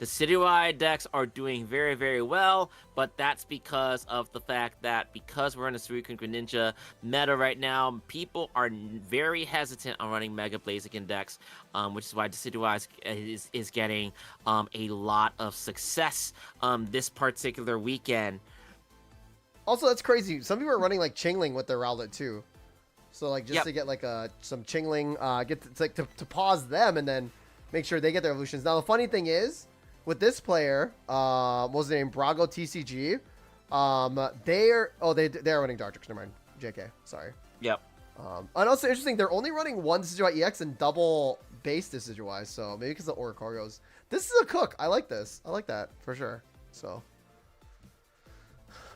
Decidueye decks are doing very, very well, but that's because of the fact that because we're in a Suicune Greninja meta right now, people are very hesitant on running Mega Blaziken decks, which is why Decidueye is getting a lot of success this particular weekend. Also, that's crazy. Some people are running like Chingling with their Rowlet too. So like just to get like some Chingling, to pause them and then make sure they get their evolutions. Now the funny thing is, with this player, what was the name? Brago TCG. They're running Dartrix. Never mind. JK. Sorry. Yep. And also interesting, they're only running one Decidueye EX and double base Decidueye. So maybe because the Oricorios. This is a cook. I like this. I like that for sure. So.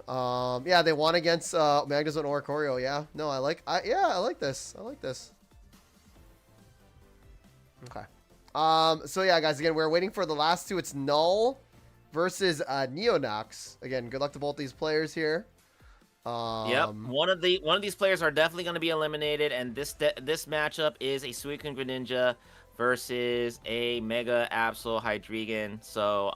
Yeah, they won against Magnezone Oricorio. Yeah, no, I like this. I like this. Okay. So yeah, guys, again, we're waiting for the last two. It's Null versus Neonox. Again, good luck to both these players here. Yep, one of these players are definitely going to be eliminated, and this matchup is a Suicune Greninja versus a Mega Absol Hydreigon. So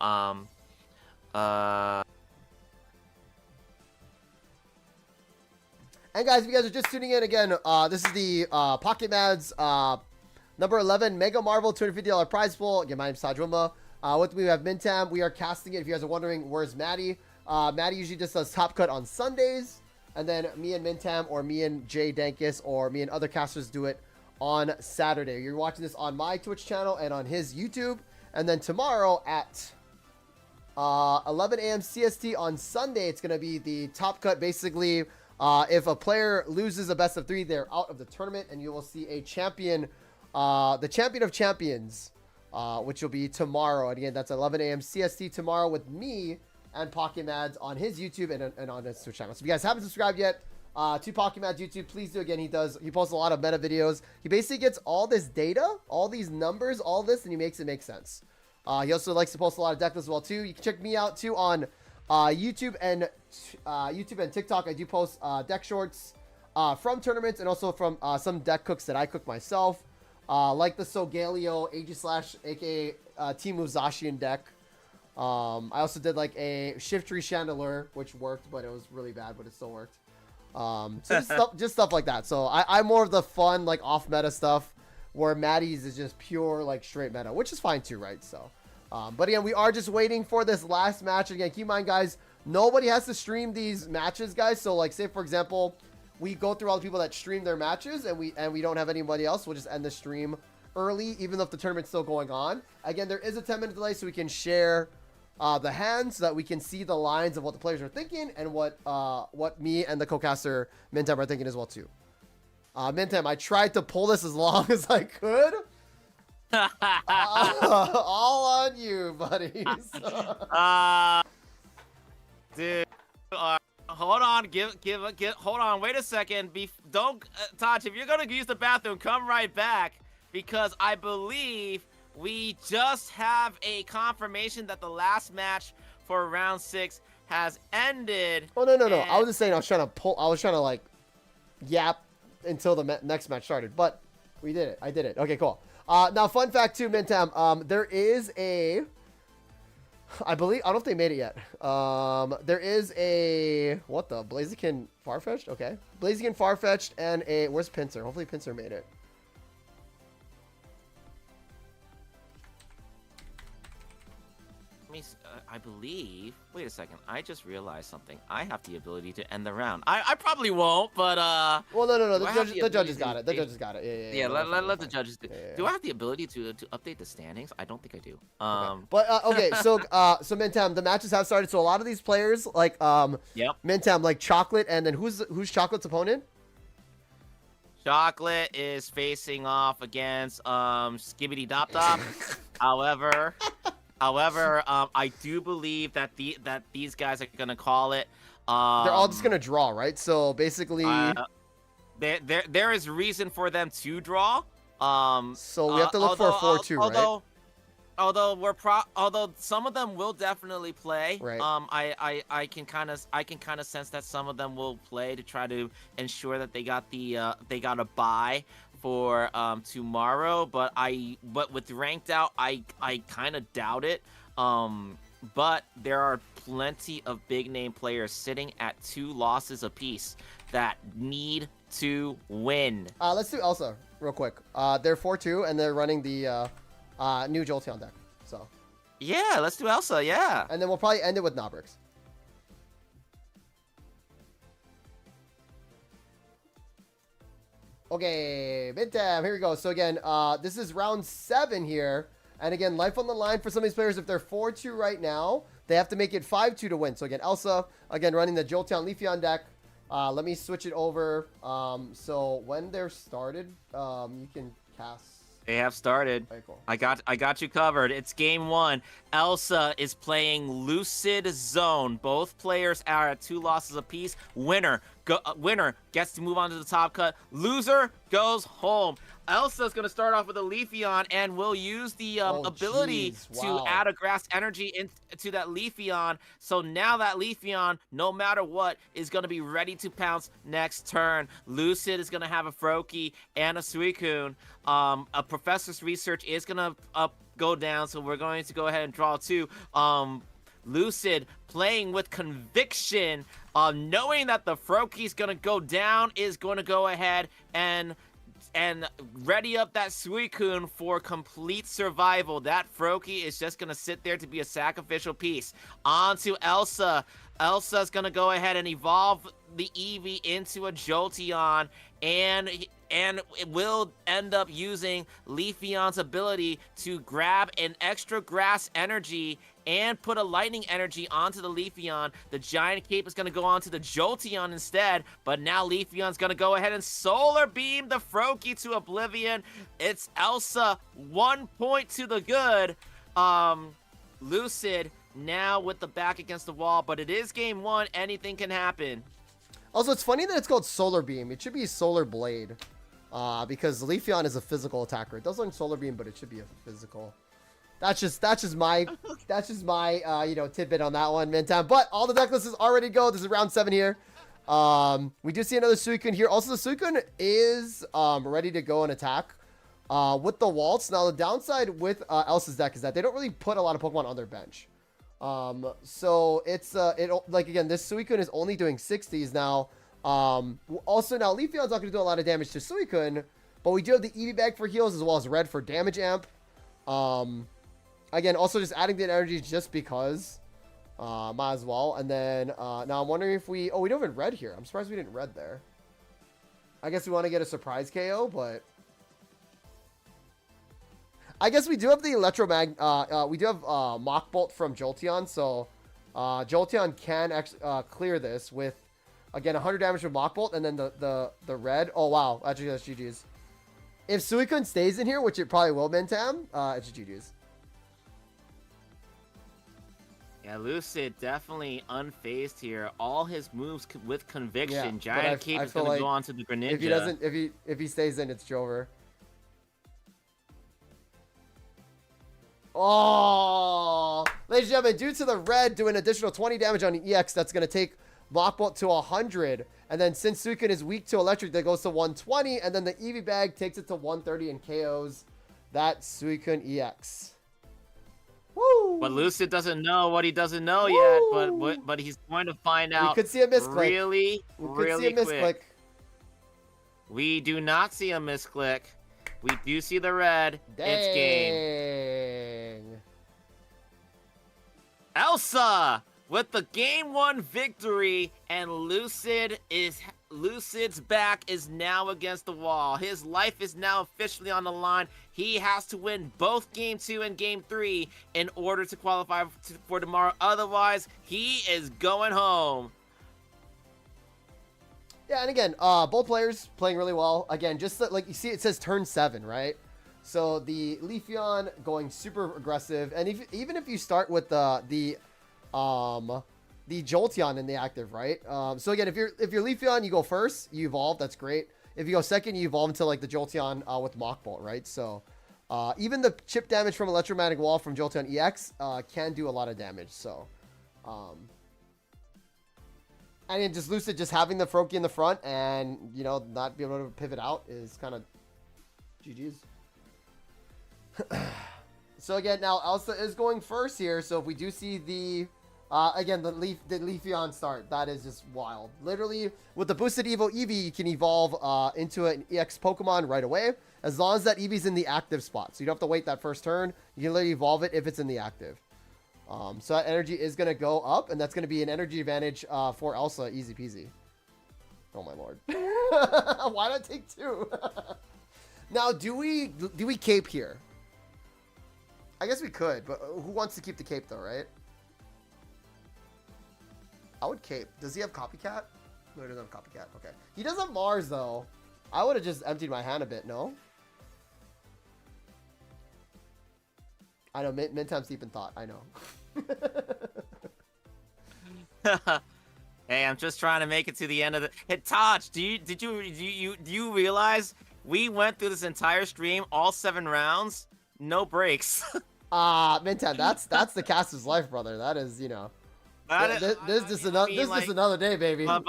And guys, if you guys are just tuning in again, this is the Pocket Mads number 11 Mega Marvel $250 prize pool. Again, my name's Tajwimba. With me we have Mintam. We are casting it. If you guys are wondering, where's Maddie? Maddie usually just does Top Cut on Sundays, and then me and Mintam, or me and Jay Dankus, or me and other casters do it on Saturday. You're watching this on my Twitch channel and on his YouTube, and then tomorrow at 11 a.m. CST on Sunday, it's gonna be the Top Cut. Basically, if a player loses a best of 3, they're out of the tournament, and you will see a champion, the champion of champions, which will be tomorrow. And again, that's 11 a.m. CST tomorrow with me and Pocket Mads on his YouTube and on his Twitch channel. So if you guys haven't subscribed yet to Pocket Mads YouTube, please do. Again, he posts a lot of meta videos. He basically gets all this data, all these numbers, all this, and he makes it make sense. He also likes to post a lot of deck lists as well too. You can check me out too on YouTube and TikTok. I do post deck shorts from tournaments and also from some deck cooks that I cook myself, like the Sogaleo Aegislash, aka Team Musashian deck. I also did like a Shiftry Chandelier, which worked, but it was really bad, but it still worked. So just stuff like that. So I'm more of the fun, like off meta stuff where Maddie's is just pure like straight meta, which is fine too, right? So, but again, we are just waiting for this last match. Again, keep in mind, guys, nobody has to stream these matches, guys. So, like, say for example, we go through all the people that stream their matches, and we don't have anybody else. We'll just end the stream early, even though if the tournament's still going on. Again, there is a 10-minute delay, so we can share the hands so that we can see the lines of what the players are thinking and what me and the co-caster Mintam are thinking as well too. Mintam, I tried to pull this as long as I could. All on you, buddy. Dude, hold on, hold on, wait a second. Don't, Taj, if you're gonna use the bathroom, come right back, because I believe we just have a confirmation that the last match for round 6 has ended. Oh, no. I was just saying I was trying to like yap until the next match started, but we did it. I did it. Okay, cool. Now, fun fact too, Mintam, there is a, I don't know if they made it yet. There is a, what the, Blaziken Farfetch'd? Okay. Blaziken Farfetch'd and a, where's Pinsir? Hopefully Pinsir made it. I believe, wait a second, I just realized something. I have the ability to end the round. I probably won't, but well, no, the judges got it. The judges got it. Yeah, let the judges do. Do I have the ability to update the standings? I don't think I do. Okay. But okay, so Mintam, the matches have started. So a lot of these players, like yep. Mintam, like Chocolate, and then who's Chocolate's opponent? Chocolate is facing off against Skibbity Dop Dop. However, I do believe that these guys are gonna call it. They're all just gonna draw, right? So basically, there is reason for them to draw. So we have to look for a 4-2, right? Although some of them will definitely play. Right. I can kind of sense that some of them will play to try to ensure that they got a bye for tomorrow, but with ranked out, I kind of doubt it. But there are plenty of big name players sitting at 2 losses apiece that need to win. Let's do Elsa real quick. They're 4-2 and they're running the new Jolteon deck. So yeah, let's do Elsa. Yeah, and then we'll probably end it with Nobrix. Okay, Mintam, here we go. So again, this is round 7 here. And again, life on the line for some of these players. If they're 4-2 right now, they have to make it 5-2 to win. So again, Elsa, again, running the Jolteon Leafeon deck. Let me switch it over. So when they're started, you can cast. They have started. Okay, cool. I got you covered. It's game 1. Elsa is playing Lucid Zone. Both players are at 2 losses apiece. Winner gets to move on to the top cut. Loser goes home. Elsa's going to start off with a Leafeon and will use the ability to add a grass energy into that Leafeon. So now that Leafeon, no matter what, is going to be ready to pounce next turn. Lucid is going to have a Froakie and a Suicune. A Professor's Research is going to go down, so we're going to go ahead and draw 2. Lucid playing with conviction, knowing that the Froakie's going to go down, is going to go ahead and ready up that Suicune for complete survival. That Froakie is just going to sit there to be a sacrificial piece. On to Elsa. Elsa's going to go ahead and evolve the Eevee into a Jolteon, and it will end up using Leafeon's ability to grab an extra grass energy and put a lightning energy onto the Leafeon. The Giant Cape is going to go on to the Jolteon instead, but now Leafeon's going to go ahead and Solar Beam the Froakie to oblivion. It's Elsa, 1 point to the good. Lucid now with the back against the wall, but it is game 1. Anything can happen. Also, it's funny that it's called Solar Beam. It should be Solar Blade, because Leafeon is a physical attacker. It does learn Solar Beam, but it should be a physical. That's just my tidbit on that one, Mintam. But all the deck lists is already go. This is round 7 here. We do see another Suicune here. Also, the Suicune is ready to go and attack with the Waltz. Now, the downside with Elsa's deck is that they don't really put a lot of Pokemon on their bench. So it's like, again, this Suicune is only doing 60s now. Also now Leafeon's not going to do a lot of damage to Suicune, But we do have the EV bag for heals as well as red for damage amp. Again, also just adding the energy just because. Might as well. And then now I'm wondering if we... Oh, we don't have red here. I'm surprised we didn't red there. I guess we want to get a surprise KO, but... I guess we do have the Electromag... we do have Mach Bolt from Jolteon, so... Jolteon can actually clear this with, again, 100 damage from Mach Bolt, and then the red. Oh, wow. Actually, that's GG's. If Suicune stays in here, which it probably will, Mintam, it's GG's. Yeah, Lucid definitely unfazed here. All his moves with conviction. Yeah, Giant Cape is gonna go on to the Greninja. If he stays in, it's Jover. Oh, ladies and gentlemen, due to the red doing additional 20 damage on the EX, that's gonna take Mach Bolt to 100. And then since Suicune is weak to electric, that goes to 120. And then the EV bag takes it to 130 and KOs that Suicune EX. Woo! But Lucid doesn't know what he doesn't know Woo! yet, but he's going to find out. We could see a misclick. Really, we could really see a misclick. quick. We do not see a misclick. We do see the red. Dang. It's game. Elsa with the game 1 victory, and Lucid's back is now against the wall. His life is now officially on the line. He has to win both Game 2 and Game 3 in order to qualify for tomorrow. Otherwise, he is going home. Yeah, and again, both players playing really well. Again, just like you see, it says turn 7, right? So the Leafeon going super aggressive, and even if you start with the Jolteon in the active, right? So again, if you're Leafeon, you go first, you evolve, that's great. If you go second, you evolve into like the Jolteon with Mach Bolt, right? So even the chip damage from Electromagnetic Wall from Jolteon EX can do a lot of damage. So and then just Lucid just having the Froakie in the front and, you know, not be able to pivot out is kind of GG's. So again, now Elsa is going first here. So if we do see the again, the Leafeon start, that is just wild. Literally, with the boosted Evo Eevee, you can evolve into an EX Pokemon right away, as long as that Eevee's in the active spot. So you don't have to wait that first turn. You can literally evolve it if it's in the active. So that energy is going to go up, and that's going to be an energy advantage for Elsa, easy peasy. Oh my lord. Why not take 2? Now, do we cape here? I guess we could, but who wants to keep the cape though, right? I would cape. Does he have Copycat? No, he doesn't have Copycat. Okay. He does have Mars, though. I would have just emptied my hand a bit, no? I know, Mintam's deep in thought. I know. Hey, I'm just trying to make it to the end of the... Hey, Taj, do you realize we went through this entire stream, all 7 rounds, no breaks? Mintam, that's the caster's life, brother. That is, you know... This is just another day, baby. I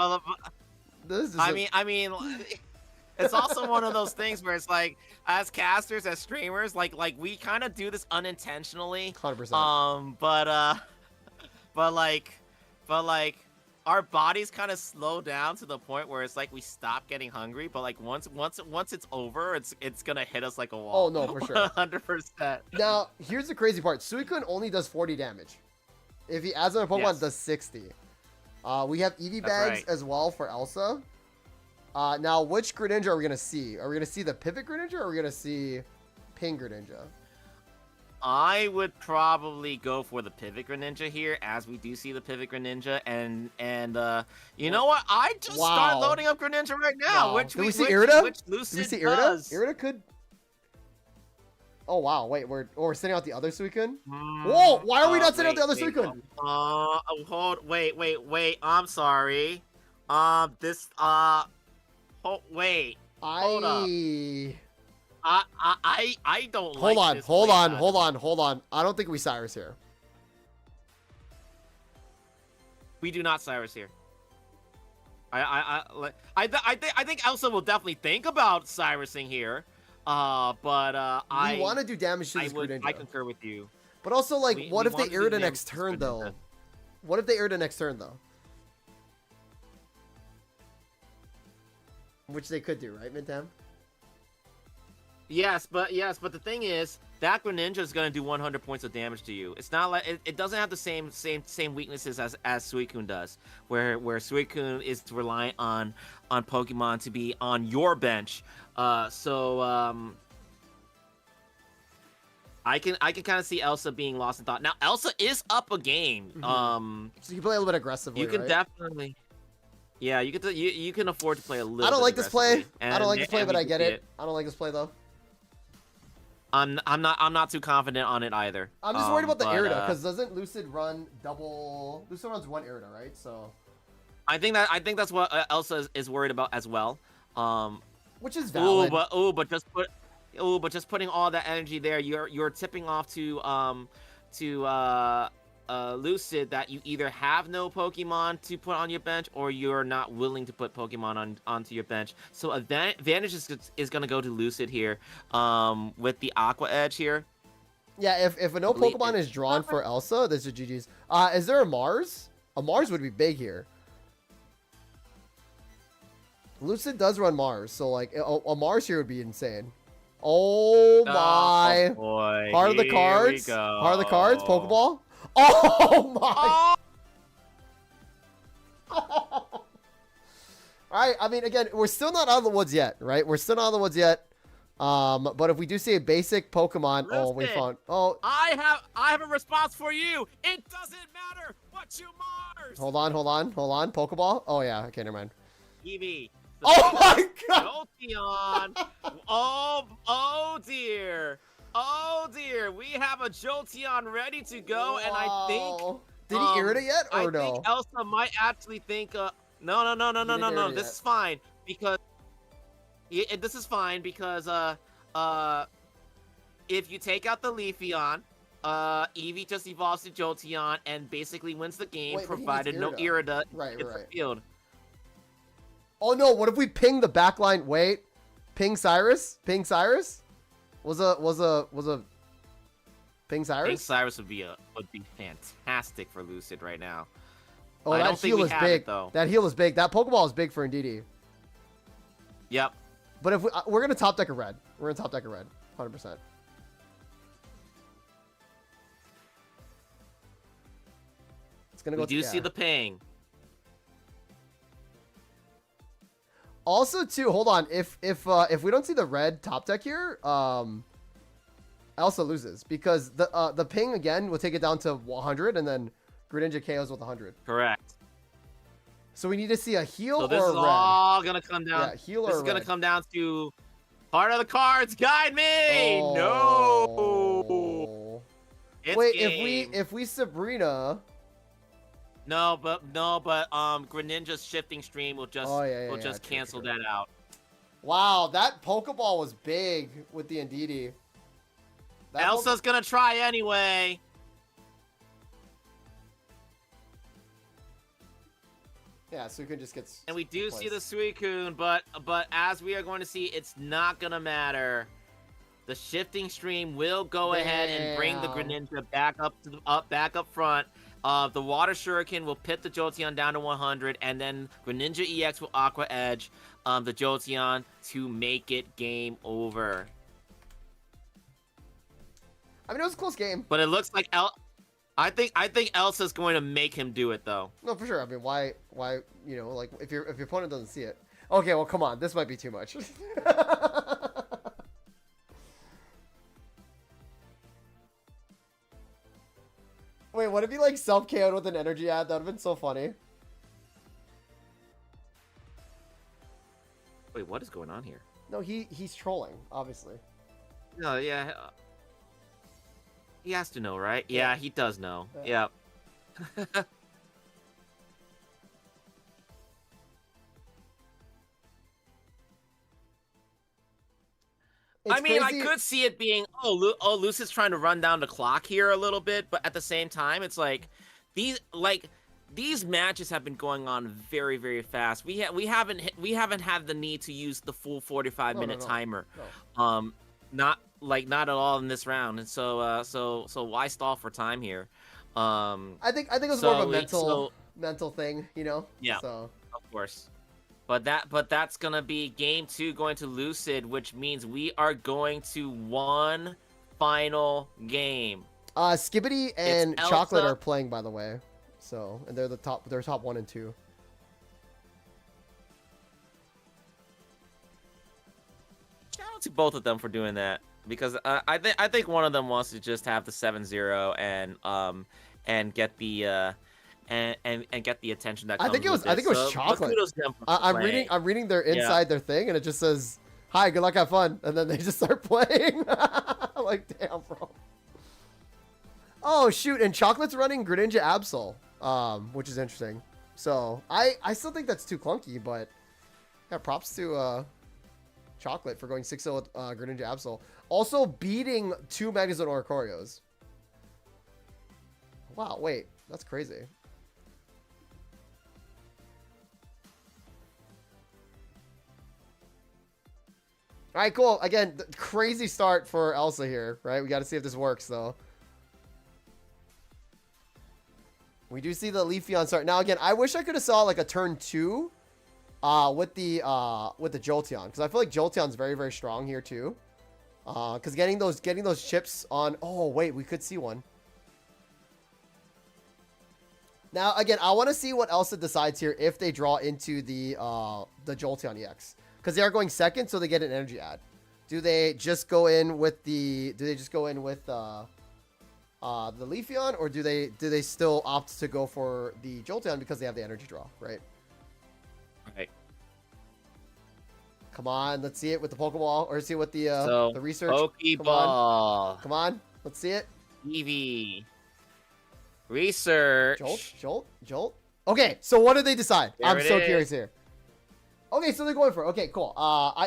mean, it's also one of those things where it's like, as casters, as streamers, like we kind of do this unintentionally. 100%. But like, our bodies kind of slow down to the point where it's like we stop getting hungry. But like once it's over, it's gonna hit us like a wall. Oh no, for sure. 100%. Now here's the crazy part: Suicune only does 40 damage. If he adds on a Pokemon, it does 60. We have EV bags as well for Elsa. Now, which Greninja are we going to see? Are we going to see the Pivot Greninja or are we going to see Ping Greninja? I would probably go for the Pivot Greninja here, as we do see the Pivot Greninja. And you know what? I just start loading up Greninja right now. Wow. Can we see Irida? Which Lucid Can we see Irida? does. Irida could... Oh, wow. Wait, we're sending out the other Suicune? Whoa! Why are we not sending out the other Suicune? Wait. I'm sorry. Wait. Hold up. I don't like this. Hold on. I don't think we Cyrus here. We do not Cyrus here. I think Elsa will definitely think about Cyrusing here. We want to do damage to this Greninja. I concur with you. But also, like, what if they Irida next turn, though? What if they Irida next turn, though? Which they could do, right, Mintam? Yes, but the thing is, that Greninja is gonna do 100 points of damage to you. It's not like it doesn't have the same weaknesses as Suicune does, where Suicune is reliant on Pokemon to be on your bench. I can kind of see Elsa being lost in thought. Now Elsa is up a game. So you can play a little bit aggressively. You can right? definitely. Yeah, you can afford to play a little. I don't bit like this play. aggressively, I don't like this play, and but we I can get see it. I don't like this play though. I'm not too confident on it either. I'm just worried about the but, Irida because doesn't Lucid run double? Lucid runs one Irida, right? So. I think that's what Elsa is worried about as well. Which is valid. But just putting all that energy there, you're tipping off to Lucid that you either have no Pokemon to put on your bench or you're not willing to put Pokemon onto your bench. So advantage is going to go to Lucid here with the Aqua Edge here. Yeah, if a no Pokemon is drawn for Elsa, this is GG's. Is there a Mars? A Mars would be big here. Lucid does run Mars, so like a Mars here would be insane. Oh my! Oh boy. Heart of the cards. Heart of the cards. Pokeball. Oh my! All right. I mean, again, we're still not out of the woods yet, right? We're still not out of the woods yet. But if we do see a basic Pokemon, Listen, we found. Oh, I have a response for you. It doesn't matter what you Mars. hold on. Pokeball. Oh yeah. Okay, never mind. Eevee. Oh my god! Jolteon. Oh dear. Oh dear. We have a Jolteon ready to go, and I think. Did he Irida yet or I no? think Elsa might actually think. No. This is fine because. This is fine because if you take out the Leafeon, Eevee just evolves to Jolteon and basically wins the game, Wait, provided no Irida right. the field. Oh no! What if we ping the backline? Wait, ping Cyrus? Ping Cyrus? Was a ping Cyrus? Pink Cyrus would be fantastic for Lucid right now. Oh, I that don't think heal we is have big. it, though. That heal is big. That Pokeball is big for Indeedee. Yep. But if we're gonna top deck a red, 100%. It's gonna go. We do see the ping. Also, too, hold on. If we don't see the red top deck here, Elsa loses because the ping again will take it down to 100, and then Greninja KOs with 100. Correct. So we need to see a heal So this or a is red. all gonna come down. Yeah, heal This or is gonna red. come down to Heart of the Cards. Guide me. Oh. No. It's Wait, game. if we Sabrina. No, but Greninja's shifting stream will just True. cancel that out. Wow, that Pokeball was big with the Indeedee. Elsa's gonna try anyway. Yeah, Suicune just gets. And we do replaced. see the Suicune, but as we are going to see, it's not gonna matter. The shifting stream will go ahead and bring the Greninja back up front. The Water Shuriken will pit the Jolteon down to 100, and then Greninja EX will Aqua Edge the Jolteon to make it game over. I mean, it was a close game. But it looks like I think Elsa's going to make him do it though. No, for sure. I mean, why? You know, like if your opponent doesn't see it. Okay, well, come on. This might be too much. Wait, what if he like self-KO'd with an energy ad? That would have been so funny. Wait, what is going on here? No, he's trolling, obviously. No, yeah. He has to know, right? Yeah, he does know. Yeah. Yep. I mean, crazy. I could see it being, Lucid's trying to run down the clock here a little bit, but at the same time, it's like these matches have been going on very, very fast. We haven't had the need to use the full 45-minute timer. No. Not at all in this round, and so why stall for time here? I think it was more of a mental thing, you know. Yeah. So. Of But that's gonna be game 2 going to Lucid, which means we are going to one final game. Skibbity and Chocolate Elsa. are playing, by the way. So, and they're top 1 and 2. Shout out to both of them for doing that, because I think one of them wants to just have the 7-0 and get the and get the attention that comes I think it was so, Chocolate. kudos to them for I'm playing. reading their inside their thing, and it just says, "Hi, good luck, have fun," and then they just start playing. Like, damn, bro. Oh shoot, and Chocolate's running Greninja Absol, which is interesting. So I still think that's too clunky, but yeah, props to Chocolate for going 6-0 with Greninja Absol. Also beating 2 Magnezone Oricorios. Wow, wait, that's crazy. All right, cool. Again, crazy start for Elsa here, right? We got to see if this works, though. We do see the Leafeon start. Now, again, I wish I could have saw, like, a turn 2 with the Jolteon. Because I feel like Jolteon's very, very strong here, too. Because getting those chips on... Oh, wait, we could see one. Now, again, I want to see what Elsa decides here if they draw into the Jolteon EX. Because they are going second, so they get an energy ad. Do they just go in with the Leafeon, or do they still opt to go for the Jolteon because they have the energy draw, right? Right. Come on, let's see it with the Pokeball, or see what the research. Pokeball. Come on, let's see it. Eevee. Research. Jolt. Okay, so what did they decide? There I'm so it is. curious here. Okay, so they're going for it. Okay, cool.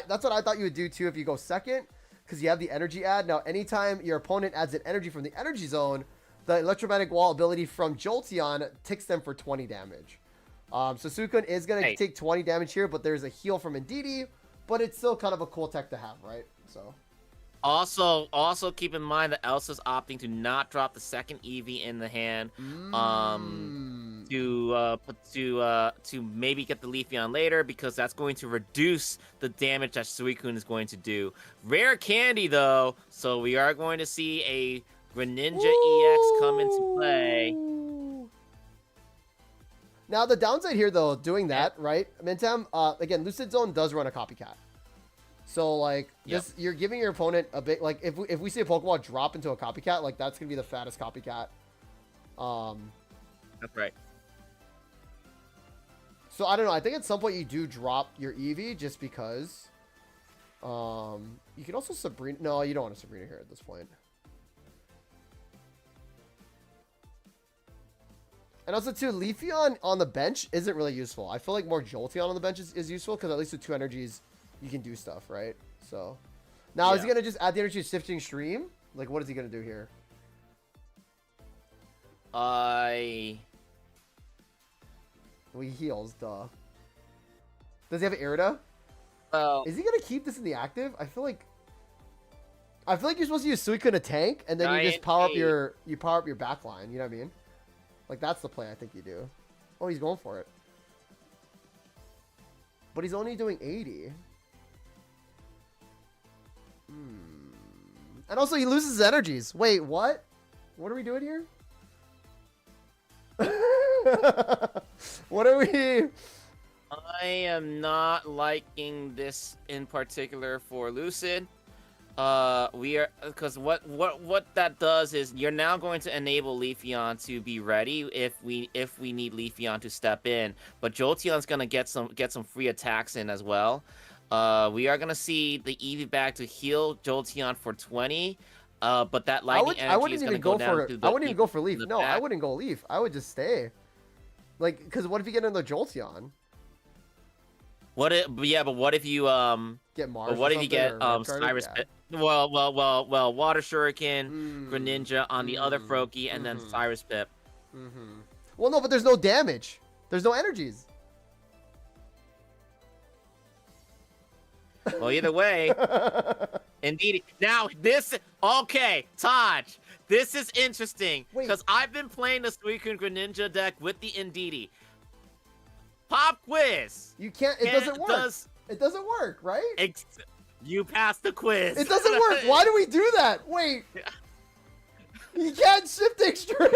That's what I thought you would do too if you go second, because you have the energy ad. Now, anytime your opponent adds an energy from the energy zone, the electromagnetic wall ability from Jolteon ticks them for 20 damage. So Suicune is going to take 20 damage here, but there's a heal from Indeedee, but it's still kind of a cool tech to have, right? So. Also keep in mind that Elsa's opting to not drop the second Eevee in the hand, to maybe get the Leafeon later, because that's going to reduce the damage that Suicune is going to do. Rare candy though, so we are going to see a Greninja EX come into play. Now the downside here though, doing that, right? Mintam, again, Lucid Zone does run a copycat. So, like, this, you're giving your opponent a bit, like, if we see a Pokeball drop into a copycat, like, that's going to be the fattest copycat. That's right. So, I don't know. I think at some point you do drop your Eevee just because. You can also Sabrina. No, you don't want a Sabrina here at this point. And also, too, Leafeon on the bench isn't really useful. I feel like more Jolteon on the bench is useful, because at least with 2 energies, you can do stuff, right? So, now is he going to just add the energy to Shifting Stream? Like, what is he going to do here? Well, he heals, duh. Does he have Irida? Well, is he going to keep this in the active? I feel like you're supposed to use Suicune to tank, and then you just power up your back line, you know what I mean? Like, that's the play I think you do. Oh, he's going for it. But he's only doing 80. And also, he loses his energies. Wait, what? What are we doing here? What are we... I am not liking this in particular for Lucid. We are, because what that does is you're now going to enable Leafeon to be ready if we need Leafeon to step in, but Jolteon's gonna get some free attacks in as well. We are gonna see the Eevee back to heal Jolteon for 20. But that lightning energy is gonna go down to the... I wouldn't even go for Leaf. No, back. I wouldn't go Leaf. I would just stay. Like, because what if you get another Jolteon? But what if you get Mars? But what if you get Cyrus Pit? Well, Water Shuriken, Greninja on the other Froakie, and then Cyrus Pip. Well, no, but there's no damage. There's no energies. Well, either way, indeed. Now okay, Taj. This is interesting because I've been playing the Suicune Greninja deck with the Indeedee. Pop quiz. You can't. It doesn't work. It doesn't work, right? You passed the quiz. It doesn't work. Why do we do that? Wait. You can't shift extreme.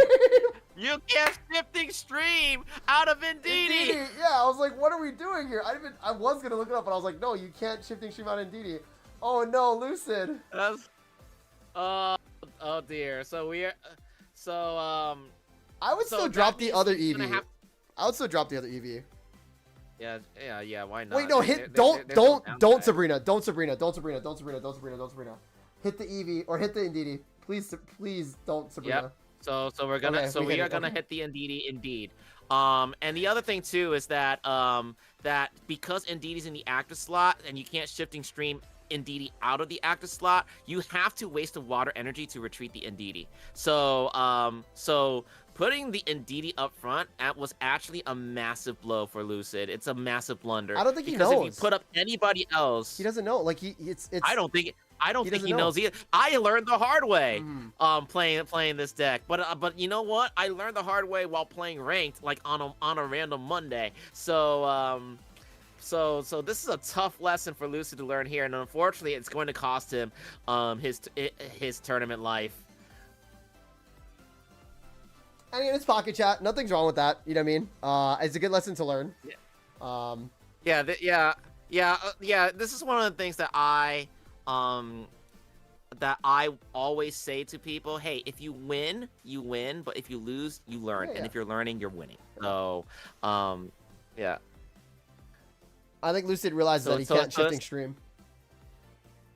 You can't shift extreme out of Indeedee. Yeah, I was like, what are we doing here? I was gonna look it up, but I was like, no, you can't shift extreme out of Indeedee. Oh no, Lucid. Oh dear. So we are. So I would so still drop the other he's EV. gonna have- I would still drop the other EV. Yeah. Why not? Wait, no, don't Sabrina. Don't Sabrina. Hit the EV or hit the Indeedee. Please don't Sabrina. Yep. So we're gonna Okay, we are gonna hit the Indeedee indeed. And the other thing too is that that because Indeedee's in the active slot and you can't shifting stream Indeedee out of the active slot, you have to waste the water energy to retreat the Indeedee. So putting the Indeedee up front was actually a massive blow for Lucid. It's a massive blunder. I don't think he because knows. if you put up anybody else, He doesn't know. Like it's. I don't think he know. knows either. I learned the hard way playing this deck. But you know what? I learned the hard way while playing ranked, like on a random Monday. So this is a tough lesson for Lucid to learn here, and unfortunately, it's going to cost him his tournament life. I mean, it's pocket chat. Nothing's wrong with that. You know what I mean? It's a good lesson to learn. Yeah. This is one of the things that I always say to people. Hey, if you win, you win. But if you lose, you learn. Yeah. And if you're learning, you're winning. So, yeah. I think Lucid realizes that he can't shifting stream.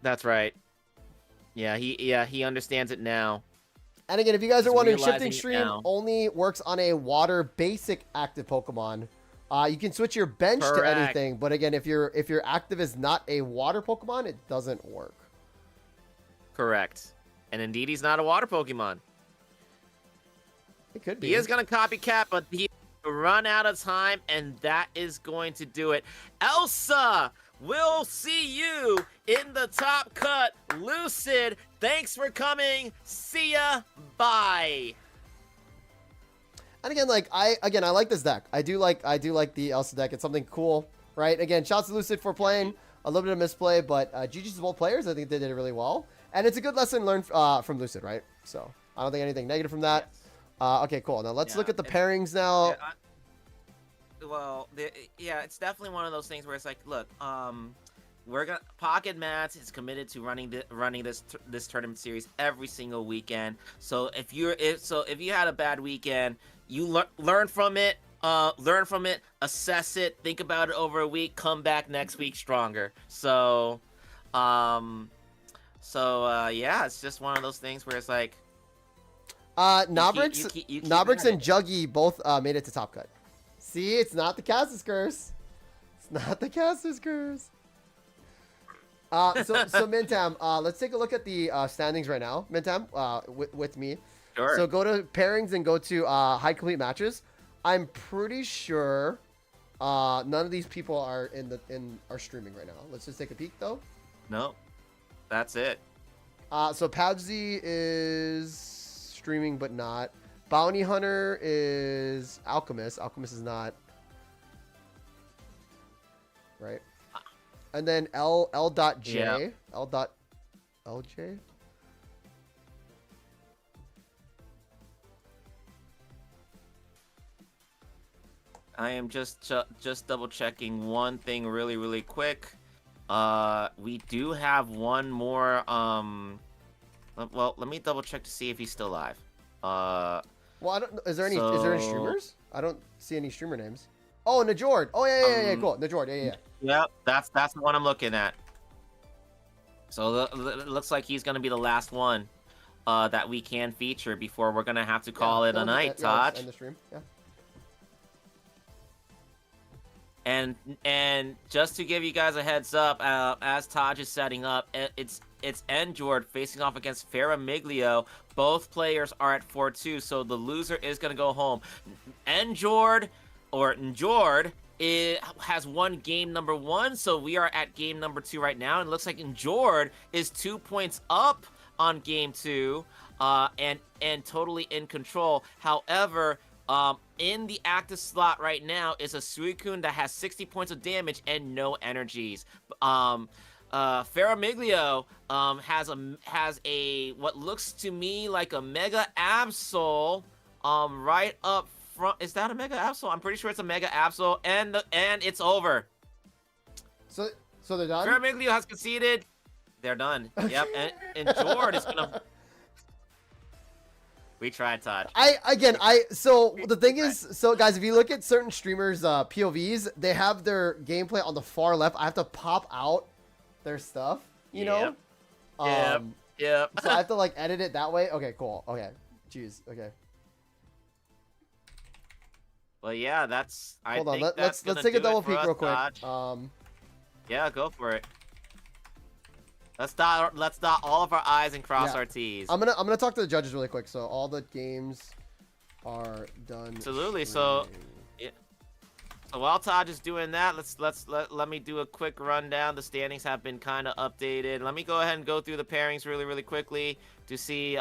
That's right. Yeah, he understands it now. And again, if you guys are wondering, realizing shifting it stream now. only works on a water basic active Pokemon. You can switch your bench to Correct. anything, but again, if your active is not a water Pokemon, it doesn't work. Correct. And indeed, he's not a water Pokemon. It could be. He is going to copycat, but he run out of time, and that is going to do it. Elsa, we'll see you in the top cut. Lucid, thanks for coming. See ya. Bye. And again, I like this deck. I do like the Elsa deck. It's something cool, right? Again, shouts to Lucid for playing. A little bit of misplay, but GG's to both players. I think they did it really well. And it's a good lesson learned from Lucid, right? So I don't think anything negative from that. Yes. Okay, cool. Now let's look at the pairings now. It's definitely one of those things where it's like, look, Pocket Mats is committed to running this tournament series every single weekend. So if you had a bad weekend, you learn from it, assess it, think about it over a week, come back next week stronger. So it's just one of those things where it's like, Nobrix keep and Juggy both made it to top cut. See, it's not the Caster's Curse. It's not the Caster's Curse. So Mintam, let's take a look at the standings right now. Mintam, with me. Sure. So go to pairings and go to high complete matches. I'm pretty sure none of these people are are streaming right now. Let's just take a peek though. No, that's it. So Pabsy is streaming but not. Bounty Hunter is Alchemist. Alchemist is not. Right. And then L.J. Yeah. L.J. I am just double checking one thing really quick. We do have one more. Well, let me double check to see if he's still alive. Well, I don't. Is there any streamers? I don't see any streamer names. Oh, Najord. Oh yeah, cool. Najord. Yeah. Yep, that's the one I'm looking at. So it looks like he's gonna be the last one that we can feature before we're gonna have to call it a night, Todd. End the stream. Yeah. And just to give you guys a heads up, as Taj is setting up, it's Njord facing off against Faramiglio. Both players are at 4-2, so the loser is going to go home. Njord has won game number 1, so we are at game number 2 right now. And it looks like Njord is 2 points up on game 2 and totally in control. However, In the active slot right now is a Suicune that has 60 points of damage and no energies. Ferramiglio has a what looks to me like a Mega Absol right up front. Is that a Mega Absol? I'm pretty sure it's a Mega Absol, and it's over. So they're done? Ferramiglio has conceded. They're done. Yep, and Jord is gonna. We tried, Todd. So the thing is, so guys, if you look at certain streamers' POVs, they have their gameplay on the far left. I have to pop out their stuff, you know? Yep. So I have to like edit it that way. Okay, cool. Okay. Jeez. Okay. Well, yeah, that's. Hold on. Let's take a double peek real quick. Yeah, go for it. Let's dot all of our I's and cross our T's. I'm gonna talk to the judges really quick. So all the games are done. Absolutely. So while Todd is doing that, let me do a quick rundown. The standings have been kind of updated. Let me go ahead and go through the pairings really quickly to see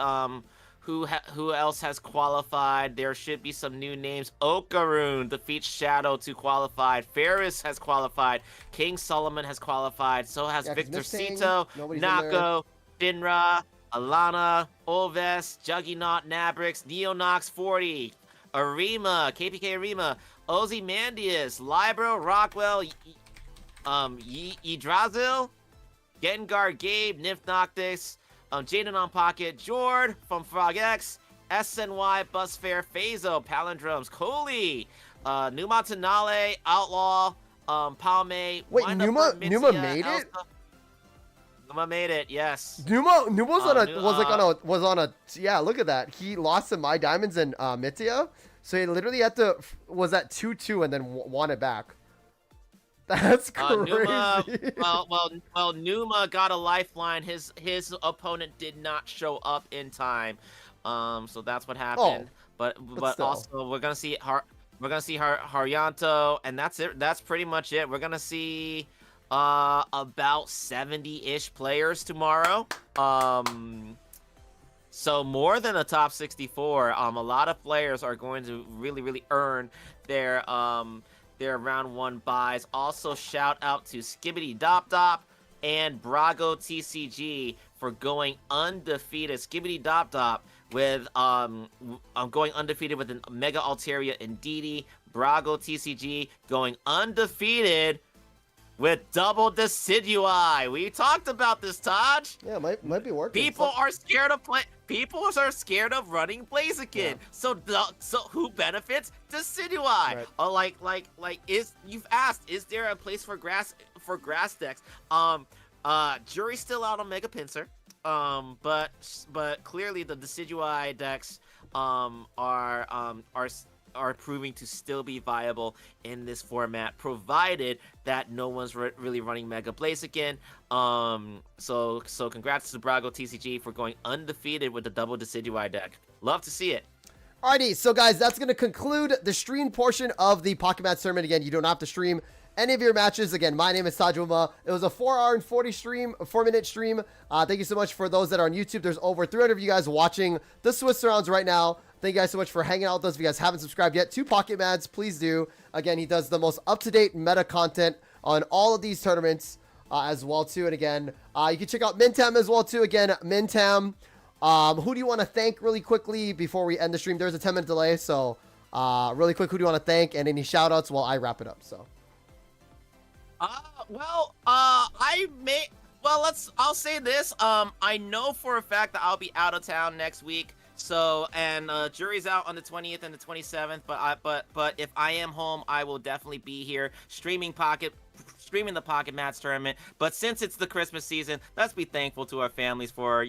who else has qualified. There should be some new names. Okaroon defeats Shadow to qualify. Ferris has qualified. King Solomon has qualified. So has Victor Cito, Nako, Shinra, Alana, Olves, Juggernaut, Nabrix, Neonox 40, Arima, KPK Arima, Ozymandias, Libro, Rockwell, Yggdrasil, Gengar, Gabe, Nymph Noctis, Jaden on Pocket, Jord from Frog X, SNY, Busfair, Phaso, Palindromes, Coley, Numa Tenale, Outlaw, Palme. Wait, Numa made it? Numa made it, yes. Numa was on a yeah, look at that. He lost to My Diamonds and Mitya. So he literally had to was at 2-2 and then won it back. That's crazy. Numa got a lifeline. His opponent did not show up in time. So that's what happened. But also we're gonna see Haryanto, and that's it. That's pretty much it. We're gonna see about 70-ish players tomorrow. So more than a top 64. A lot of players are going to really earn their round 1 buys. Also, shout out to Skibbity Dop Dop and Brago TCG for going undefeated. Skibbity Dop Dop with going undefeated with a Mega Altaria and Didi. Brago TCG going undefeated with double Decidui. We talked about this, Taj. Yeah, it might be working. People are scared of People are scared of running Blaziken. Yeah. So who benefits? Decidui. Right. You've asked, is there a place for grass decks? Jury's still out on Mega Pinsir. But clearly the Decidui decks are proving to still be viable in this format, provided that no one's really running Mega Blaziken. So congrats to Brago TCG for going undefeated with the double Decidui deck. Love to see it. Alrighty, so guys, that's going to conclude the stream portion of the Pocket Match tournament. Again, you don't have to stream any of your matches. Again, my name is Tajuma. It was a 4-hour and 4-minute stream. Thank you so much for those that are on YouTube. There's over 300 of you guys watching the Swiss rounds right now. Thank you guys so much for hanging out with us. If you guys haven't subscribed yet to Pocket Mads, please do. Again, he does the most up-to-date meta content on all of these tournaments as well, too. And again, you can check out Mintam as well, too. Again, Mintam, who do you want to thank really quickly before we end the stream? There's a 10-minute delay, so really quick, who do you want to thank? And any shout-outs while I wrap it up, so. I'll say this. I know for a fact that I'll be out of town next week. So, and jury's out on the 20th and the 27th, but if I am home, I will definitely be here streaming the Pocket Mats tournament. But since it's the Christmas season, let's be thankful to our families for,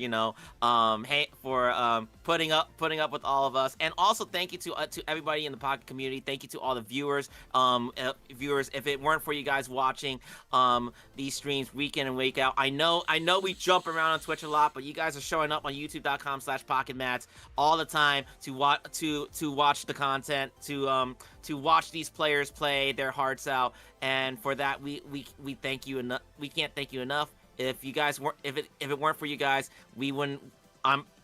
putting up with all of us. And also thank you to everybody in the Pocket community. Thank you to all the viewers. If it weren't for you guys watching these streams week in and week out, I know we jump around on Twitch a lot, but you guys are showing up on youtube.com/pocketmats all the time to watch the content, to watch these players play their hearts out. And for that, we thank you enough. We can't thank you enough. If it weren't for you guys, we wouldn't.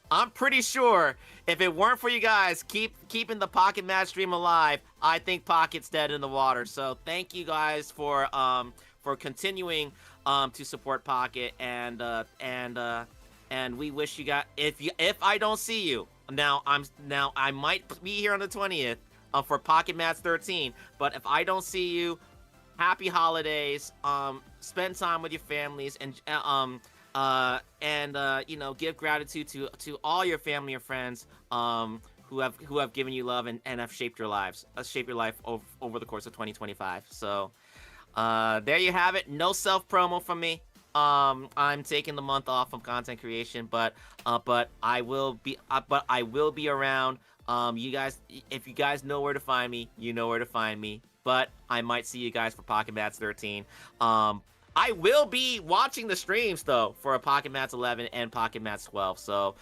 I'm pretty sure if it weren't for you guys keeping the Pocket Match stream alive, I think Pocket's dead in the water. So thank you guys for continuing to support Pocket, and we wish you guys, if I don't see you now, I might be here on the 20th for Pocket Match 13, but if I don't see you, happy holidays. Spend time with your families, and you know, give gratitude to all your family and friends who have given you love and have shaped your life over the course of 2025. So there you have it. No self promo from me. I'm taking the month off of content creation, but I will be around. You guys, if you guys know where to find me, you know where to find me. But I might see you guys for Pocket Mats 13. I will be watching the streams though for a Pocket Mats 11 and Pocket Mats 12. So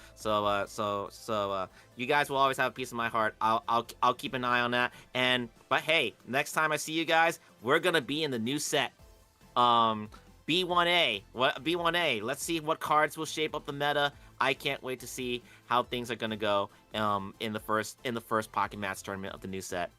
you guys will always have a piece of my heart. I'll keep an eye on that. But hey, next time I see you guys, we're gonna be in the new set. B1A. What B1A? Let's see what cards will shape up the meta. I can't wait to see how things are gonna go in the first Pocket Mats tournament of the new set.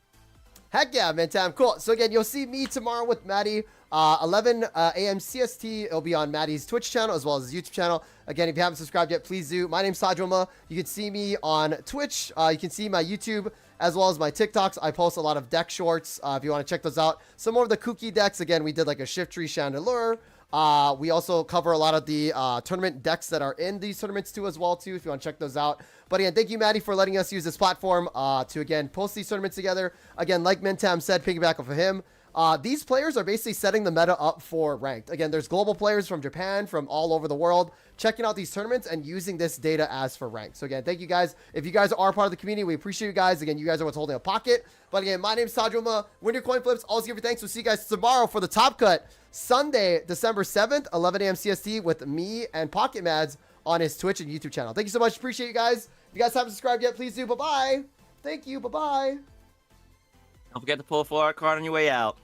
Heck yeah, man, Tam. Cool. So again, you'll see me tomorrow with Maddie, 11 a.m. CST. It'll be on Maddie's Twitch channel as well as his YouTube channel. Again, if you haven't subscribed yet, please do. My name's Sajoma. You can see me on Twitch. You can see my YouTube as well as my TikToks. I post a lot of deck shorts if you want to check those out. Some more of the kooky decks. Again, we did like a Shift Tree Chandelure. We also cover a lot of the tournament decks that are in these tournaments too as well too, if you want to check those out. But again, thank you, Maddie, for letting us use this platform to again post these tournaments together. Again, like Mentam said, piggyback off of him, these players are basically setting the meta up for ranked. Again, there's global players from Japan, from all over the world, checking out these tournaments and using this data as for ranked. So again, thank you guys. If you guys are part of the community, we appreciate you guys. Again, you guys are what's holding a Pocket. But again, my name's Sajoma. Win your coin flips. Always give your thanks. We'll see you guys tomorrow for the Top Cut, Sunday, December 7th, 11 a.m. CST with me and Pocket Mads on his Twitch and YouTube channel. Thank you so much. Appreciate you guys. If you guys haven't subscribed yet, please do. Bye-bye. Thank you. Bye-bye. Don't forget to pull a 4 card on your way out.